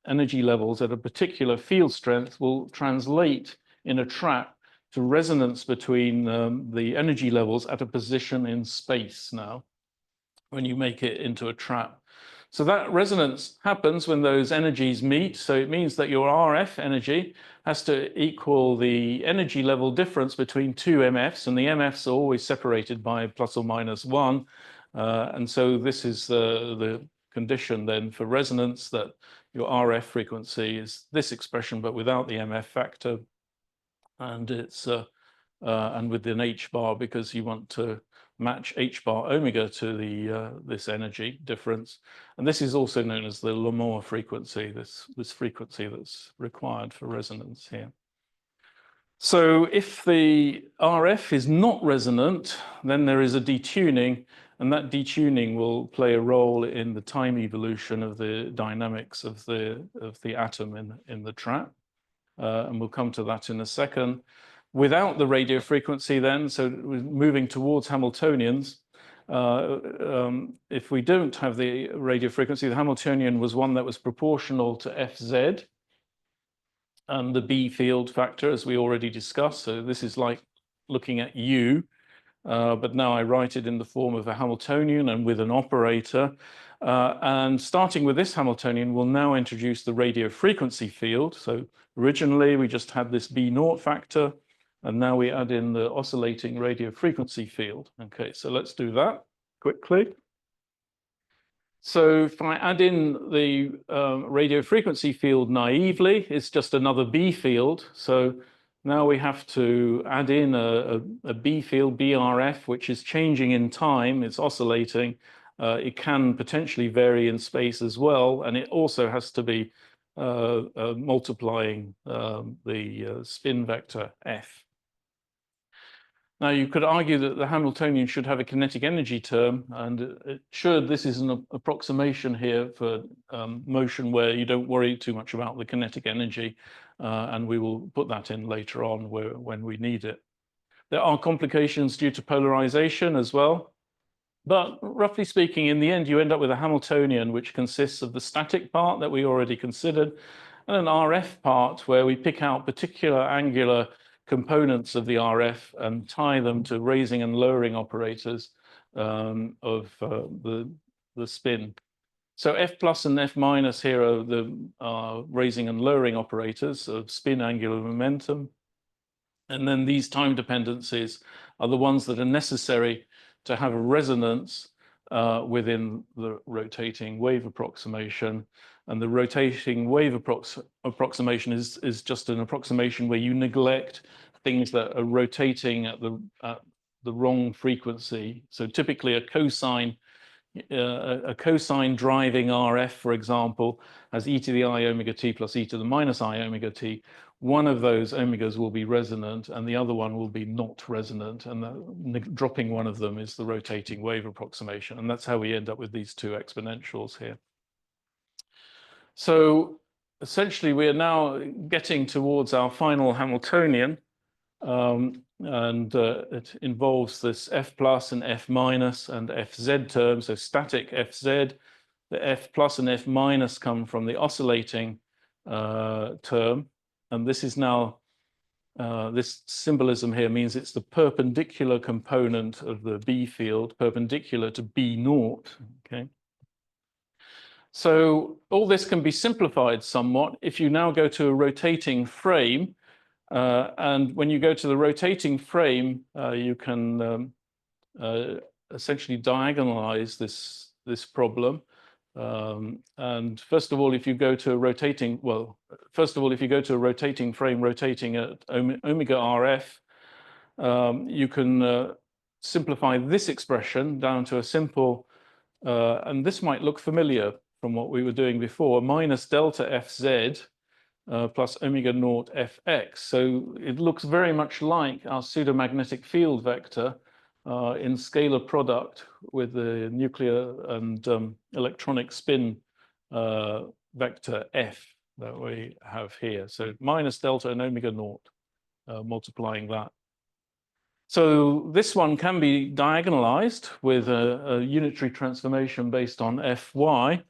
energy levels at a particular field strength will translate in a trap to resonance between the energy levels at a position in space now, when you make it into a trap. So that resonance happens when those energies meet. So it means that your RF energy has to equal the energy level difference between two MFs, and the MFs are always separated by plus or minus 1. And so this is the condition then for resonance, that your RF frequency is this expression, but without the MF factor. And it's and with an H bar, because you want to match H bar omega to the this energy difference. And this is also known as the Lombard frequency, this frequency that's required for resonance here. So if the RF is not resonant, then there is a detuning, and that detuning will play a role in the time evolution of the dynamics of the atom in the trap. And we'll come to that in a second. Without the radio frequency then, so moving towards Hamiltonians, if we don't have the radio frequency, the Hamiltonian was one that was proportional to Fz and the B field factor, as we already discussed. So this is like looking at U, but now I write it in the form of a Hamiltonian and with an operator. And starting with this Hamiltonian, we'll now introduce the radio frequency field. So originally we just had this B naught factor, and now we add in the oscillating radio frequency field. Okay, so let's do that quickly. So if I add in the radio frequency field naively, it's just another B field. So now we have to add in a B field, BRF, which is changing in time. It's oscillating. It can potentially vary in space as well. And it also has to be multiplying the spin vector F. Now, you could argue that the Hamiltonian should have a kinetic energy term, and it should. This is an approximation here for motion where you don't worry too much about the kinetic energy, and we will put that in later on when we need it. There are complications due to polarization as well, but roughly speaking, in the end, you end up with a Hamiltonian which consists of the static part that we already considered, and an RF part where we pick out particular angular components of the RF and tie them to raising and lowering operators of the spin. So F plus and F minus here are the raising and lowering operators of spin angular momentum. And then these time dependencies are the ones that are necessary to have a resonance within the rotating wave approximation. And the rotating wave approximation is just an approximation where you neglect things that are rotating at the wrong frequency. So typically a cosine driving RF, for example, has e to the I omega t plus e to the minus I omega t. One of those omegas will be resonant and the other one will be not resonant. And dropping one of them is the rotating wave approximation. And that's how we end up with these two exponentials here. So essentially, we are now getting towards our final Hamiltonian. It involves this F plus and F minus and Fz terms, so static Fz. The F plus and F minus come from the oscillating term. And this is now, this symbolism here means it's the perpendicular component of the B field, perpendicular to B naught, okay? So all this can be simplified somewhat if you now go to a rotating frame. And when you go to the rotating frame, you can essentially diagonalize this problem. And first of all, if you go to a rotating, well, first of all, if you go to a rotating frame rotating at omega RF, you can simplify this expression down to a simple, and this might look familiar from what we were doing before, minus delta Fz plus omega naught Fx. So it looks very much like our pseudomagnetic field vector in scalar product with the nuclear and electronic spin vector F that we have here. So minus delta and omega naught, multiplying that. So this one can be diagonalized with a unitary transformation based on Fy.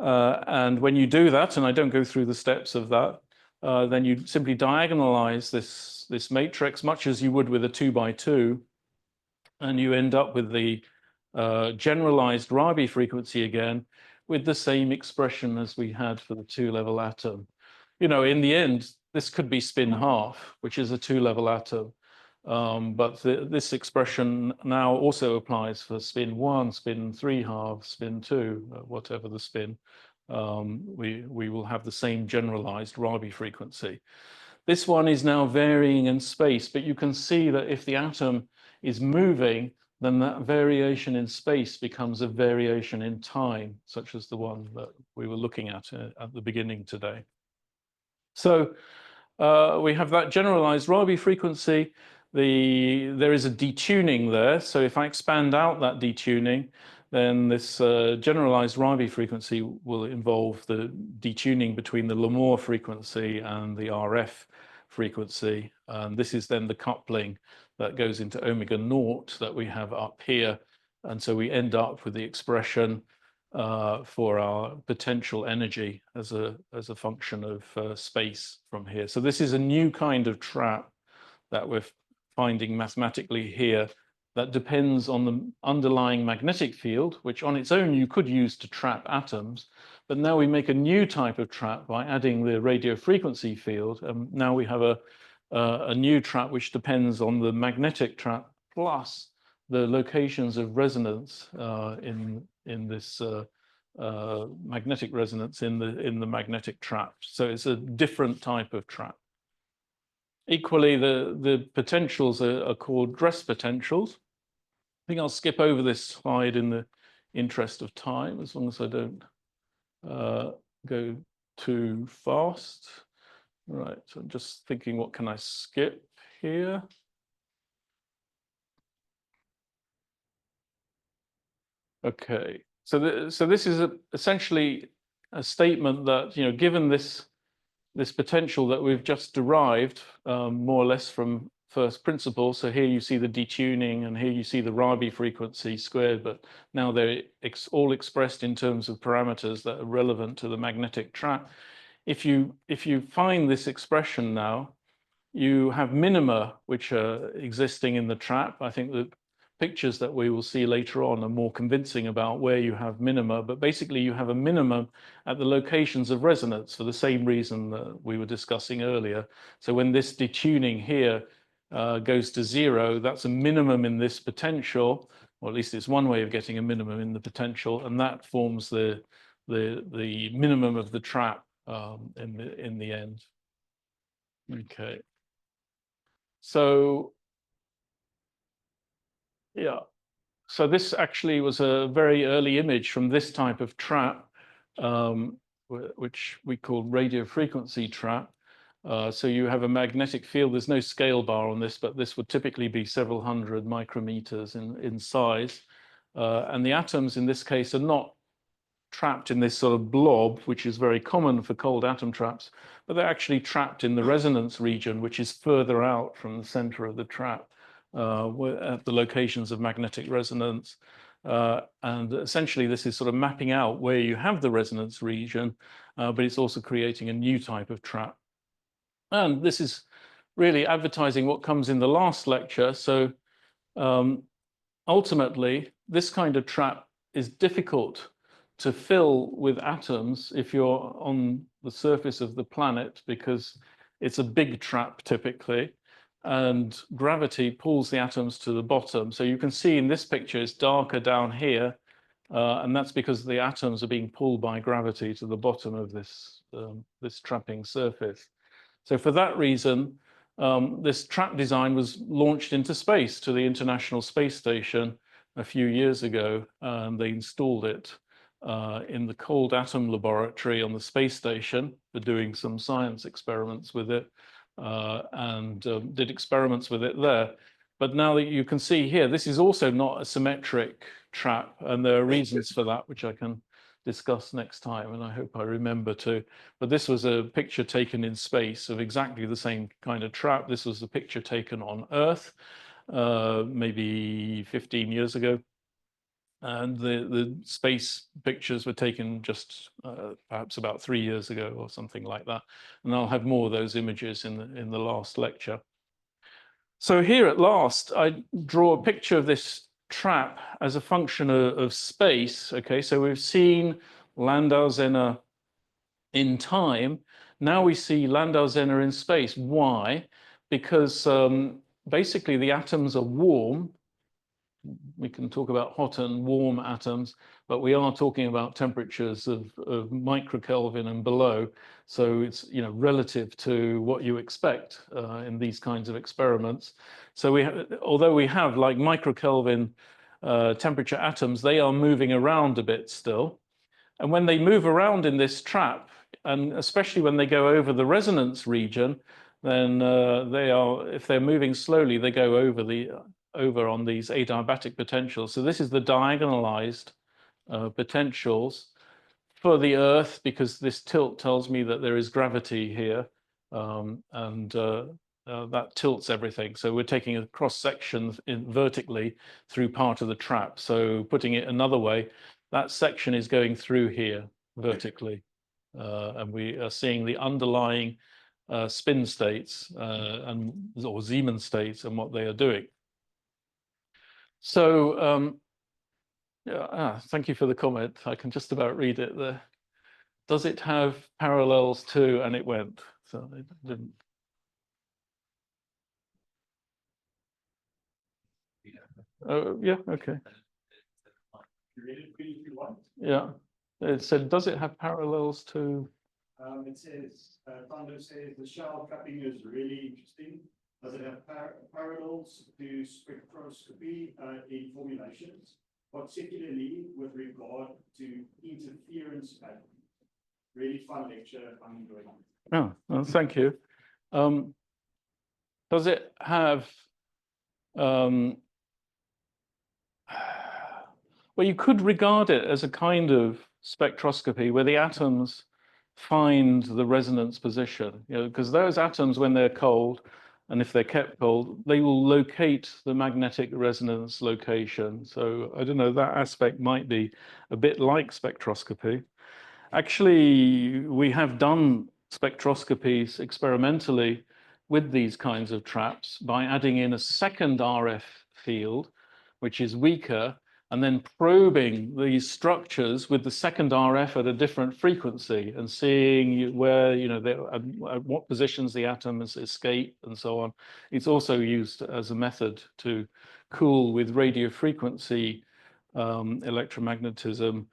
And when you do that, and I don't go through the steps of that, then you simply diagonalize this matrix, much as you would with a 2x2, and you end up with the generalized Rabi frequency again, with the same expression as we had for the two-level atom. You know, in the end, this could be spin half, which is a two-level atom. But this expression now also applies for spin 1, spin 3/2, spin 2, whatever the spin. We will have the same generalized Rabi frequency. This one is now varying in space, but you can see that if the atom is moving, then that variation in space becomes a variation in time, such as the one that we were looking at the beginning today. So we have that generalized Rabi frequency. There is a detuning there. So if I expand out that detuning, then this generalized Rabi frequency will involve the detuning between the Lamore frequency and the RF frequency. And this is then the coupling that goes into omega naught that we have up here. And so we end up with the expression for our potential energy as a function of space from here. So this is a new kind of trap that we're finding mathematically here that depends on the underlying magnetic field, which on its own you could use to trap atoms. But now we make a new type of trap by adding the radio frequency field. And now we have a new trap which depends on the magnetic trap plus the locations of resonance in this magnetic resonance in the magnetic trap. So it's a different type of trap. Equally, the potentials are called dress potentials. I think I'll skip over this slide in the interest of time, as long as I don't go too fast. Right, so I'm just thinking, what can I skip here? Okay, so this is essentially a statement that, you know, given this potential that we've just derived more or less from first principle. So here you see the detuning and here you see the Rabi frequency squared, but now they're all expressed in terms of parameters that are relevant to the magnetic trap. If you find this expression now, you have minima which are existing in the trap. I think the pictures that we will see later on are more convincing about where you have minima, but basically you have a minimum at the locations of resonance for the same reason that we were discussing earlier. So when this detuning here goes to 0, that's a minimum in this potential, or at least it's one way of getting a minimum in the potential, and that forms the minimum of the trap in the end. Okay. So Yeah. So this actually was a very early image from this type of trap, which we call radio frequency trap. So you have a magnetic field. There's no scale bar on this, but this would typically be several hundred micrometers in size. And the atoms in this case are not trapped in this sort of blob, which is very common for cold atom traps, but they're actually trapped in the resonance region, which is further out from the center of the trap, at the locations of magnetic resonance. And essentially, this is sort of mapping out where you have the resonance region, but it's also creating a new type of trap. And this is really advertising what comes in the last lecture. So ultimately, this kind of trap is difficult to fill with atoms if you're on the surface of the planet, because it's a big trap typically, and gravity pulls the atoms to the bottom. So you can see in this picture it's darker down here, and that's because the atoms are being pulled by gravity to the bottom of this, this trapping surface. So for that reason, this trap design was launched into space to the International Space Station a few years ago, and they installed it in the cold atom laboratory on the space station for doing some science experiments with it, and did experiments with it there. But now that you can see here, this is also not a symmetric trap, and there are reasons for that, which I can discuss next time, and I hope I remember to. But this was a picture taken in space of exactly the same kind of trap. This was a picture taken on Earth maybe 15 years ago. And the space pictures were taken just perhaps about 3 years ago or something like that. And I'll have more of those images in the last lecture. So here at last, I draw a picture of this trap as a function of space. Okay, so we've seen Landau-Zenner in time. Now we see Landau-Zenner in space. Why? Because basically the atoms are warm. We can talk about hot and warm atoms, but we are talking about temperatures of microkelvin and below. So it's, you know, relative to what you expect in these kinds of experiments. So although we have like microkelvin temperature atoms, they are moving around a bit still. And when they move around in this trap, and especially when they go over the resonance region, then if they're moving slowly, they go over on these adiabatic potentials. So this is the diagonalized potentials for the Earth, because this tilt tells me that there is gravity here, and that tilts everything. So we're taking a cross section vertically through part of the trap. So putting it another way, that section is going through here vertically, and we are seeing the underlying spin states or Zeeman states and what they are doing. So thank you for the comment. I can just about read it there. Does it have parallels to? And it went. So it didn't. Yeah, okay. Yeah. It said, does it have parallels to? It says, Tando says the shell trapping is really interesting. Does it have parallels to spectroscopy in formulations, particularly with regard to interference pattern? Really fun lecture. I'm enjoying it. Oh, well, thank you. Does it have? Well, you could regard it as a kind of spectroscopy where the atoms find the resonance position, you know, because those atoms, when they're cold, and if they're kept cold, they will locate the magnetic resonance location. So I don't know, that aspect might be a bit like spectroscopy. Actually, we have done spectroscopies experimentally with these kinds of traps by adding in a second RF field, which is weaker, and then probing these structures with the second RF at a different frequency and seeing where, you know, at what positions the atoms escape and so on. It's also used as a method to cool with radio frequency electromagnetism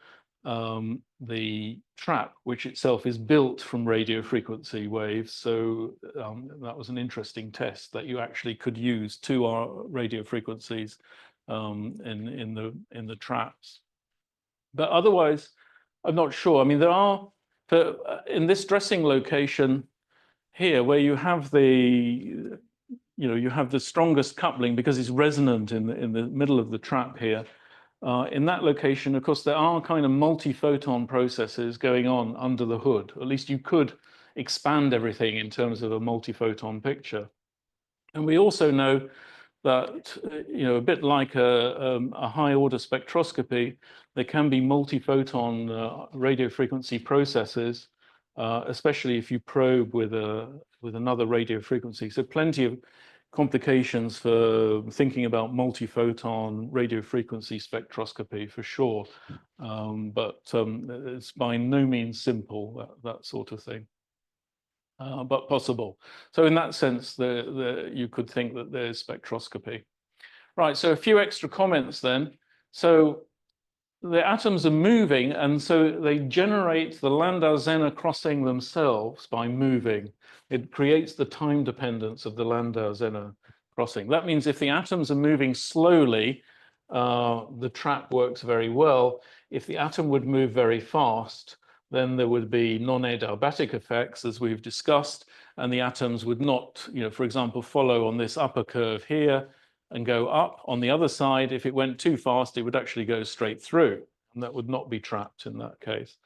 the trap, which itself is built from radio frequency waves. So that was an interesting test that you actually could use 2 radio frequencies in the traps. But otherwise, I'm not sure. I mean, there are in this dressing location here, where you have the you have the strongest coupling because it's resonant in the middle of the trap here. In that location, of course, there are kind of multi-photon processes going on under the hood. At least you could expand everything in terms of a multi-photon picture. And we also know that, a bit like a high-order spectroscopy, there can be multi-photon radio frequency processes, especially if you probe with another radio frequency. So plenty of complications for thinking about multi-photon radio frequency spectroscopy for sure, but it's by no means simple, that sort of thing. But possible. So in that sense, you could think that there's spectroscopy. Right, so a few extra comments then. So the atoms are moving, and so they generate the Landau-Zenner crossing themselves by moving. It creates the time dependence of the Landau-Zenner crossing. That means if the atoms are moving slowly, the trap works very well. If the atom would move very fast, then there would be non-adiabatic effects, as we've discussed, and the atoms would not, for example, follow on this upper curve here and go up. On the other side, if it went too fast, it would actually go straight through, and that would not be trapped in that case.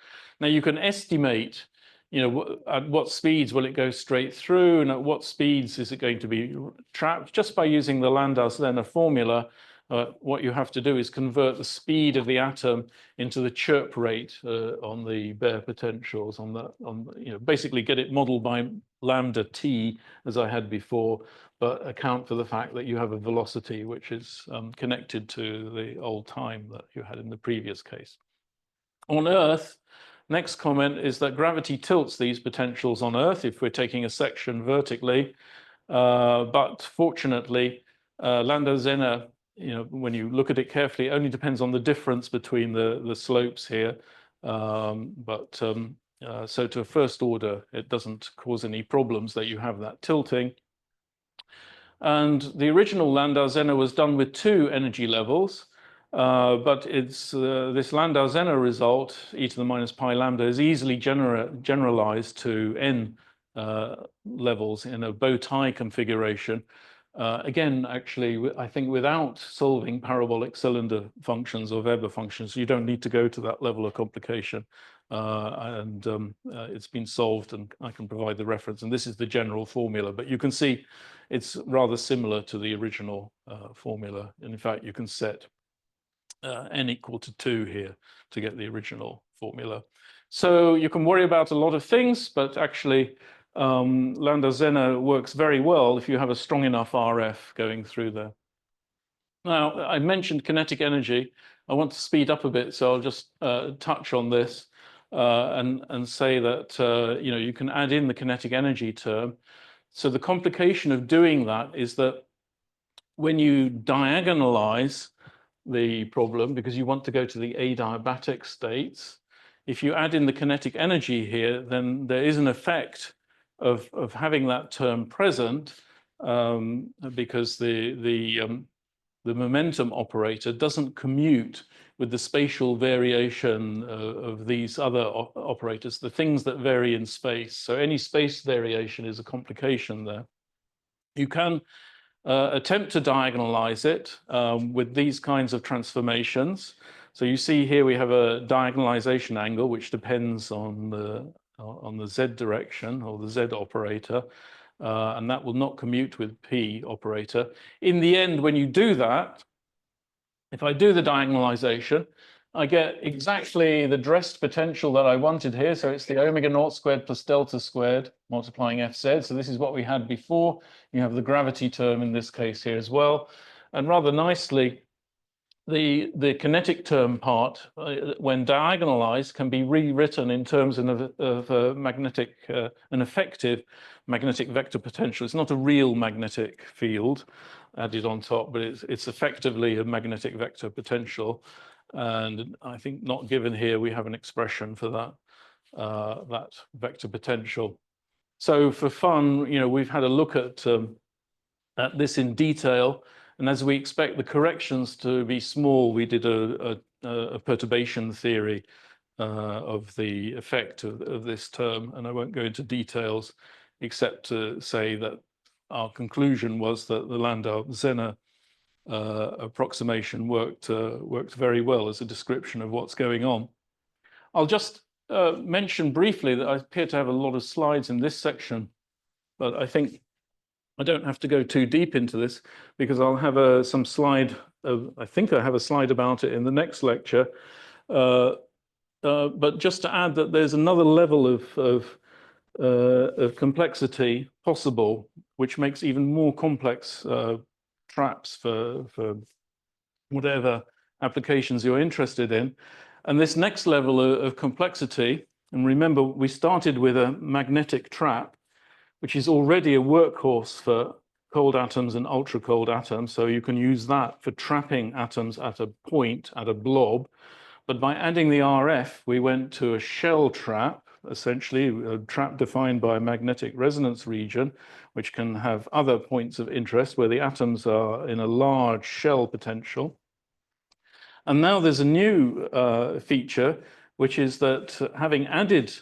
Now, you can estimate, at what speeds will it go straight through, and at what speeds is it going to be trapped, just by using the Landau-Zenner formula. What you have to do is convert the speed of the atom into the chirp rate on the bare potentials, basically get it modeled by lambda t, as I had before, but account for the fact that you have a velocity which is connected to the old time that you had in the previous case. On Earth, next comment is that gravity tilts these potentials on Earth if we're taking a section vertically, but fortunately, Landau-Zenner, when you look at it carefully, it only depends on the difference between the slopes here. So to a first order, it doesn't cause any problems that you have that tilting. And the original Landau-Zenner was done with 2 energy levels, but it's this Landau-Zenner result, e to the minus pi lambda, is easily generalized to n levels in a bow tie configuration. Again, actually, I think without solving parabolic cylinder functions or Weber functions, you don't need to go to that level of complication. It's been solved, and I can provide the reference. And this is the general formula, but you can see it's rather similar to the original formula. And in fact, you can set n equal to 2 here to get the original formula. So you can worry about a lot of things, but actually, Landau-Zenner works very well if you have a strong enough RF going through there. Now, I mentioned kinetic energy. I want to speed up a bit, so I'll just touch on this and say that you can add in the kinetic energy term. So the complication of doing that is that when you diagonalize the problem, because you want to go to the adiabatic states, if you add in the kinetic energy here, then there is an effect of having that term present, because the momentum operator doesn't commute with the spatial variation of these other operators, the things that vary in space. So any space variation is a complication there. You can attempt to diagonalize it with these kinds of transformations. So you see here we have a diagonalization angle which depends on the z direction, or the z operator, and that will not commute with p operator. In the end, when you do that, if I do the diagonalization, I get exactly the dressed potential that I wanted here. So it's the omega naught squared plus delta squared multiplying fz. So this is what we had before. You have the gravity term in this case here as well. And rather nicely, the kinetic term part, when diagonalized, can be rewritten in terms of an effective magnetic vector potential. It's not a real magnetic field added on top, but it's effectively a magnetic vector potential. And I think not given here, we have an expression for that vector potential. So for fun, we've had a look at this in detail. And as we expect the corrections to be small, we did a perturbation theory of the effect of this term. And I won't go into details, except to say that our conclusion was that the Landau-Zenner approximation worked very well as a description of what's going on. I'll just mention briefly that I appear to have a lot of slides in this section, but I think I don't have to go too deep into this because I'll have some slide. I think I have a slide about it in the next lecture. But just to add that there's another level of complexity possible, which makes even more complex traps for whatever applications you're interested in. And this next level of complexity, and remember, we started with a magnetic trap, which is already a workhorse for cold atoms and ultra cold atoms. So you can use that for trapping atoms at a point, at a blob. But by adding the RF, we went to a shell trap, essentially a trap defined by a magnetic resonance region, which can have other points of interest where the atoms are in a large shell potential. And now there's a new feature, which is that having added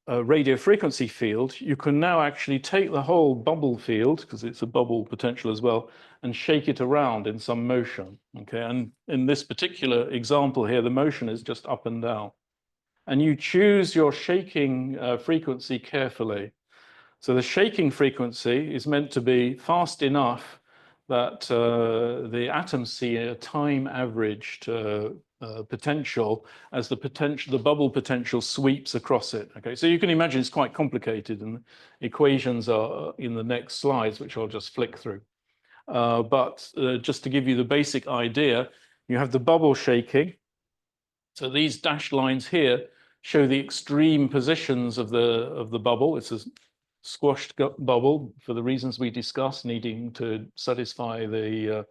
a radio frequency field, you can now actually take the whole bubble field, because it's a bubble potential as well, and shake it around in some motion. Okay, and in this particular example here, the motion is just up and down. And you choose your shaking frequency carefully. So the shaking frequency is meant to be fast enough that the atoms see a time averaged potential as the bubble potential sweeps across it. Okay, so you can imagine it's quite complicated, and equations are in the next slides, which I'll just flick through. But just to give you the basic idea, you have the bubble shaking. So these dashed lines here show the extreme positions of the bubble. It's a squashed bubble for the reasons we discussed, needing to satisfy the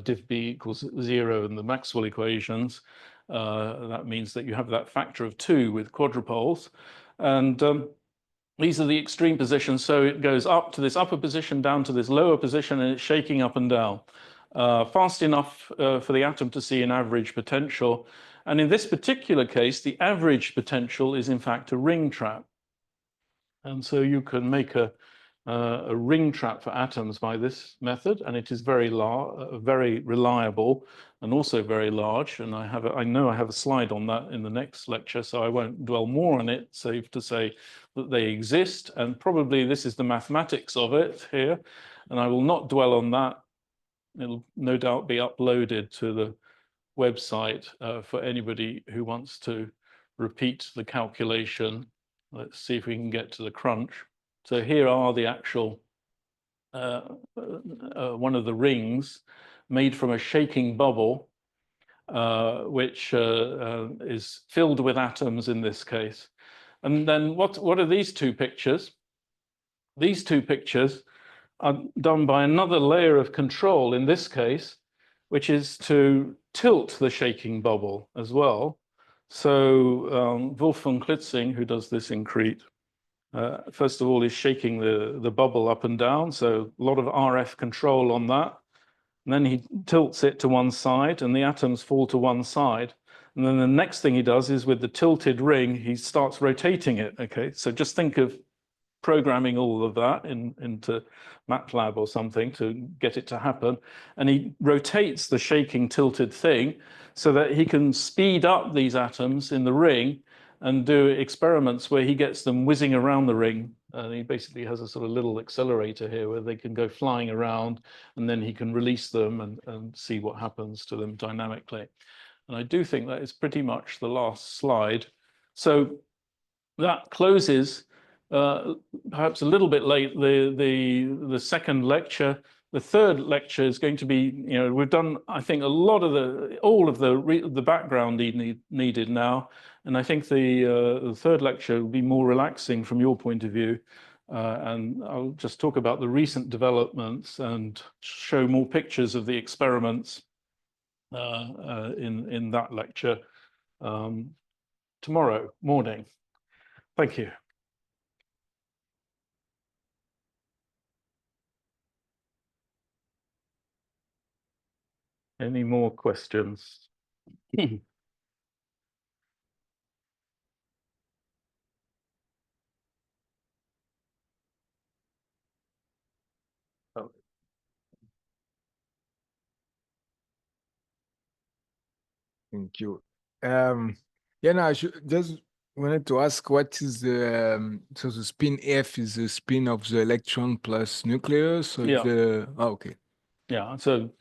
div B equals 0 in the Maxwell equations. That means that you have that factor of 2 with quadrupoles. And these are the extreme positions. So it goes up to this upper position, down to this lower position, and it's shaking up and down. Fast enough for the atom to see an average potential. And in this particular case, the average potential is in fact a ring trap. And so you can make a ring trap for atoms by this method, and it is very reliable and also very large. And I know I have a slide on that in the next lecture, so I won't dwell more on it, save to say that they exist, and probably this is the mathematics of it here, and I will not dwell on that. It'll no doubt be uploaded to the website for anybody who wants to repeat the calculation. Let's see if we can get to the crunch. So here are the actual, one of the rings made from a shaking bubble, which is filled with atoms in this case. And then what are these two pictures? These two pictures are done by another layer of control in this case, which is to tilt the shaking bubble as well. So Wolf von Klitzing, who does this in Crete, first of all, is shaking the bubble up and down. So a lot of RF control on that. And then he tilts it to one side and the atoms fall to one side. And then the next thing he does is with the tilted ring, he starts rotating it. Okay, so just think of programming all of that into MATLAB or something to get it to happen. And he rotates the shaking tilted thing so that he can speed up these atoms in the ring and do experiments where he gets them whizzing around the ring. And he basically has a sort of little accelerator here where they can go flying around, and then he can release them and see what happens to them dynamically. And I do think that is pretty much the last slide. So that closes, perhaps a little bit late, the second lecture. The third lecture is going to be, we've done, I think, a lot of all of the background needed now. And I think the third lecture will be more relaxing from your point of view. And I'll just talk about the recent developments and show more pictures of the experiments in that lecture tomorrow morning. Thank you. Any more questions? Thank you. Yeah, no, I should just wanted to ask what is the so the spin F is the spin of the electron plus nucleus. So Yeah. okay. Yeah, so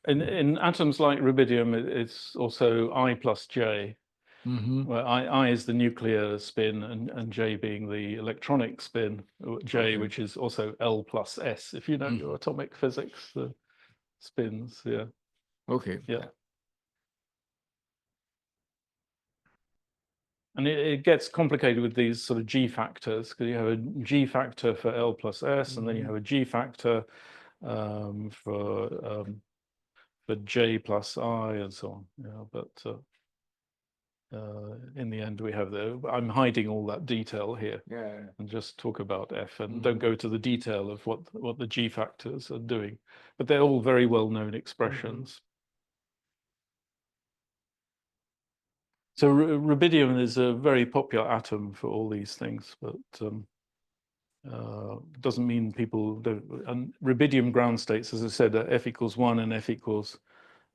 in atoms like rubidium, it's also I plus J, where I is the nuclear spin and J being the electronic spin, J, which is also L plus S, if you know your atomic physics, the spins, yeah. Okay. Yeah. And it gets complicated with these sort of G factors, because you have a G factor for L plus S, and then you have a G factor for J plus I and so on. Yeah, but in the end, we have I'm hiding all that detail here, and just talk about F, and don't go to the detail of what the G factors are doing. But they're all very well-known expressions. So rubidium is a very popular atom for all these things, but doesn't mean people don't. And rubidium ground states, as I said, are F equals 1 and F equals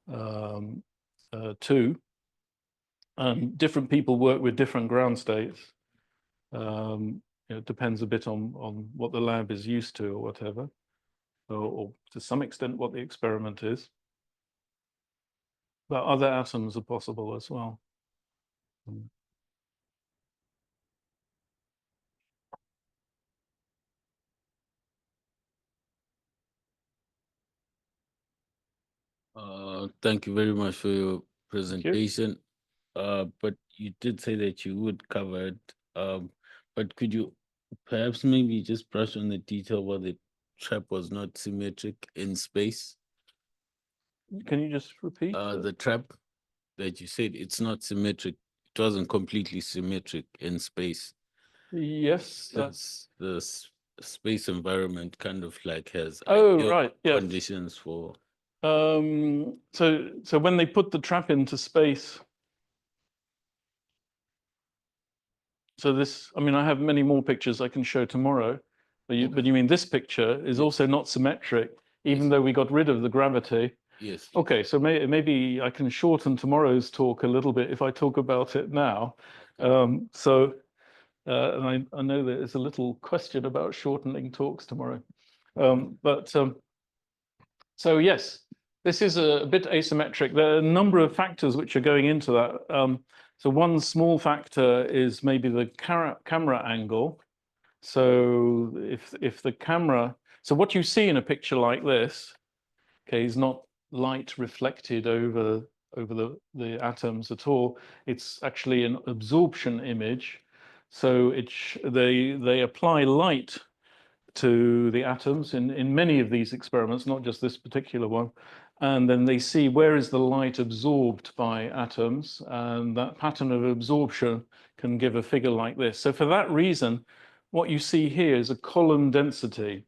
2. And different people work with different ground states. It depends a bit on what the lab is used to or whatever, or to some extent what the experiment is. But other atoms are possible as well. Thank you very much for your presentation. But you did say that you would cover it. But could you perhaps maybe just brush on the detail where the trap was not symmetric in space? Can you just repeat? The trap that you said, it's not symmetric. It wasn't completely symmetric in space. Yes. That's the space environment kind of like has right, yes. conditions for. So when they put the trap into space, so this, I mean, I have many more pictures I can show tomorrow, but you mean this picture is also not symmetric, even though we got rid of the gravity. Yes. Okay, so maybe I can shorten tomorrow's talk a little bit if I talk about it now. And I know there's a little question about shortening talks tomorrow. So yes, this is a bit asymmetric. There are a number of factors which are going into that. So one small factor is maybe the camera angle. So if the camera, so what you see in a picture like this, okay, is not light reflected over the atoms at all. It's actually an absorption image. So they apply light to the atoms in many of these experiments, not just this particular one. And then they see where is the light absorbed by atoms, and that pattern of absorption can give a figure like this. So for that reason, what you see here is a column density.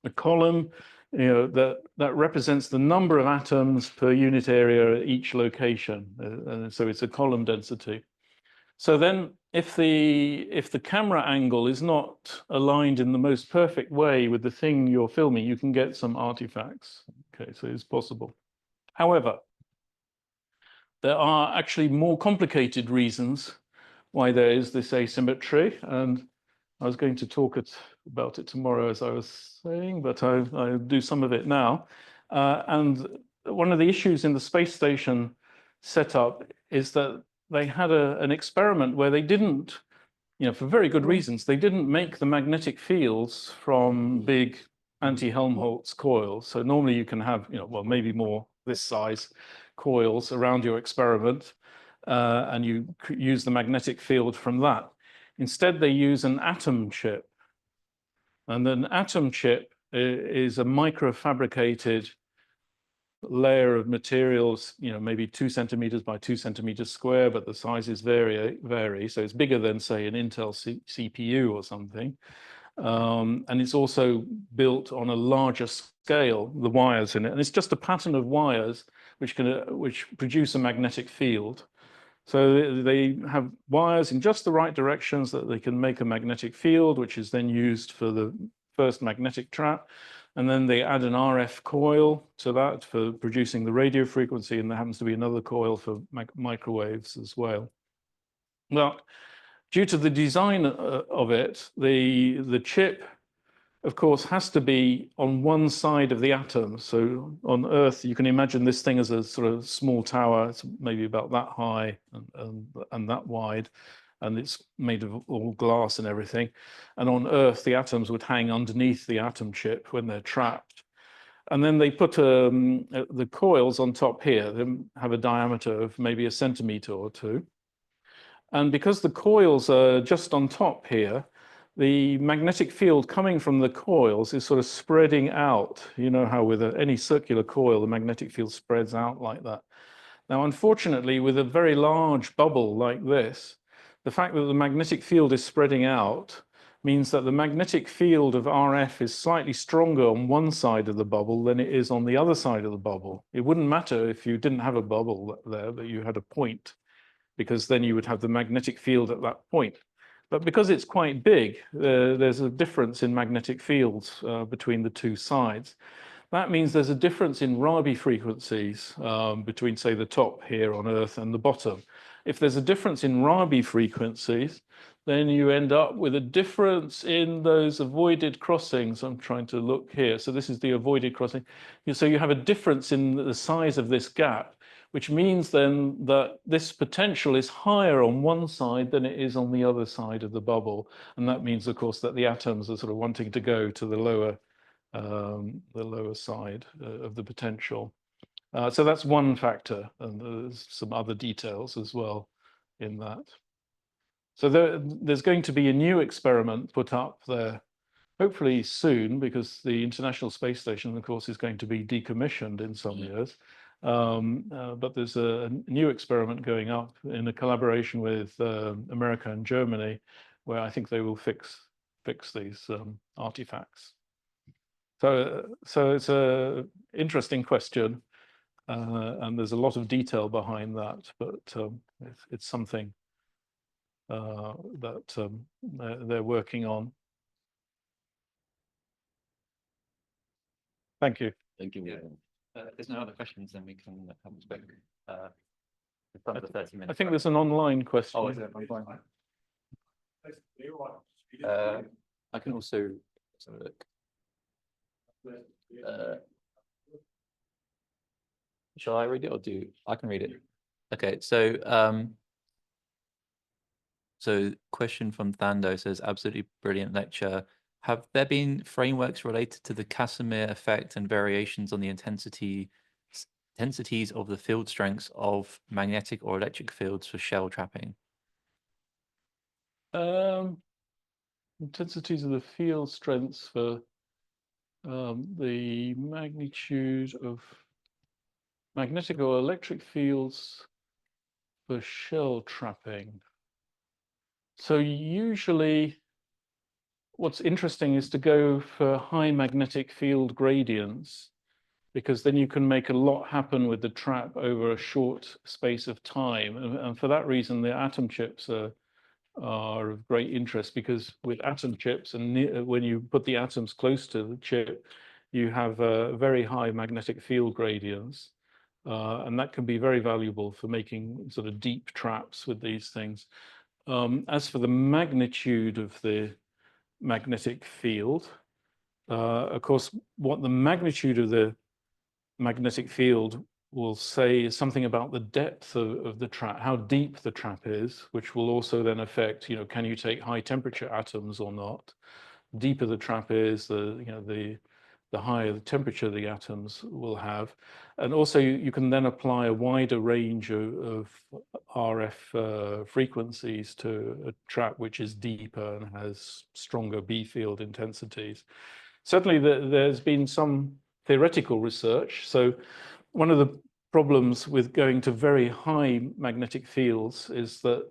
A column, that represents the number of atoms per unit area at each location. And so it's a column density. So then if the camera angle is not aligned in the most perfect way with the thing you're filming, you can get some artifacts. Okay, so it's possible. However, there are actually more complicated reasons why there is this asymmetry, and I was going to talk about it tomorrow, as I was saying, but I'll do some of it now. And one of the issues in the space station setup is that they had an experiment where they didn't, for very good reasons, they didn't make the magnetic fields from big anti-Helmholtz coils. So normally you can have, well, maybe more this size coils around your experiment, and you use the magnetic field from that. Instead, they use an atom chip. And an atom chip is a microfabricated layer of materials, maybe 2 centimeters by 2 centimeters square, but the sizes vary. So it's bigger than, say, an Intel CPU or something. And it's also built on a larger scale, the wires in it. And it's just a pattern of wires which produce a magnetic field. So they have wires in just the right directions that they can make a magnetic field, which is then used for the first magnetic trap. And then they add an RF coil to that for producing the radio frequency, and there happens to be another coil for microwaves as well. Well, due to the design of it, the chip, of course, has to be on one side of the atom. So on Earth, you can imagine this thing as a sort of small tower. It's maybe about that high and that wide, and it's made of all glass and everything. And on Earth, the atoms would hang underneath the atom chip when they're trapped. And then they put the coils on top here. They have a diameter of maybe 1 centimeter or 2. And because the coils are just on top here, the magnetic field coming from the coils is sort of spreading out. You know how with any circular coil, the magnetic field spreads out like that. Now, unfortunately, with a very large bubble like this, the fact that the magnetic field is spreading out means that the magnetic field of RF is slightly stronger on one side of the bubble than it is on the other side of the bubble. It wouldn't matter if you didn't have a bubble there, but you had a point, because then you would have the magnetic field at that point. But because it's quite big, there's a difference in magnetic fields between the two sides. That means there's a difference in Rabi frequencies between, say, the top here on Earth and the bottom. If there's a difference in Rabi frequencies, then you end up with a difference in those avoided crossings. I'm trying to look here. So this is the avoided crossing. So you have a difference in the size of this gap, which means then that this potential is higher on one side than it is on the other side of the bubble. And that means, of course, that the atoms are sort of wanting to go to the lower side of the potential. So that's one factor, and there's some other details as well in that. So there's going to be a new experiment put up there, hopefully soon, because the International Space Station, of course, is going to be decommissioned in some years. But there's a new experiment going up in a collaboration with America and Germany, where I think they will fix these artifacts. So it's an interesting question, and there's a lot of detail behind that, but it's something that they're working on. Thank you. Thank you. If there's no other questions, then we can have a quick. Under 30 minutes. I think there's an online question. Oh, is there online? I can also have a look. Shall I read it or do I can read it? Okay, so question from Thando says, absolutely brilliant lecture. Have there been frameworks related to the Casimir effect and variations on the intensities of the field strengths of magnetic or electric fields for shell trapping? Intensities of the field strengths for the magnitude of magnetic or electric fields for shell trapping. So usually what's interesting is to go for high magnetic field gradients, because then you can make a lot happen with the trap over a short space of time. And for that reason, the atom chips are of great interest, because with atom chips, and when you put the atoms close to the chip, you have very high magnetic field gradients. And that can be very valuable for making sort of deep traps with these things. As for the magnitude of the magnetic field, of course, what the magnitude of the magnetic field will say something about the depth of the trap, how deep the trap is, which will also then affect, can you take high temperature atoms or not? Deeper the trap is, the higher the temperature the atoms will have. And also you can then apply a wider range of RF frequencies to a trap which is deeper and has stronger B field intensities. Certainly there's been some theoretical research. So one of the problems with going to very high magnetic fields is that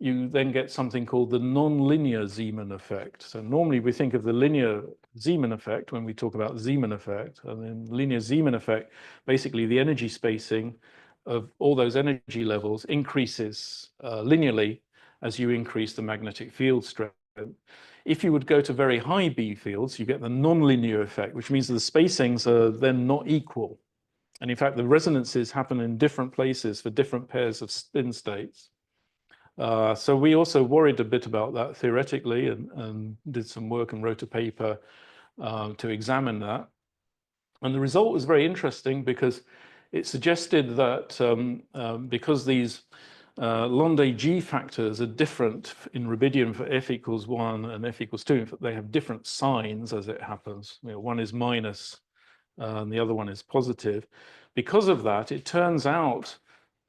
you then get something called the non-linear Zeeman effect. So normally we think of the linear Zeeman effect when we talk about Zeeman effect, and then linear Zeeman effect, basically the energy spacing of all those energy levels increases linearly as you increase the magnetic field strength. If you would go to very high B fields, you get the non-linear effect, which means the spacings are then not equal. And in fact, the resonances happen in different places for different pairs of spin states. So we also worried a bit about that theoretically and did some work and wrote a paper to examine that. And the result was very interesting because it suggested that because these Landé G factors are different in rubidium for F equals 1 and F equals 2, they have different signs as it happens. You know, one is minus and the other one is positive. Because of that, it turns out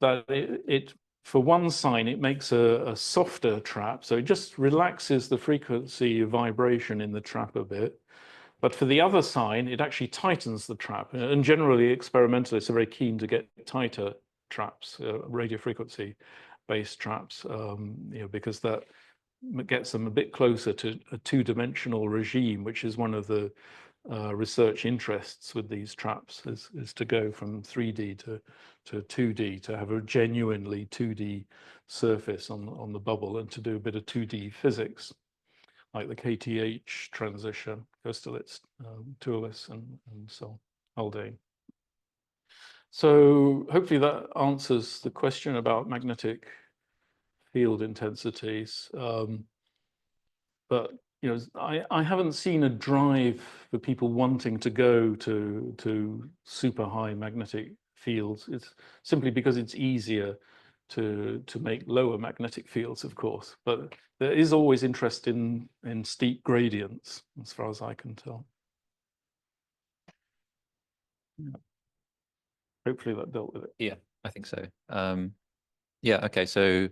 that it for one sign, it makes a softer trap. So it just relaxes the frequency of vibration in the trap a bit. But for the other sign, it actually tightens the trap. And generally, experimentalists are very keen to get tighter traps, radio frequency based traps, because that gets them a bit closer to a two-dimensional regime, which is one of the research interests with these traps is to go from 3D to 2D, to have a genuinely 2D surface on the bubble and to do a bit of 2D physics, like the KTH transition, Kosterlitz, Toulis, and so Haldane. So hopefully that answers the question about magnetic field intensities. But you know, I haven't seen a drive for people wanting to go to super high magnetic fields. It's simply because it's easier to make lower magnetic fields, of course. But there is always interest in steep gradients, as far as I can tell. Yeah. Hopefully that dealt with it. Yeah, I think so. Yeah, okay, so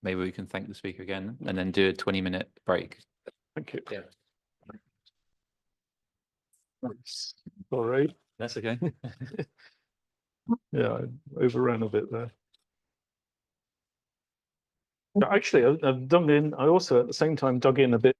maybe we can thank the speaker again and then do a 20-minute break. Thank you. Yeah. All right. That's okay. Yeah, I overran a bit there. But actually, I've dug in. I also, at the same time, dug in a bit.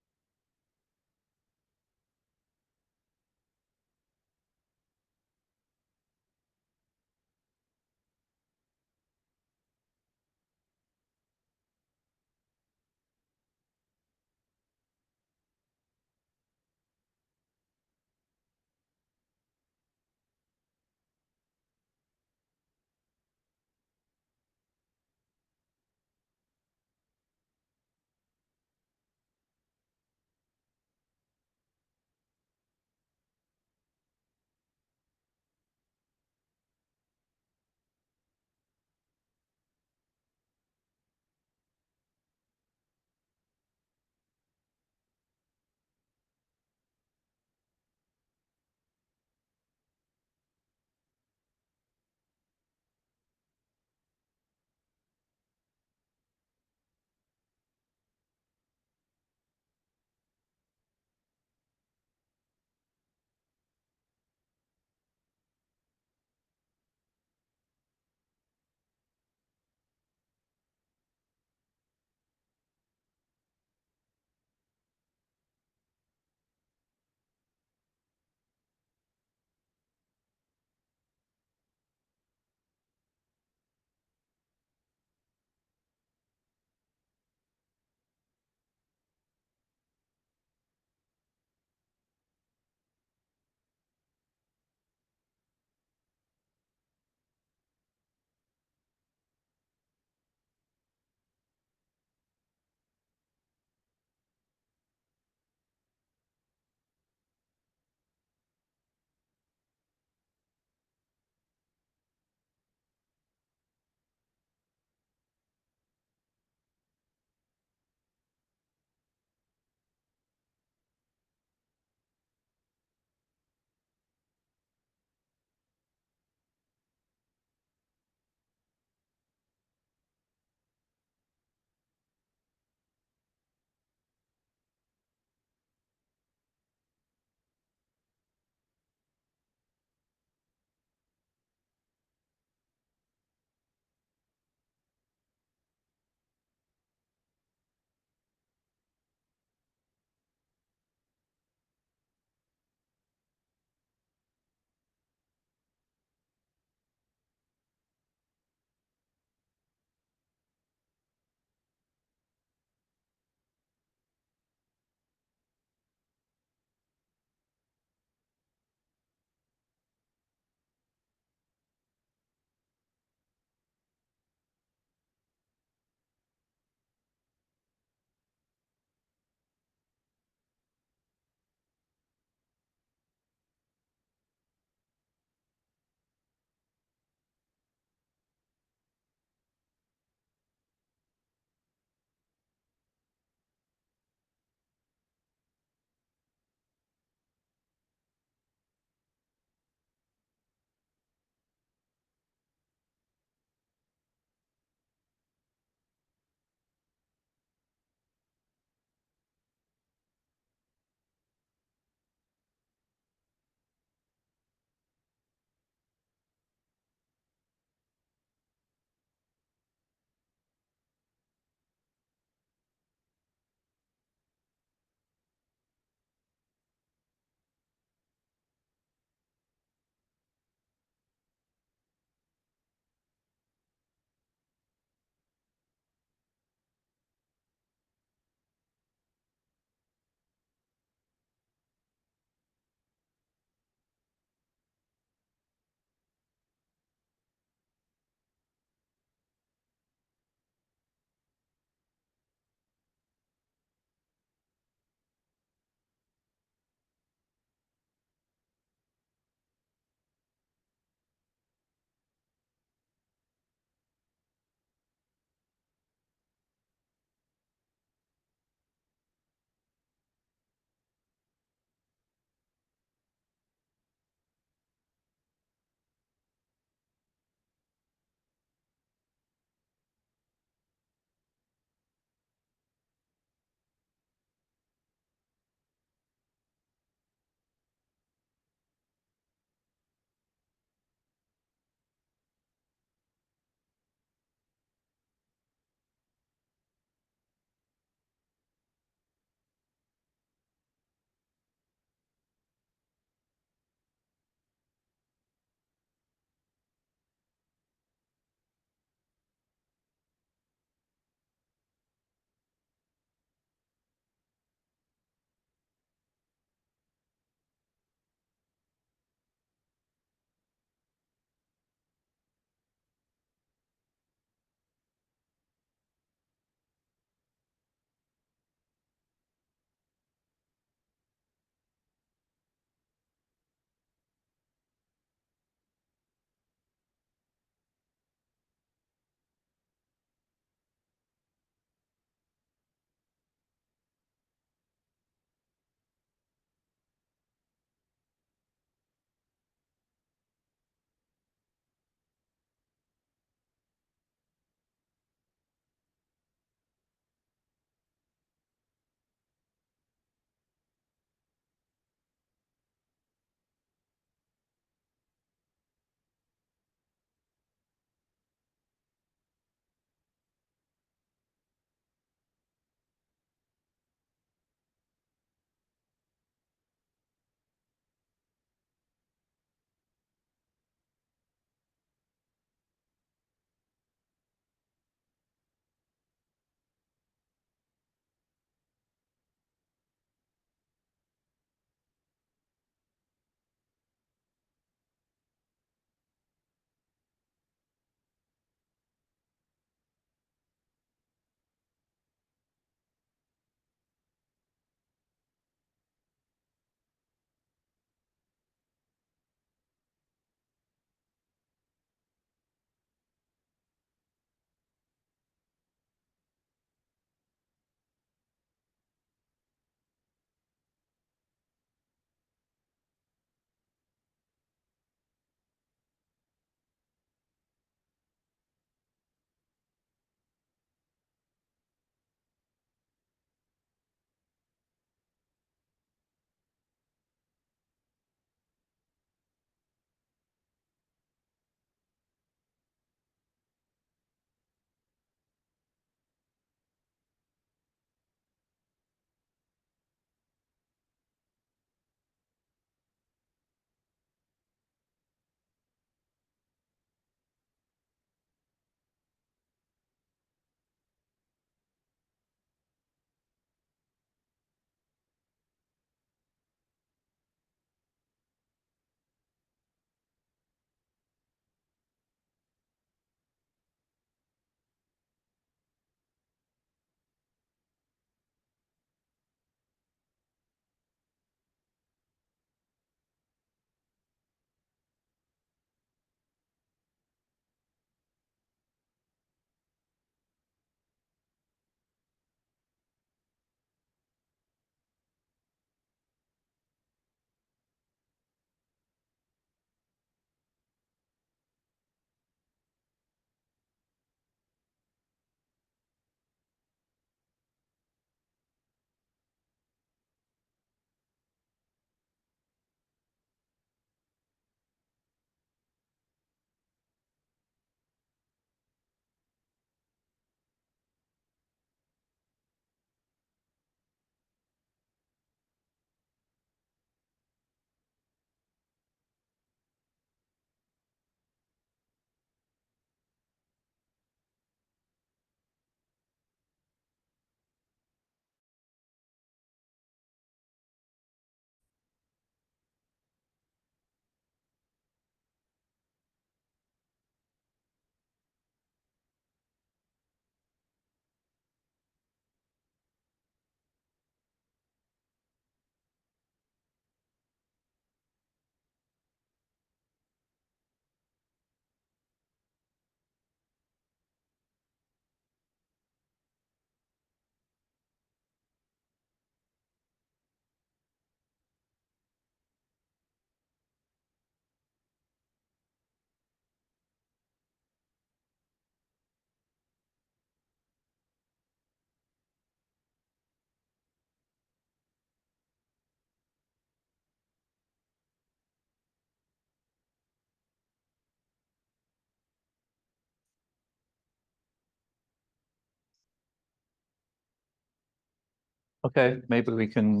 Okay, maybe we can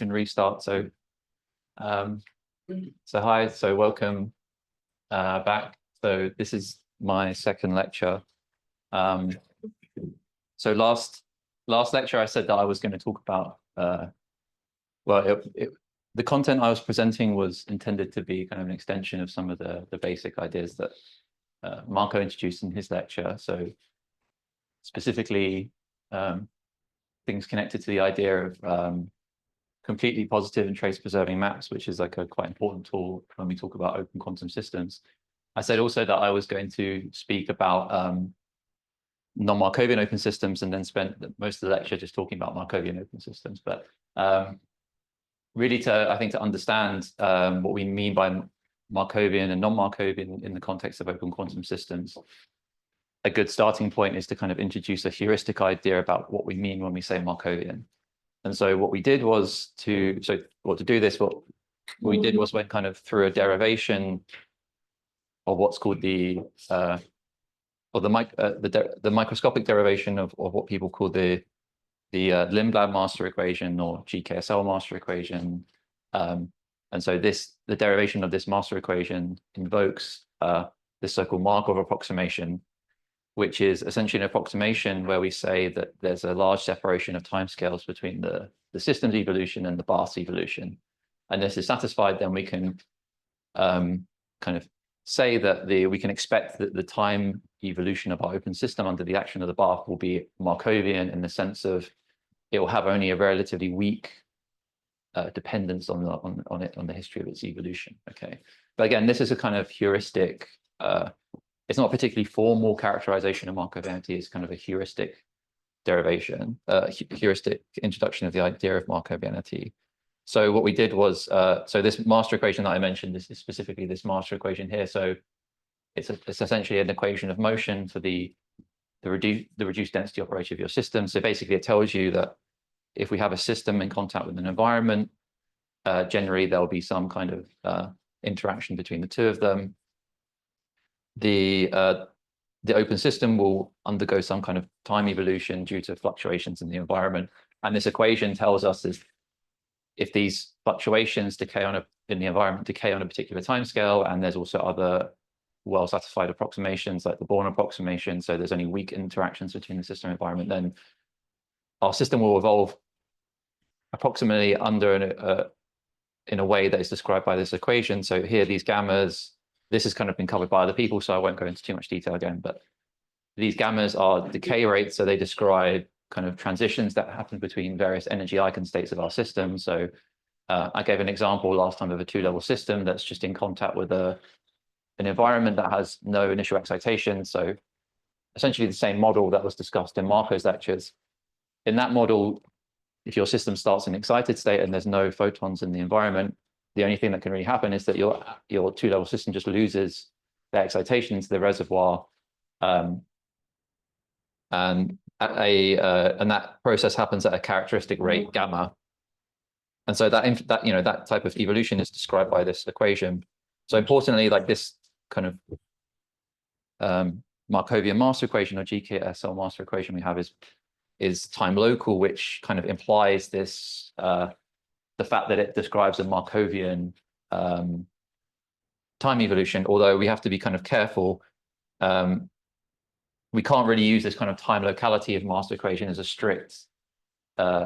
restart. So hi, so welcome back. So this is my second lecture. So last lecture I said that I was going to talk about the content I was presenting was intended to be kind of an extension of some of the basic ideas that Marco introduced in his lecture. So specifically things connected to the idea of completely positive and trace preserving maps, which is like a quite important tool when we talk about open quantum systems. I said also that I was going to speak about non-Markovian open systems and then spent most of the lecture just talking about Markovian open systems. But really I think to understand what we mean by Markovian and non-Markovian in the context of open quantum systems, a good starting point is to kind of introduce a heuristic idea about what we mean when we say Markovian. And so what we did was to do this, what we did was went kind of through a derivation of what's called the microscopic derivation of what people call the Lambert master equation or GKSL master equation. And so the derivation of this master equation invokes this so-called Markov approximation, which is essentially an approximation where we say that there's a large separation of timescales between the system's evolution and the bath's evolution. And this is satisfied, then we can kind of say that we can expect that the time evolution of our open system under the action of the bath will be Markovian in the sense of it will have only a relatively weak dependence on the history of its evolution. Okay, but again, this is a kind of heuristic. It's not a particularly formal characterization of Markovianity. It's kind of a heuristic derivation, heuristic introduction of the idea of Markovianity. So what we did was, so this master equation that I mentioned, this is specifically this master equation here. So it's essentially an equation of motion for the reduced density operator of your system. So basically it tells you that if we have a system in contact with an environment, generally there'll be some kind of interaction between the two of them. The open system will undergo some kind of time evolution due to fluctuations in the environment. And this equation tells us is if these fluctuations in the environment decay on a particular timescale, and there's also other well-satisfied approximations like the Born approximation, so there's only weak interactions between the system and environment, then our system will evolve approximately in a way that is described by this equation. So here, these gammas, this has kind of been covered by other people, so I won't go into too much detail again, but these gammas are decay rates, so they describe kind of transitions that happen between various energy eigenstates of our system. So I gave an example last time of a two-level system that's just in contact with an environment that has no initial excitation. So essentially the same model that was discussed in Marco's lectures. In that model, if your system starts in excited state and there's no photons in the environment, the only thing that can really happen is that your two-level system just loses the excitation into the reservoir, and that process happens at a characteristic rate gamma. And so that type of evolution is described by this equation. So importantly, like this kind of Markovian master equation or GKSL master equation we have is time local, which kind of implies this the fact that it describes a Markovian time evolution, although we have to be kind of careful. We can't really use this kind of time locality of master equation as a strict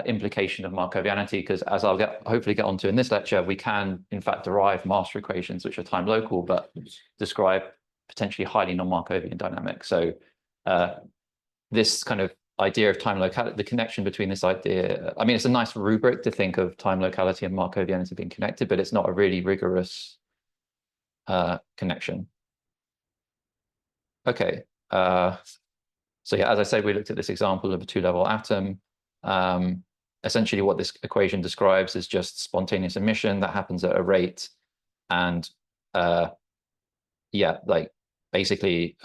implication of Markovianity, because as I'll hopefully get onto in this lecture, we can in fact derive master equations which are time local, but describe potentially highly non-Markovian dynamics. So this kind of idea of time locality, the connection between this idea, I mean, it's a nice rubric to think of time locality and Markovianity being connected, but it's not a really rigorous connection. Okay. So yeah, as I said, we looked at this example of a two-level atom. Essentially what this equation describes is just spontaneous emission that happens at a rate. And yeah, like basically,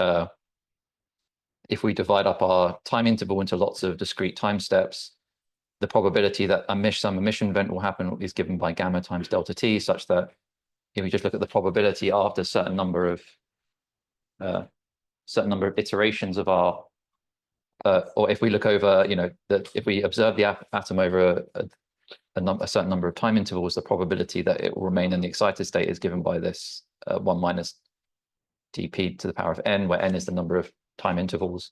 if we divide up our time interval into lots of discrete time steps, the probability that some emission event will happen is given by gamma times delta t, such that if we just look at the probability after a certain number of iterations of our or if we look over, that if we observe the atom over a certain number of time intervals, the probability that it will remain in the excited state is given by this 1 minus dp to the power of n, where n is the number of time intervals.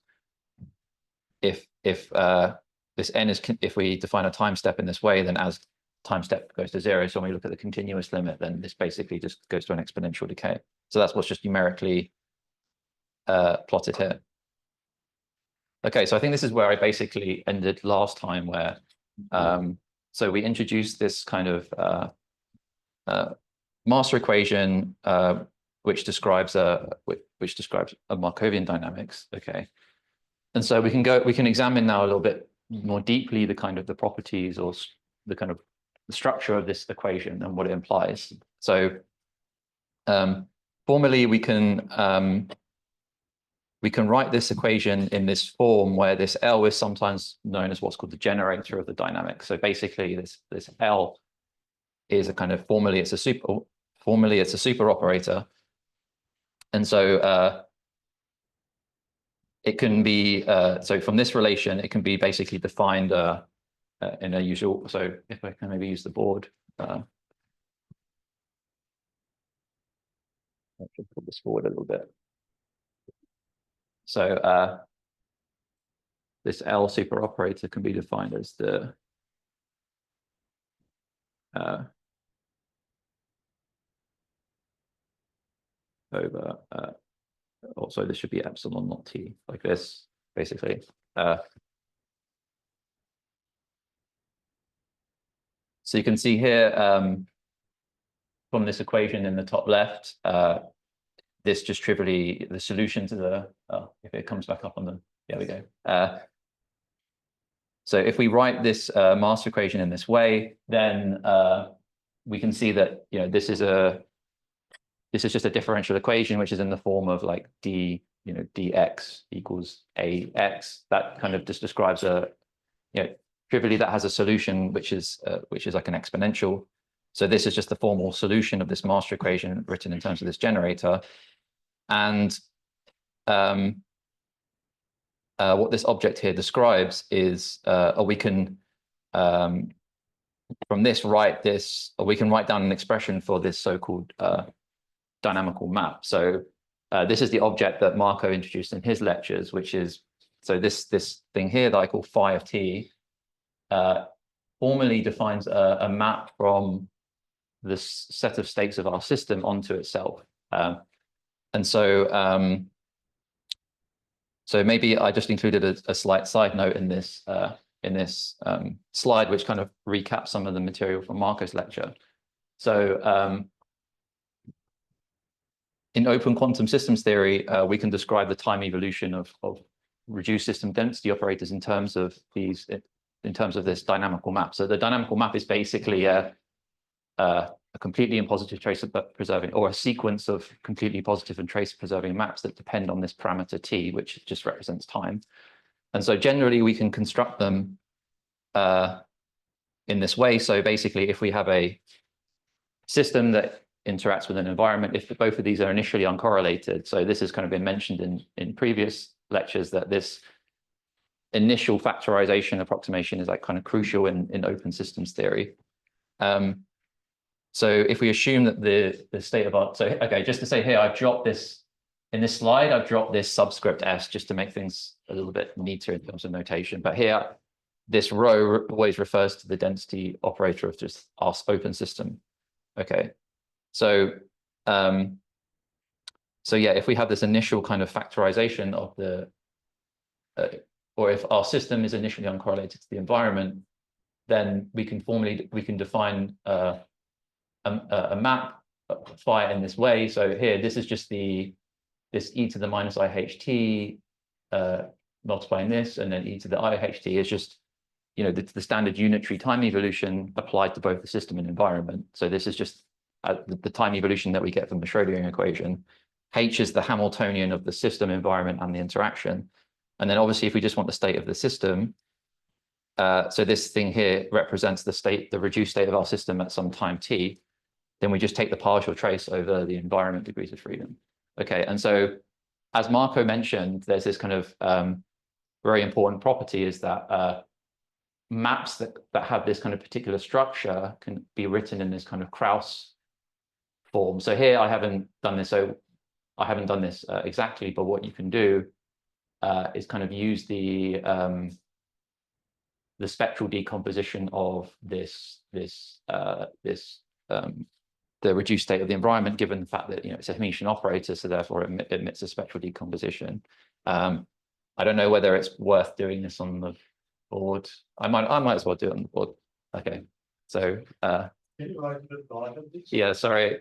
If this n is, if we define a time step in this way, then as time step goes to 0, so when we look at the continuous limit, then this basically just goes to an exponential decay. So that's what's just numerically plotted here. Okay, so I think this is where I basically ended last time, where so we introduced this kind of master equation which describes a Markovian dynamics. Okay, and so we can examine now a little bit more deeply the kind of the properties or the kind of the structure of this equation and what it implies. So formally, we can write this equation in this form where this L is sometimes known as what's called the generator of the dynamics. So basically, this L is a kind of formally it's a super operator, and so it can be so from this relation it can be basically defined in a usual. So if I can maybe use the board. I should pull this forward a little bit. So this L super operator can be defined as the over also this should be epsilon not t, like this basically. So you can see here from this equation in the top left, this just trivially the solution to the if it comes back up on the, there we go. So if we write this master equation in this way, then we can see that this is just a differential equation which is in the form of like d dx equals ax. That kind of just describes a trivially that has a solution which is like an exponential. So this is just the formal solution of this master equation written in terms of this generator. And what this object here describes is, we can from this write this, or we can write down an expression for this so-called dynamical map. So this is the object that Marco introduced in his lectures, which is this thing here that I call phi of t. Formally defines a map from this set of states of our system onto itself. And so so maybe I just included a slight side note in this slide, which kind of recaps some of the material from Marco's lecture. So in open quantum systems theory, we can describe the time evolution of reduced system density operators in terms of this dynamical map. So the dynamical map is basically a completely impositive trace preserving, or a sequence of completely positive and trace preserving maps that depend on this parameter t, which just represents time. And so generally we can construct them in this way. So basically, if we have a system that interacts with an environment, if both of these are initially uncorrelated, so this has kind of been mentioned in previous lectures, that this initial factorization approximation is like kind of crucial in open systems theory. So if we assume that the state of our, so okay, just to say here, I've dropped this in this slide, I've dropped this subscript s just to make things a little bit neater in terms of notation. But here, this row always refers to the density operator of just our open system. Okay, so so yeah, if we have this initial kind of factorization of the, or if our system is initially uncorrelated to the environment, then we can define a map phi in this way. So here, this is just this e to the minus iht multiplying this, and then e to the iht is just the standard unitary time evolution applied to both the system and environment. So this is just the time evolution that we get from the Schrödinger equation. H is the Hamiltonian of the system, environment, and the interaction. And then obviously, if we just want the state of the system, so this thing here represents the reduced state of our system at some time t, then we just take the partial trace over the environment degrees of freedom. Okay, and so as Marco mentioned, there's this kind of very important property is that maps that have this kind of particular structure can be written in this kind of Krauss form. So here I haven't done this. So I haven't done this exactly, but what you can do is kind of use the spectral decomposition of the reduced state of the environment, given the fact that it's a Hermitian operator, so therefore it emits a spectral decomposition. I don't know whether it's worth doing this on the board. I might as well do it on the board. Okay, so yeah, sorry.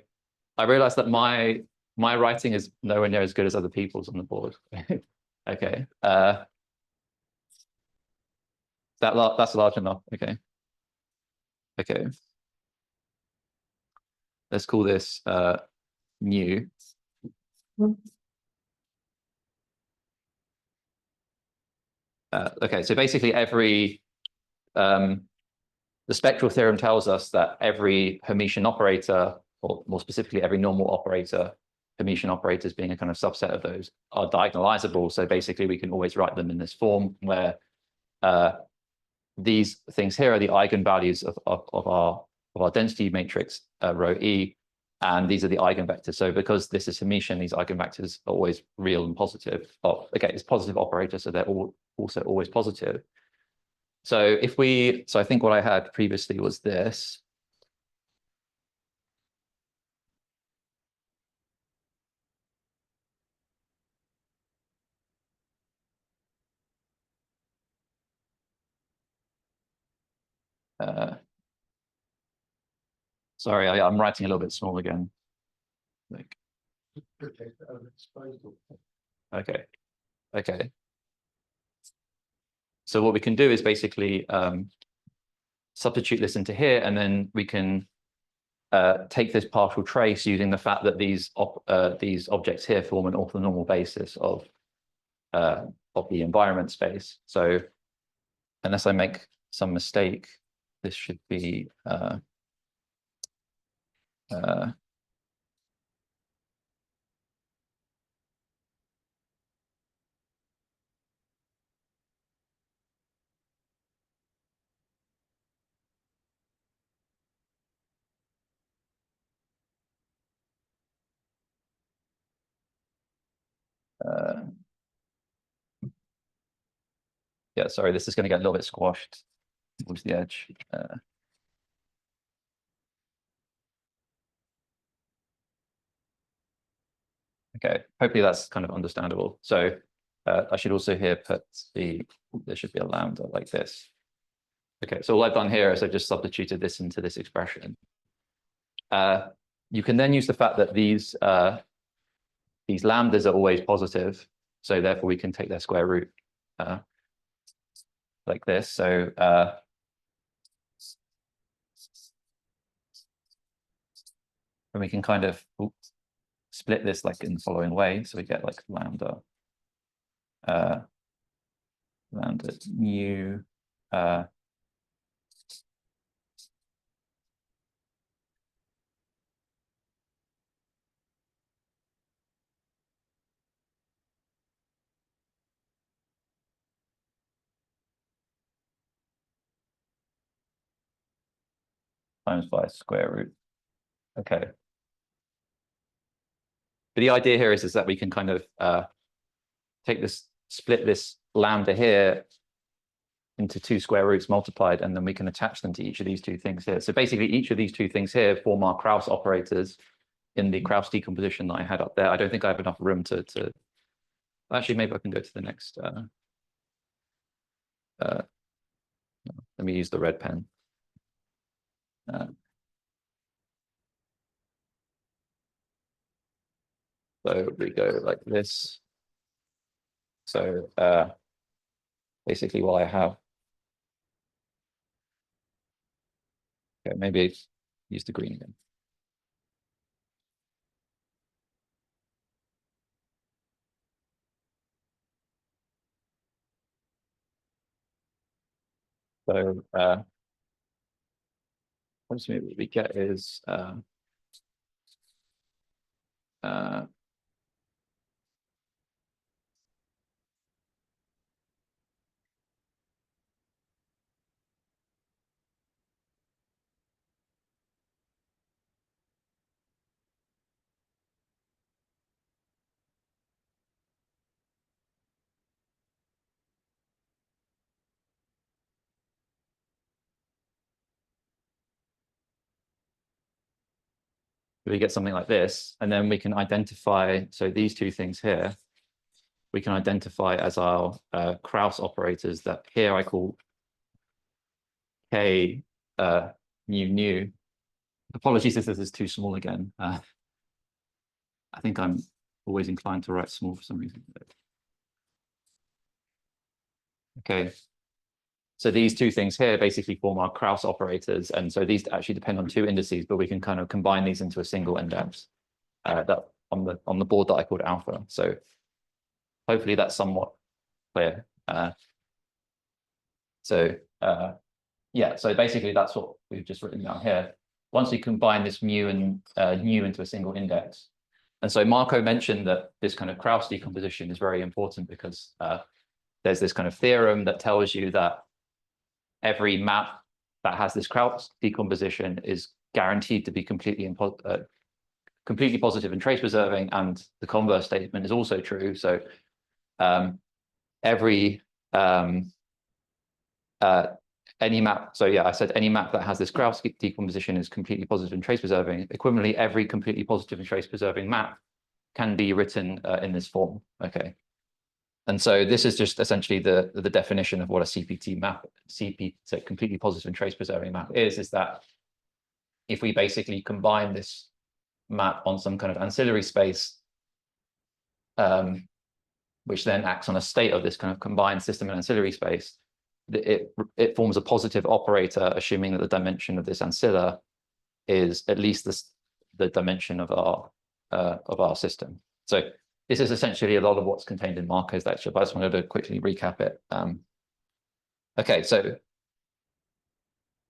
I realized that my writing is nowhere near as good as other people's on the board. Okay, that's large enough. Okay, okay. Let's call this new. Okay, so basically the spectral theorem tells us that every Hermitian operator, or more specifically every normal operator, Hermitian operators being a kind of subset of those, are diagonalizable. So basically we can always write them in this form where these things here are the eigenvalues of our density matrix, rho E, and these are the eigenvectors. So because this is Hermitian, these eigenvectors are always real and positive. Oh, okay, it's positive operator, so they're also always positive. So I think what I had previously was this. Sorry, I'm writing a little bit small again. Okay, okay. So what we can do is basically substitute this into here, and then we can take this partial trace using the fact that these objects here form an orthonormal basis of the environment space. So unless I make some mistake, this should be yeah, sorry, this is going to get a little bit squashed towards the edge. Okay, hopefully that's kind of understandable. So I should also here put there should be a lambda like this. Okay, so all I've done here is I've just substituted this into this expression. You can then use the fact that these lambdas are always positive, so therefore we can take their square root like this. So and we can kind of split this like in the following way. So we get like lambda nu times by square root. Okay. But the idea here is that we can kind of split this lambda here into two square roots multiplied, and then we can attach them to each of these two things here. So basically each of these two things here form our Krauss operators in the Krauss decomposition that I had up there. I don't think I have enough room to actually, maybe I can go to the next. Let me use the red pen. So we go like this. So basically what I have. Okay, maybe use the green again. So what we get is we get something like this, and then we can identify, so these two things here, we can identify as our Krauss operators that here I call K mu. Apologies if this is too small again. I think I'm always inclined to write small for some reason. Okay. So these two things here basically form our Krauss operators. And so these actually depend on two indices, but we can kind of combine these into a single index that on the board that I called alpha. So hopefully that's somewhat clear. Yeah, so basically that's what we've just written down here. Once we combine this mu and nu into a single index. And so Marco mentioned that this kind of Krauss decomposition is very important because there's this kind of theorem that tells you that every map that has this Krauss decomposition is guaranteed to be completely positive and trace preserving, and the converse statement is also true. So any map, so yeah, I said any map that has this Krauss decomposition is completely positive and trace preserving. Equivalently, every completely positive and trace preserving map can be written in this form. Okay. And so this is just essentially the definition of what a CPT map, so completely positive and trace preserving map is that if we basically combine this map on some kind of ancillary space, which then acts on a state of this kind of combined system and ancillary space, it forms a positive operator, assuming that the dimension of this ancilla is at least the dimension of our system. So this is essentially a lot of what's contained in Marco's lecture, but I just wanted to quickly recap it. Okay, so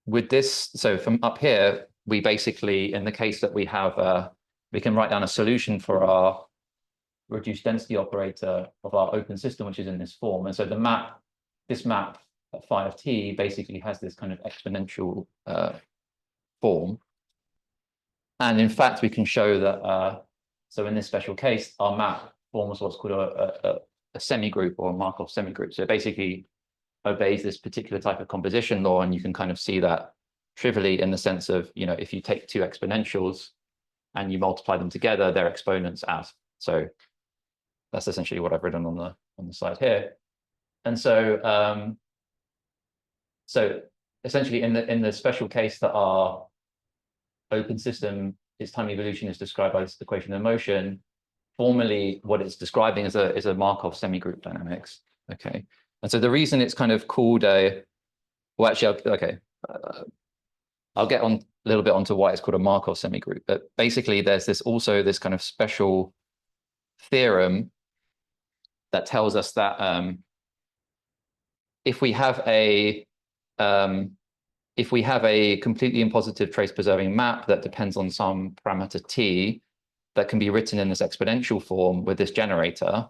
with this, so from up here, we basically, in the case that we have, we can write down a solution for our reduced density operator of our open system, which is in this form. And so the map, this map phi of t basically has this kind of exponential form. And in fact, we can show that, so in this special case, our map forms what's called a semigroup or a Markov semigroup. So it basically obeys this particular type of composition law, and you can kind of see that trivially in the sense of, you know, if you take two exponentials and you multiply them together, their exponents as. So that's essentially what I've written on the slide here. And so so essentially in the special case that our open system, its time evolution is described by this equation of motion, formally what it's describing is a Markov semigroup dynamics. Okay. And so the reason it's kind of called well, actually, okay, I'll get on a little bit onto why it's called a Markov semigroup, but basically there's also this kind of special theorem that tells us that if we have a completely impositive trace preserving map that depends on some parameter t that can be written in this exponential form with this generator,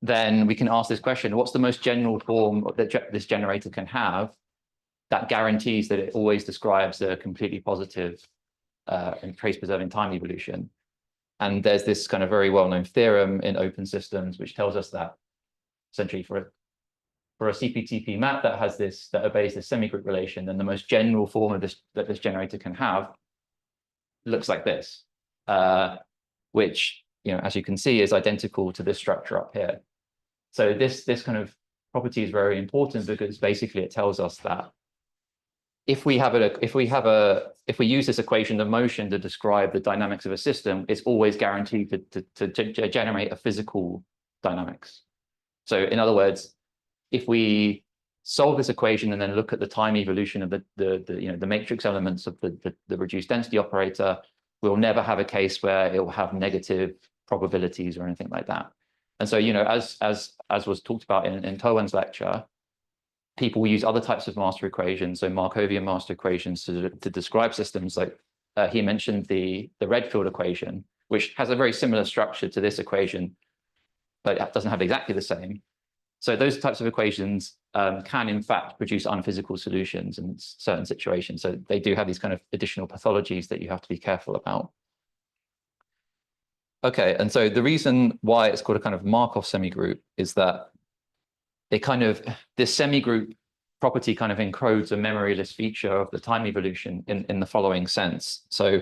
then we can ask this question: what's the most general form that this generator can have that guarantees that it always describes a completely positive and trace preserving time evolution? And there's this kind of very well-known theorem in open systems which tells us that essentially for a CPTP map that has this, that obeys this semigroup relation, then the most general form of this that this generator can have looks like this, which, you know, as you can see, is identical to this structure up here. So this kind of property is very important because basically it tells us that if we use this equation of motion to describe the dynamics of a system, it's always guaranteed to generate a physical dynamics. So in other words, if we solve this equation and then look at the time evolution of the matrix elements of the reduced density operator, we'll never have a case where it will have negative probabilities or anything like that. And so, you know, as was talked about in Towan's lecture, people use other types of master equations, so Markovian master equations to describe systems. Like he mentioned the Redfield equation, which has a very similar structure to this equation, but it doesn't have exactly the same. So those types of equations can in fact produce unphysical solutions in certain situations. So they do have these kind of additional pathologies that you have to be careful about. Okay, and so the reason why it's called a kind of Markov semigroup is that it kind of, this semigroup property kind of encodes a memoryless feature of the time evolution in the following sense. So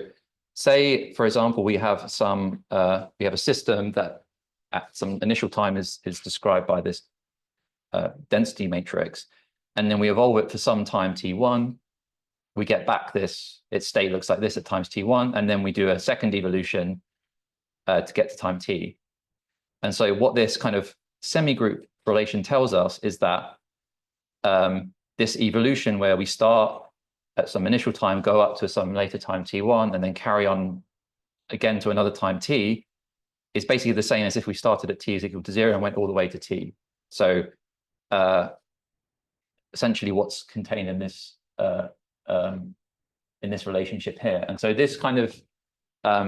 say, for example, we have a system that at some initial time is described by this density matrix, and then we evolve it for some time t1. We get back its state looks like this at times t1, and then we do a second evolution to get to time t. And so what this kind of semi-group relation tells us is that this evolution where we start at some initial time, go up to some later time t1, and then carry on again to another time t, is basically the same as if we started at t is equal to 0 and went all the way to t. So essentially what's contained in this relationship here. And so this kind of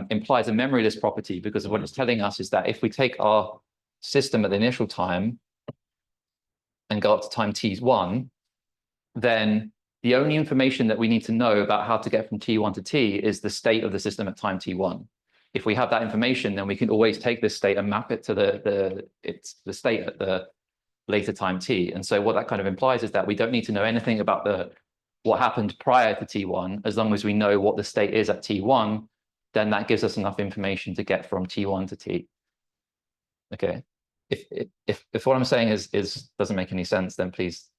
implies a memoryless property, because what it's telling us is that if we take our system at the initial time and go up to time t1, then the only information that we need to know about how to get from t1 to t is the state of the system at time t1. If we have that information, then we can always take this state and map it to the state at the later time t. And so what that kind of implies is that we don't need to know anything about what happened prior to t1. As long as we know what the state is at t1, then that gives us enough information to get from t1 to t. Okay. If what I'm saying is doesn't make any sense, then please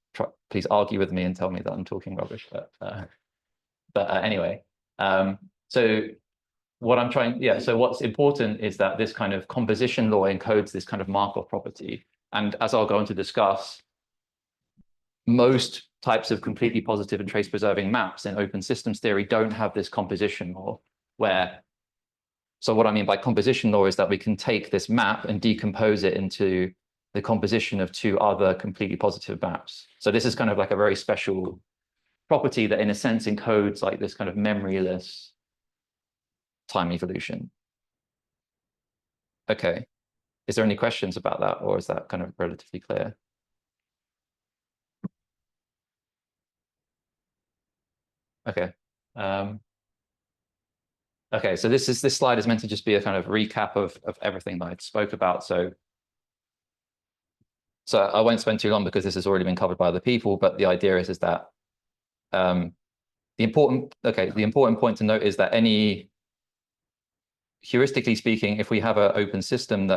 argue with me and tell me that I'm talking rubbish. But anyway, so what I'm trying, so what's important is that this kind of composition law encodes this kind of Markov property. And as I'll go on to discuss, most types of completely positive and trace preserving maps in open systems theory don't have this composition law, so what I mean by composition law is that we can take this map and decompose it into the composition of two other completely positive maps. So this is kind of like a very special property that in a sense encodes like this kind of memoryless time evolution. Okay, is there any questions about that, or is that kind of relatively clear? Okay. Okay, so this slide is meant to just be a kind of recap of everything that I spoke about. So I won't spend too long because this has already been covered by other people, but the idea is that the important point to note is that heuristically speaking, if we have an open system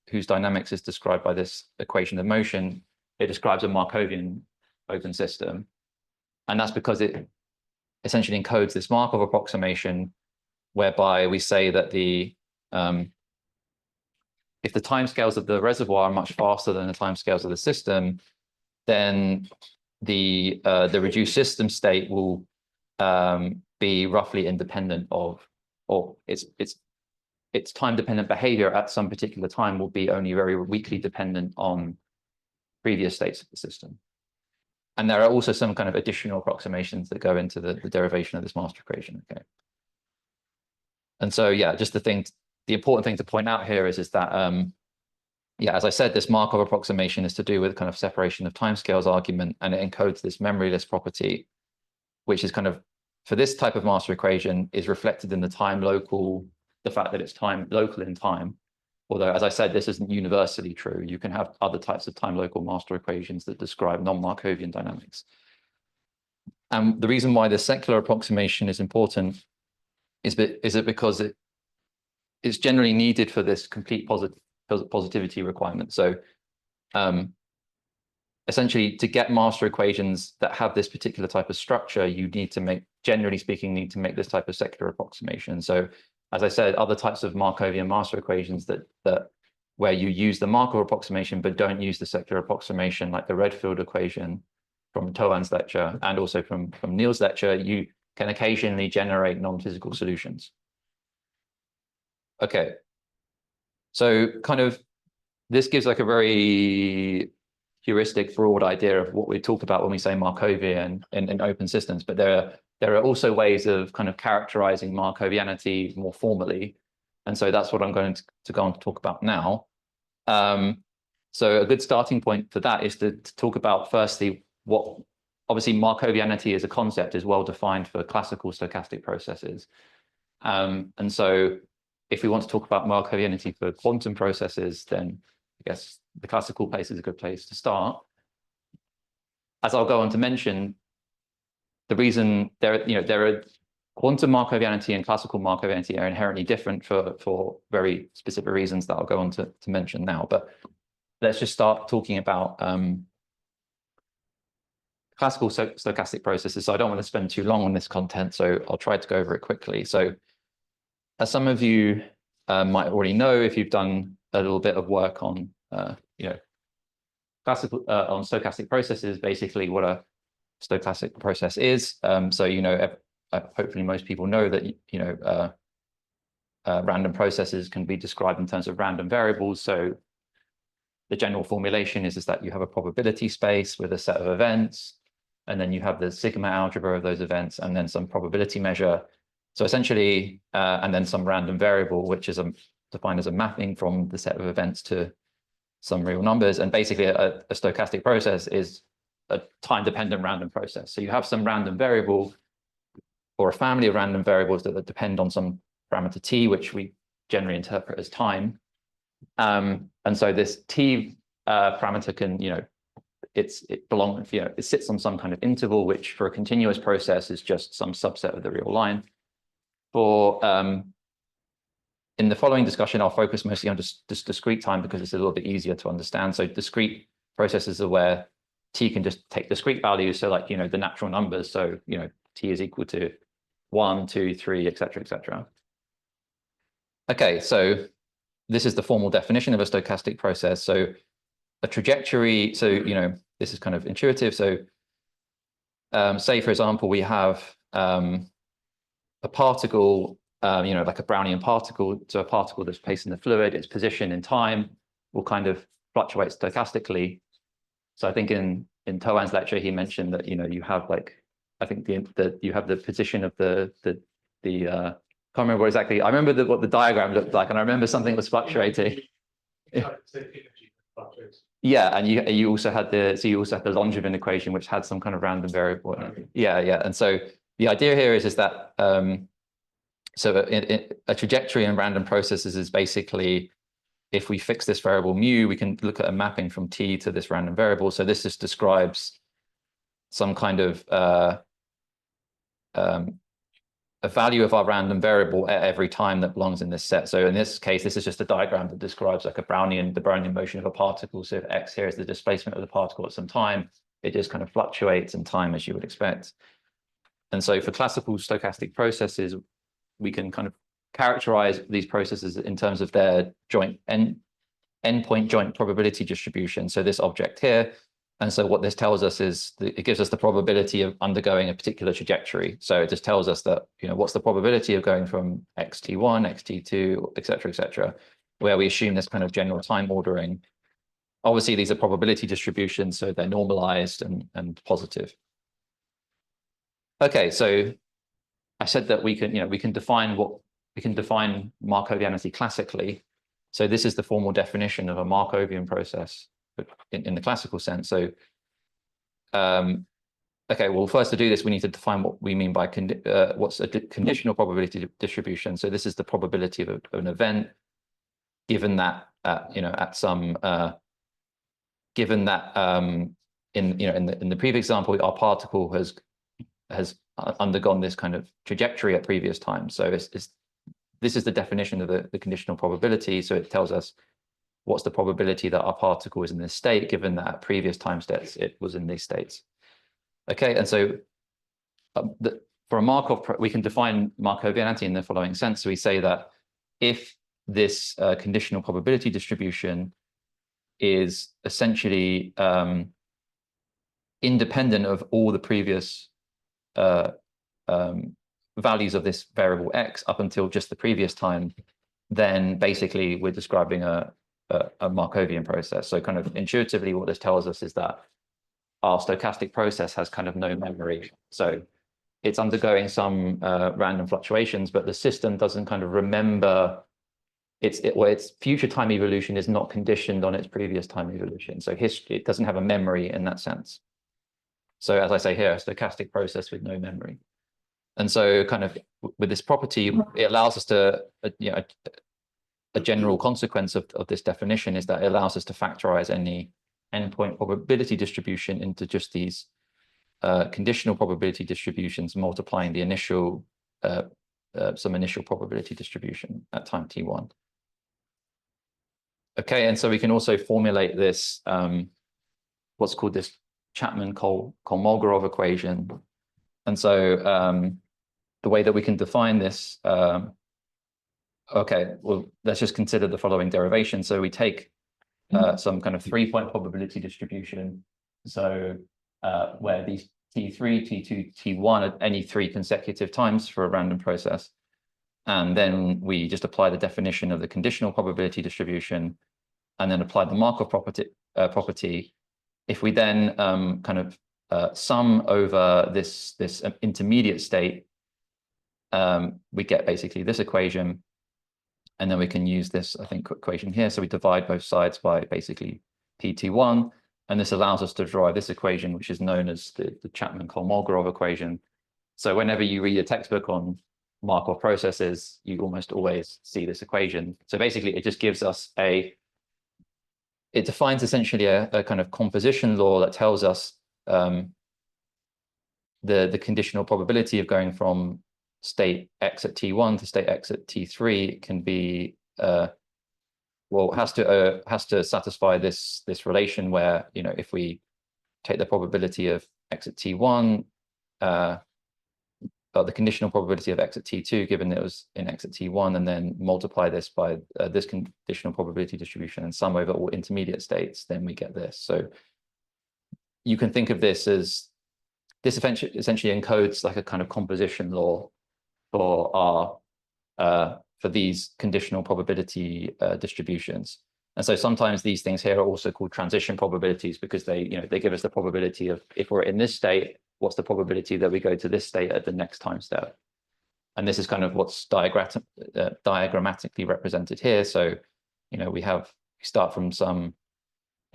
whose dynamics is described by this equation of motion, it describes a Markovian open system. And that's because it essentially encodes this Markov approximation, whereby we say that if the timescales of the reservoir are much faster than the timescales of the system, then the reduced system state will be roughly independent of, or its time-dependent behavior at some particular time will be only very weakly dependent on previous states of the system. And there are also some kind of additional approximations that go into the derivation of this master equation. Okay. And so, just the important thing to point out here is that, as I said, this Markov approximation is to do with kind of separation of timescales argument, and it encodes this memoryless property, which is kind of, for this type of master equation, is reflected in the fact that it's local in time. Although, as I said, this isn't universally true. You can have other types of time local master equations that describe non-Markovian dynamics. And the reason why the secular approximation is important is it because it's generally needed for this complete positivity requirement. So essentially, to get master equations that have this particular type of structure, you need to generally speaking, need to make this type of secular approximation. So as I said, other types of Markovian master equations where you use the Markov approximation but don't use the secular approximation, like the Redfield equation from Towan's lecture and also from Neill's lecture, you can occasionally generate non-physical solutions. Okay, so kind of this gives like a very heuristic, broad idea of what we talk about when we say Markovian in open systems, but there are also ways of kind of characterizing Markovianity more formally. And so that's what I'm going to go on to talk about now. So a good starting point for that is to talk about firstly, obviously Markovianity as a concept is well defined for classical stochastic processes. And so if we want to talk about Markovianity for quantum processes, then I guess the classical place is a good place to start. As I'll go on to mention, the reason there are quantum Markovianity and classical Markovianity are inherently different for very specific reasons that I'll go on to mention now. But let's just start talking about classical stochastic processes. So I don't want to spend too long on this content, so I'll try to go over it quickly. So as some of you might already know, if you've done a little bit of work on classical on stochastic processes, basically what a stochastic process is. So hopefully most people know that random processes can be described in terms of random variables. So the general formulation is that you have a probability space with a set of events, and then you have the sigma algebra of those events, and then some probability measure. So essentially, and then some random variable, which is defined as a mapping from the set of events to some real numbers. And basically, a stochastic process is a time-dependent random process. So you have some random variable or a family of random variables that depend on some parameter t, which we generally interpret as time. And so this t parameter can, it sits on some kind of interval, which for a continuous process is just some subset of the real line. In the following discussion, I'll focus mostly on just discrete time because it's a little bit easier to understand. So discrete processes are where t can just take discrete values. So like, the natural numbers. So, t is equal to 1, 2, 3, et cetera, et cetera. Okay, so this is the formal definition of a stochastic process. So a trajectory, so, this is kind of intuitive. So say, for example, we have a particle, like a Brownian particle. So a particle that's placed in the fluid, its position in time will kind of fluctuate stochastically. So I think in Towan's lecture, he mentioned that, you have like, I think you have the position of the can't remember exactly. I remember what the diagram looked like, and I remember something was fluctuating. Yeah, and you also had the Langevin equation, which had some kind of random variable. Yeah. And so the idea here is that so a trajectory in random processes is basically, if we fix this variable mu, we can look at a mapping from t to this random variable. So this just describes some kind of a value of our random variable at every time that belongs in this set. So in this case, this is just a diagram that describes like the Brownian motion of a particle. So if x here is the displacement of the particle at some time, it just kind of fluctuates in time as you would expect. And so for classical stochastic processes, we can kind of characterize these processes in terms of their joint endpoint joint probability distribution. So this object here. And so what this tells us is it gives us the probability of undergoing a particular trajectory. So it just tells us that, what's the probability of going from xt1, xt2, et cetera, where we assume this kind of general time ordering. Obviously, these are probability distributions, so they're normalized and positive. Okay, so I said that we can define Markovianity classically. So this is the formal definition of a Markovian process in the classical sense. So, okay, well, first to do this, we need to define what we mean by what's a conditional probability distribution. So this is the probability of an event, given that in the previous example, our particle has undergone this kind of trajectory at previous times. So this is the definition of the conditional probability. So it tells us what's the probability that our particle is in this state, given that at previous time steps it was in these states. Okay, and so for a Markov, we can define Markovianity in the following sense. So we say that if this conditional probability distribution is essentially independent of all the previous values of this variable x up until just the previous time, then basically we're describing a Markovian process. So kind of intuitively, what this tells us is that our stochastic process has kind of no memory. So it's undergoing some random fluctuations, but the system doesn't kind of remember its future time evolution is not conditioned on its previous time evolution. So it doesn't have a memory in that sense. So as I say here, a stochastic process with no memory. And so kind of with this property, it allows us to, a general consequence of this definition is that it allows us to factorize any endpoint probability distribution into just these conditional probability distributions, multiplying the initial some initial probability distribution at time t1. Okay, and so we can also formulate this, what's called this Chapman-Kolmogorov equation. And so the way that we can define this, okay, well, let's just consider the following derivation. So we take some kind of 3-point probability distribution. So where these T3, T2, T1 at any 3 consecutive times for a random process. And then we just apply the definition of the conditional probability distribution and then apply the Markov property. If we then kind of sum over this intermediate state, we get basically this equation. And then we can use this, I think, equation here. So we divide both sides by basically PT1. And this allows us to derive this equation, which is known as the Chapman-Kolmogorov equation. So whenever you read a textbook on Markov processes, you almost always see this equation. So basically, it just gives us it defines essentially a kind of composition law that tells us the conditional probability of going from state X at T1 to state X at T3 can be, well, has to satisfy this relation where, you know, if we take the probability of X at T1, or the conditional probability of X at T2, given that it was in X at T1, and then multiply this by this conditional probability distribution and sum over all intermediate states, then we get this. So you can think of this as, this essentially encodes like a kind of composition law for our for these conditional probability distributions. And so sometimes these things here are also called transition probabilities because they, you know, they give us the probability of, if we're in this state, what's the probability that we go to this state at the next time step? And this is kind of what's diagrammatically represented here. So, you know, we start from some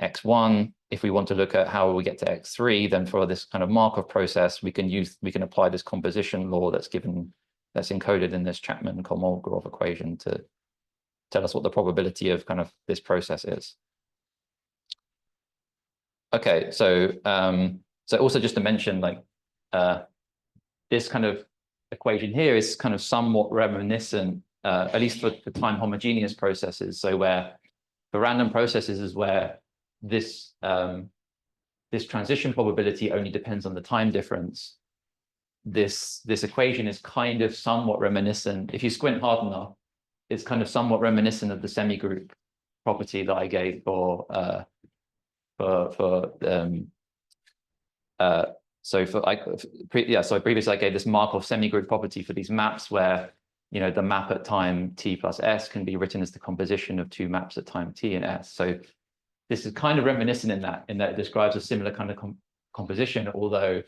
x1. If we want to look at how we get to x3, then for this kind of Markov process, we can apply this composition law that's encoded in this Chapman-Kolmogorov equation to tell us what the probability of kind of this process is. Okay, so so also just to mention, like this kind of equation here is kind of somewhat reminiscent, at least for time homogeneous processes. So where for random processes is where this this transition probability only depends on the time difference. This equation is kind of somewhat reminiscent. If you squint hard enough, it's kind of somewhat reminiscent of the semigroup property that I gave so previously I gave this Markov semigroup property for these maps where, you know, the map at time t plus s can be written as the composition of two maps at time t and s. So this is kind of reminiscent in that it describes a similar kind of composition, although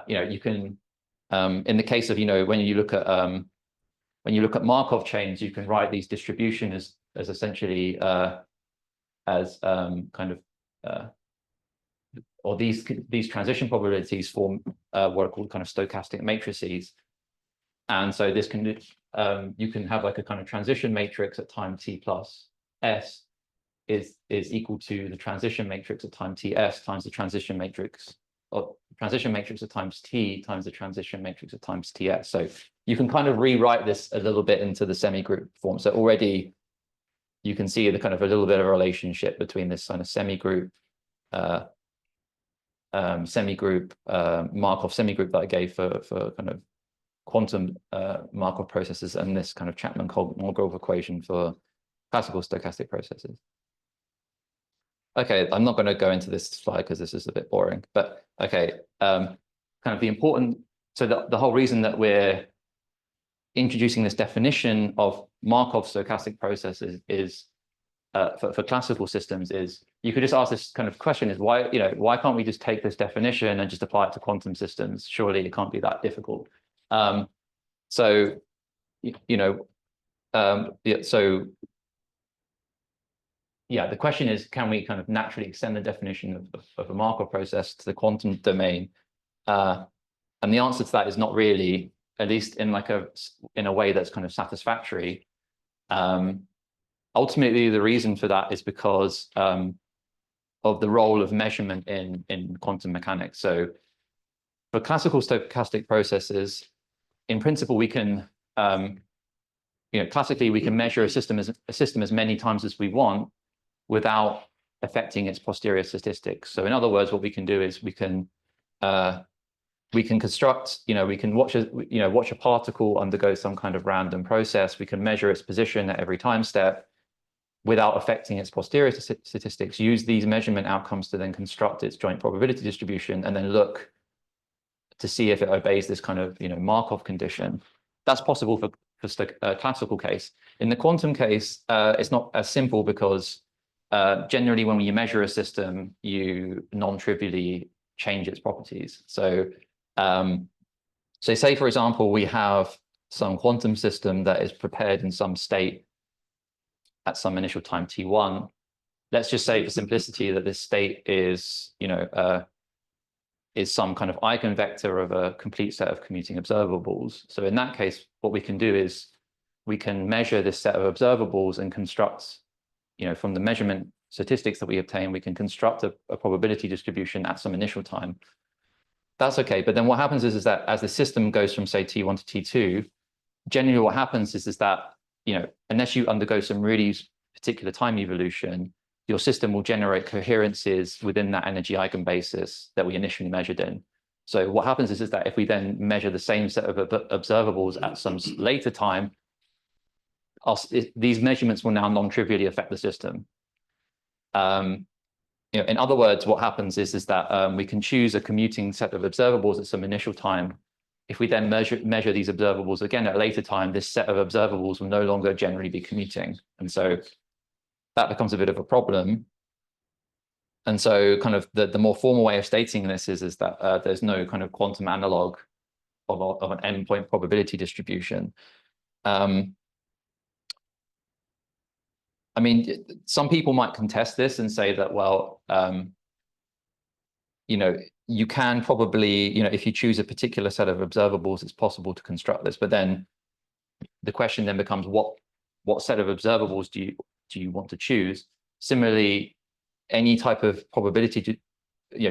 you know, you can in the case of, you know, when you look at Markov chains, you can write these distribution as essentially as kind of or these transition probabilities form what are called kind of stochastic matrices. And so this can you can have like a kind of transition matrix at time t plus s is equal to the transition matrix at time ts times the transition matrix, or transition matrix at times t times the transition matrix at times ts. So you can kind of rewrite this a little bit into the semigroup form. So already you can see the kind of a little bit of a relationship between this kind of semigroup Markov semigroup that I gave for kind of quantum Markov processes and this kind of Chapman-Kolmogorov equation for classical stochastic processes. Okay, I'm not going to go into this slide because this is a bit boring, but okay, kind of the important, so the whole reason that we're introducing this definition of Markov stochastic processes is for classical systems is, you could just ask this kind of question is why, you know, why can't we just take this definition and just apply it to quantum systems? Surely it can't be that difficult. So, you know, yeah, so yeah, the question is, can we kind of naturally extend the definition of a Markov process to the quantum domain? And the answer to that is not really, at least in like in a way that's kind of satisfactory. Ultimately, the reason for that is because of the role of measurement in quantum mechanics. So for classical stochastic processes, in principle, we can, classically, we can measure a system as many times as we want without affecting its posterior statistics. So in other words, what we can do is we can construct, we can watch a particle undergo some kind of random process. We can measure its position at every time step without affecting its posterior statistics, use these measurement outcomes to then construct its joint probability distribution, and then look to see if it obeys this kind of, Markov condition. That's possible for a classical case. In the quantum case, it's not as simple because generally when you measure a system, you non-trivially change its properties. So say, for example, we have some quantum system that is prepared in some state at some initial time t1. Let's just say for simplicity that this state is, is some kind of eigenvector of a complete set of commuting observables. So in that case, what we can do is we can measure this set of observables and construct, from the measurement statistics that we obtain, we can construct a probability distribution at some initial time. That's okay. But then what happens is that as the system goes from, say, T1 to T2, generally what happens is that, unless you undergo some really particular time evolution, your system will generate coherences within that energy eigenbasis that we initially measured in. So what happens is that if we then measure the same set of observables at some later time, these measurements will now non-trivially affect the system. In other words, what happens is that we can choose a commuting set of observables at some initial time. If we then measure these observables again at a later time, this set of observables will no longer generally be commuting. And so that becomes a bit of a problem. And so kind of the more formal way of stating this is that there's no kind of quantum analog of an endpoint probability distribution. I mean, some people might contest this and say that, well, you can probably, if you choose a particular set of observables, it's possible to construct this. But then the question then becomes, what set of observables do you want to choose? Similarly, any type of probability,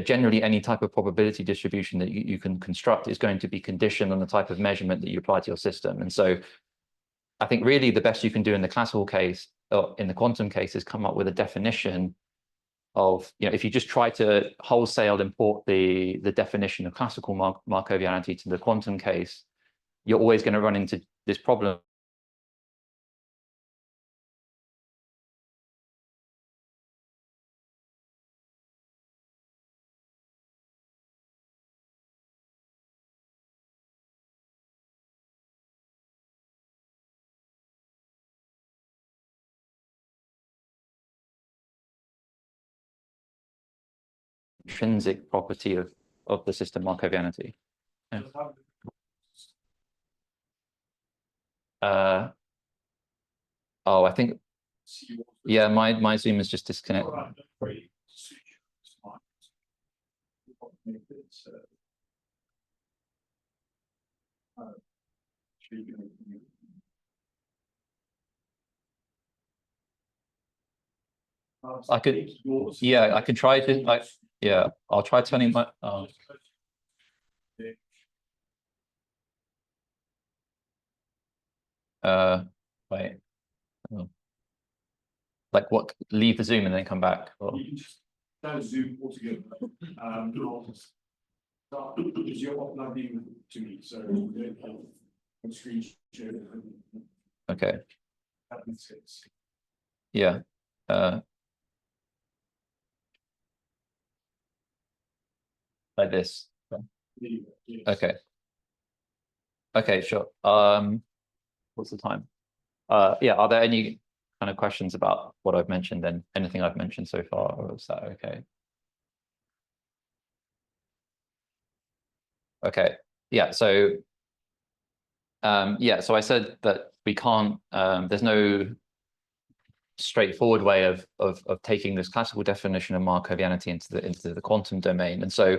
generally any type of probability distribution that you can construct is going to be conditioned on the type of measurement that you apply to your system. And so I think really the best you can do in the classical case, or in the quantum case, is come up with a definition of, if you just try to wholesale import the definition of classical Markovianity to the quantum case, you're always going to run into this problem. Intrinsic property of the system Markovianity. Yeah. I think, yeah, my Zoom is just disconnected. I could, yeah, I could try to, yeah, I'll try turning my, wait, like what, leave the Zoom and then come back? Or? You can just don't Zoom altogether. Because you're uploading to me, so on screen share. Okay. That makes sense. Yeah. Like this. Yes. Okay. Okay, sure. What's the time? Yeah, are there any kind of questions about what I've mentioned and anything I've mentioned so far, or is that okay? Okay. Yeah, so yeah, so I said that we can't, there's no straightforward way of taking this classical definition of Markovianity into the quantum domain. And so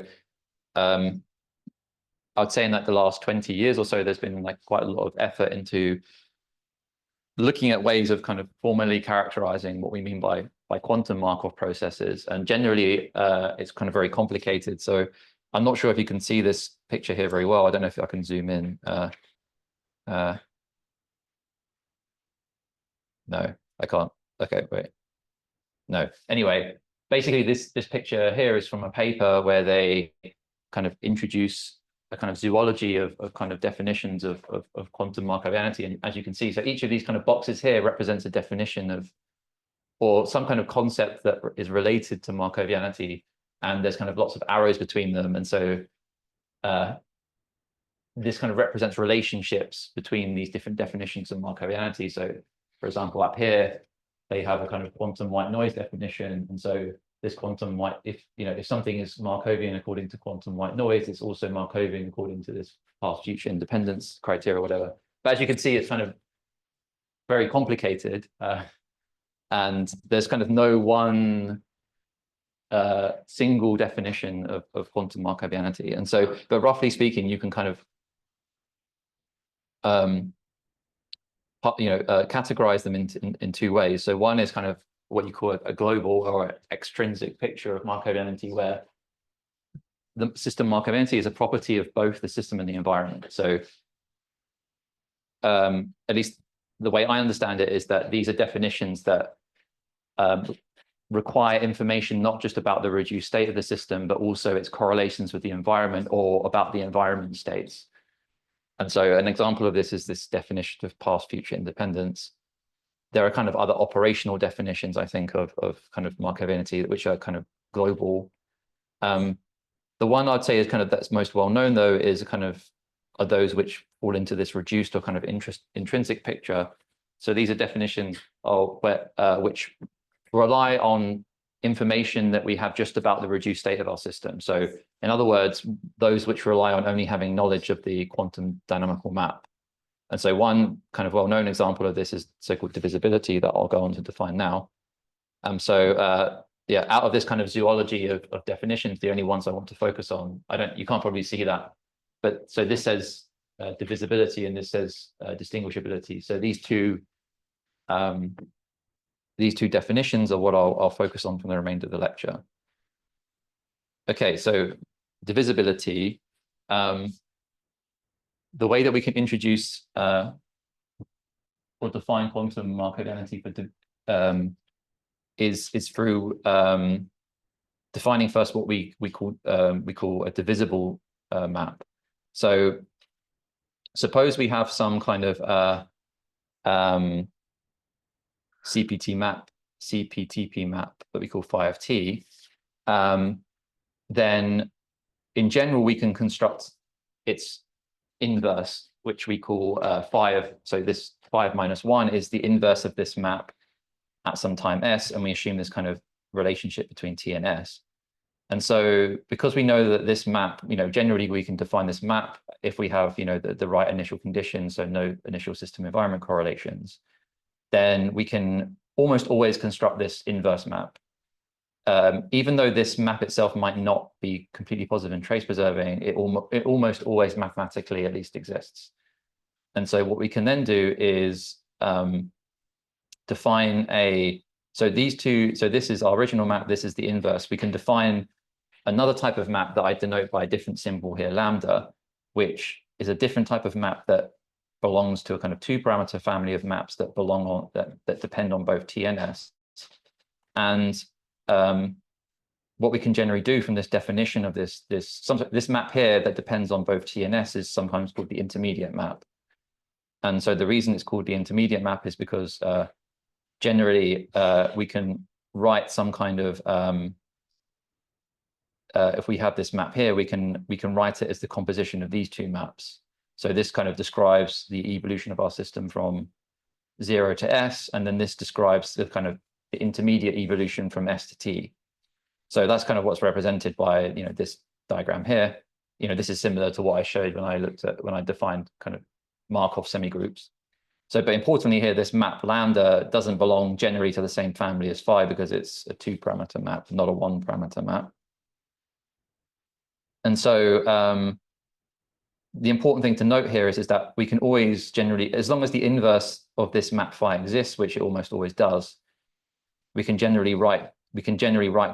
I'd say in like the last 20 years or so, there's been like quite a lot of effort into looking at ways of kind of formally characterizing what we mean by quantum Markov processes. And generally, it's kind of very complicated. So I'm not sure if you can see this picture here very well. I don't know if I can zoom in. No, I can't. Okay, wait. No. Anyway, basically this picture here is from a paper where they kind of introduce a kind of zoology of kind of definitions of quantum Markovianity. And as you can see, so each of these kind of boxes here represents a definition of, or some kind of concept that is related to Markovianity. And there's kind of lots of arrows between them. And so this kind of represents relationships between these different definitions of Markovianity. So for example, up here, they have a kind of quantum white noise definition. And so this quantum white, if something is Markovian according to quantum white noise, it's also Markovian according to this past future independence criteria or whatever. But as you can see, it's kind of very complicated. And there's kind of no one single definition of quantum Markovianity. And so, but roughly speaking, you can kind of categorize them in two ways. So one is kind of what you call a global or extrinsic picture of Markovianity, where the system Markovianity is a property of both the system and the environment. So at least the way I understand it is that these are definitions that require information not just about the reduced state of the system, but also its correlations with the environment or about the environment states. And so an example of this is this definition of past future independence. There are kind of other operational definitions, I think, of kind of Markovianity, which are kind of global. The one I'd say is kind of that's most well known, though, is kind of are those which fall into this reduced or kind of intrinsic picture. So these are definitions of which rely on information that we have just about the reduced state of our system. So in other words, those which rely on only having knowledge of the quantum dynamical map. And so one kind of well-known example of this is so-called divisibility that I'll go on to define now. Yeah, out of this kind of zoology of definitions, the only ones I want to focus on, you can't probably see that, but so this says divisibility and this says distinguishability. So these two definitions are what I'll focus on for the remainder of the lecture. Okay, so divisibility. The way that we can introduce or define quantum Markovianity is through defining first what we call a divisible map. So suppose we have some kind of CPTP map that we call phi of t. Then in general we can construct its inverse, which we call phi of, so this phi of -1 is the inverse of this map at some time s, and we assume this kind of relationship between t and s. And so because we know that this map, generally we can define this map if we have, the right initial conditions, so no initial system environment correlations, then we can almost always construct this inverse map. Even though this map itself might not be completely positive and trace preserving, it almost always mathematically at least exists. And so what we can then do is define so this is our original map, this is the inverse. We can define another type of map that I denote by a different symbol here, lambda, which is a different type of map that belongs to a kind of two-parameter family of maps that that depend on both T and S. And what we can generally do from this definition of this map here that depends on both T and S is sometimes called the intermediate map. And so the reason it's called the intermediate map is because generally we can write some kind of if we have this map here, we can write it as the composition of these two maps. So this kind of describes the evolution of our system from 0 to S, and then this describes the kind of the intermediate evolution from S to T. So that's kind of what's represented by this diagram here. This is similar to what I showed when I defined kind of Markov semigroups. So, but importantly here, this map lambda doesn't belong generally to the same family as phi because it's a two-parameter map, not a one-parameter map. And so the important thing to note here is that we can always generally, as long as the inverse of this map phi exists, which it almost always does, we can generally write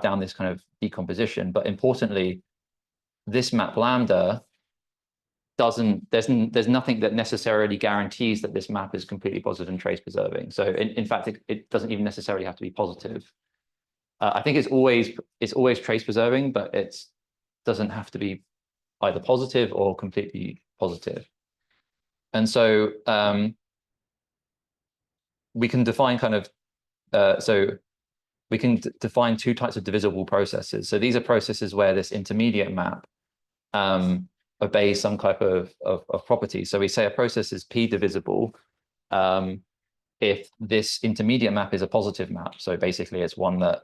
down this kind of decomposition. But importantly, this map lambda there's nothing that necessarily guarantees that this map is completely positive and trace preserving. So in fact, it doesn't even necessarily have to be positive. I think it's always trace preserving, but it doesn't have to be either positive or completely positive. And so we can define kind of, we can define two types of divisible processes. So these are processes where this intermediate map obeys some type of property. So we say a process is P divisible if this intermediate map is a positive map. So basically it's one that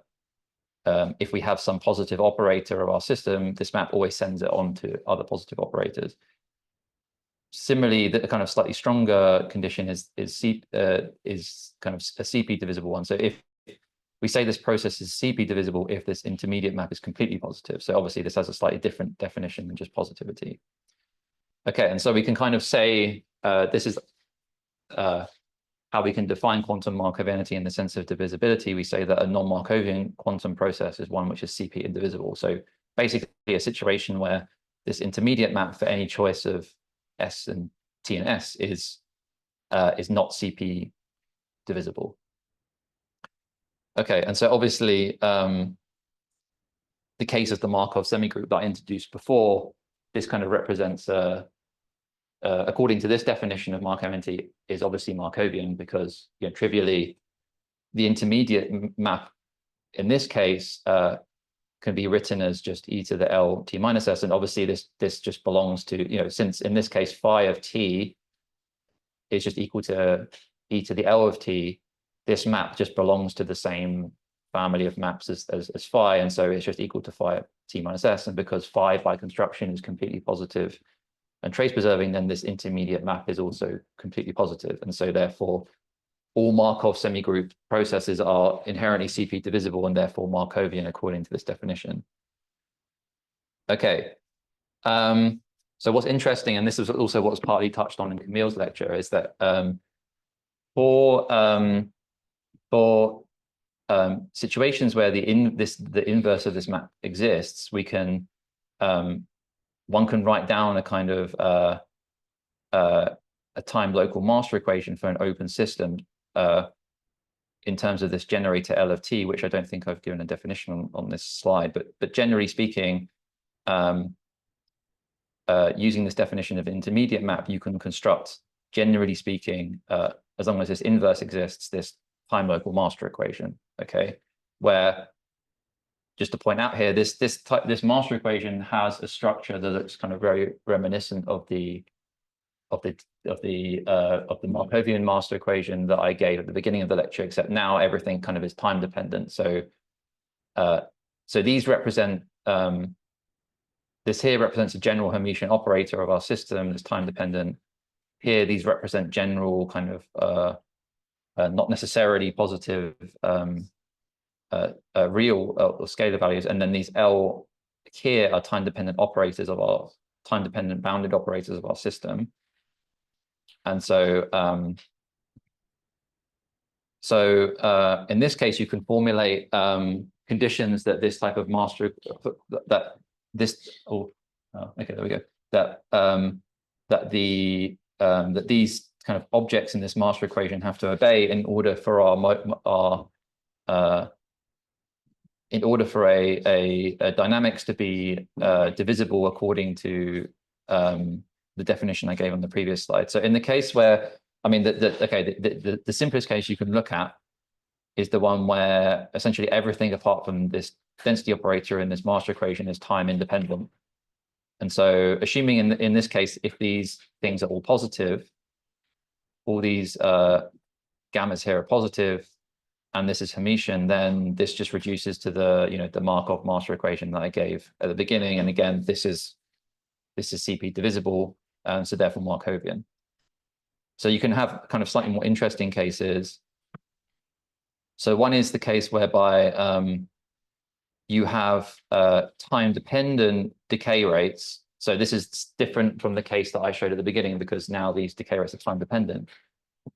if we have some positive operator of our system, this map always sends it on to other positive operators. Similarly, the kind of slightly stronger condition is kind of a CP divisible one. So if we say this process is CP divisible if this intermediate map is completely positive. So obviously this has a slightly different definition than just positivity. Okay, and so we can kind of say this is how we can define quantum Markovianity in the sense of divisibility. We say that a non-Markovian quantum process is one which is CP indivisible. So basically a situation where this intermediate map for any choice of S and T and S is not CP divisible. Okay, and so obviously the case of the Markov semigroup that I introduced before, this kind of represents according to this definition of Markovianity is obviously Markovian because, you know, trivially the intermediate map in this case can be written as just e to the L t minus s, and obviously this just belongs to, you know, since in this case phi of t is just equal to e to the L of t, this map just belongs to the same family of maps as phi, and so it's just equal to phi of t minus s, and because phi by construction is completely positive and trace preserving, then this intermediate map is also completely positive, and so therefore all Markov semigroup processes are inherently CP divisible and therefore Markovian according to this definition. Okay, so what's interesting, and this is also what's partly touched on in Camille's lecture, is that for situations where the inverse of this map exists, we can one can write down a kind of a time local master equation for an open system in terms of this generator L of t, which I don't think I've given a definition on this slide, but generally speaking, using this definition of intermediate map, you can construct, generally speaking, as long as this inverse exists, this time local master equation. Okay, where, just to point out here, this master equation has a structure that looks kind of very reminiscent of the Markovian master equation that I gave at the beginning of the lecture, except now everything kind of is time dependent. So so these represent this here represents a general Hermitian operator of our system that's time dependent. Here these represent general kind of not necessarily positive real or scalar values, and then these L here are time dependent operators of our time dependent bounded operators of our system. And so in this case you can formulate conditions that this type of master that these kind of objects in this master equation have to obey in order for a dynamics to be divisible according to the definition I gave on the previous slide. So in the case where, I mean, the simplest case you can look at is the one where essentially everything apart from this density operator in this master equation is time independent. And so assuming in this case, if these things are all positive, all these gammas here are positive, and this is Hermitian, then this just reduces to the, you know, the Markov master equation that I gave at the beginning. And again, this is CP divisible, so therefore Markovian. So you can have kind of slightly more interesting cases. So one is the case whereby you have time-dependent decay rates. So this is different from the case that I showed at the beginning because now these decay rates are time-dependent.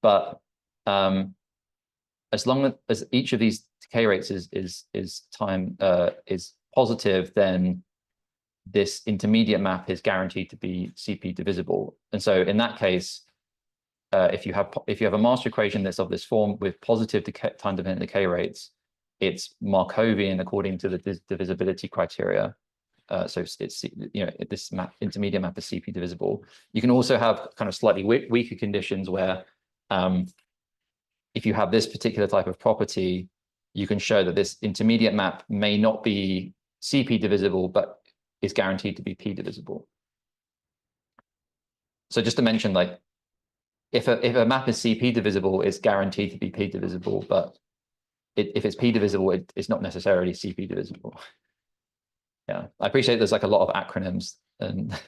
But as long as each of these decay rates is time is positive, then this intermediate map is guaranteed to be CP divisible. And so in that case, if you have a master equation that's of this form with positive time-dependent decay rates, it's Markovian according to the divisibility criteria. So it's this intermediate map is CP divisible. You can also have kind of slightly weaker conditions where if you have this particular type of property, you can show that this intermediate map may not be CP divisible, but is guaranteed to be P divisible. So just to mention, like, if a map is CP divisible, it's guaranteed to be P divisible, but if it's P divisible, it's not necessarily CP divisible. Yeah, I appreciate there's like a lot of acronyms, and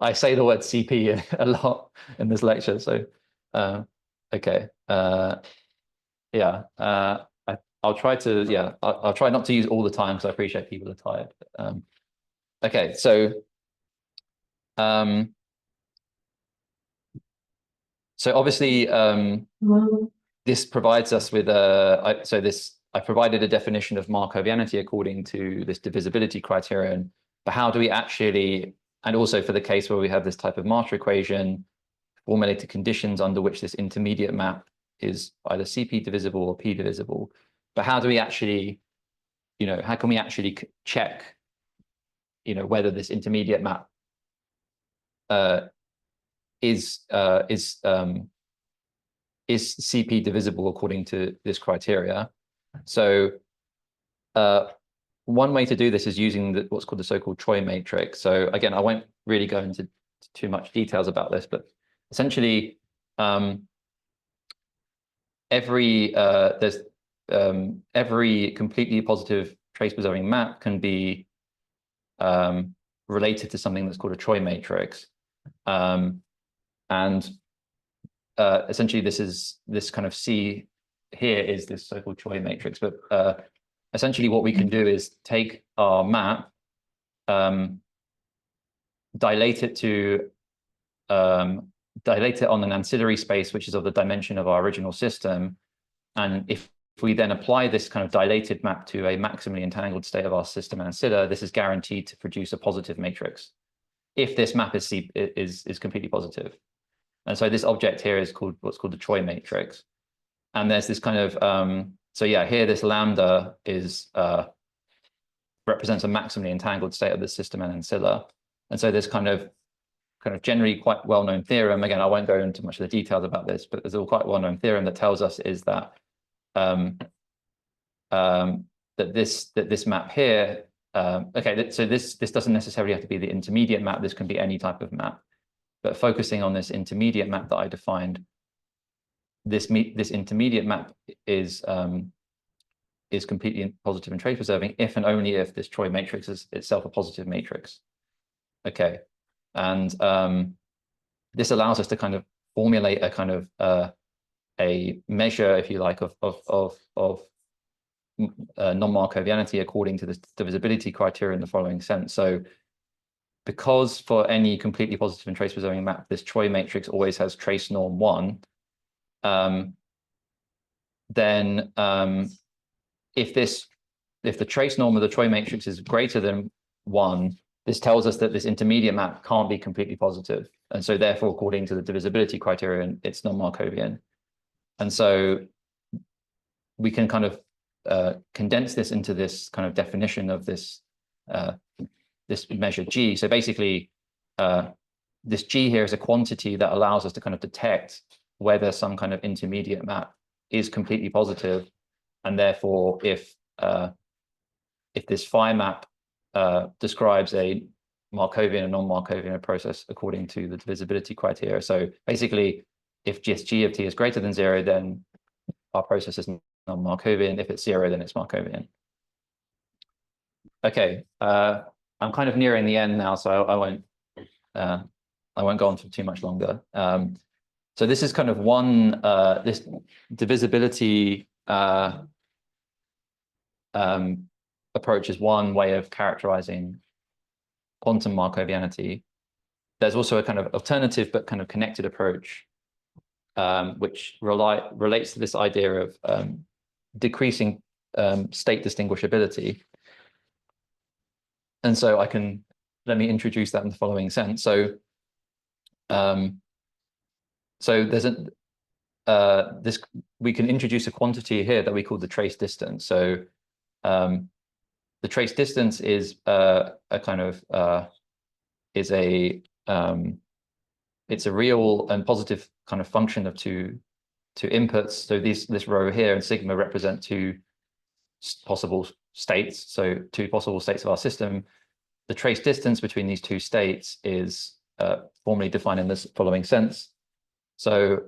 I say the word CP a lot in this lecture. So, okay, yeah, I'll try to, I'll try not to use all the time because I appreciate people are tired. Okay, so, obviously, this provides us with I provided a definition of Markovianity according to this divisibility criterion, but how do we actually, and also for the case where we have this type of master equation, formulated conditions under which this intermediate map is either CP divisible or P divisible, but how do we actually, how can we actually check, whether this intermediate map is CP divisible according to this criteria? So one way to do this is using what's called the so-called Troy matrix. So again, I won't really go into too much details about this, but essentially every completely positive trace preserving map can be related to something that's called a Troy matrix. Essentially this kind of C here is this so-called Troy matrix, but essentially what we can do is take our map, dilate it on an ancillary space, which is of the dimension of our original system. And if we then apply this kind of dilated map to a maximally entangled state of our system ancilla, this is guaranteed to produce a positive matrix if this map is completely positive. And so this object here is called what's called the Troy matrix. And there's this kind of, so yeah, here this lambda represents a maximally entangled state of the system and ancilla. And so this kind of generally quite well-known theorem, again, I won't go into much of the details about this, but there's a quite well-known theorem that tells us is that this map here, okay, so this doesn't necessarily have to be the intermediate map, this can be any type of map. But focusing on this intermediate map that I defined, this intermediate map is completely positive and trace preserving if and only if this Troy matrix is itself a positive matrix. Okay, and this allows us to kind of formulate a kind of a measure, if you like, of non-Markovianity according to the divisibility criteria in the following sense. So, because for any completely positive and trace preserving map, this Troy matrix always has trace norm 1, then if the trace norm of the Troy matrix is greater than 1, this tells us that this intermediate map can't be completely positive. And so therefore, according to the divisibility criterion, it's non-Markovian. And so we can kind of condense this into this kind of definition of this this measure G. So basically, this G here is a quantity that allows us to kind of detect whether some kind of intermediate map is completely positive, and therefore if this phi map describes a Markovian and non-Markovian process according to the divisibility criteria. So basically, if just G of t is greater than 0, then our process is non-Markovian. If it's 0, then it's Markovian. Okay, I'm kind of nearing the end now, so I won't go on for too much longer. So this is kind of one this divisibility approach is one way of characterizing quantum Markovianity. There's also a kind of alternative but kind of connected approach, which relates to this idea of decreasing state distinguishability. And so I can let me introduce that in the following sense. So there's we can introduce a quantity here that we call the trace distance. So the trace distance is a kind of it's a real and positive kind of function of two inputs. So this row here and sigma represent two possible states. So two possible states of our system. The trace distance between these two states is formally defined in this following sense. So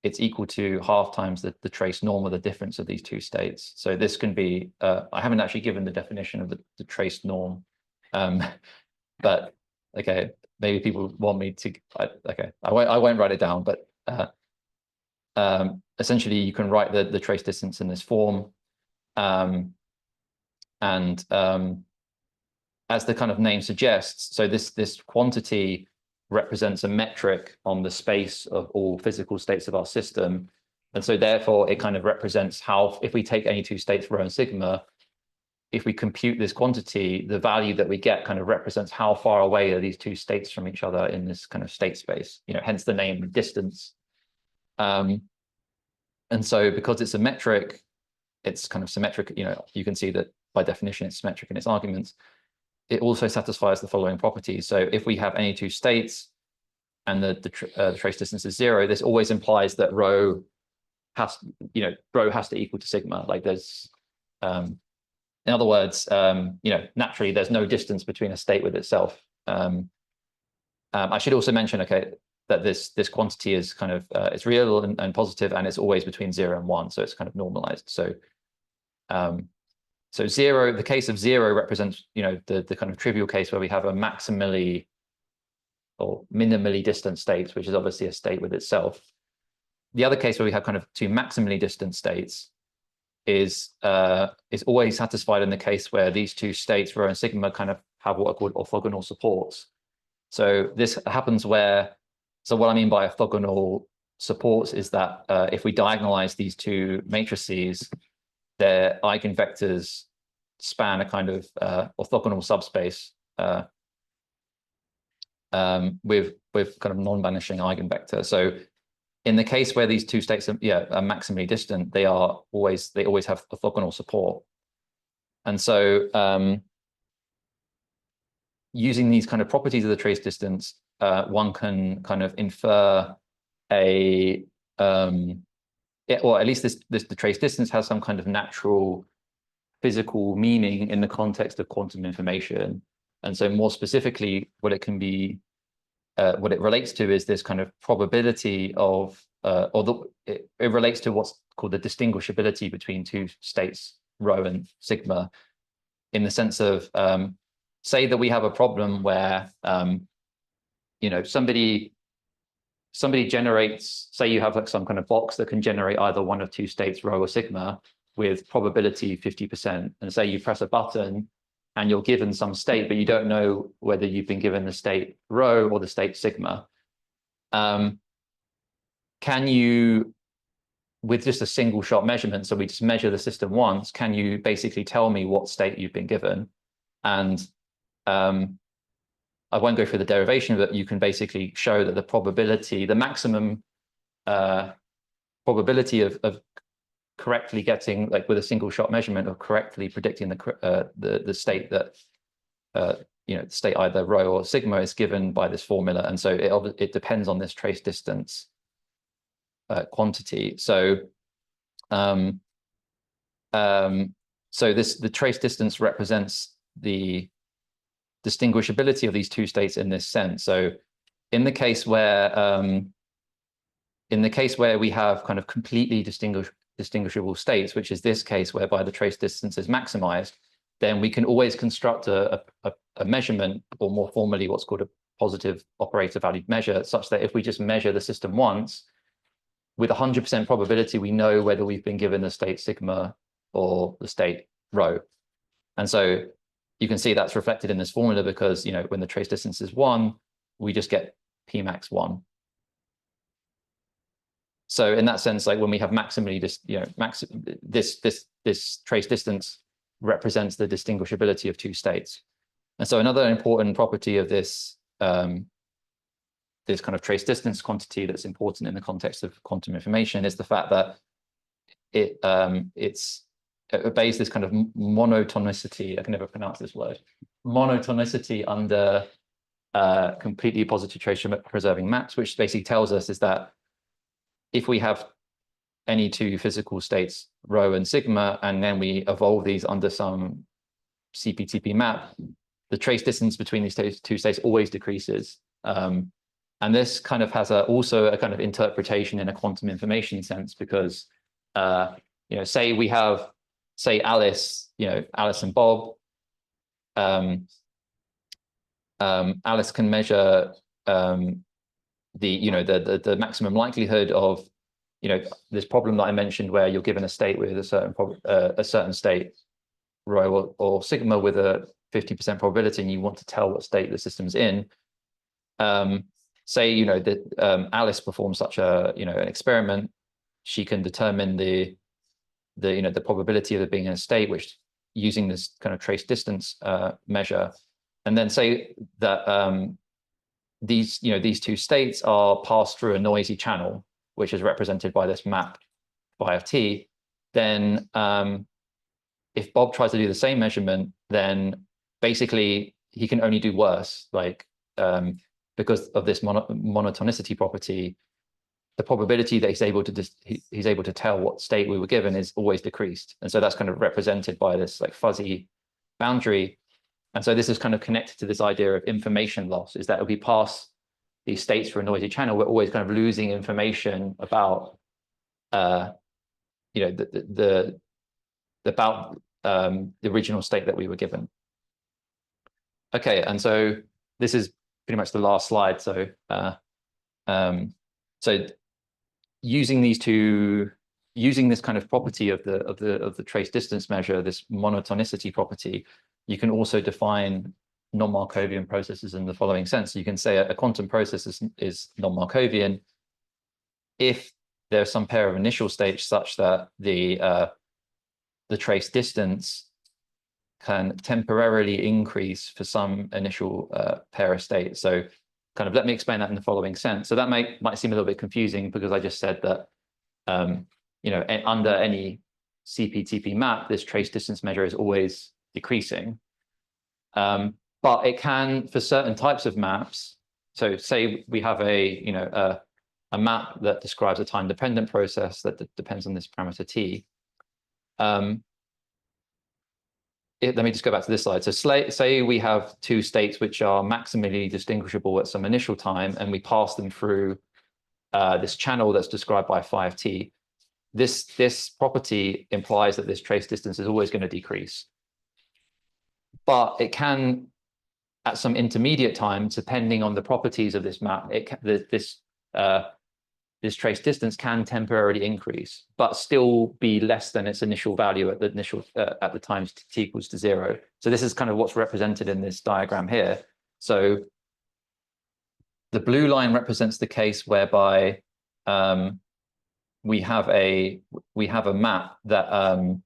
it's equal to half times the trace norm, or the difference of these two states. So this can be, I haven't actually given the definition of the trace norm, but okay, maybe people want me to, okay, I won't write it down, but essentially you can write the trace distance in this form. As the kind of name suggests, so this quantity represents a metric on the space of all physical states of our system. And so therefore it kind of represents how, if we take any two states, rho and sigma, if we compute this quantity, the value that we get kind of represents how far away are these two states from each other in this kind of state space, hence the name distance. And so because it's a metric, it's kind of symmetric, you can see that by definition it's symmetric in its arguments. It also satisfies the following properties. So if we have any two states and the trace distance is 0, this always implies that rho has to equal to sigma. Like there's, in other words, naturally there's no distance between a state with itself. I should also mention, okay, that this quantity is kind of it's real and positive, and it's always between 0 and 1, so it's kind of normalized. So so 0, the case of 0 represents, the kind of trivial case where we have a maximally or minimally distant states, which is obviously a state with itself. The other case where we have kind of two maximally distant states is always satisfied in the case where these two states, rho and sigma, kind of have what are called orthogonal supports. So this happens where, so what I mean by orthogonal supports is that if we diagonalize these two matrices, their eigenvectors span a kind of orthogonal subspace with kind of non-vanishing eigenvector. So in the case where these two states are maximally distant, they always have orthogonal support. And so using these kind of properties of the trace distance, one can kind of infer or at least the trace distance has some kind of natural physical meaning in the context of quantum information. And so more specifically, what it relates to is this kind of probability of, it relates to what's called the distinguishability between two states, rho and sigma, in the sense of, say that we have a problem where, somebody generates, say you have like some kind of box that can generate either one of two states, rho or sigma, with probability 50%. And say you press a button and you're given some state, but you don't know whether you've been given the state rho or the state sigma. Can you, with just a single shot measurement, so we just measure the system once, can you basically tell me what state you've been given? And I won't go through the derivation, but you can basically show that the probability, the maximum probability of correctly getting, like with a single shot measurement, of correctly predicting the state that state either rho or sigma is given by this formula. And so it depends on this trace distance quantity. So the trace distance represents the distinguishability of these two states in this sense. So in the case where we have kind of completely distinguishable states, which is this case whereby the trace distance is maximized, then we can always construct a measurement, or more formally what's called a positive operator valued measure, such that if we just measure the system once, with 100% probability, we know whether we've been given the state sigma or the state rho. And so you can see that's reflected in this formula, because when the trace distance is 1, we just get P max 1. So in that sense, like when we have maximally this trace distance represents the distinguishability of two states. And so another important property of this this kind of trace distance quantity that's important in the context of quantum information is the fact that it obeys this kind of monotonicity. I can never pronounce this word. Monotonicity under completely positive trace preserving maps, which basically tells us is that if we have any two physical states, rho and sigma, and then we evolve these under some CPTP map, the trace distance between these two states always decreases. And this kind of has also a kind of interpretation in a quantum information sense, because you know, say we have, say Alice, you know, Alice and Bob. Alice can measure the maximum likelihood of, you know, this problem that I mentioned where you're given a state with a certain state, rho or sigma, with a 50% probability, and you want to tell what state the system's in. Say, you know, that Alice performs such a, you know, an experiment, she can determine the probability of it being in a state, which using this kind of trace distance measure, and then say that these two states are passed through a noisy channel, which is represented by this map phi of t. Then if Bob tries to do the same measurement, then basically he can only do worse, like because of this monotonicity property, the probability that he's able to tell what state we were given is always decreased. And so that's kind of represented by this like fuzzy boundary. And so this is kind of connected to this idea of information loss, is that if we pass these states through a noisy channel, we're always kind of losing information about you know, the original state that we were given. Okay, and so this is pretty much the last slide. So so using this kind of property of the trace distance measure, this monotonicity property, you can also define non-Markovian processes in the following sense. You can say a quantum process is non-Markovian if there's some pair of initial states such that the trace distance can temporarily increase for some initial pair of states. So kind of let me explain that in the following sense. So that might seem a little bit confusing, because I just said that you know, under any CPTP map, this trace distance measure is always decreasing. But it can, for certain types of maps, so say we have a map that describes a time-dependent process that depends on this parameter t. Let me just go back to this slide. So say we have two states which are maximally distinguishable at some initial time, and we pass them through this channel that's described by phi of t. This property implies that this trace distance is always going to decrease. But it can, at some intermediate time, depending on the properties of this map, this trace distance can temporarily increase, but still be less than its initial value at the time t equals to 0. So this is kind of what's represented in this diagram here. So the blue line represents the case whereby we have a map that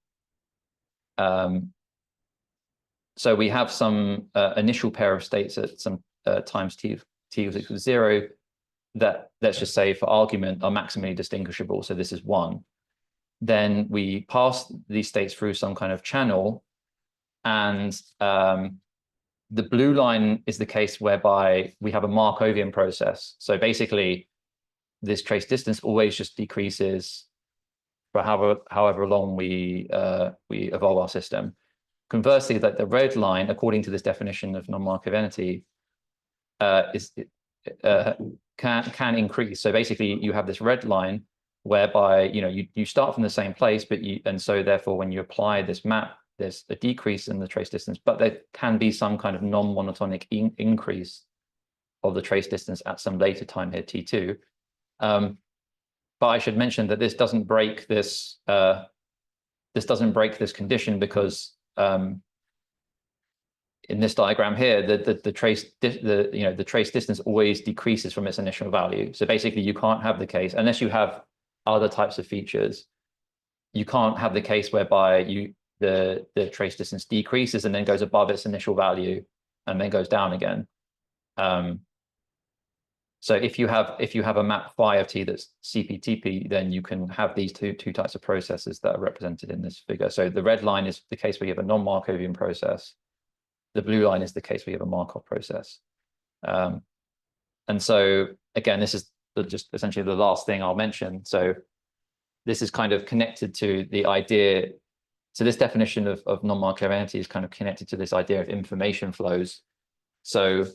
so we have some initial pair of states at some times t equals to 0 that, let's just say for argument, are maximally distinguishable. So this is 1. Then we pass these states through some kind of channel, and the blue line is the case whereby we have a Markovian process. So basically, this trace distance always just decreases for however long we evolve our system. Conversely, that the red line, according to this definition of non-Markovianity, can increase. So basically, you have this red line whereby you start from the same place, and so therefore, when you apply this map, there's a decrease in the trace distance, but there can be some kind of non-monotonic increase of the trace distance at some later time here, t2. But I should mention that this doesn't break this. This doesn't break this condition, because in this diagram here, the trace distance always decreases from its initial value. So basically, you can't have the case, unless you have other types of features, you can't have the case whereby the trace distance decreases and then goes above its initial value, and then goes down again. So if you have a map phi of t that's CPTP, then you can have these two types of processes that are represented in this figure. So the red line is the case where you have a non-Markovian process. The blue line is the case where you have a Markov process. And so again, this is just essentially the last thing I'll mention. So this is kind of connected to the idea. So this definition of non-Markovianity is kind of connected to this idea of information flows. So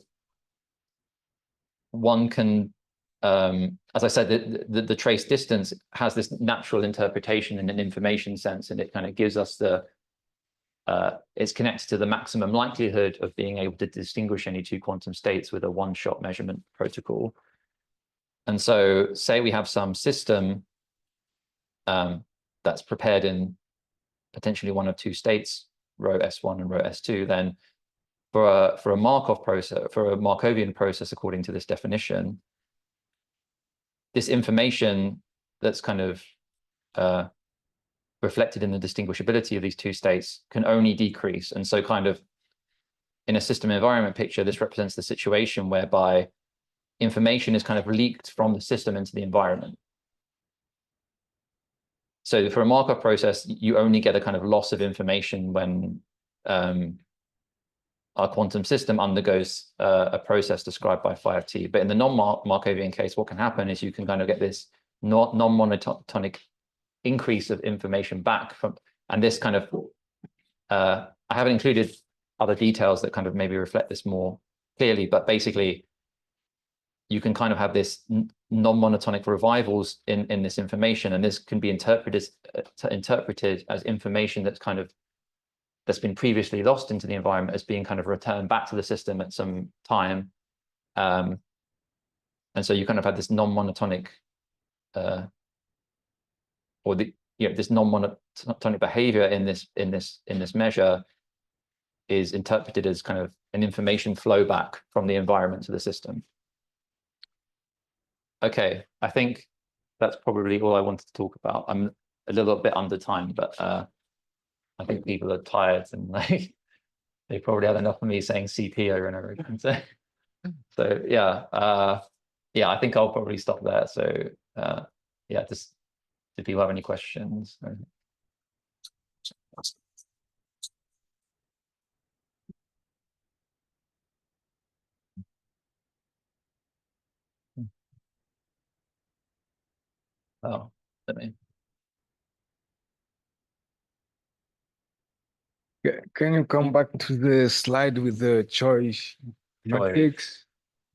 one can, as I said, the trace distance has this natural interpretation in an information sense, and it kind of gives us it's connected to the maximum likelihood of being able to distinguish any two quantum states with a one-shot measurement protocol. And so say we have some system that's prepared in potentially one of two states, row S1 and row S2, then for a Markov process, for a Markovian process, according to this definition, this information that's kind of reflected in the distinguishability of these two states can only decrease. And so kind of in a system environment picture, this represents the situation whereby information is kind of leaked from the system into the environment. So for a Markov process, you only get a kind of loss of information when our quantum system undergoes a process described by phi of t. But in the non-Markovian case, what can happen is you can kind of get this non-monotonic increase of information back from, and this kind of, I haven't included other details that kind of maybe reflect this more clearly, but basically you can kind of have this non-monotonic revivals in this information, and this can be interpreted as information that's been previously lost into the environment as being kind of returned back to the system at some time. And so you kind of have this non-monotonic this non-monotonic behavior in this measure is interpreted as kind of an information flow back from the environment to the system. Okay, I think that's probably all I wanted to talk about. I'm a little bit under time, but I think people are tired and like they probably had enough of me saying CP over and over again. So yeah, I think I'll probably stop there. So yeah, just do people have any questions? Oh, let me. Can you come back to the slide with the choice matrix?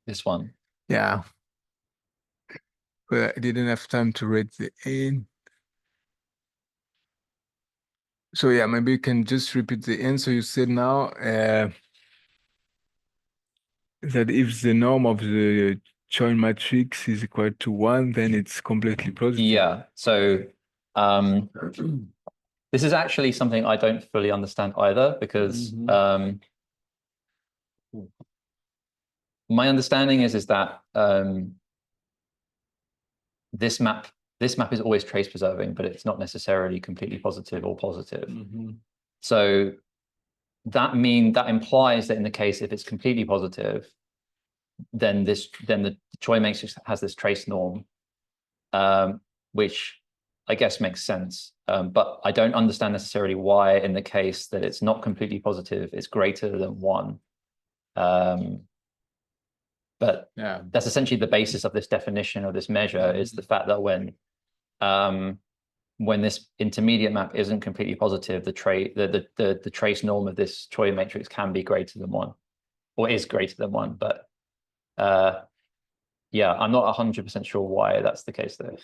This one. Yeah. But I didn't have time to read the end. So yeah, maybe you can just repeat the end. So you said now that if the norm of the joint matrix is equal to 1, then it's completely positive. Yeah. So this is actually something I don't fully understand either, because my understanding is that this map is always trace preserving, but it's not necessarily completely positive or positive. So that implies that in the case if it's completely positive, then the Choi matrix has this trace norm, which I guess makes sense. But I don't understand necessarily why in the case that it's not completely positive, it's greater than 1. But yeah, that's essentially the basis of this definition of this measure, is the fact that when this intermediate map isn't completely positive, the trace norm of this Choi matrix can be greater than 1, or is greater than 1. But yeah, I'm not 100% sure why that's the case there.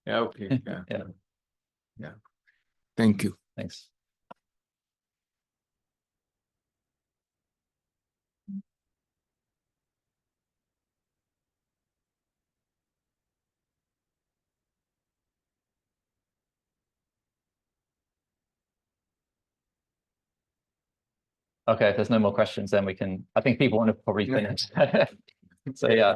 Yeah, okay. Yeah. Yeah. Thank you. Thanks. Okay, if there's no more questions, then we can, I think people want to probably finish. So yeah.